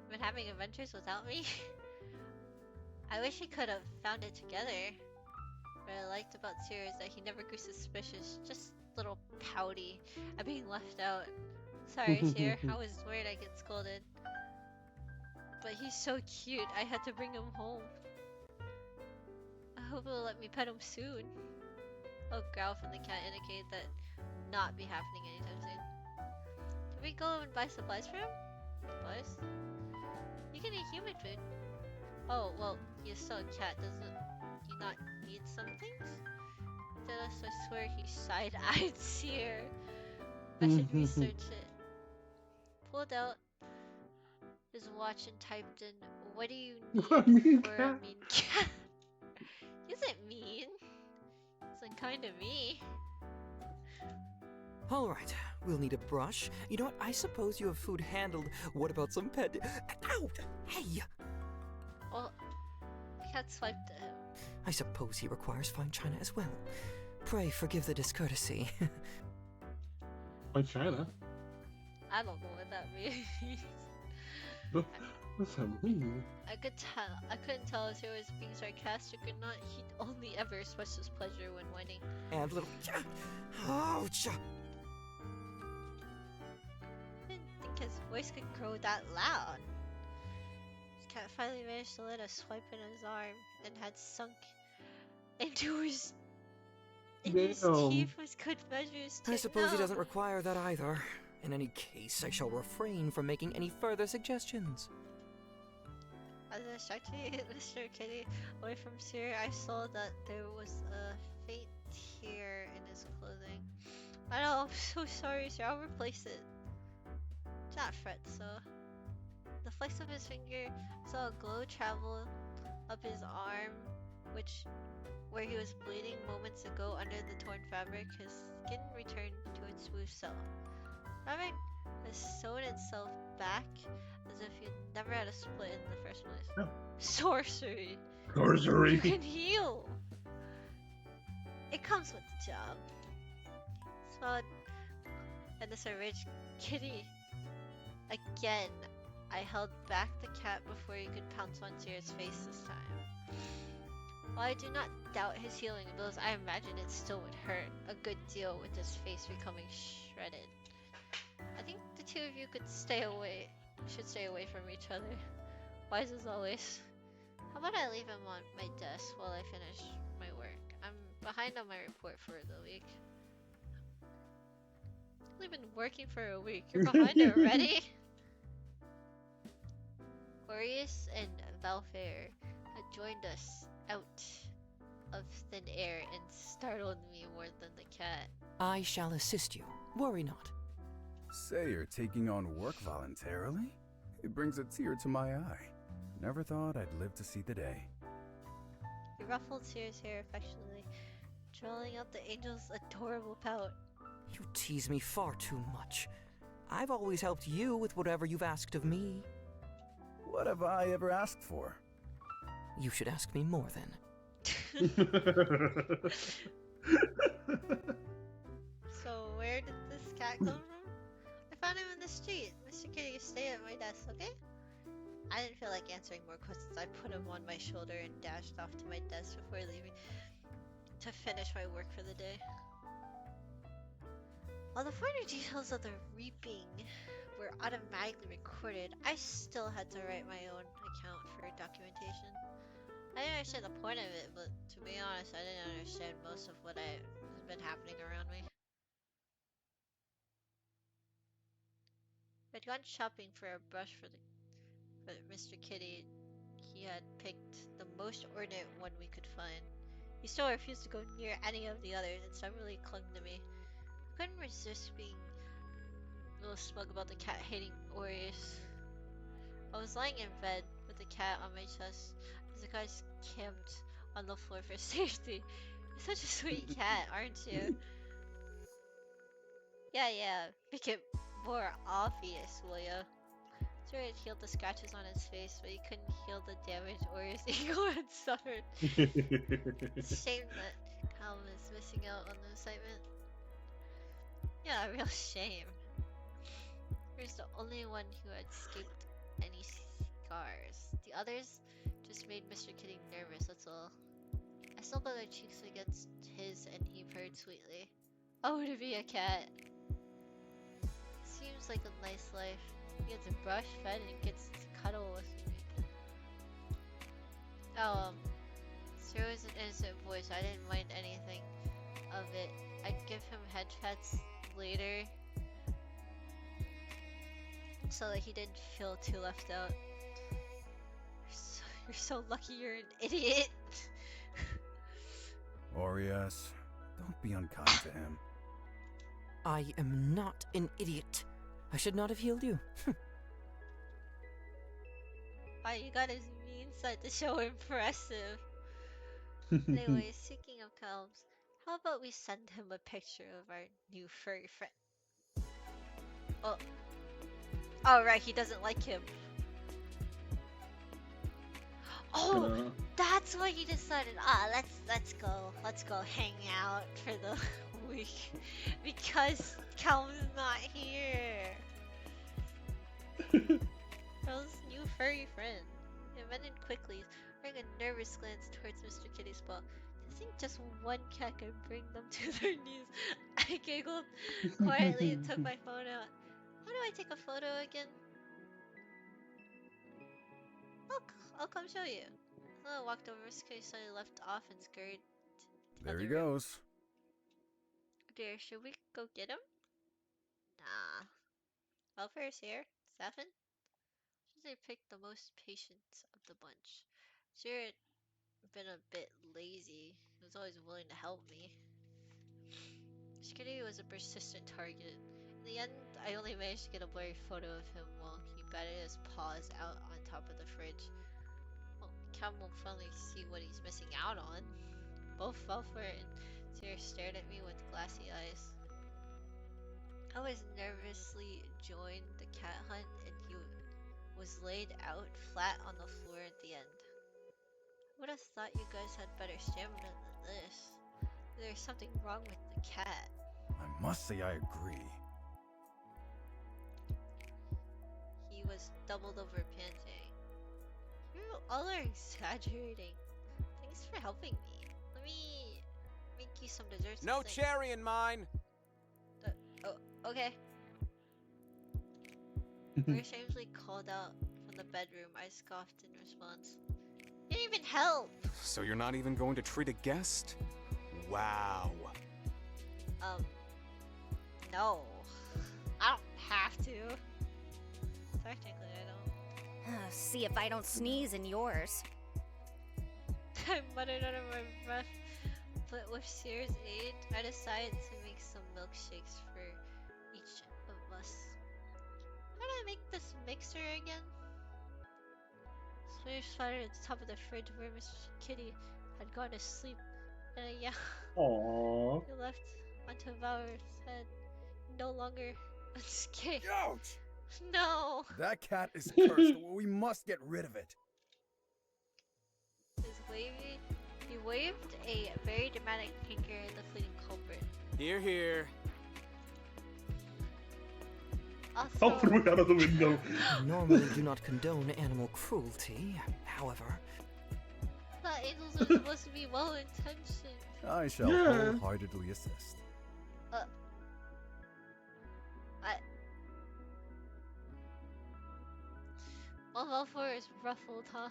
Been having adventures without me? I wish he could have found it together. What I liked about Sierra is that he never grew suspicious, just a little pouty at being left out. Sorry, Sierra, I was worried I'd get scolded. But he's so cute, I had to bring him home. I hope it'll let me pet him soon. A growl from the cat indicated that would not be happening anytime soon. Can we go and buy supplies for him? Supplies? You can eat human food. Oh, well, you're still a cat, doesn't he not need some things? Did I swear he side-eyed Seer. I should research it. Pulled out his watch and typed in, what do you need for a mean cat? He isn't mean. He's unkind to me. Alright, We'll need a brush. You know what? I suppose you have food handled. What about some pet? Ow! Hey! Well, the cat swiped at him. I suppose he requires fine china as well. Pray forgive the discourtesy. Fine china? I don't know what that means. What's that mean? I couldn't tell if he was being sarcastic or not. He only ever expressed his pleasure when whining. And little... Ouch! I didn't think his voice could grow that loud. His cat finally managed to let a swipe in his arm and had sunk into his teeth with good measures. I suppose he doesn't require that either. In any case, I shall refrain from making any further suggestions. As I distracted Mr. Kitty away from Sir, I saw that there was a faint tear in his clothing. I know, I'm so sorry, Sir. I'll replace it. Do not fret, so. The flex of his finger saw a glow travel up his arm, where he was bleeding moments ago under the torn fabric. His skin returned to its smooth self. Fabric has sewn itself back as if you'd never had a split in the first place. Oh. Sorcery! Sorcery! You can heal! It comes with the job. Smiled and this enraged kitty. Again, I held back the cat before he could pounce on Tira's face this time. While I do not doubt his healing abilities, I imagine it still would hurt a good deal with his face becoming shredded. I think the two of you should stay away from each other. Wise as always. How about I leave him on my desk while I finish my work? I'm behind on my report for the week. I've only been working for a week. You're behind already? Boreas and Valfair had joined us out of thin air and startled me more than the cat. I shall assist you. Worry not. Say you're taking on work voluntarily? It brings a tear to my eye. Never thought I'd live to see the day. He ruffled Tira's hair affectionately, drawing out the angel's adorable pout. You tease me far too much. I've always helped you with whatever you've asked of me. What have I ever asked for? You should ask me more then. So where did this cat come from? I found him in the street. Mr. Kitty, stay at my desk, okay? I didn't feel like answering more questions. I put him on my shoulder and dashed off to my desk before leaving to finish my work for the day. While the finer details of the reaping were automatically recorded, I still had to write my own account for documentation. I didn't understand the point of it, but to be honest, I didn't understand most of what has been happening around me. I'd gone shopping for a brush for Mr. Kitty. He had picked the most ornate one we could find. He still refused to go near any of the others and stubbornly clung to me. I couldn't resist being a little smug about the cat hating Aureus. I was lying in bed with the cat on my chest as the guys camped on the floor for safety. You're such a sweet cat, aren't you? Yeah, make it more obvious, will ya? Sure, it healed the scratches on his face, but he couldn't heal the damage Aureus ego had suffered. It's a shame that Calum is missing out on the excitement. Yeah, a real shame. He was the only one who had escaped any scars. The others just made Mr. Kitty nervous, that's all. I snuggled our cheeks against his and he purred sweetly. Oh, to be a cat. Seems like a nice life. He gets a brush, fed, and gets to cuddle with me. Sir was an innocent boy, so I didn't mind anything of it. I'd give him head pats later so that he didn't feel too left out. You're so lucky you're an idiot. Aureus, don't be unkind to him. I am not an idiot. I should not have healed you. Wow, you got his mean side to show impressive. Anyway, speaking of Calms, how about we send him a picture of our new furry friend? Oh. Oh, right, he doesn't like him. Oh, Gonna- that's why he decided, let's go hang out for the week because Calum's not here. Calum's new furry friend. He invented quickly, throwing a nervous glance towards Mr. Kitty's paw. I think just one cat could bring them to their knees. I giggled quietly and took my phone out. How do I take a photo again? I'll come show you. I walked over, Mr. Kitty suddenly left off and scurried. There he other room. goes. Dear, should we go get him? Nah. Welfare's here. Stefan? They picked the most patient of the bunch. Sure, had been a bit lazy. He was always willing to help me. Skitty was a persistent target. In the end, I only managed to get a blurry photo of him while he batted his paws out on top of the fridge. Well, Cam will finally see what he's missing out on. Both Welfare and Sierra stared at me with glassy eyes. I was nervously joined the cat hunt, and he was laid out flat on the floor at the end. I would have thought you guys had better stamina than this. There's something wrong with the cat. I must say I agree. He was doubled over panting. You all are exaggerating. Thanks for helping me. Let me make you some desserts. No and things. cherry in mine. Oh, okay. Very strangely called out from the bedroom. I scoffed in response. You didn't even help! So you're not even going to treat a guest? Wow. No. I don't have to. Technically, I don't. See if I don't sneeze in yours. I muttered under my breath, but with Sierra's aid, I decided to make some milkshakes for each of us. How do I make this mixer again? Swish spotted at the top of the fridge where Miss Kitty had gone to sleep, and yeah, Aww. he left onto Valor's head, no longer unscathed. Ouch! No! That cat is cursed. We must get rid of it. He waved a very dramatic finger at the fleeting culprit. Here, here. Also, I'll throw it out of the window. I normally do not condone animal cruelty. However, thought angels are supposed to be well-intentioned. I shall Yeah. wholeheartedly assist. Valfor is ruffled, huh?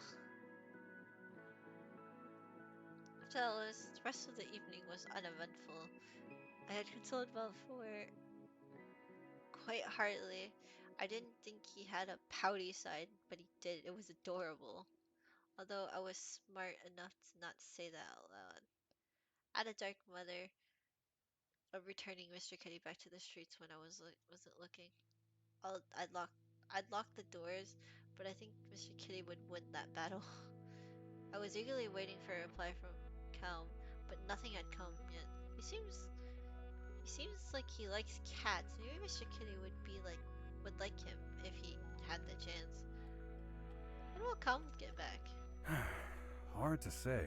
After that was, the rest of the evening was uneventful. I had consoled Valfor quite heartily. I didn't think he had a pouty side, but he did. It was adorable. Although I was smart enough to not say that out loud. I had a dark mother of returning Mr. Kitty back to the streets when I wasn't looking. I'd lock the doors, but I think Mr. Kitty would win that battle. I was eagerly waiting for a reply from Calum, but nothing had come yet. He seems like he likes cats. Maybe Mr. Kitty would like him if he had the chance. When will Calum get back? Hard to say.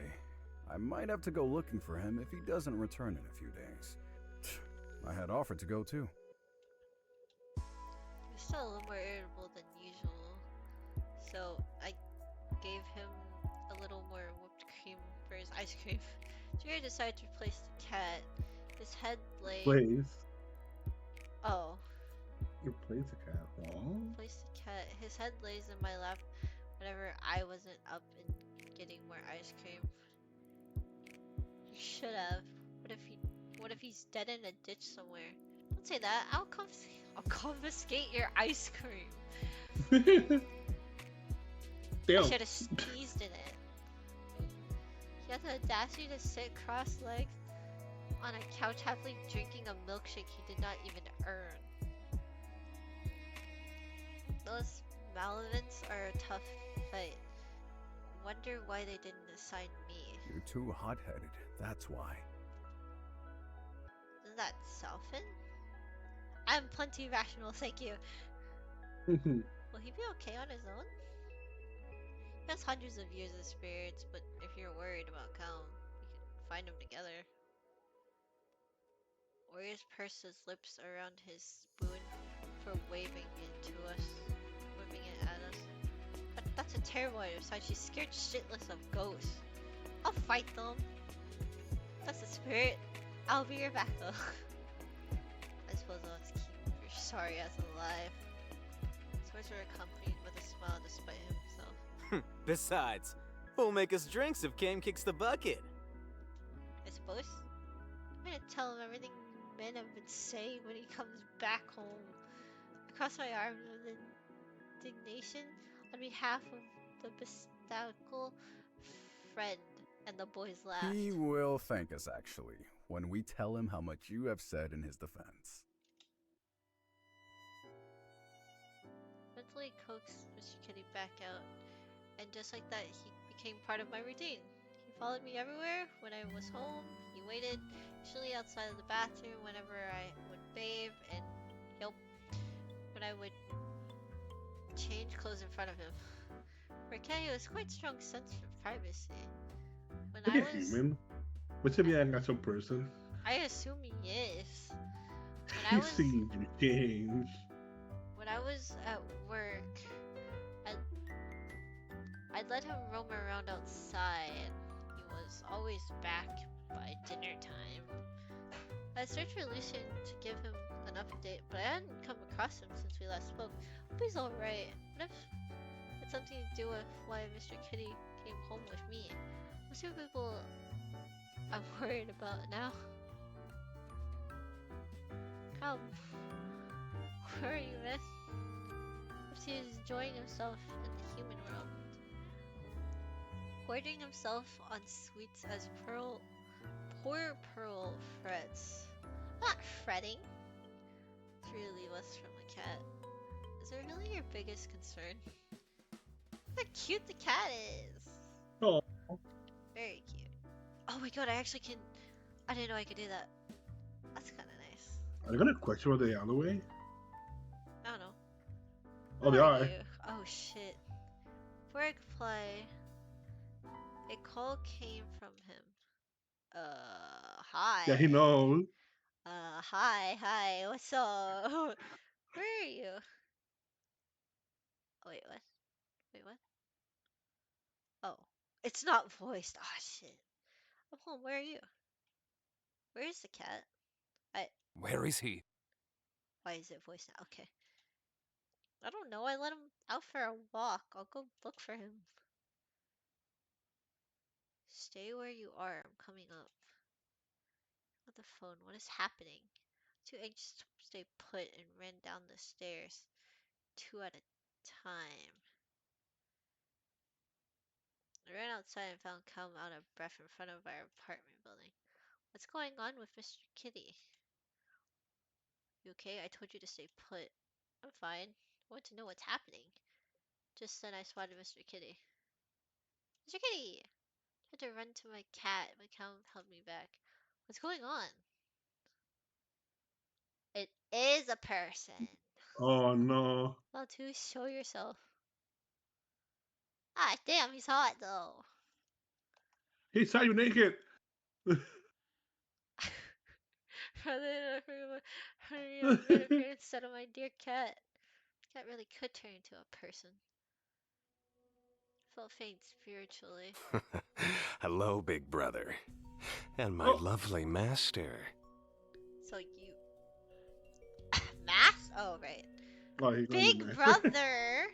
I might have to go looking for him if he doesn't return in a few days. I had offered to go too. He's still a little more irritable than usual, so I gave him a little more whipped cream for his ice cream. Jerry decided to replace the cat. His head lay. Plays. Oh. Replace the cat. Aww. Replace the cat. His head lays in my lap whenever I wasn't up and getting more ice cream. You should have. What if he's dead in a ditch somewhere? Don't say that. I'll confiscate your ice cream. Damn. I should have sneezed in it. He had the audacity to sit cross-legged on a couch happily drinking a milkshake he did not even earn. Those Malavants are a tough fight. Wonder why they didn't assign me. You're too hot-headed, that's why. Isn't that Salfin? I'm plenty rational, thank you. Will he be okay on his own? He has hundreds of years of experience, but if you're worried about Calm, you can find them together. Warriors pursed his lips around his spoon for waving it to us, waving it at us. But that's a terrible idea. Besides, she's scared shitless of ghosts. I'll fight them. That's the spirit. I'll be your back though. I suppose I'll have to keep your sorry ass alive. Swords were accompanied with a smile despite himself. Besides, who'll make us drinks if Kame kicks the bucket? I suppose. I'm gonna tell him everything men have been saying when he comes back home. I cross my arms with indignation on behalf of the bestialed friend, and the boys laughed. He will thank us, actually, when we tell him how much you have said in his defense. Mentally coaxed Mr. Kitty back out, and just like that, he became part of my routine. He followed me everywhere. When I was home, he waited, usually outside of the bathroom whenever I would bathe, and when I would change clothes in front of him. For Kenny, it was quite strong sense of privacy. When Is I he was, human? What's if he an actual person? I assume he is. He seems to change. When I was at work, I'd let him roam around outside. He was always back by dinner time. I searched for Lucian to give him an update, but I hadn't come across him since we last spoke. Hope he's alright. What if it's something to do with why Mr. Kitty came home with me? What's the people I'm worried about now? Come. Where are you, man? Perhaps he is enjoying himself in the human world. Gorging himself on sweets as poor Pearl frets. Not fretting. To relieve us from the cat. Is it really your biggest concern? Look how cute the cat is! Oh. Very cute. Oh my god, I actually can... I didn't know I could do that. That's kinda nice. Are they gonna question about the alleyway? I don't know. Oh, they are. You? Oh shit. Before I could play, a call came from him. Hi. Yeah, he knows. Hi, what's up? Where are you? Oh, wait, what? Wait, what? Oh, it's not voiced. Ah, shit. I'm home, where are you? Where is the cat? Where is he? Why is it voiced now? Okay. I don't know, I let him out for a walk. I'll go look for him. Stay where you are, I'm coming up. On the phone, what is happening? Too anxious to stay put and ran down the stairs. 2 at a time. I ran outside and found Calm out of breath in front of our apartment building. What's going on with Mr. Kitty? You okay? I told you to stay put. I'm fine. I want to know what's happening. Just then I spotted Mr. Kitty. Mr. Kitty! I had to run to my cat, but Calm held me back. What's going on? It is a person. Oh no. Well, to show yourself. Ah, damn, he's hot though. He saw you naked. Instead of my dear cat. Cat really could turn into a person. Felt faint spiritually. Hello, big brother. And my lovely master. So you... Mass? Oh, right. Oh, he's Big going to brother!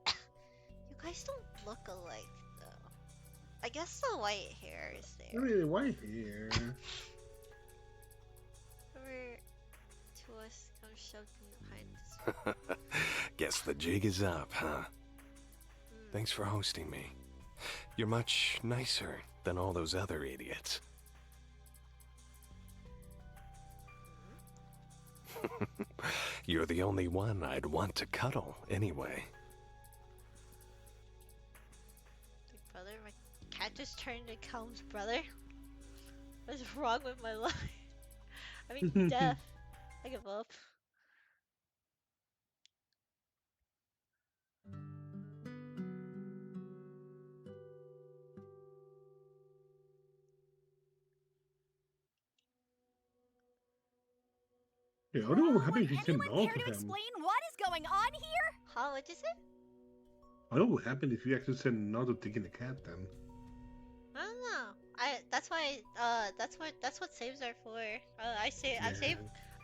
You guys don't look alike, though. I guess the white hair is there. Really white hair. Over to us, come shoved me behind this. Guess the jig is up, huh? Thanks for hosting me. You're much nicer than all those other idiots. You're the only one I'd want to cuddle, anyway. Big brother? My cat just turned into Calm's brother? What's wrong with my life? I mean, death. I give up. Yeah, I don't know what happened Would if you said anyone no care to to him. explain what is going on here? Huh? What'd you say? I don't know what happened if you actually said no to taking the cat then. I don't know. That's why that's what saves are for. I Yeah.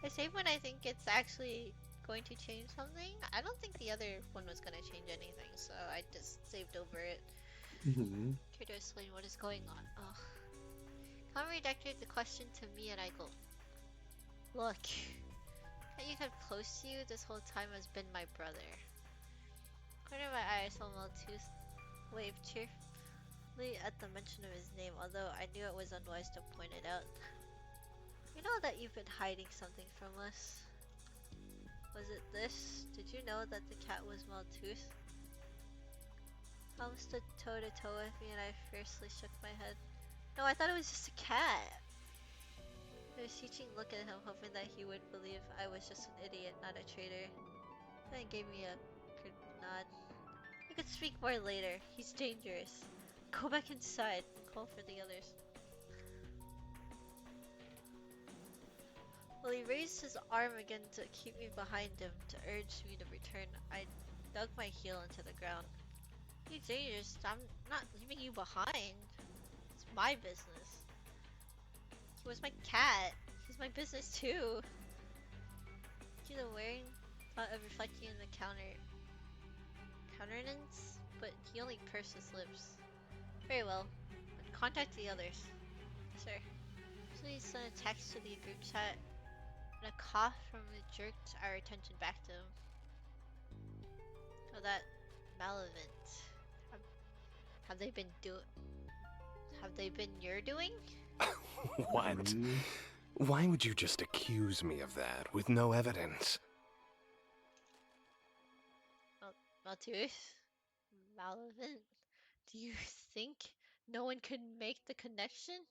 save when I think it's actually going to change something. I don't think the other one was gonna change anything, so I just saved over it. Mm-hmm. Try to explain what is going on. Ugh. Tom redirected the question to me and I go, look, that you kept close to you this whole time has been my brother. Corner of my eye, I saw Maltooth wave cheerfully at the mention of his name, although I knew it was unwise to point it out. You know that you've been hiding something from us. Was it this? Did you know that the cat was Maltooth? Tom stood toe to toe with me and I fiercely shook my head. No, I thought it was just a cat. A beseeching look at him, hoping that he would believe I was just an idiot, not a traitor. Then he gave me a good nod. You could speak more later. He's dangerous. Go back inside and call for the others. Well, he raised his arm again to keep me behind him, to urge me to return. I dug my heel into the ground. He's dangerous. I'm not leaving you behind. It's my business. He was my cat. He's my business too. He's a wearing thought of reflecting in the countenance, but he only pursed his lips. Very well. Contact the others. Sir. So he sent a text to the group chat, and a cough from it jerked our attention back to him. Oh, that Malavant. Have they been your doing? What? Why would you just accuse me of that with no evidence? Maltooth? Malavant? Do you think no one could make the connection?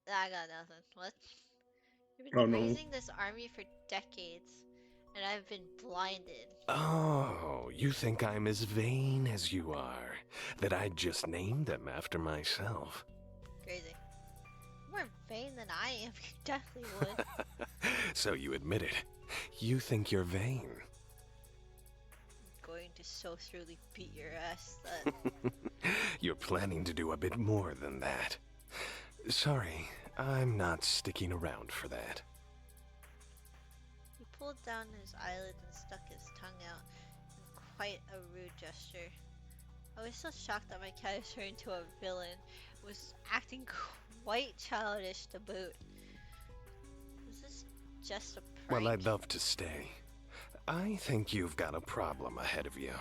I got nothing. What? You've been raising this army for decades, and I've been blinded. Oh, you think I'm as vain as you are, that I just named them after myself. Crazy. More vain than I am, you definitely would. So you admit it. You think you're vain. I'm going to so thoroughly beat your ass that... You're planning to do a bit more than that. Sorry, I'm not sticking around for that. He pulled down his eyelids and stuck his tongue out in quite a rude gesture. I was so shocked that my cat had turned into a villain. It was acting quite childish to boot. Was this just a prank? Well, I'd love to stay. I think you've got a problem ahead of you.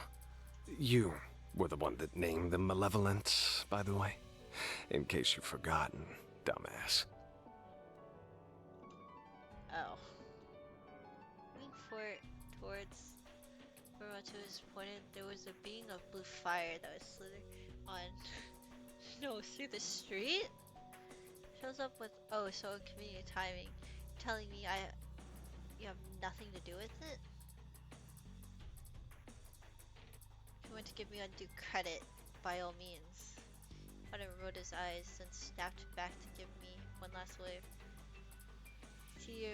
You were the one that named them malevolent, by the way. In case you've forgotten, dumbass. Oh. Moving towards where Matsu's pointed, there was a being of blue fire that was slithered on... no, through the street? Shows up with, oh, so convenient timing. Telling me you have nothing to do with it? If you want to give me undue credit, by all means. Hunter rolled his eyes, then snapped back to give me one last wave. See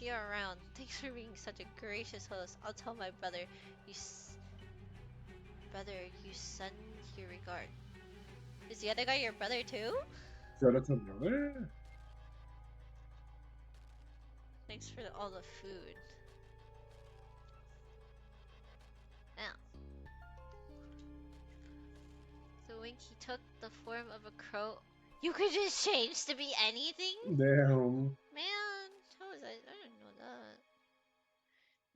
you around. Thanks for being such a gracious host. I'll tell my brother you send your regard. Is the other guy your brother too? So that's a brother? Thanks for all the food. Now. The Winky took the form of a crow. You could just change to be anything? Damn. Man, how was I didn't know that.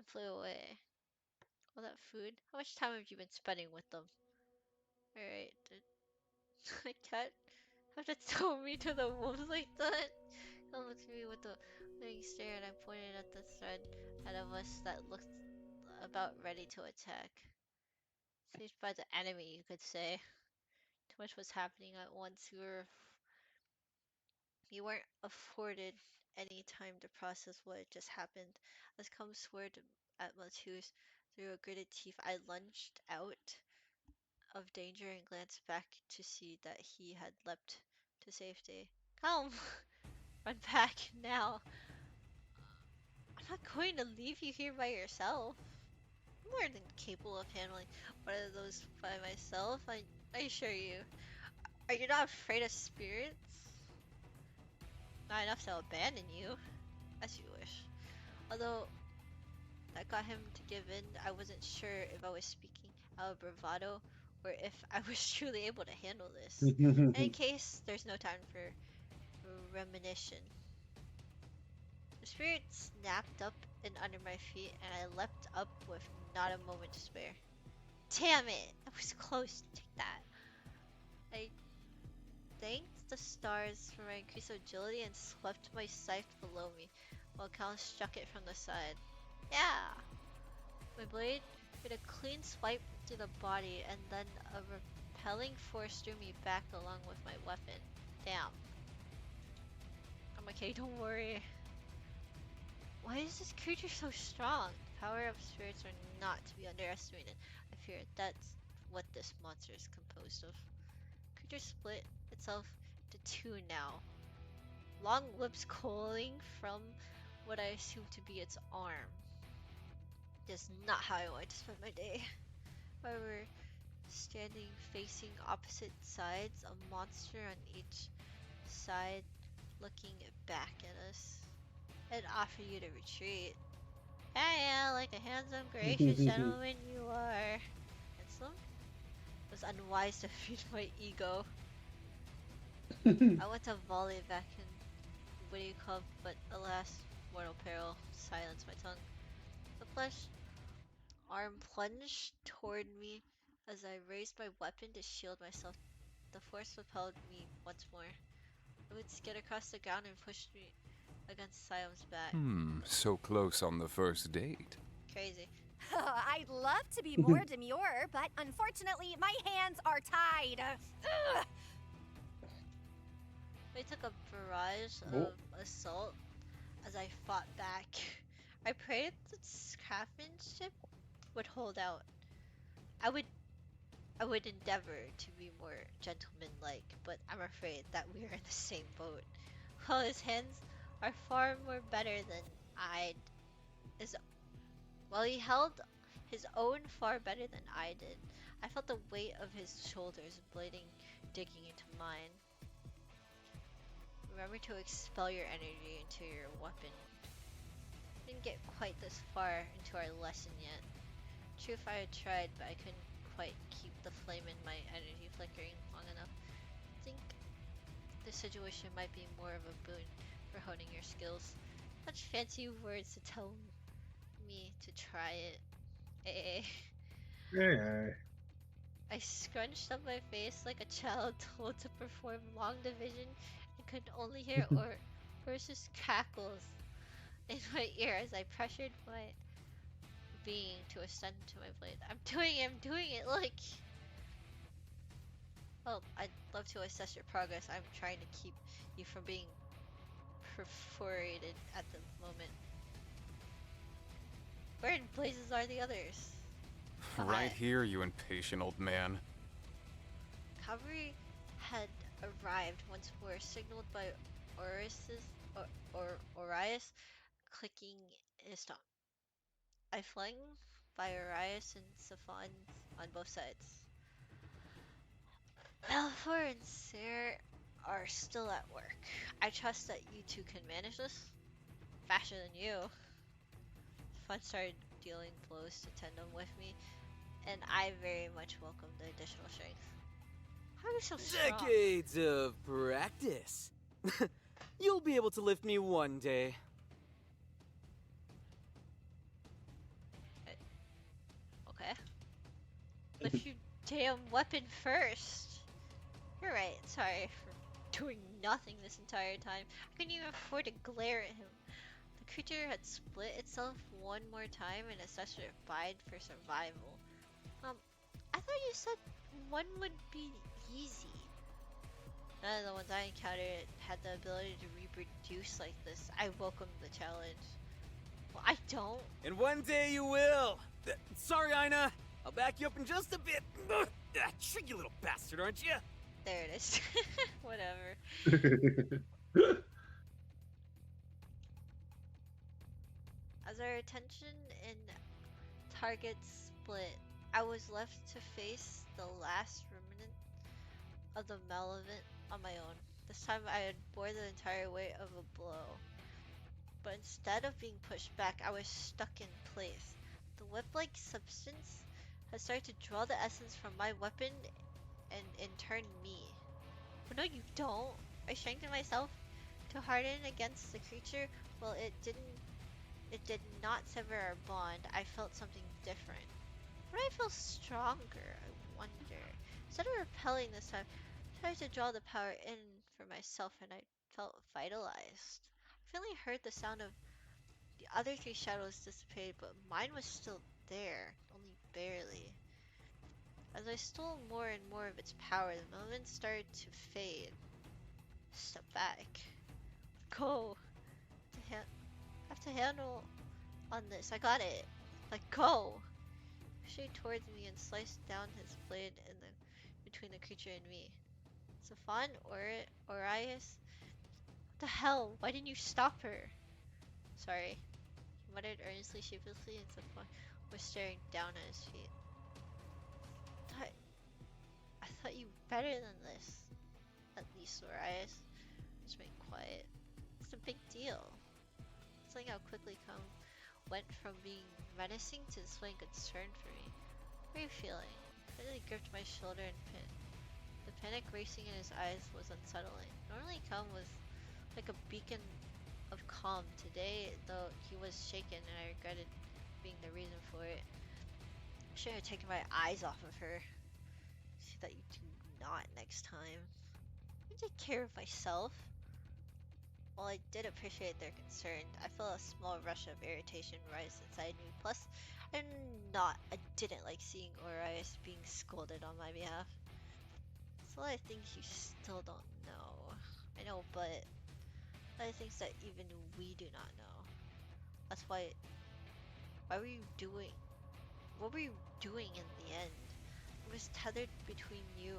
I flew away. All that food. How much time have you been spending with them? Alright, did my cat have to throw me to the wolves like that? Come look at me with the big stare and I pointed at the thread out of us that looked about ready to attack. Saved by the enemy, you could say. Too much was happening at once. You weren't afforded any time to process what had just happened. As Cum swirled at Matus through a gritted teeth, I lunged out of danger and glanced back to see that he had leapt to safety. Come! Run back now. I'm not going to leave you here by yourself. I'm more than capable of handling one of those by myself, I assure you. Are you not afraid of spirits? Not enough to abandon you, as you wish. Although that got him to give in, I wasn't sure if I was speaking out of bravado or if I was truly able to handle this. In any case, there's no time for reminiscence. The spirit snapped up and under my feet, and I leapt up with not a moment to spare. Damn it! I was close to take that. I thanked the stars for my increased agility and swept my scythe below me, while Cal struck it from the side. Yeah! My blade made a clean swipe through the body, and then a repelling force threw me back along with my weapon. Damn. I'm okay, don't worry. Why is this creature so strong? The power of spirits are not to be underestimated. I fear that's what this monster is composed of. The creature split itself into two now. Long lips coiling from what I assume to be its arm. This is not how I want to spend my day. However, standing facing opposite sides, a monster on each side looking back at us. I'd offer you to retreat. Yeah, like a handsome, gracious gentleman you are. Handsome? It was unwise to feed my ego. I went to volley back in witty club, but alas, mortal peril silenced my tongue. The flesh arm plunged toward me as I raised my weapon to shield myself. The force repelled me once more. It would skid across the ground and push me against Siam's back. So close on the first date. Crazy. I'd love to be more demure, but unfortunately, my hands are tied. Ugh. We took a barrage of assault as I fought back. I prayed that craftsmanship would hold out. I would endeavor to be more gentlemanlike, but I'm afraid that we are in the same boat. While his hands are far more better than while he held his own far better than I did, I felt the weight of his shoulders digging into mine. Remember to expel your energy into your weapon. Didn't get quite this far into our lesson yet. True, if I had tried, but I couldn't quite keep the flame in my energy flickering long enough. I think this situation might be more of a boon for honing your skills. Such fancy words to tell me to try it. I scrunched up my face like a child told to perform long division and could only hear Ursus cackles in my ear as I pressured my being to ascend to my blade. I'm doing it, like... Well, I'd love to assess your progress. I'm trying to keep you from being perforated at the moment. Where in blazes are the others? Right here, you impatient old man. Cavalry had arrived once more, signaled by Orias clicking his tongue. I flung by Orias and Saphon on both sides. Malfor and Ser are still at work. I trust that you two can manage this faster than you. Fun started dealing blows to tandem with me, and I very much welcome the additional strength. How are you so strong? Decades of practice. You'll be able to lift me one day. Okay. Lift your damn weapon first. You're right, sorry for doing nothing this entire time. I couldn't even afford to glare at him. The creature had split itself one more time and assessed it bide for survival. I thought you said one would be easy. None of the ones I encountered had the ability to reproduce like this. I welcome the challenge. Well, I don't. And one day you will. Sorry, Ina. I'll back you up in just a bit. Tricky little bastard, aren't you? There it is. Whatever. As our attention and targets split, I was left to face the last remnant of the Malevolent on my own. This time I had bore the entire weight of a blow. But instead of being pushed back, I was stuck in place. The whip-like substance had started to draw the essence from my weapon and in turn me. But no, you don't. I strengthened myself to harden against the creature. Well, it did not sever our bond. I felt something different. Would I feel stronger? I wonder. Instead of repelling this time, I tried to draw the power in for myself and I felt vitalized. I finally heard the sound of the other three shadows dissipate, but mine was still there, only barely. As I stole more and more of its power, the moment started to fade. Step back. Go. Have to handle on this. I got it. Like, go. Straight towards me and sliced down his blade in between the creature and me. Safan or Orias? What the hell? Why didn't you stop her? Sorry. He muttered earnestly, sheepishly, and Safan was staring down at his feet. I thought you were better than this. At least Orias. Just remain quiet. It's a big deal. It's like how quickly Come went from being menacing to displaying concern for me. How are you feeling? He gripped my shoulder and pinned. The panic racing in his eyes was unsettling. Normally Come was like a beacon of calm. Today, though, he was shaken and I regretted being the reason for it. I should have taken my eyes off of her. See that you do not next time. I take care of myself. While I did appreciate their concern, I felt a small rush of irritation rise inside me. Plus, I didn't like seeing Orias being scolded on my behalf. There's a lot of things you still don't know. I know, but a lot of things that even we do not know. That's why were you doing? What were you doing in the end? I was tethered between you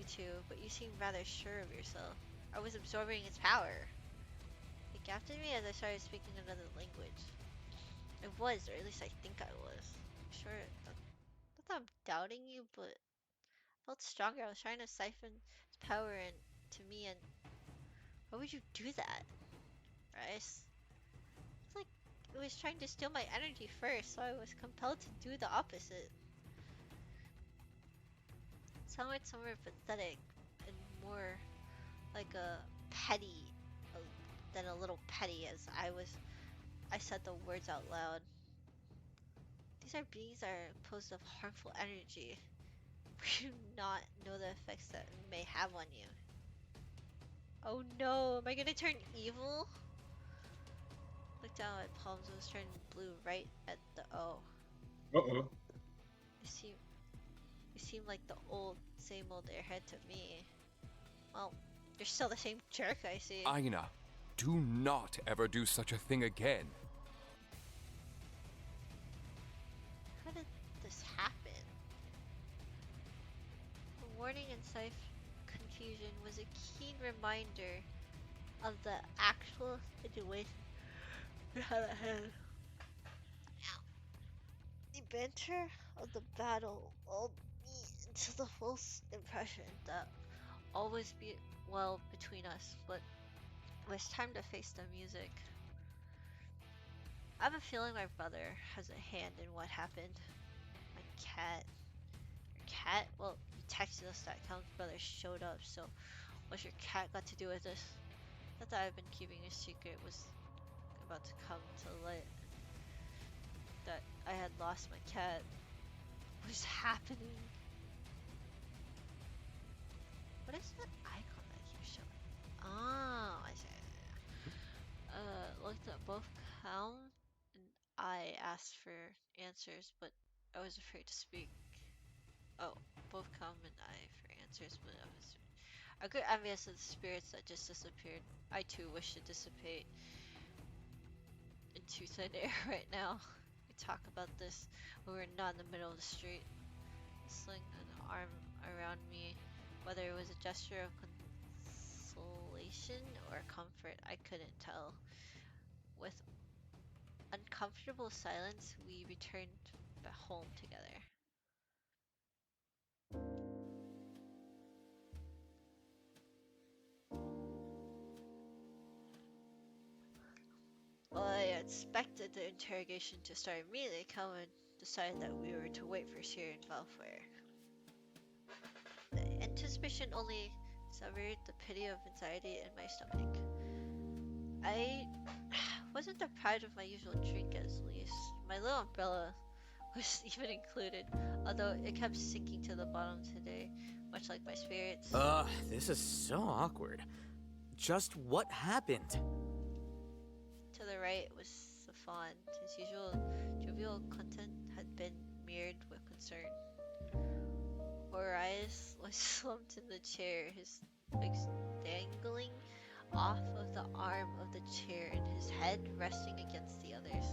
two, but you seemed rather sure of yourself. I was absorbing its power. It gasped at me as I started speaking another language. I was, or at least I think I was. I'm sure, not that I'm doubting you, but I felt stronger. I was trying to siphon its power into me, and why would you do that, Rice? It's like it was trying to steal my energy first, so I was compelled to do the opposite. It sounded somewhere pathetic and more like a petty than a little petty as I said the words out loud. These are beings that are composed of harmful energy. We do not know the effects that it may have on you. Oh no, am I gonna turn evil? Looked down at my palms and was turning blue right at the O. Uh-oh. You seem like the same old airhead to me. Well, you're still the same jerk, I see. Aina, do not ever do such a thing again. How did this happen? The warning and safe confusion was a keen reminder of the actual situation we had at hand. The banter of the battle lulled me into the false impression that all was well between us, but it was time to face the music. I have a feeling my brother has a hand in what happened. My cat. Your cat? Well, you texted us that Calum's brother showed up, so what's your cat got to do with this? Not that I've been keeping a secret was about to come to light. That I had lost my cat. What is happening? What is that icon that keeps showing? Oh, I see. Looked at both Calm and I asked for answers, but I was afraid to speak. Oh, both Calm and I for answers, but I grew envious of the spirits that just disappeared. I too wish to dissipate into thin air right now. We talk about this when we're not in the middle of the street. Sling an arm around me, whether it was a gesture of consolation or comfort, I couldn't tell. With uncomfortable silence, we returned home together. Well, I expected the interrogation to start immediately. Calvin decided that we were to wait for Syrian welfare. The anticipation only severed the pity of anxiety in my stomach. I wasn't deprived of my usual drink, at least. My little umbrella was even included, although it kept sinking to the bottom today, much like my spirits. This is so awkward. Just what happened? To the right was Safan. His usual jovial content had been mirrored with concern. Orias was slumped in the chair, his legs dangling off of the arm of the chair and his head resting against the others.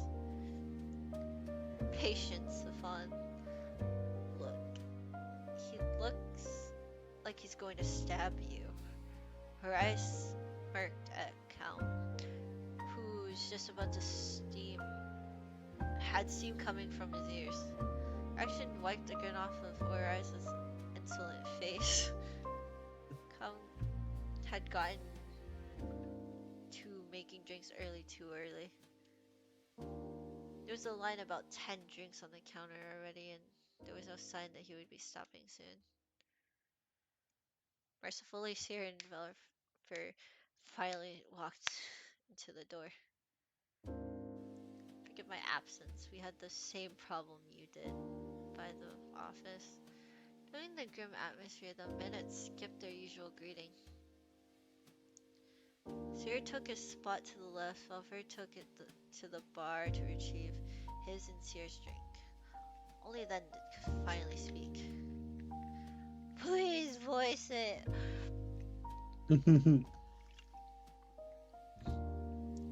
Patience, Safan. Look. He looks like he's going to stab you. Orias smirked at Count, who's just about to had steam coming from his ears. Action wiped the grin off of Orias' insolent face. Count had gotten to making drinks too early. There was a line about 10 drinks on the counter already, and there was no sign that he would be stopping soon. Mercifully, Sierra and Velifer finally walked into the door. Forgive my absence. We had the same problem you did by the office. Knowing the grim atmosphere, the minutes skipped their usual greeting. Sierra took his spot to the left, while Ver took it to the bar to retrieve his and Sierra's drink. Only then did he finally speak. Please voice it!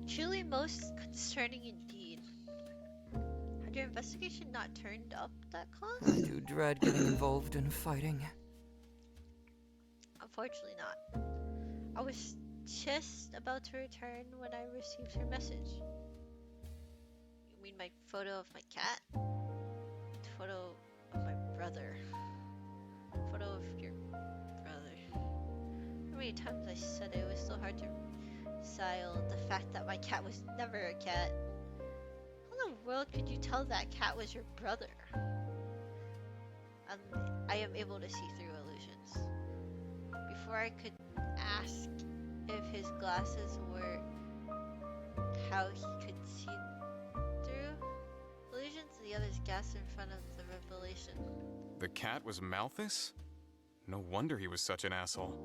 Truly most concerning indeed. Had your investigation not turned up that close? I do dread getting involved in fighting. Unfortunately not. I was just about to return when I received your message. You mean my photo of my cat? Photo of my brother. Photo of your brother. How many times I said it was so hard to reconcile the fact that my cat was never a cat. How in the world could you tell that cat was your brother? I am able to see through illusions. Before I could ask if his glasses were how he could see through illusions, the others gasped in front of the revelation. The cat was Malthus? No wonder he was such an asshole.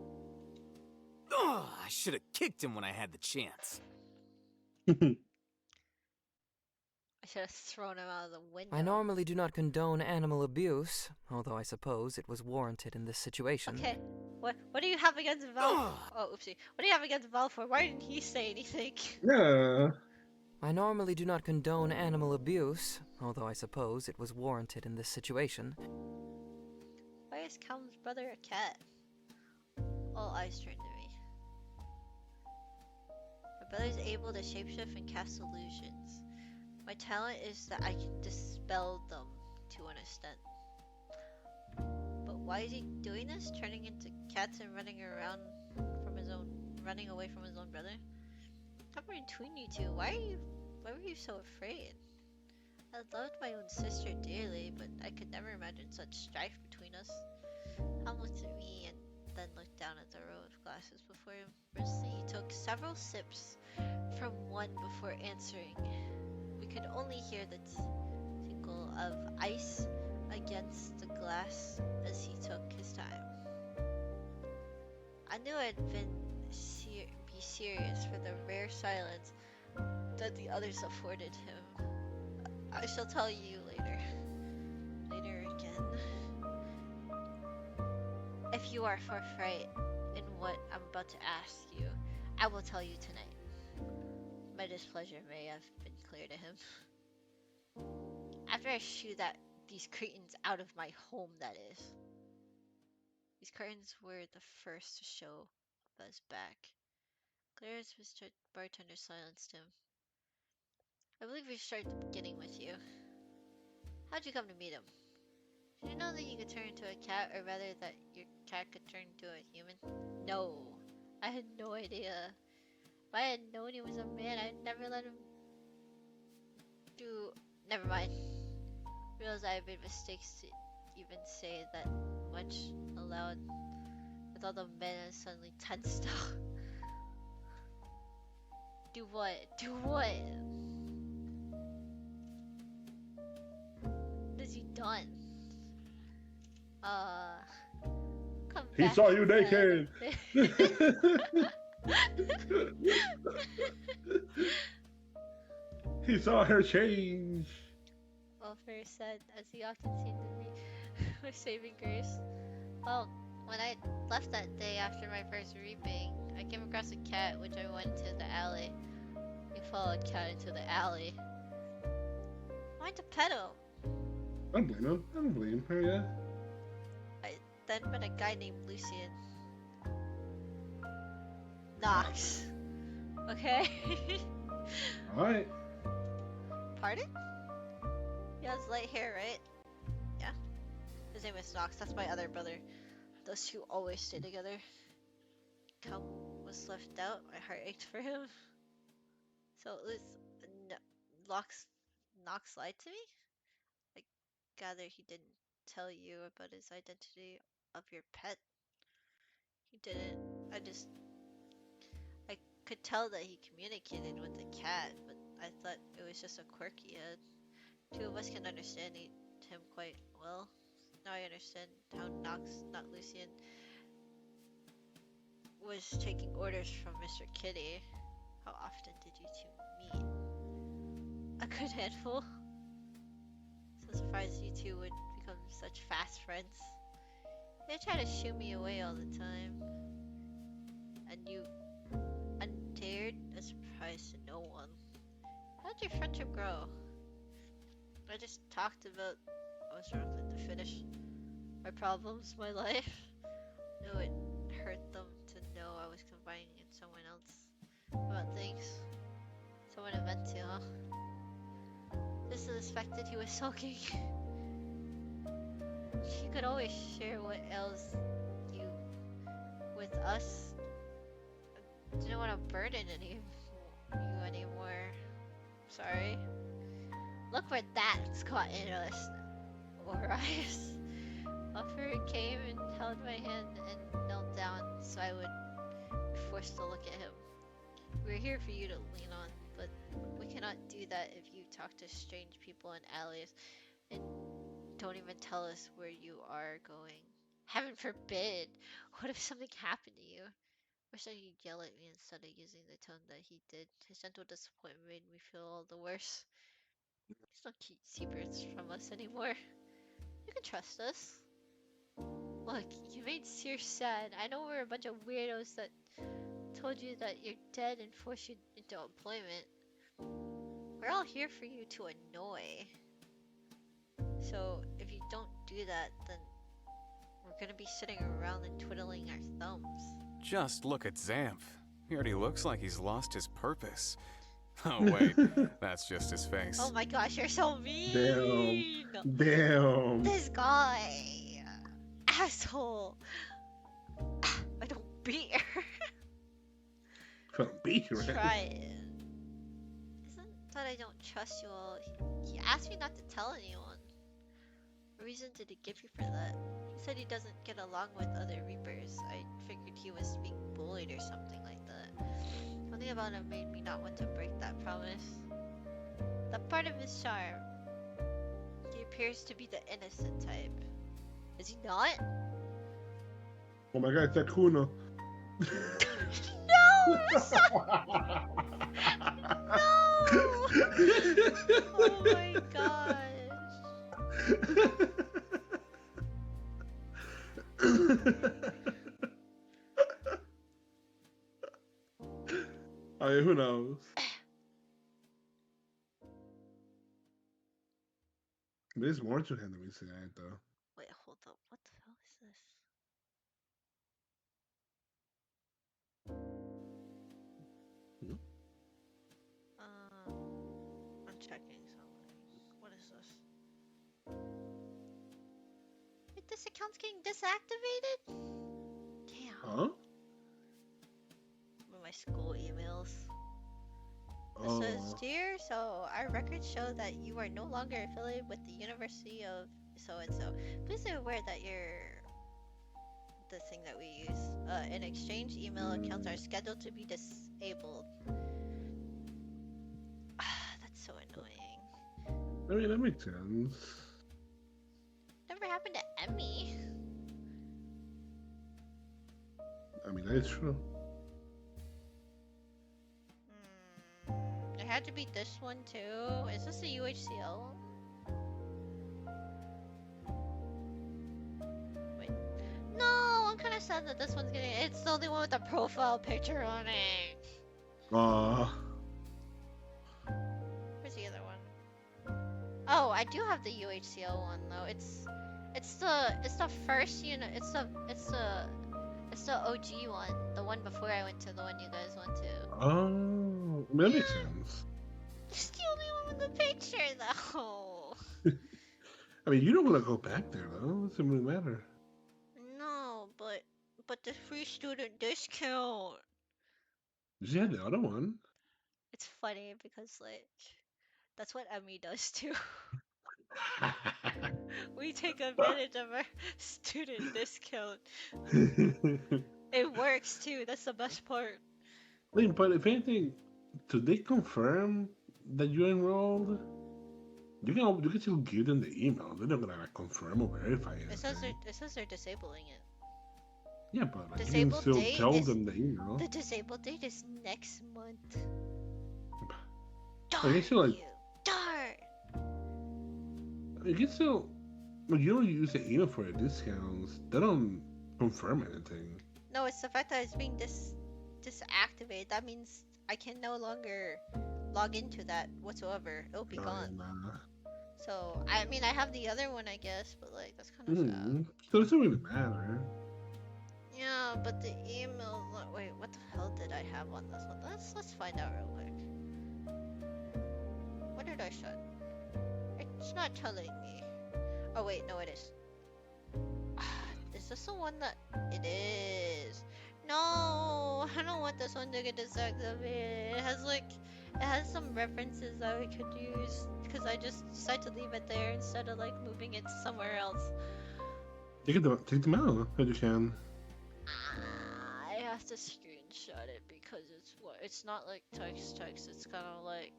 Ugh, I should have kicked him when I had the chance. I should have thrown him out of the window. I normally do not condone animal abuse, although I suppose it was warranted in this situation. Okay, what do you have against Val? Oh, oopsie. What do you have against Valfor? Why didn't he say anything? Yeah. I normally do not condone animal abuse, although I suppose it was warranted in this situation. Why is Calum's brother a cat? All eyes turned to me. My brother is able to shapeshift and cast illusions. My talent is that I can dispel them to an extent. But why is he doing this? Turning into cats and running away from his own brother? Somewhere between you two, why were you so afraid? I loved my own sister dearly, but I could never imagine such strife between us. Tom looked at me and then looked down at the row of glasses before him. Briskly, he took several sips from one before answering. We could only hear the tinkle of ice against the glass as he took his time. I knew I'd be serious for the rare silence that the others afforded him. I shall tell you later. Later again. If you are forthright in what I'm about to ask you, I will tell you tonight. My displeasure may have been clear to him. After I shoo these cretins out of my home, that is. These curtains were the first to show Buzz back. Clear as Mr. Bartender silenced him. I believe we start at the beginning with you. How'd you come to meet him? Did you know that you could turn into a cat, or rather that your cat could turn into a human? No. I had no idea. If I had known he was a man, I'd never let him do... Never mind. Realize I made mistakes to even say that much aloud. With all the men suddenly tensed up. Do what? Do what? What has he done? Come He back saw you then. naked. He saw her change. Welfare said, as he often seemed to me, with saving grace. Well, when I left that day after my first reaping, I came across a cat, which I went to the alley. You followed cat into the alley. I went to pet him. I don't blame him. I don't blame her, yeah. I then met a guy named Lucian. Knox. Okay? Alright. Pardon? He has light hair, right? Yeah. His name is Knox. That's my other brother. Those two always stay together. Cum was left out. My heart ached for him. So it was Knox lied to me? I gather he didn't tell you about his identity of your pet. He didn't. I could tell that he communicated with the cat, but I thought it was just a quirk he had. Two of us can understand him quite well. Now I understand how Knox, not Lucian, was taking orders from Mr. Kitty. How often did you two meet? A good handful. So surprised you two would become such fast friends. They try to shoo me away all the time. And you undared a surprise to no one. How did your friendship grow? I just talked about I was struggling to finish my problems, my life. No, it hurt them to know I was confiding in someone else about things. Someone I meant to, huh? Just suspected he was sulking. You could always share what ails you with us. I didn't want to burden you anymore. Sorry. Look where that's gotten us. Alright. Offer came and held my hand and knelt down so I would be forced to look at him. We're here for you to lean on, but we cannot do that if you talk to strange people in alleys and don't even tell us where you are going. Heaven forbid! What if something happened to you? Wish that he'd yell at me instead of using the tone that he did. His gentle disappointment made me feel all the worse. Please don't keep secrets from us anymore. You can trust us. Look, you made Sears sad. I know we're a bunch of weirdos that told you that you're dead and forced you into employment. We're all here for you to annoy. So if you don't do that, then we're gonna be sitting around and twiddling our thumbs. Just look at Xamph. He already looks like he's lost his purpose. Oh wait, that's just his face. Oh my gosh, you're so mean! Damn. This guy! Asshole! I don't beat her. Don't beat her. Try it. Isn't that I don't trust you all? He asked me not to tell anyone. What reason did he give you for that? He said he doesn't get along with other Reapers. I figured he was being bullied or something like that. Something about him made me not want to break that promise. That part of his charm. He appears to be the innocent type. Is he not? Oh my god, it's that Kuno. No! No! Oh my gosh. Hey, who knows? There's more to him than we see that though. Wait, hold up. What the hell is this? Hmm? I'm checking something. What is this? Wait, this account's getting deactivated? Damn. Huh? With my school emails. It Oh. says, dear, so our records show that you are no longer affiliated with the University of so and so. Please be aware that the thing that we use. In exchange, email accounts are scheduled to be disabled. That's so annoying. I mean, that makes sense. Never happened to Emmy. I mean, that's true. It had to be this one too. Is this a UHCL? Wait. No, I'm kind of sad that this one's getting. It's the only one with the profile picture on it. Where's the other one? Oh, I do have the UHCL one though. It's the first unit. It's the OG one. The one before I went to the one you guys went to. Oh, that makes sense. It's the only one with the picture though. I mean, you don't want to go back there though. It doesn't really matter. No, but the free student discount. You had the other one. It's funny because like that's what Emmy does too. We take advantage of our student discount. It works too. That's the best part. Wait, but if anything, do they confirm that you enrolled? You can still give them the email. They're not gonna like, confirm or verify it. It says they're disabling it. Yeah, but like, you can Disabled still date tell is- them the email. The disabled date is next month. I guess you like. Darn! You can still. When you don't use the email for the discounts, they don't confirm anything. No, it's the fact that it's being disactivated. That means I can no longer log into that whatsoever. It'll be gone. So I mean, I have the other one, I guess, but like that's kind of sad. So it doesn't really matter. Yeah, but the email. Wait, what the hell did I have on this one? Let's find out real quick. What did I shut? It's not telling me. Oh wait, no, it is. Is this the one that it is? No, I don't want this one to get deactivated. It has some references that we could use because I just decided to leave it there instead of like moving it somewhere else. Take them out if you can. I have to screenshot it because it's not like text. It's kind of like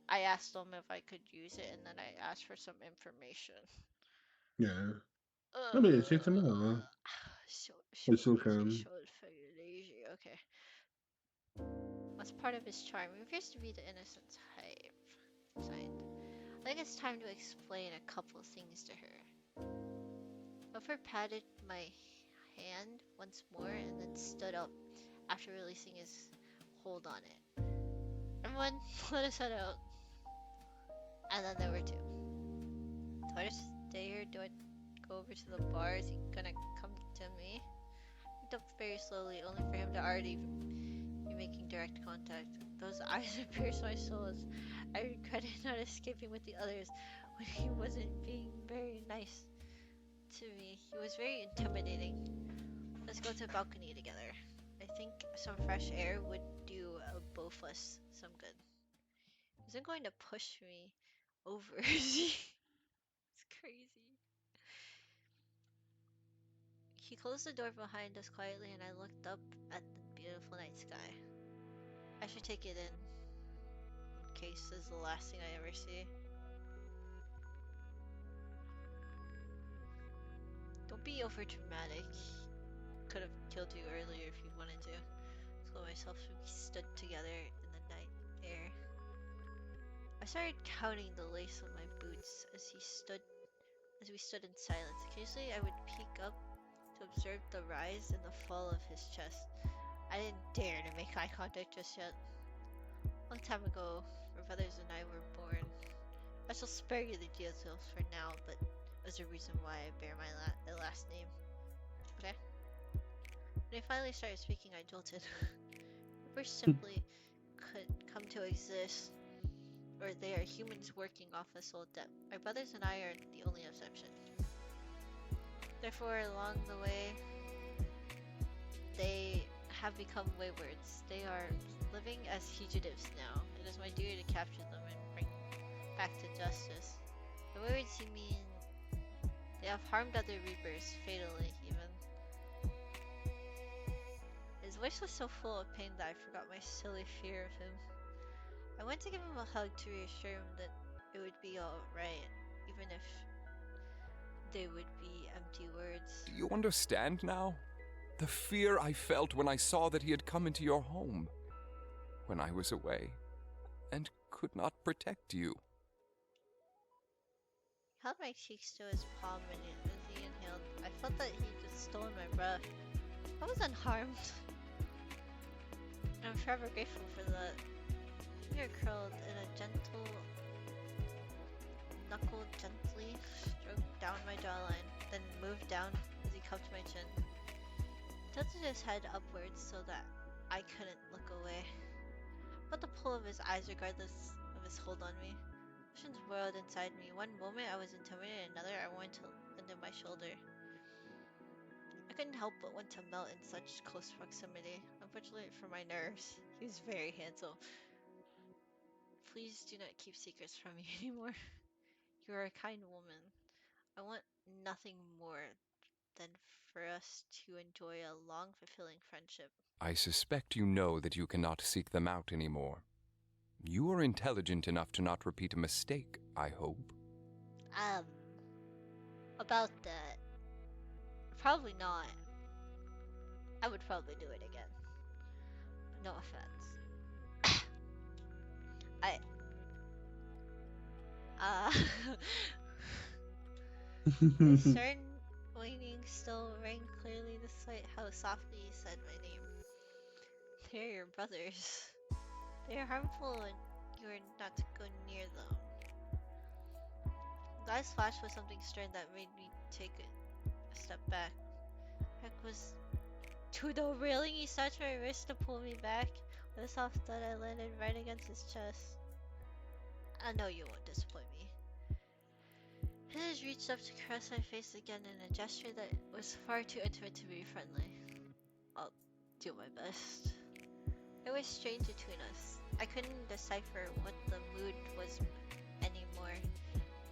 I asked them if I could use it and then I asked for some information. Yeah. I mean, take them out. You still can. Lazy. Okay. What's part of his charm? He appears to be the innocent type. Signed. I think it's time to explain a couple things to her. Buffer patted my hand once more and then stood up after releasing his hold on it. Everyone, let us head out. And then there were two. Do I just stay here? Do I go over to the bar? Is he gonna come to me? I looked up very slowly, only for him to already be making direct contact. Those eyes pierced my soul as I regretted not escaping with the others when he wasn't being very nice to me. He was very intimidating. Let's go to the balcony together. I think some fresh air would do both us some good. He isn't going to push me over. It's crazy. He closed the door behind us quietly and I looked up at the beautiful night sky. I should take it in case this is the last thing I ever see. Don't be over dramatic. Could have killed you earlier if you wanted to. Told myself we stood together in the night air. I started counting the lace of my boots as we stood in silence. Occasionally I would peek up to observe the rise and the fall of his chest. I didn't dare to make eye contact just yet. Long time ago, my brothers and I were born. I shall spare you the details for now, but there's a reason why I bear my last name. Okay? When I finally started speaking, I jolted. We simply could come to exist, or they are humans working off a soul debt. My brothers and I are the only exception. Therefore, along the way, they have become waywards. They are living as fugitives now. It is my duty to capture them and bring back to justice. The waywards you mean they have harmed other reapers, fatally even. His voice was so full of pain that I forgot my silly fear of him. I went to give him a hug to reassure him that it would be alright, even if they would be empty words. Do you understand now? The fear I felt when I saw that he had come into your home, when I was away, and could not protect you. He held my cheeks to his palm and as he inhaled, I felt that he just stolen my breath. I was unharmed. I'm forever grateful for that. Finger curled in a gentle knuckle gently stroked down my jawline, then moved down as he cupped my chin. Tilted his head upwards so that I couldn't look away. I felt the pull of his eyes regardless of his hold on me. Emotions whirled inside me. One moment I was intimidated, another I wanted to lend him my shoulder. I couldn't help but want to melt in such close proximity. Unfortunately for my nerves, he was very handsome. Please do not keep secrets from me anymore. You are a kind woman. I want nothing more than for us to enjoy a long, fulfilling friendship. I suspect you know that you cannot seek them out anymore. You are intelligent enough to not repeat a mistake, I hope. About that. Probably not. I would probably do it again. But no offense. A certain waning still rang clearly despite how softly he said my name. They're your brothers. They are harmful and you are not to go near them. His eyes flashed with something stern that made me take a step back. Heck was to the railing, he snatched my wrist to pull me back. With a soft thud, I landed right against his chest. I know you won't disappoint me. His reached up to caress my face again in a gesture that was far too intimate to be friendly. I'll do my best. It was strange between us. I couldn't decipher what the mood was anymore,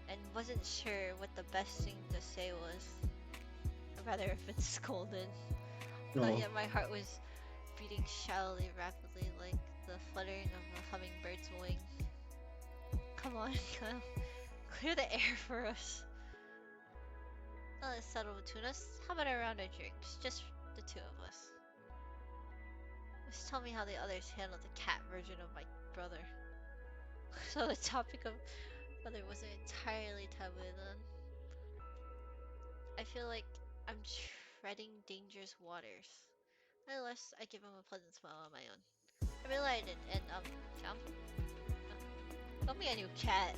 and wasn't sure what the best thing to say was. Or rather, if it's scolded. But yet my heart was beating shallowly, rapidly, like the fluttering of a hummingbird's wing. Come on, Kyle. Clear the air for us. Now let's settle between us. How about a round of drinks? Just the two of us. Just tell me how the others handled the cat version of my brother. So the topic of brother wasn't entirely taboo then. I feel like I'm treading dangerous waters. Nevertheless, I give him a pleasant smile on my own. I realized it, and Jump? Got me a new cat.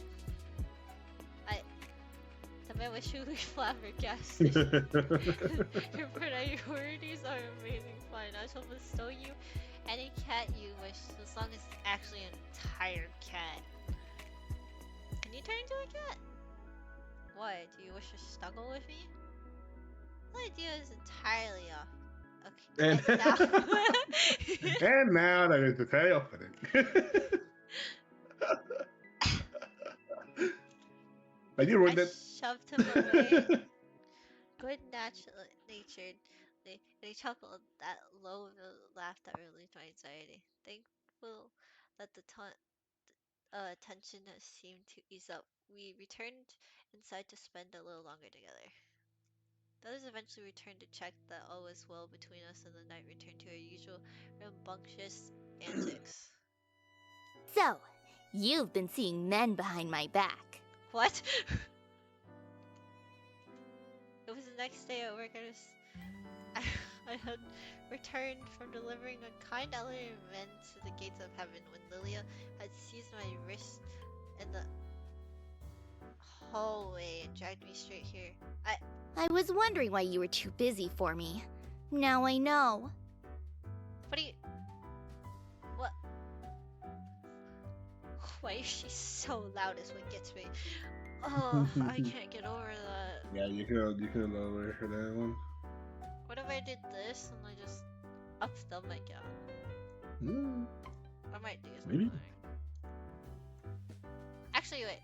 The man was truly flabbergasted. Your priorities are amazing. Fine, I shall bestow you any cat you wish, as long as it's actually an entire cat. Can you turn into a cat? What? Do you wish to snuggle with me? The idea is entirely off. Okay. And now that is the tail for it. But you ruined it. Shoved him away. Good natured, and he chuckled that low laugh that relieved my anxiety. Thankful that the tension has seemed to ease up, we returned inside to spend a little longer together. The others eventually returned to check that all was well between us, and the night returned to our usual rambunctious antics. So, you've been seeing men behind my back. What? It was the next day at work. I had returned from delivering a kind elderly man to the gates of heaven when Lilia had seized my wrist in the hallway and dragged me straight here. I was wondering why you were too busy for me. Now I know. What do you... What? Why is she so loud is what gets me. Oh, I can't get over that. Yeah, you can lower her down. What if I did this and I just upped them again? Mm. I might do something. Maybe. Actually, wait.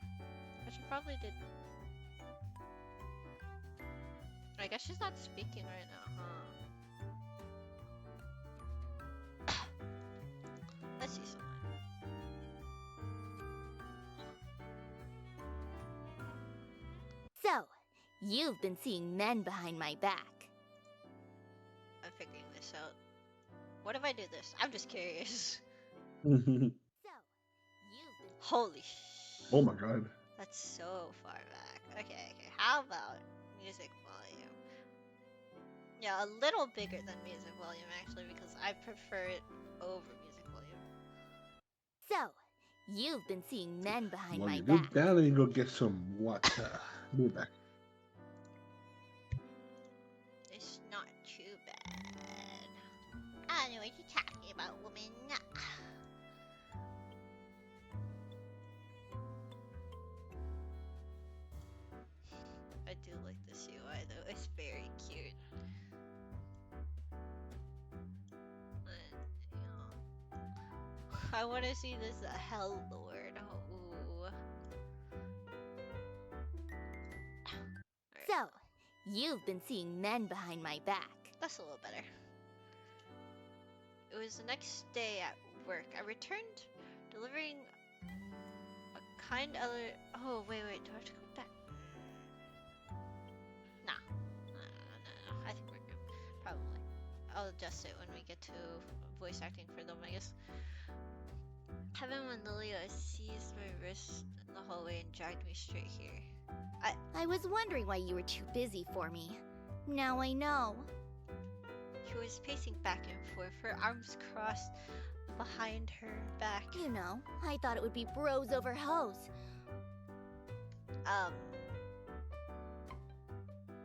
I should probably did... I guess she's not speaking right now, huh? Let's see something. So, you've been seeing men behind my back. I'm figuring this out. What if I do this? I'm just curious. Holy sh... Oh my god. That's so far back. Okay. How about music volume? Yeah, a little bigger than music volume actually, because I prefer it over music volume. So, you've been seeing men behind Well, my you do back. that and you go get some water. Be back. It's not too bad. I know what you're talking about, woman. I do like this UI though, it's very cute. But, you know, I want to see this Hell Lord. Oh, So, you've been seeing men behind my back. that's a little better. It was the next day at work. I returned, delivering a kind other. Oh, wait, do I have to go back? Nah. No. I think we're good. Probably. I'll adjust it when we get to voice acting for them, I guess. Heaven when Lilia seized my wrist in the hallway and dragged me straight here. I was wondering why you were too busy for me. Now I know. She was pacing back and forth, her arms crossed behind her back. You know, I thought it would be bros over hoes.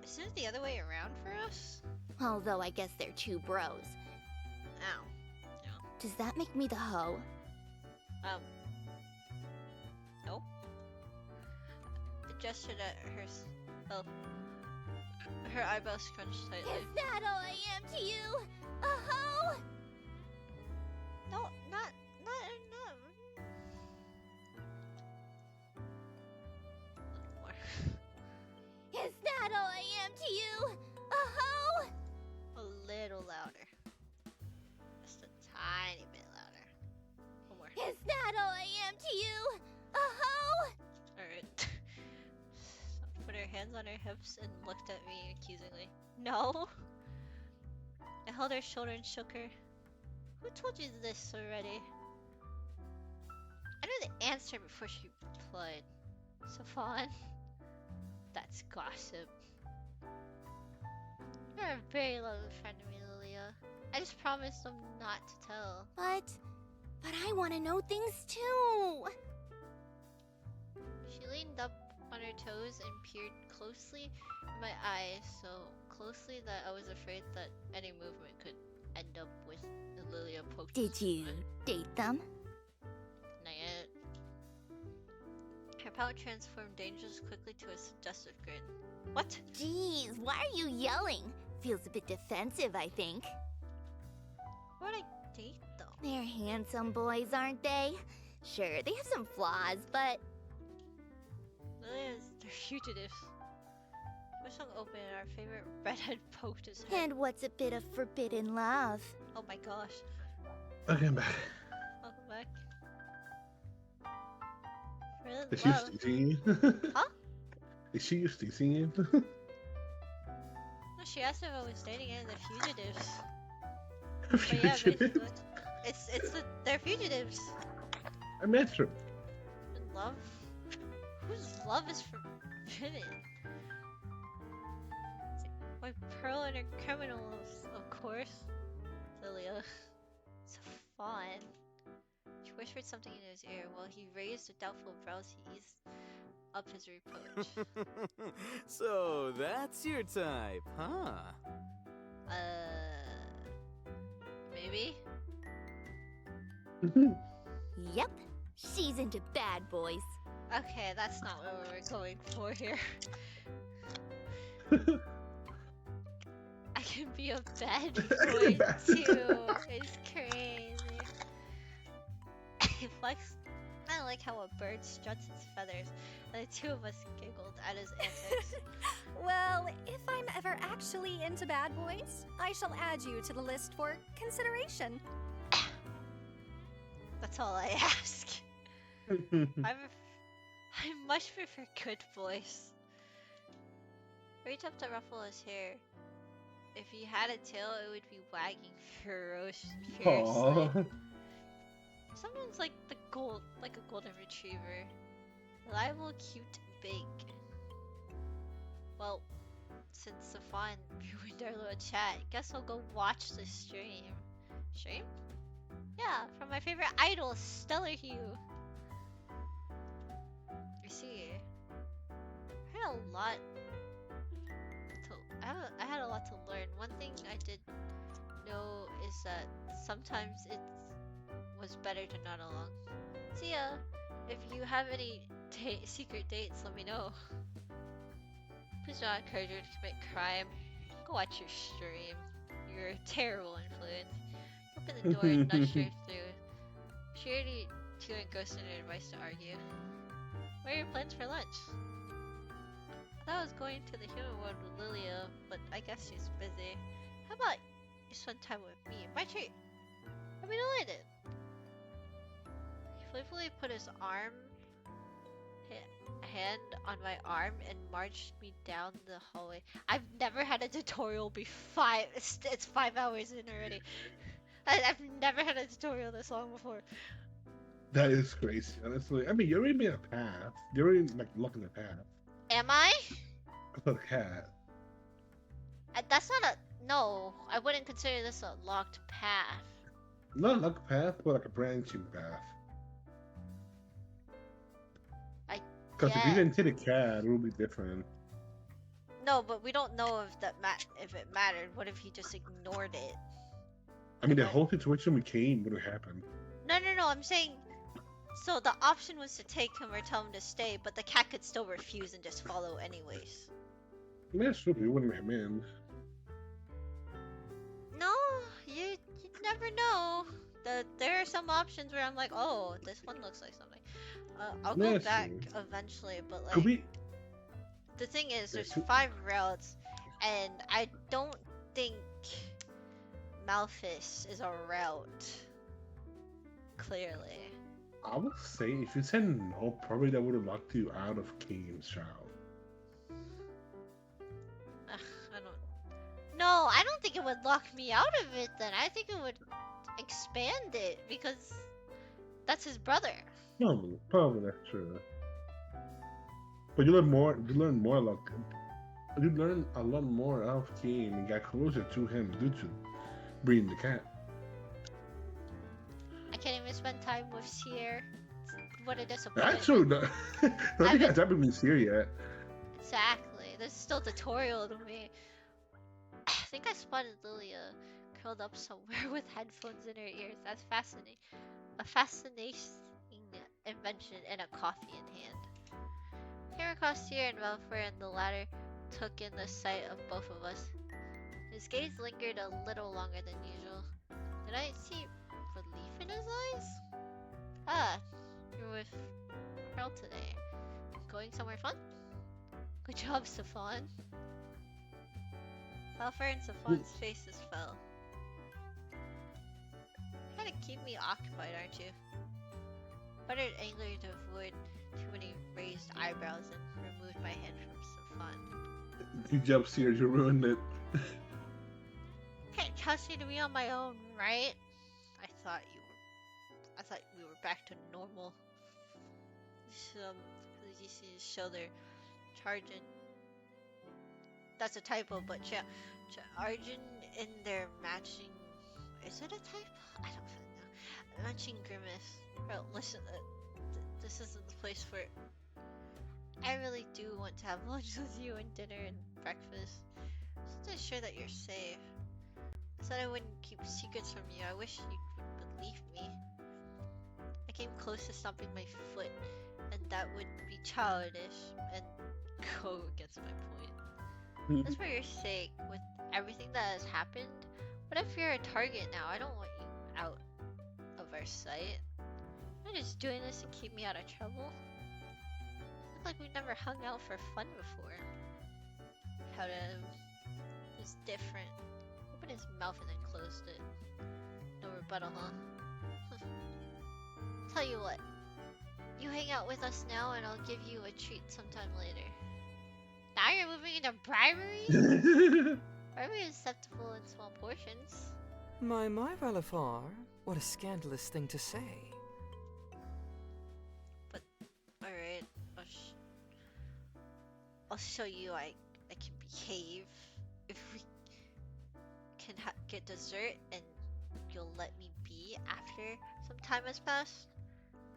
Isn't it the other way around for us? Although I guess they're two bros. Ow. Does that make me the hoe? No. The gesture at her eyebrows scrunched tightly. Is that all I am to you? A hoe? No, not. Is that all I am to you? A hoe? A little louder. Just a tiny bit louder. One more. Is that all I am to you? A hoe? Alright. Put her hands on her hips and looked at me accusingly. No. I held her shoulder and shook her. Who told you this already? I knew the answer before she replied. Safan. That's gossip. You're a very lovely friend to me, Lilia. I just promised them not to tell. But I want to know things too. She leaned up on her toes and peered closely in my eyes, so closely that I was afraid that any movement could end up with Lilia poked. Did you date them? Not yet. Her pout transformed dangerous quickly to a suggestive grin. What? Jeez, why are you yelling? Feels a bit defensive, I think. Who would I date, though? They're handsome boys, aren't they? Sure, they have some flaws, but... They're fugitives. We're so open and our favorite redhead poked his head. And what's a bit of forbidden love? Oh my gosh. Okay, I'm back. Welcome back. Forbidden Is she love. teasing you? Huh? Is she teasing you? No, she asked if I was dating any of the fugitives. But yeah, basically, they're fugitives. I met her. And love? Whose love is forbidden? My pearl and her criminals, of course. Lilia. So fun. She whispered something in his ear while he raised a doubtful brows. He eased up his reproach. So that's your type, huh? Maybe? Yep, she's into bad boys. Okay, that's not what we were going for here. I can be a bad boy too. It's crazy. Flex, I like how a bird struts its feathers, and the two of us giggled at his antics. Well, if I'm ever actually into bad boys, I shall add you to the list for consideration. That's all I ask. I much prefer good boys. Reach up to ruffle his hair. If he had a tail, it would be wagging fiercely. Aww. Someone's like a golden retriever. Reliable, cute, big. Well, since Stefan ruined our little chat, guess I'll go watch the stream. Stream? Yeah, from my favorite idol, Stellar Hue. I see. I had a lot to learn. One thing I did know is that sometimes it was better to nod along. See ya. If you have any secret dates, let me know. Please do not encourage her to commit crime. Go watch your stream. You're a terrible influence. Open the door and nudge her through. She already too engrossed in her advice to argue. What are your plans for lunch? I thought I was going to the human world with Lilia, but I guess she's busy. How about you spend time with me? My treat. I'd be delighted. He playfully put his hand on my arm and marched me down the hallway. I've never had a tutorial be it's 5 hours in already. I've never had a tutorial this long before. That is crazy, honestly. I mean, you already made a path. You're already like looking the path. Am I? For the cat. That's not a no. I wouldn't consider this a locked path. Not like a path, but like a branching path. Because if you didn't hit a cat, it would be different. No, but we don't know if if it mattered. What if he just ignored it? I mean, the whole situation became what happened. No. I'm saying. So the option was to take him or tell him to stay, but the cat could still refuse and just follow anyways. That's true. We wouldn't let him in. No, you never know. There are some options where I'm like, oh, this one looks like something. I'll go back eventually, but like, the thing is, there's 5 routes, and I don't think Malphus is a route. Clearly. I would say if you said no, probably that would have locked you out of Kane's child. I don't think it would lock me out of it then. I think it would expand it because that's his brother. Probably that's true. But you learn more. You learn a lot more out of Kane and got closer to him due to breeding the cat. I can't even spend time with Seer. What a disappointment. Actually, no. I think I've never been Seer yet. Exactly. This is still tutorial to me. I think I spotted Lilia curled up somewhere with headphones in her ears. That's fascinating. A fascinating invention and a coffee in hand. Came across Seer and Valfer, and the latter took in the sight of both of us. His gaze lingered a little longer than usual. Did I see relief in his eyes? Ah, you're with Pearl today. Going somewhere fun? Good job, Stefan. Valfer and Stefan's faces fell. You gotta keep me occupied, aren't you? Buttered angrily to avoid too many raised eyebrows and removed my hand from Stefan. Good job, Seer. You ruined it. Can't trust you to be on my own, right? I thought we were back to normal. You see his shoulder charging. that's a typo, but Arjun in their matching. Is it a typo? I don't know. Matching grimace. Bro, listen, this isn't the place for it. I really do want to have lunch with you and dinner and breakfast. Just to ensure that you're safe. I said I wouldn't keep secrets from you. I wish you would believe me. I came close to stomping my foot, and that would be childish, and Ko gets my point. Just for your sake, with everything that has happened, what if you're a target now? I don't want you out of our sight. You're just doing this to keep me out of trouble. Look like we've never hung out for fun before. How to... It's different. Opened his mouth and then closed it. No rebuttal, huh? Tell you what. You hang out with us now and I'll give you a treat sometime later. Now you're moving into bribery? Bribery is acceptable in small portions. My Valafar, what a scandalous thing to say. But, alright, I'll show you I can behave. If we can get dessert and you'll let me be after some time has passed.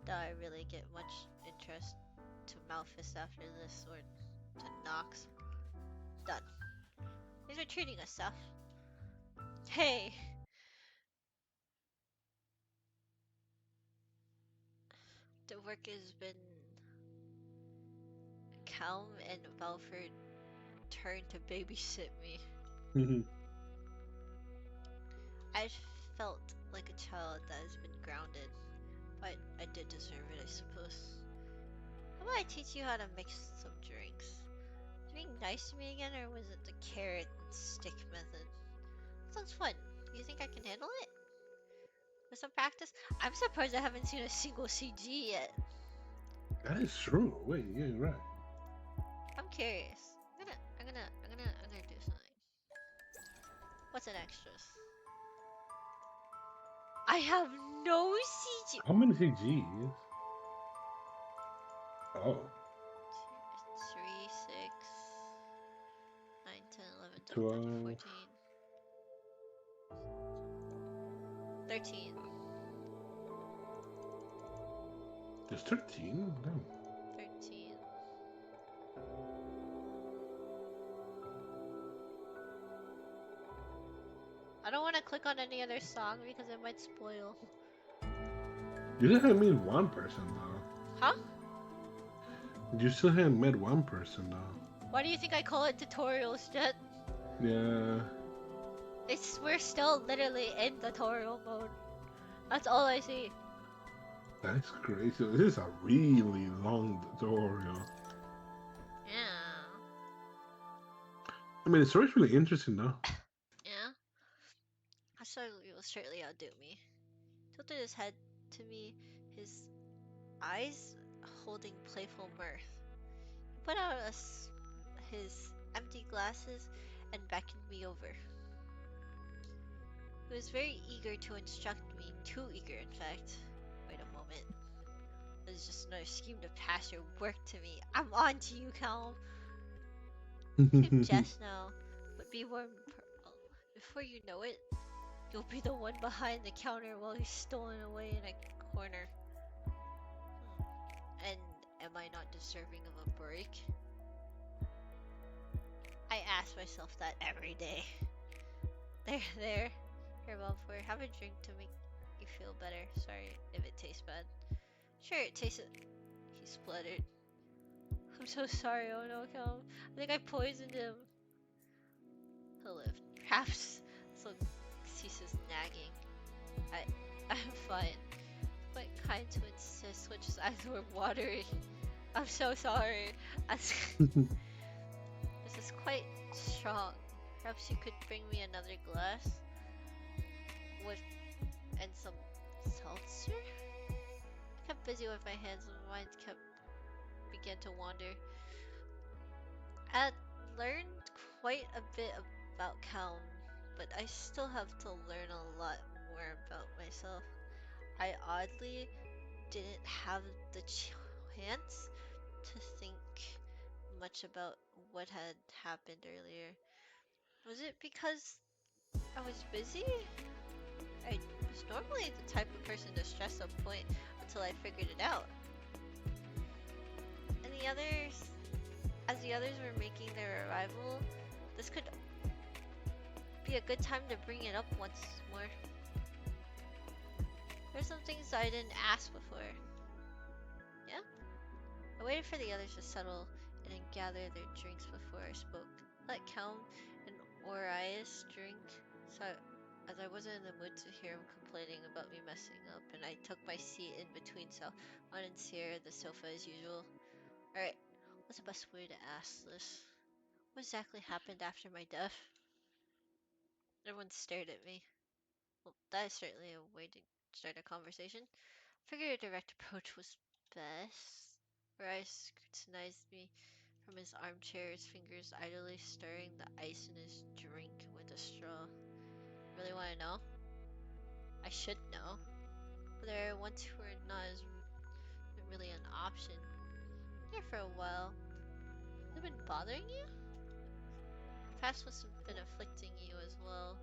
Do I really get much interest to Malphus after this, or to Nox? Done. These are treating us, Seth. Hey! The work has been calm and Balford turned to babysit me. I felt like a child that has been grounded, but I did deserve it, I suppose. How about I teach you how to mix some drinks? Is being nice to me again, or was it the carrot and stick method? Sounds fun. You think I can handle it? With some practice? I'm surprised I haven't seen a single CG yet. That is true. Wait, yeah, you're right. I'm curious. I'm gonna do something. What's an extras? I have no CG. How many CGs? Oh. 3, 6, 9, 10, 11, 12, 13, 13. There's 13? Damn. 13. I don't want to click on any other song because it might spoil. You still haven't met one person though. Huh? You still haven't met one person though. Why do you think I call it tutorials, Jet? Yeah. We're still literally in tutorial mode. That's all I see. That's crazy. This is a really long tutorial. Yeah. I mean, the story's really interesting though. Yeah. I saw he will certainly outdo me. Tilted his head to me, his eyes holding playful mirth. He put out his empty glasses and beckoned me over. He was very eager to instruct me, too eager in fact. Wait a moment. This is just another scheme to pass your work to me. I'm on to you, Calm. You can jest now, but be warned, before you know it, you'll be the one behind the counter while he's stolen away in a corner. And am I not deserving of a break? I ask myself that every day. There. Here, Malfoy, have a drink to make you feel better. Sorry if it tastes bad. Sure, it tasted... He spluttered. I'm so sorry, oh no, Calm. I think I poisoned him. He'll live. Perhaps so ceases nagging. I'm fine. Quite kind to insist, which is eyes were watery. I'm so sorry. This is quite strong. Perhaps you could bring me another glass? And some seltzer? I kept busy with my hands and my mind began to wander. I had learned quite a bit about Calm, but I still have to learn a lot more about myself. I oddly didn't have the chance to think much about what had happened earlier. Was it because I was busy? I was normally the type of person to stress a point until I figured it out. And as the others were making their arrival, this could be a good time to bring it up once more. There's some things I didn't ask before. Yeah? I waited for the others to settle in and gather their drinks before I spoke. Let Calm and Orias drink, so as I wasn't in the mood to hear him complaining about me messing up, and I took my seat in between Salon and Sierra the sofa as usual. Alright, what's the best way to ask this? What exactly happened after my death? Everyone stared at me. Well, that is certainly a way to start a conversation. I figured a direct approach was best. Orias scrutinized me from his armchair, his fingers idly stirring the ice in his drink with a straw. Really want to know? I should know. Whether I want to or not isn't really an option. Here for a while. Has it been bothering you? The past must have been afflicting you as well.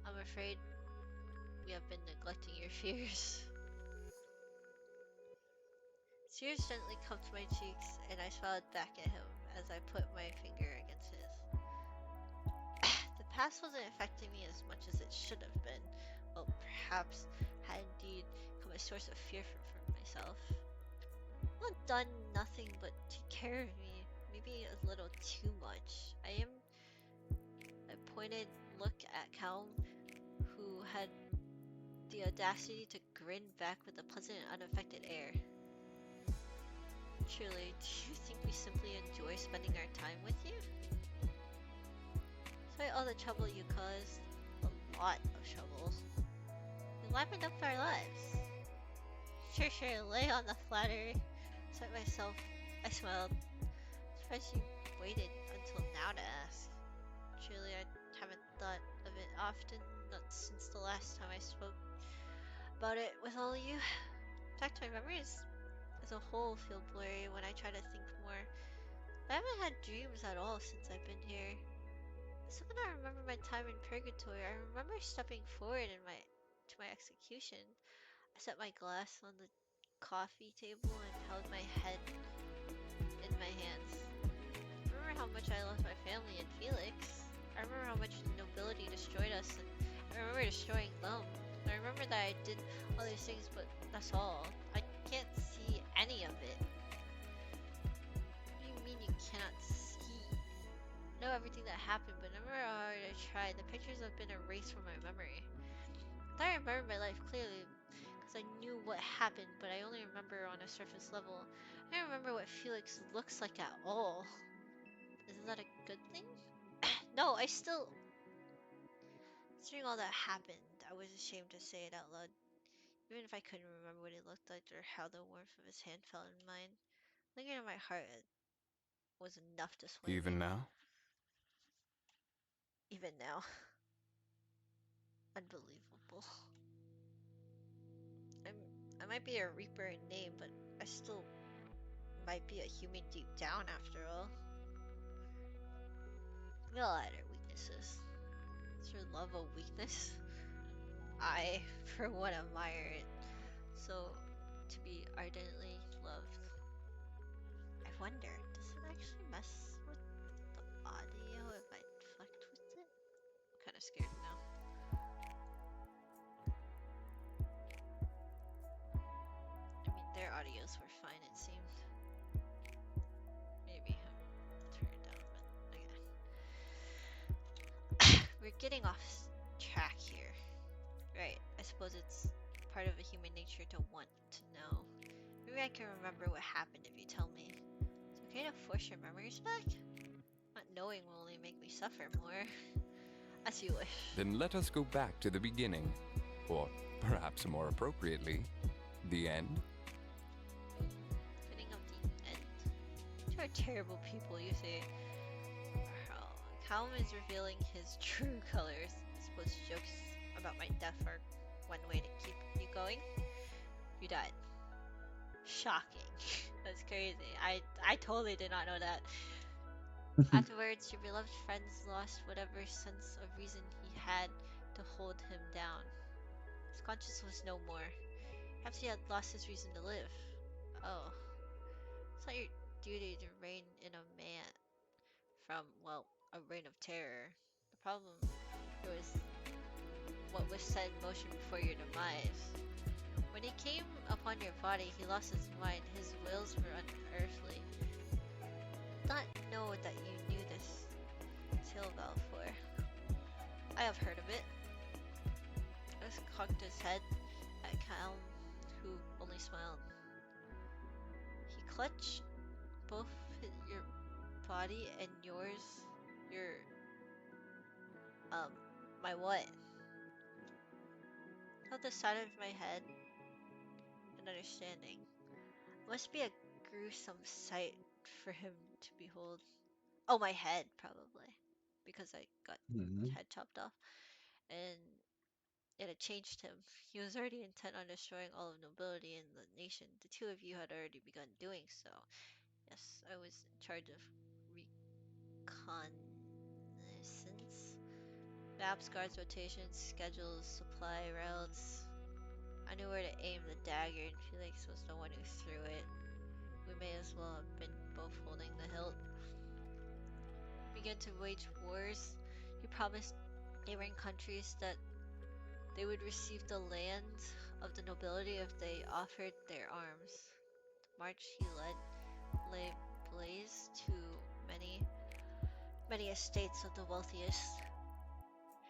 I'm afraid we have been neglecting your fears. Tears gently cupped my cheeks, and I smiled back at him as I put my finger against his. The past wasn't affecting me as much as it should have been. Well, perhaps had indeed become a source of fear for myself. I've not done nothing but take care of me, maybe a little too much. I pointed look at Calm, who had the audacity to grin back with a pleasant and unaffected air. Truly, do you think we simply enjoy spending our time with you? Despite all the trouble you caused, a lot of trouble, you livened up our lives. Sure, lay on the flattery. Despite myself, I smiled. Surprised you waited until now to ask. Truly, I haven't thought of it often, not since the last time I spoke about it with all of you. In fact, my memories as a whole feel blurry when I try to think more. I haven't had dreams at all since I've been here. I still cannot remember my time in purgatory. I remember stepping forward to my execution. I set my glass on the coffee table and held my head in my hands. I remember how much I loved my family and Felix. I remember how much nobility destroyed us, and I remember destroying them. I remember that I did all these things, but that's all. I can't see any of it. What do you mean you cannot see? I know everything that happened, but no matter how hard I tried, the pictures have been erased from my memory. I thought I remembered my life clearly, because I knew what happened, but I only remember on a surface level. I don't remember what Felix looks like at all. Isn't that a good thing? No, I still... Considering all that happened, I was ashamed to say it out loud. Even if I couldn't remember what he looked like or how the warmth of his hand felt in mine, lingering in my heart was enough to sway me. Even now? Even now. Unbelievable. I might be a Reaper in name, but I still might be a human deep down after all. We all had our weaknesses. Is your love a weakness? I, for one, admire it. So, to be ardently loved. I wonder, does it actually mess with the audio if I fucked with it? I'm kind of scared now. I mean, their audios were fine, it seemed. Maybe turn it down, but okay. We're getting off track here. Right, I suppose it's part of a human nature to want to know. Maybe I can remember what happened if you tell me. Is it okay to force your memories back? Not knowing will only make me suffer more. As you wish. Then let us go back to the beginning. Or perhaps more appropriately, the end. Beginning of the end. You are terrible people, you say. Calm is revealing his true colors. I suppose jokes about my death are one way to keep you going. You died. Shocking. That's crazy. I totally did not know that. Afterwards, your beloved friends lost whatever sense of reason he had to hold him down. His conscience was no more. Perhaps he had lost his reason to live. Oh. It's not your duty to reign in a man from, well, a reign of terror. The problem here was what was set in motion before your demise. When he came upon your body, he lost his mind. His wills were unearthly. Not know that you knew this tale, Balfour. I have heard of it. Gus cocked his head at Calm, who only smiled. He clutched both your body and yours. My what? Held the side of my head in understanding. It must be a gruesome sight for him to behold. Oh, my head, probably. Because I got head chopped off. And it had changed him. He was already intent on destroying all of nobility in the nation. The two of you had already begun doing so. Yes, I was in charge of reconnaissance. Maps, guards, rotations, schedules, supply routes. I knew where to aim the dagger, and Felix was the one who threw it. We may as well have been both holding the hilt. We began to wage wars. He promised neighboring countries that they would receive the land of the nobility if they offered their arms. The march he led lay blaze to many estates of the wealthiest.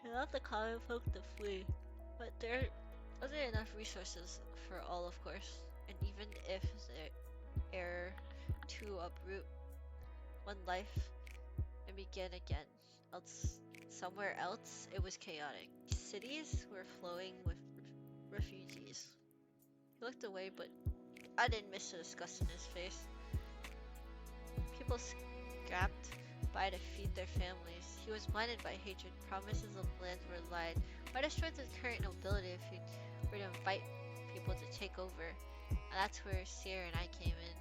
He allowed the common folk to flee, but there wasn't enough resources for all, of course, and even if the heir to uproot one life and begin again, somewhere else it was chaotic. Cities were flowing with refugees. He looked away, but I didn't miss the disgust in his face. People scrapped by to feed their families. He was blinded by hatred. Promises of lands were lied. Why destroy the current nobility if you were to invite people to take over? And that's where Sierra and I came in.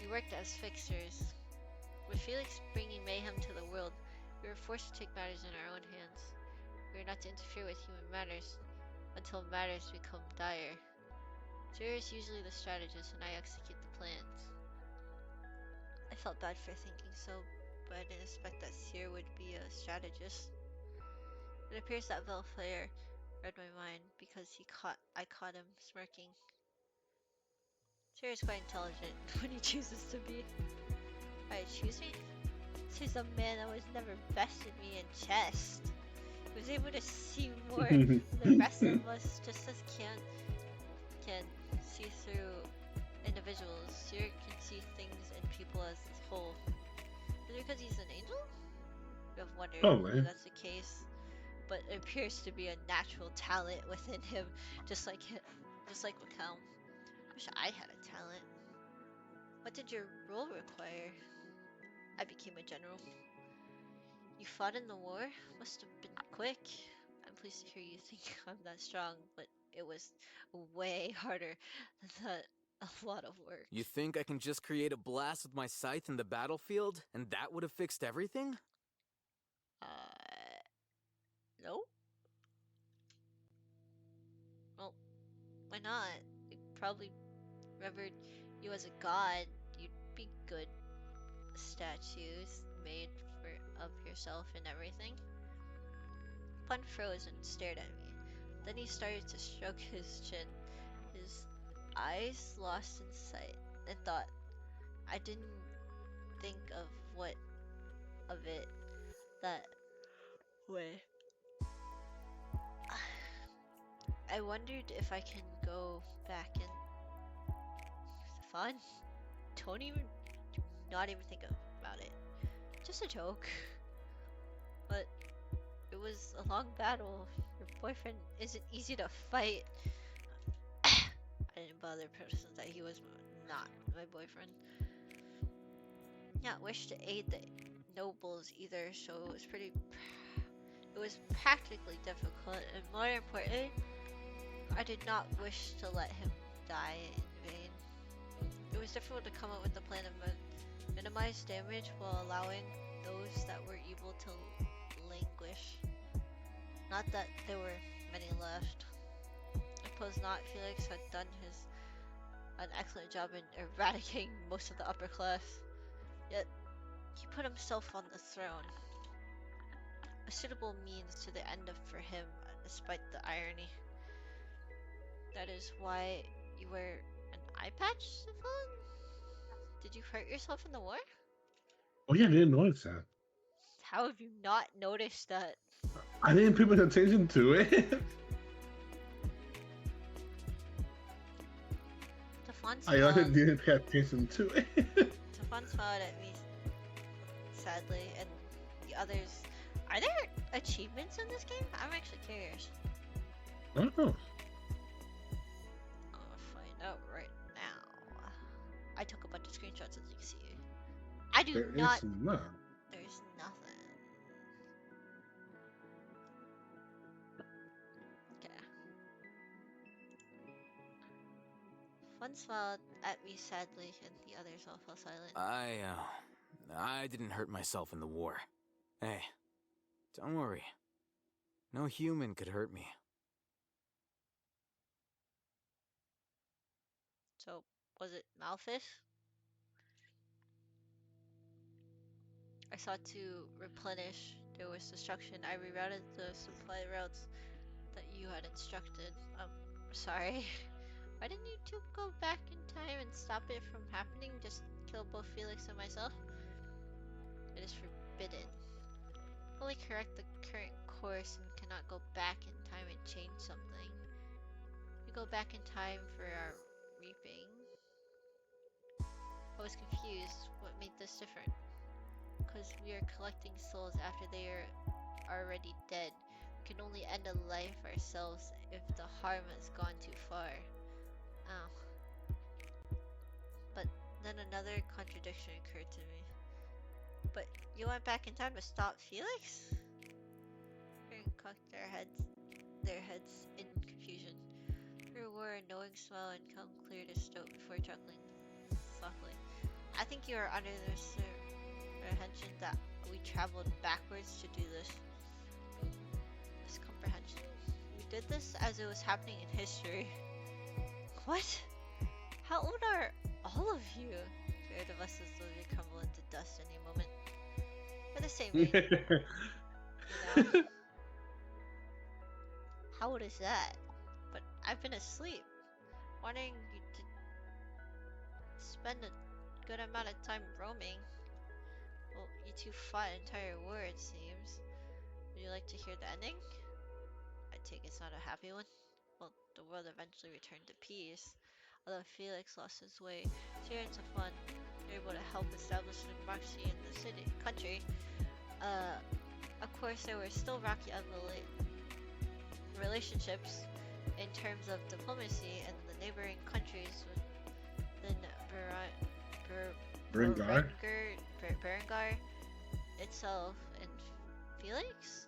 We worked as fixers. With Felix bringing mayhem to the world, we were forced to take matters in our own hands. We were not to interfere with human matters until matters become dire. Sierra is usually the strategist, and I execute the plans. I felt bad for thinking so, but I didn't expect that Sierra would be a strategist. It appears that Belfleur read my mind because I caught him smirking. Sierra's quite intelligent when he chooses to be. Why choose me? He's a man that was never bested me in chess. He was able to see more than the rest of us, just as can see through individuals. Sierra can see things and people as a whole. Is it because he's an angel? I've wondered if that's the case, but it appears to be a natural talent within him, just like Macau. I wish I had a talent. What did your role require? I became a general. You fought in the war? Must have been quick. I'm pleased to hear you think I'm that strong, but it was way harder than a lot of work. You think I can just create a blast with my scythe in the battlefield, and that would have fixed everything? No. Well, why not? They probably revered you as a god. You'd be good statues made of yourself and everything. Pun froze and stared at me. Then he started to stroke his chin. His eyes lost in sight, and thought. I didn't think of it that way. I wondered if I can go back and fun. Do not even think about it. Just a joke. But it was a long battle. Your boyfriend isn't easy to fight. I didn't bother protesting that he was not my boyfriend. Not wish to aid the nobles either, so it was practically difficult, and more importantly, I did not wish to let him die in vain. It was difficult to come up with a plan to minimize damage while allowing those that were able to languish. Not that there were many left. I suppose not. Felix had done an excellent job in eradicating most of the upper class. Yet, he put himself on the throne. A suitable means to the end for him, despite the irony. That is why you wear an eye patch, Stefan? Did you hurt yourself in the war? Oh yeah, I didn't notice that. How have you not noticed that? I didn't pay much attention to it. I also didn't pay attention to it. Stefan smiled at me sadly, and the others. Are there achievements in this game? I'm actually curious. I don't know. I'll find out right now. I took a bunch of screenshots, as you can see. I do There not. is none. There's nothing. Okay. Fun smiled at me sadly, and the others all fell silent. I didn't hurt myself in the war. Hey, don't worry. No human could hurt me. So, was it Malphus? I sought to replenish. There was destruction. I rerouted the supply routes that you had instructed. Sorry. Why didn't you two go back in time and stop it from happening? Just kill both Felix and myself? It is forbidden. Only correct the current course and cannot go back in time and change something. We go back in time for our reaping. I was confused. What made this different? Because we are collecting souls after they are already dead. We can only end a life ourselves if the harm has gone too far. Oh. But then another contradiction occurred to me. But you went back in time to stop Felix? Everyone cocked their heads in confusion. Her wore a knowing smile and Kelm cleared his throat before chuckling softly. I think you are under the comprehension that we traveled backwards to do this. This comprehension. We did this as it was happening in history. What? How old are all of you? Feared of us as though they crumble into dust any moment. We're the same age. You know? How old is that? But I've been asleep. Wanting you to spend a good amount of time roaming. Well, you two fought an entire war, it seems. Would you like to hear the ending? I take it's not a happy one. Well, the world eventually returned to peace. Although Felix lost his way, Tyr and Stefan were able to help establish democracy in the country. Of course, there were still rocky relationships in terms of diplomacy and the neighboring countries within Berengar itself. And Felix?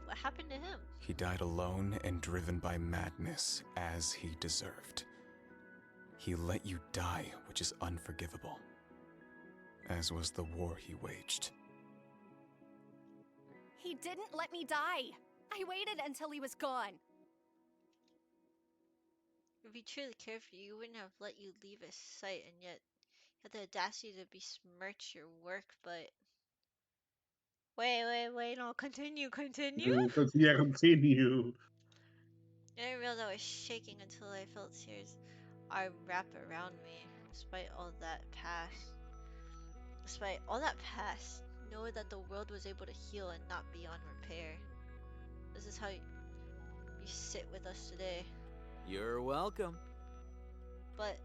What happened to him? He died alone and driven by madness, as he deserved. He let you die, which is unforgivable, as was the war he waged. He didn't let me die. I waited until he was gone. If he truly cared for you, he wouldn't have let you leave his sight, and yet he had the audacity to besmirch your work, but... Wait, no, continue. Yeah, continue. I didn't realize I was shaking until I felt Tyr's arm wrap around me. Despite all that past, know that the world was able to heal and not beyond repair. This is how you sit with us today. You're welcome. But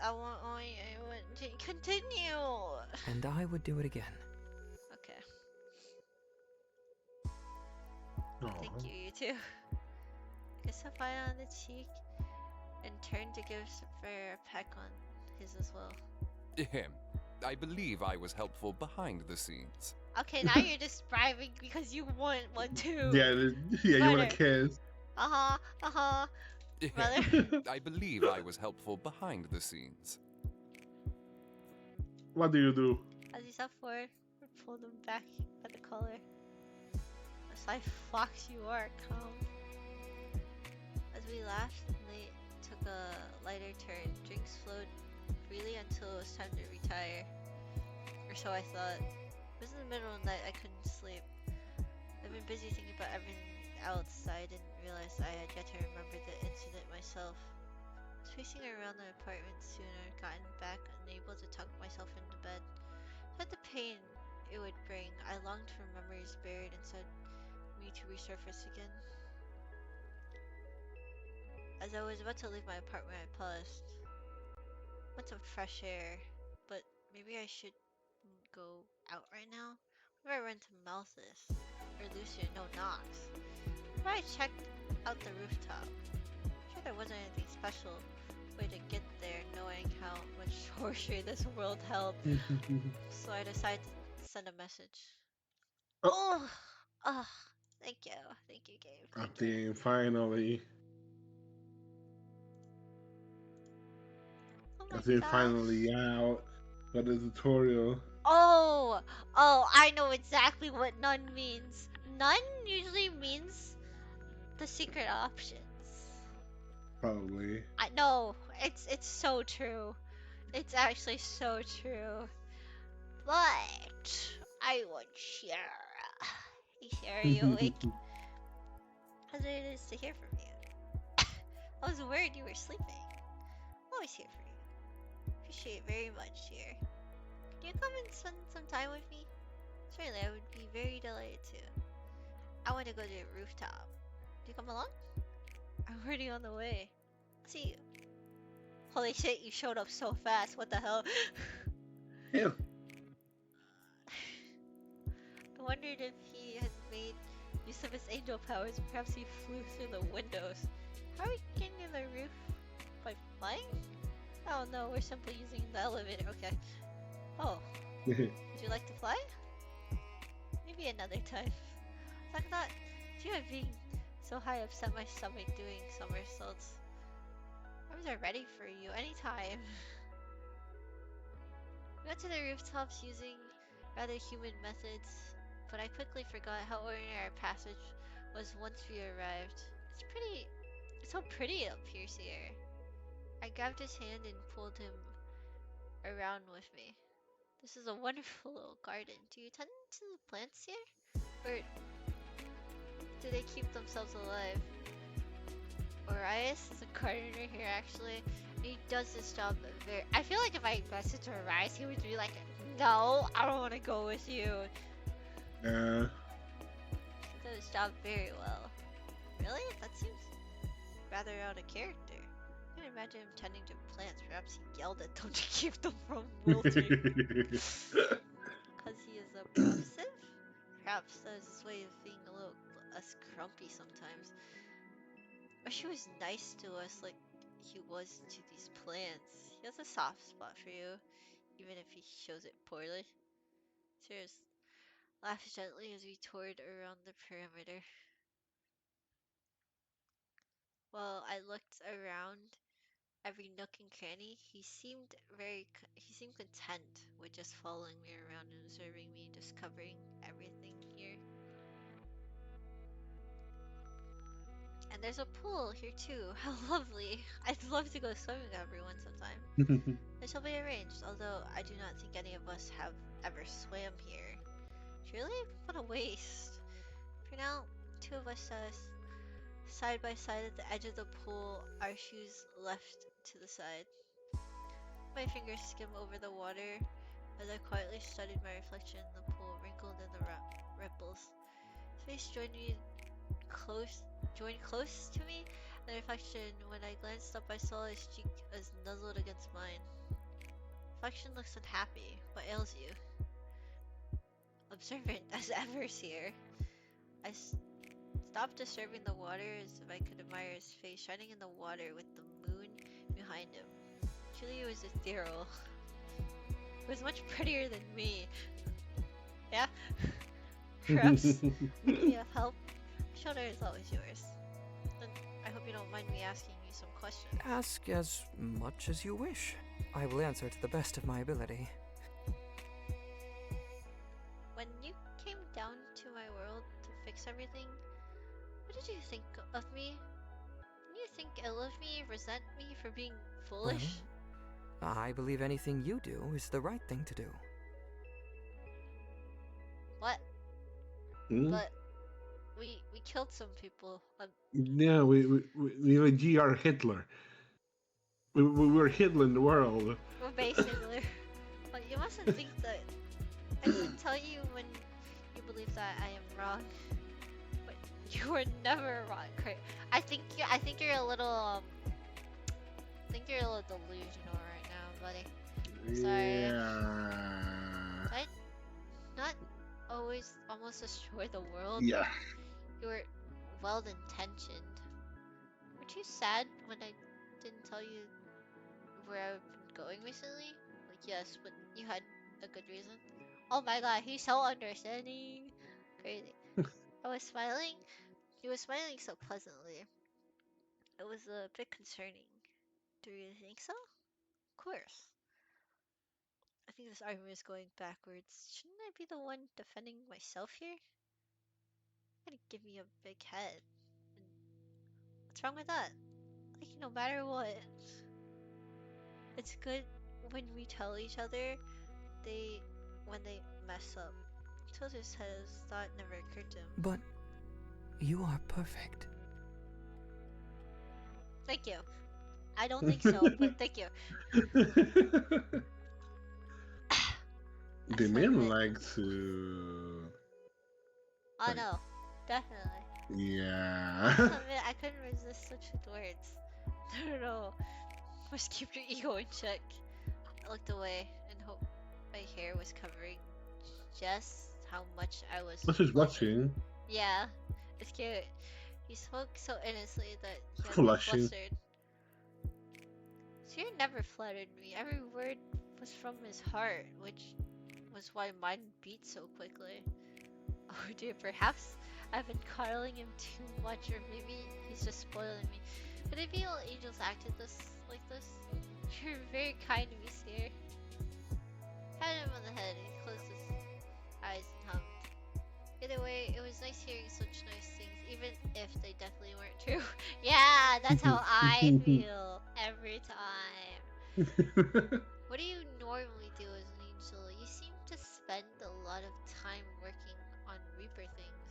I want to continue. And I would do it again. Okay. Aww. Thank you, you too. Kiss a fire on the cheek and turn to give Sapphire a peck on his as well. I believe I was helpful behind the scenes. Okay, now you're just bribing because you want one too. Yeah, you want a kiss. Brother? I believe I was helpful behind the scenes. What do you do? As you step forward, pull them back by the collar. A sly fox you are, calm. As we laughed, they took a lighter turn. Drinks flowed freely until it was time to retire. Or so I thought. It was in the middle of the night, I couldn't sleep. I've been busy thinking about everything else. I didn't realize I had yet to remember the incident myself. I was pacing around the apartment soon. I had gotten back, unable to tuck myself into bed. Despite the pain it would bring, I longed for memories buried inside me to resurface again. As I was about to leave my apartment, I paused. I want some fresh air, but maybe I should go out right now? What if I run to Malthus? Or Lucian? No, Nox. What if I checked out the rooftop? Sure there wasn't anything special way to get there, knowing how much horseshit this world held. So I decided to send a message. Oh, thank you. Thank you, Gabe. I think finally. I think finally out. Got the tutorial. Oh, I know exactly what none means. None usually means the secret options. Probably. I know, it's so true. It's actually so true. But I want share. Hey, Sarah, are you awake? How's it is to hear from you? I was worried you were sleeping. Always here for you. Appreciate it very much, dear. Can you come and spend some time with me? Certainly, I would be very delighted to. I want to go to the rooftop. Do you come along? I'm already on the way. I'll see you. Holy shit, you showed up so fast. What the hell? Yeah. I wondered if he had made use of his angel powers. Perhaps he flew through the windows. How are we getting to the roof? By flying? Oh no, we're simply using the elevator. Okay. Oh. Would you like to fly? Maybe another time. Like that, you have being so high upset my stomach doing somersaults. Arms are ready for you anytime. We went to the rooftops using rather human methods, but I quickly forgot how ordinary our passage was once we arrived. It's so pretty up here, Sierra. I grabbed his hand and pulled him around with me. This is a wonderful little garden. Do you tend to the plants here? Or do they keep themselves alive? Orias is a gardener here, actually. He does this job very... I feel like if I messaged Orias, he would be like, no, I don't want to go with you. He does his job very well. Really? That seems rather out of character. I can imagine him tending to plants. Perhaps he yelled at them to keep them from wilting. Because he is oppressive? Perhaps that is his way of being a little less grumpy sometimes. Wish he was nice to us like he was to these plants. He has a soft spot for you, even if he shows it poorly. Cheers. Laughed gently as we toured around the perimeter. While I looked around every nook and cranny, he seemed content with just following me around and observing me, discovering everything here. And there's a pool here too. How lovely! I'd love to go swimming everyone sometime. It shall be arranged, although I do not think any of us have ever swam here. Truly? What a waste. For now, two of us side by side at the edge of the pool, our shoes left to the side. My fingers skim over the water as I quietly studied my reflection in the pool, wrinkled in the ripples. His face joined close to me in the reflection. When I glanced up, I saw his cheek as nuzzled against mine. Reflection looks unhappy. What ails you? Observant as ever, here. I stopped disturbing the water as if I could admire his face shining in the water with the moon behind him. Truly, it was ethereal. It was much prettier than me. Yeah? Perhaps you have help. Shoulder is always yours. And I hope you don't mind me asking you some questions. Ask as much as you wish. I will answer to the best of my ability. When you came down to my world to fix everything, what did you think of me? Did you think ill of me, resent me for being foolish? Well, I believe anything you do is the right thing to do. What? Hmm? But we killed some people. Yeah, we were GR Hitler. We were Hitler in the world. Well, basically. But you mustn't think that I can tell you when you believe that I am wrong. But you were never wrong. I think you're a little delusional right now, buddy. Sorry. Yeah. I not always almost destroy the world. Yeah. You were well intentioned. Weren't you sad when I didn't tell you where I've been going recently? Like, yes, but you had a good reason. Oh my god, he's so understanding. Crazy. I was smiling. He was smiling so pleasantly. It was a bit concerning. Do you think so? Of course. I think this argument is going backwards. Shouldn't I be the one defending myself here? You're gonna give me a big head. What's wrong with that? Like, no matter what, it's good when we tell each other when they mess up. Tilted says that never occurred to him. But you are perfect. Thank you. I don't think so, but thank you. The men like to. Oh no, definitely. Yeah. I couldn't resist such words. No. Must keep your ego in check. I looked away and hoped my hair was covering just how much I was. This is watching. Yeah, it's cute. He spoke so innocently that he had me Flushing. flustered. Seer never flattered me. Every word was from his heart, which was why mine beat so quickly. Oh dear, perhaps I've been coddling him too much, or maybe he's just spoiling me. Could it be all angels acted like this? You're very kind to me, Seer. Patted him on the head and he closed his eyes and hummed. Either way, it was nice hearing such nice things, even if they definitely weren't true. Yeah, that's how I feel every time. What do you normally do as an angel? You seem to spend a lot of time working on Reaper things.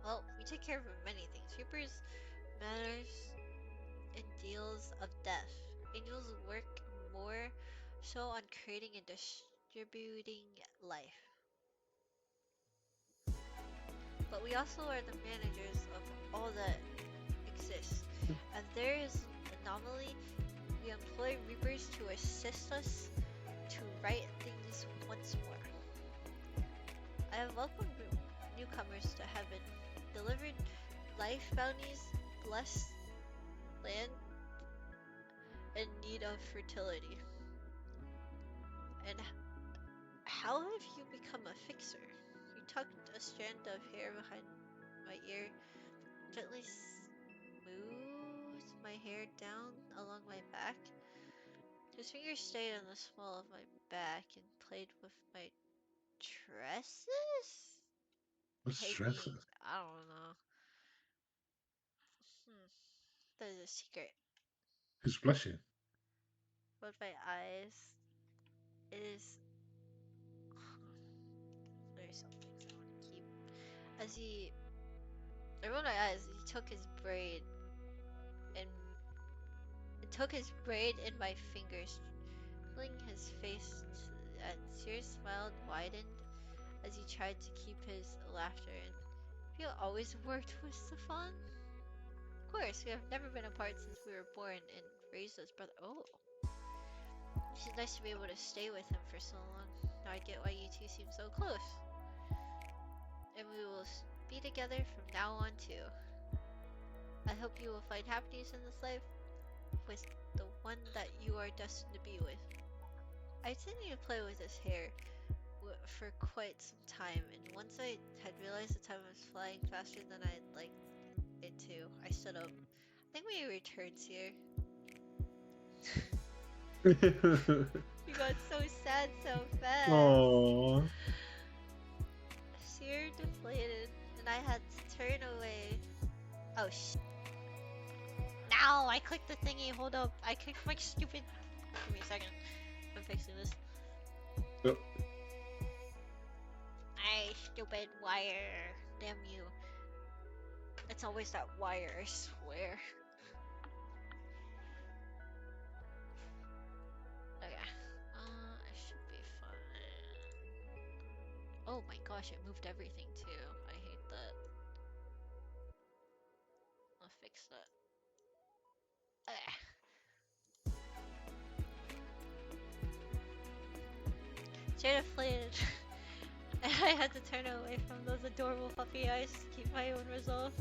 Well, we take care of many things. Reapers, matters, and deals of death. Angels work more so on creating and distributing life. But we also are the managers of all that exists. If there is an anomaly, we employ Reapers to assist us to right things once more. I have welcomed newcomers to heaven, delivered life bounties, blessed land in need of fertility. And how have you become a fixer? You tucked a strand of hair behind my ear, gently smoothed my hair down along my back. His fingers stayed on the small of my back and played with my tresses? What's stresses? I don't know. That is a secret. Who's blushing? With my eyes. It is. There's some things I want to keep. As he. I rolled my eyes. He took his braid and. It took his braid in my fingers, pulling his face. Seer's smile widened as he tried to keep his laughter in. Have you always worked with Stefan? Of course, we have never been apart since we were born and raised as brothers. Oh. It's nice to be able to stay with him for so long. Now I get why you two seem so close. And we will be together from now on too. I hope you will find happiness in this life with the one that you are destined to be with. I continued to play with his hair for quite some time, and once I had realized the time was flying faster than I'd like it to, I stood up. think we returns here. Oh. You got so sad so fast. Aww. Sheer deflated, and I had to turn away. Oh Now I clicked the thingy. Hold up. I clicked my stupid. Give me a second. I'm fixing this. Yep. Ay, stupid wire. Damn you. It's always that wire, I swear. Okay. I should be fine. Oh my gosh, it moved everything too. I hate that. I'll fix that. Straight deflated. And I had to turn away from those adorable puppy eyes to keep my own resolve.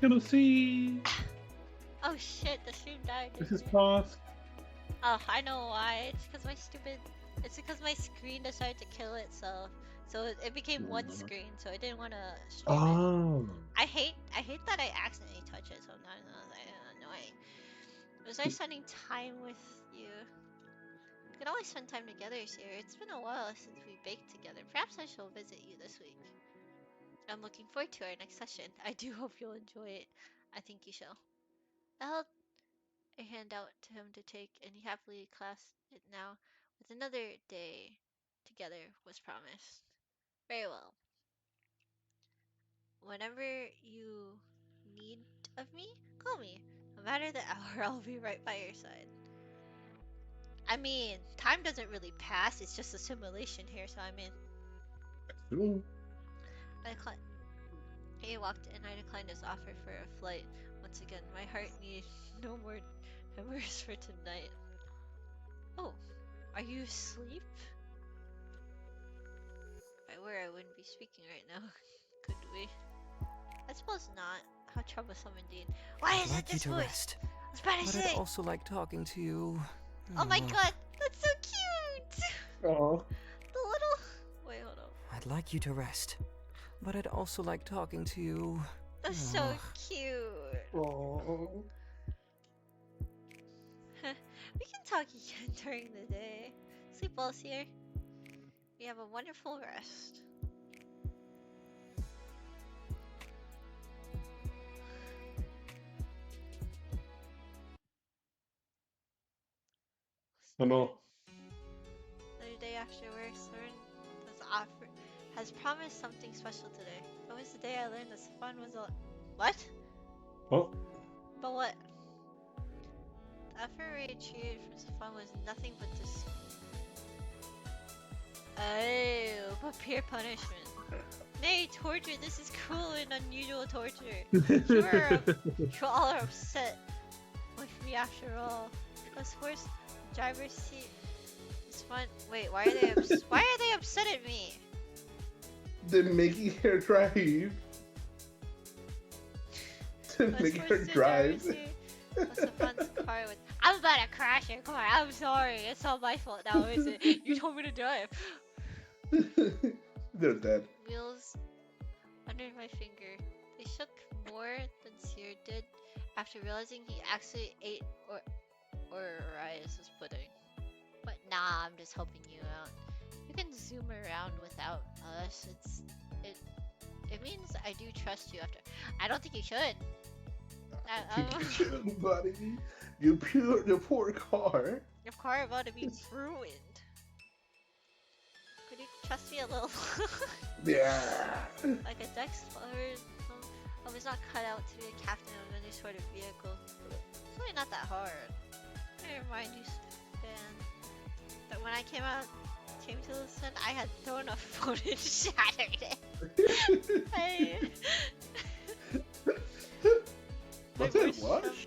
Gonna see. Oh shit, the stream died. This is paused. Oh, I know why. It's because my stupid. It's because my screen decided to kill itself. So it became one screen. So I didn't want to stream it. Oh. I hate that I accidentally touch it. So now annoying. Was I spending time with you? We can always spend time together here. It's been a while since we baked together. Perhaps I shall visit you this week. I'm looking forward to our next session. I do hope you'll enjoy it. I think you shall. I held a hand out to him to take, and he happily clasped it now, with another day together was promised. Very well. Whenever you need of me, call me. No matter the hour, I'll be right by your side. I mean, time doesn't really pass, it's just a simulation here, so I mean... Ooh. He walked in, I declined his offer for a flight. Once again, my heart needs no more memories for tonight. Oh, are you asleep? If I were, I wouldn't be speaking right now. Could we? I suppose not. How troublesome indeed. Why is it this voice? I was about to but say. I'd also like talking to you. Oh my god, that's so cute! Oh. The little... Wait, hold on. I'd like you to rest, but I'd also like talking to you. That's so cute. Oh. We can talk again during the day. Sleep well's here. We have a wonderful rest. Oh no. The day after work, has promised something special today. That was the day I learned that fun was all. What? Oh. But what? The effort we achieved from fun was nothing but this. Oh, but peer punishment. Nay, torture. This is cruel and unusual torture. You all are upset with me after all. Because first, the driver's seat is fun. Wait, why are they why are they upset at me? They're making her drive. They're making her drive. I'm about to crash it. Come on, I'm sorry. It's not my fault now, is it? You told me to drive. They're dead. Wheels under my finger. They shook more than Seer did after realizing he actually ate Orias's pudding. But nah, I'm just helping you out. You can zoom around without us. It means I do trust you after. I don't think you should. I think you should, buddy. Your poor car. Your car about to be ruined. Could you trust me a little? Yeah. Like a Dexter. I was not cut out to be a captain of any sort of vehicle. It's really not that hard. Never mind, you fan. But when I came to listen, I had thrown a phone and shattered it. Was it a watch?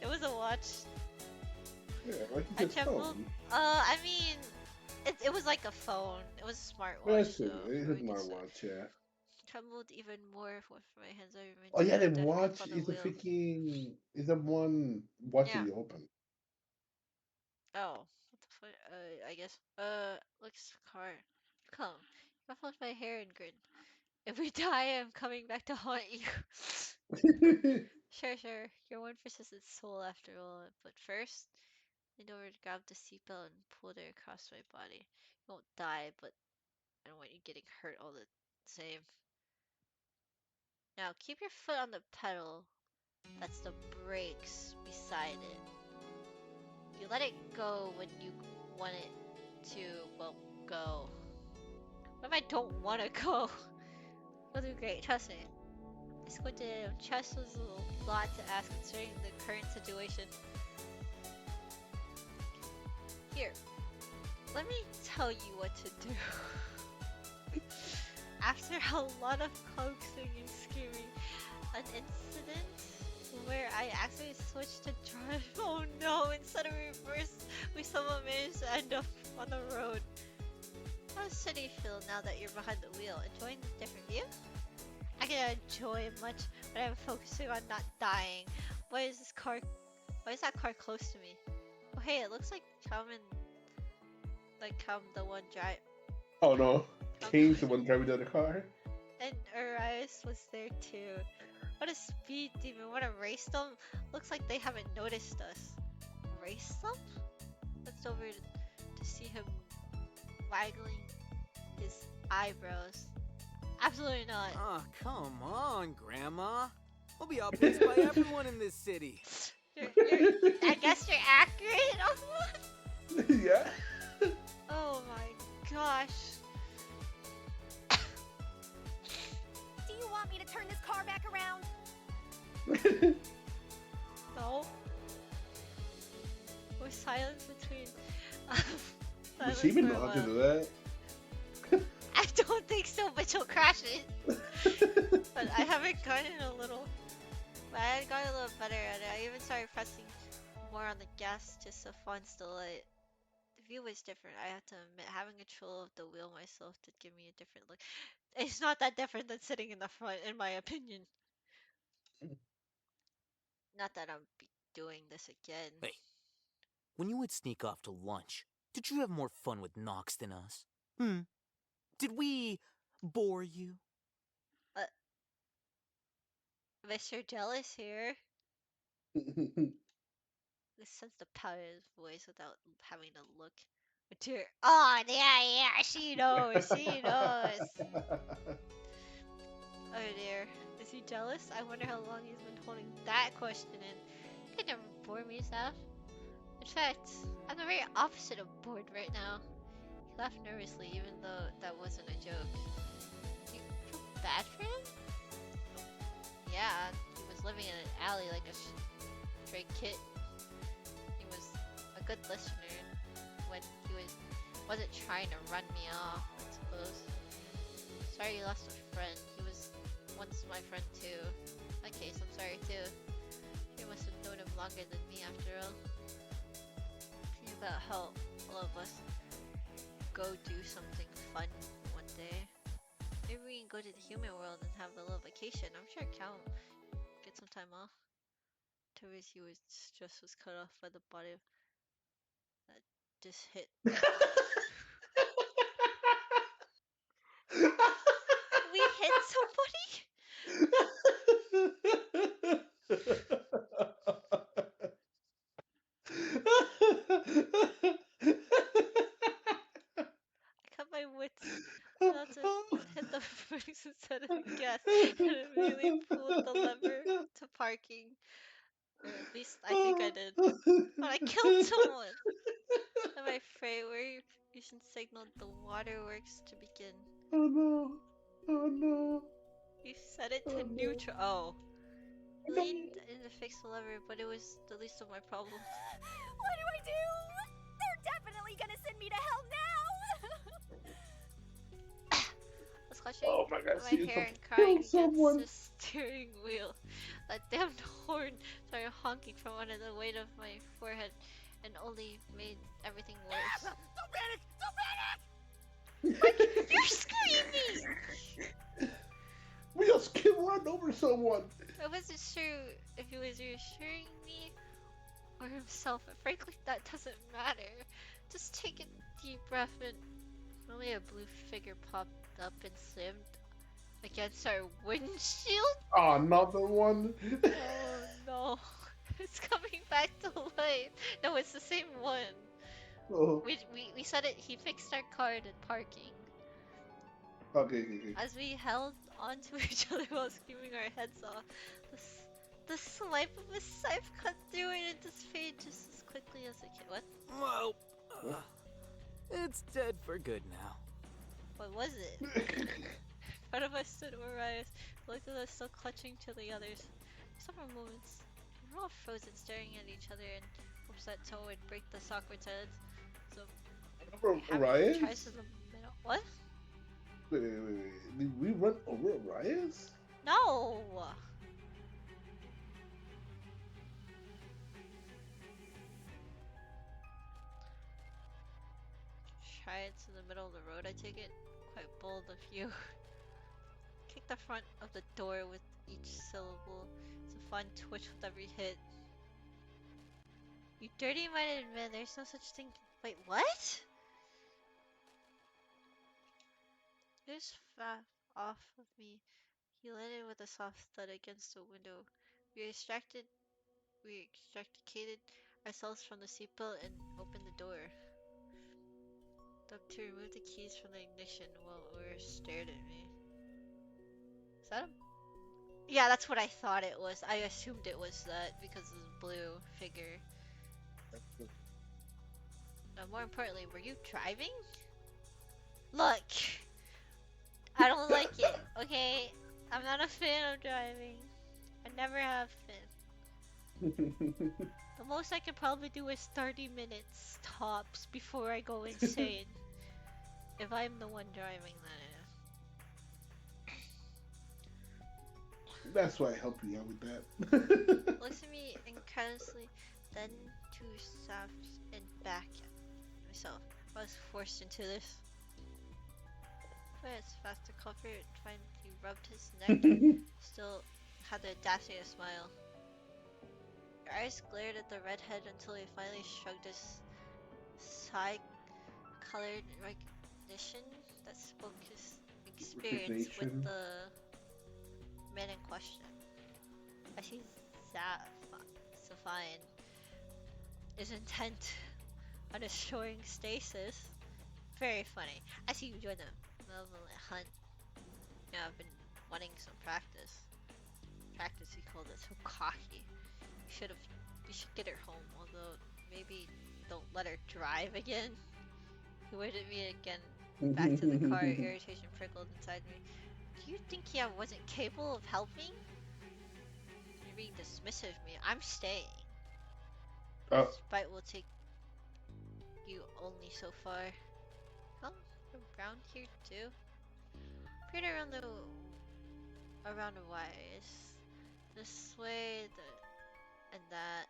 It was a watch. Yeah, like you said, phone. I mean, it was like a phone. It was a smartwatch. That's it. It's a smartwatch, yeah. Trembled even more with my hands. Oh yeah, the watch is a freaking is the one watch that you open. Oh, what the fuck? I guess. Looks car. Come, ruffled my hair and grin. If we die, I'm coming back to haunt you. Sure, sure. You're one persistent soul after all. But first, lean over to grab the seatbelt and pull it across my body. You won't die, but I don't want you getting hurt all the same. Now, keep your foot on the pedal. That's the brakes beside it. You let it go when you want it to, well, go. What if I don't want to go? We'll do great, trust me. I squinted. Trust was a lot to ask considering the current situation. Here, let me tell you what to do. After a lot of coaxing and screaming, an incident where I actually switched to drive. Oh no, instead of reverse, we somehow managed to end up on the road. How does City feel now that you're behind the wheel? Enjoying the different view? I can enjoy much, but I'm focusing on not dying. Why is that car close to me? Oh hey, it looks like the one drive. Oh no, Kane's the one driving the other car. And Arias was there too. What a speed demon, what a race them. Looks like they haven't noticed us. Race them? Looked over to see him waggling his eyebrows. Absolutely not. Oh, come on, Grandma. We'll be outpaced by everyone in this city. I guess you're accurate on one? Yeah. Oh my gosh. Do you want me to turn this car back around? No. Or silence between. Does she even know how to do that? I don't think so, but you'll crash it. But I haven't gotten a little. But I had gotten a little better at it. I even started pressing more on the gas just to fun's delight. The view was different. I have to admit, having control of the wheel myself did give me a different look. It's not that different than sitting in the front, in my opinion. Not that I'll be doing this again. Hey, when you would sneak off to lunch, did you have more fun with Nox than us? Did we bore you? Mr. Jealous here. Let's sense the power in his voice without having to look. Oh, yeah, she knows, she knows. Oh dear, is he jealous? I wonder how long he's been holding that question in. You can never bore me, Seth. In fact, I'm the very opposite of bored right now. He laughed nervously, even though that wasn't a joke. You feel bad for him? Yeah, he was living in an alley like a stray kid. He was a good listener when he wasn't trying to run me off, I suppose. Sorry you lost a friend. He was once my friend too. In that case, I'm sorry too. You must have known him longer than me after all. Think about how all of us go do something fun one day. Maybe we can go to the human world and have a little vacation. I'm sure Cal get some time off. Toby's just was cut off by the body that just hit. We hit somebody? I cut my wits not to hit the brakes instead of the gas and immediately pulled the lever to parking. Or at least I think I did. But I killed someone! Am I afraid where you should signal the waterworks to begin? Oh no. Oh no. You set it to neutral. Oh. Leaned in to fix the lever, but it was the least of my problems. What do? They're definitely gonna send me to hell now! I was clutching my God, my hair and crying against the steering wheel. That damned horn started honking from under the weight of my forehead and only made everything worse. Don't panic! Don't panic! You're screaming! We just can run over someone. I wasn't sure if he was reassuring me or himself, but frankly that doesn't matter. Just take a deep breath and only a blue figure popped up and slammed against our windshield. Oh, another one. Oh No, it's coming back to life. No, it's the same one. Oh. We said it. He fixed our card at parking. Okay. As we held onto each other while screaming our heads off, the swipe of a scythe cut through it and just faded just as quickly as it came. What? Well, it's dead for good now. What was it? In front of us stood Orias, looked at us still clutching to the others. Several moments, we were all frozen, staring at each other in hopes that toe would break the awkward silence. So, Orias? tries in the middle. What? Wait. Did we run over Orias? No! Try it to the middle of the road, I take it? Quite bold of you. Kick the front of the door with each syllable. It's a fun twitch with every hit. You dirty-minded man, there's no such thing. Wait, what? Just off of me. He landed with a soft thud against the window. We extricated ourselves from the seatbelt and opened the door. Up to remove the keys from the ignition while Ur stared at me. Is that him? Yeah, that's what I thought it was. I assumed it was that because of the blue figure. More importantly, were you driving? Look! I don't like it, okay? I'm not a fan of driving. I never have been. The most I can probably do is 30 minutes tops before I go insane. If I'm the one driving, that is. That's why I helped you out with that. Looks at me incredulously, then to Saf and back at myself. I was forced into this. But it's fast to cover it, finally rubbed his neck, still had the audacity to smile. Your eyes glared at the redhead until he finally shrugged his side-colored recognition that spoke his experience with the man in question. I see Safine is intent on destroying stasis. Very funny. I see you join the malevolent hunt. Yeah, I've been wanting some practice. Practice, he called it, so cocky. You should get her home, although maybe don't let her drive again. He waved at me again, back to the car, irritation prickled inside me. Do you think I wasn't capable of helping? You're being dismissive of me. I'm staying. This fight will take you only so far. Come around here too? Appeared around the wires. This way, and that.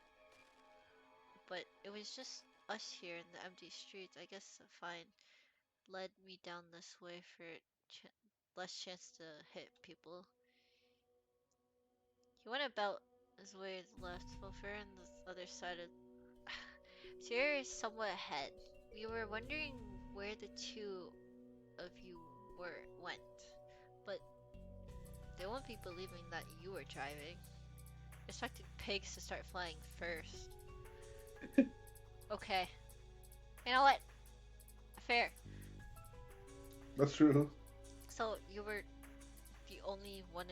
But it was just us here in the empty streets. I guess fine led me down this way for less chance to hit people. He went about his way to the left, while Fair on the other side of. Sierra is somewhat ahead. We were wondering where the two of you went, but they won't be believing that you were driving. Expected pigs to start flying first. Okay. You know what? Fair. That's true. So you were the only one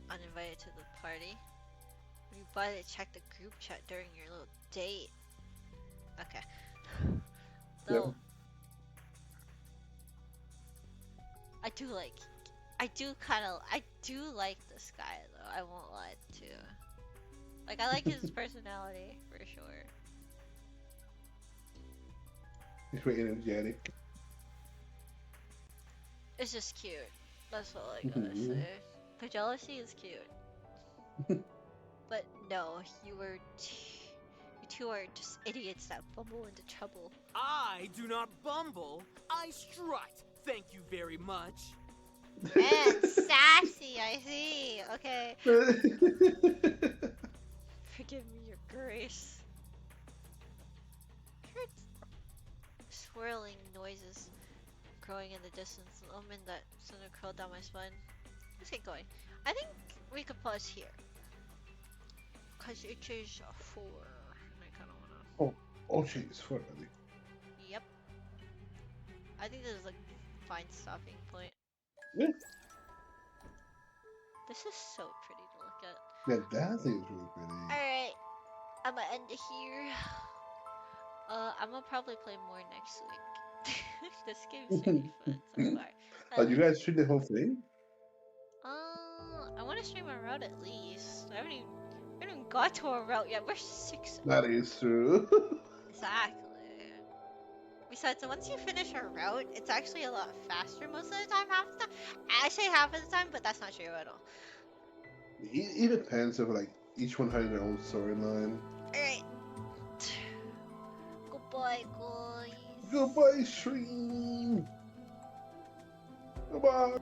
uninvited to the party? You bothered to check the group chat during your little date. Okay. Though, I do like this guy though, I won't lie to you. Like, I like his personality, for sure. He's very energetic. It's just cute. That's all I gotta say. The jealousy is cute. But no, you two are just idiots that bumble into trouble. I do not bumble. I strut. Thank you very much. Man, sassy, I see. Okay. Forgive me, your grace. Heard swirling noises growing in the distance, an omen that sent a curl down my spine. Let's get going. I think we could pause here. Cause it is 4. And I kind of wanna. Oh shit, it's 4 already. Yep. I think this is like fine stopping point. Yeah. This is so pretty to look at. Yeah, that thing is really pretty. Alright, I'm gonna end it here. I'm gonna probably play more next week. This game's really fun so far. You guys stream the whole thing? I want to stream a route at least. I haven't even got to a route yet. We're 6. That is true. Exactly. Besides, once you finish a route, it's actually a lot faster most of the time, half the time. I say half of the time, but that's not true at all. It depends of like each one having their own storyline. Alright. Goodbye, guys. Goodbye, stream. Goodbye.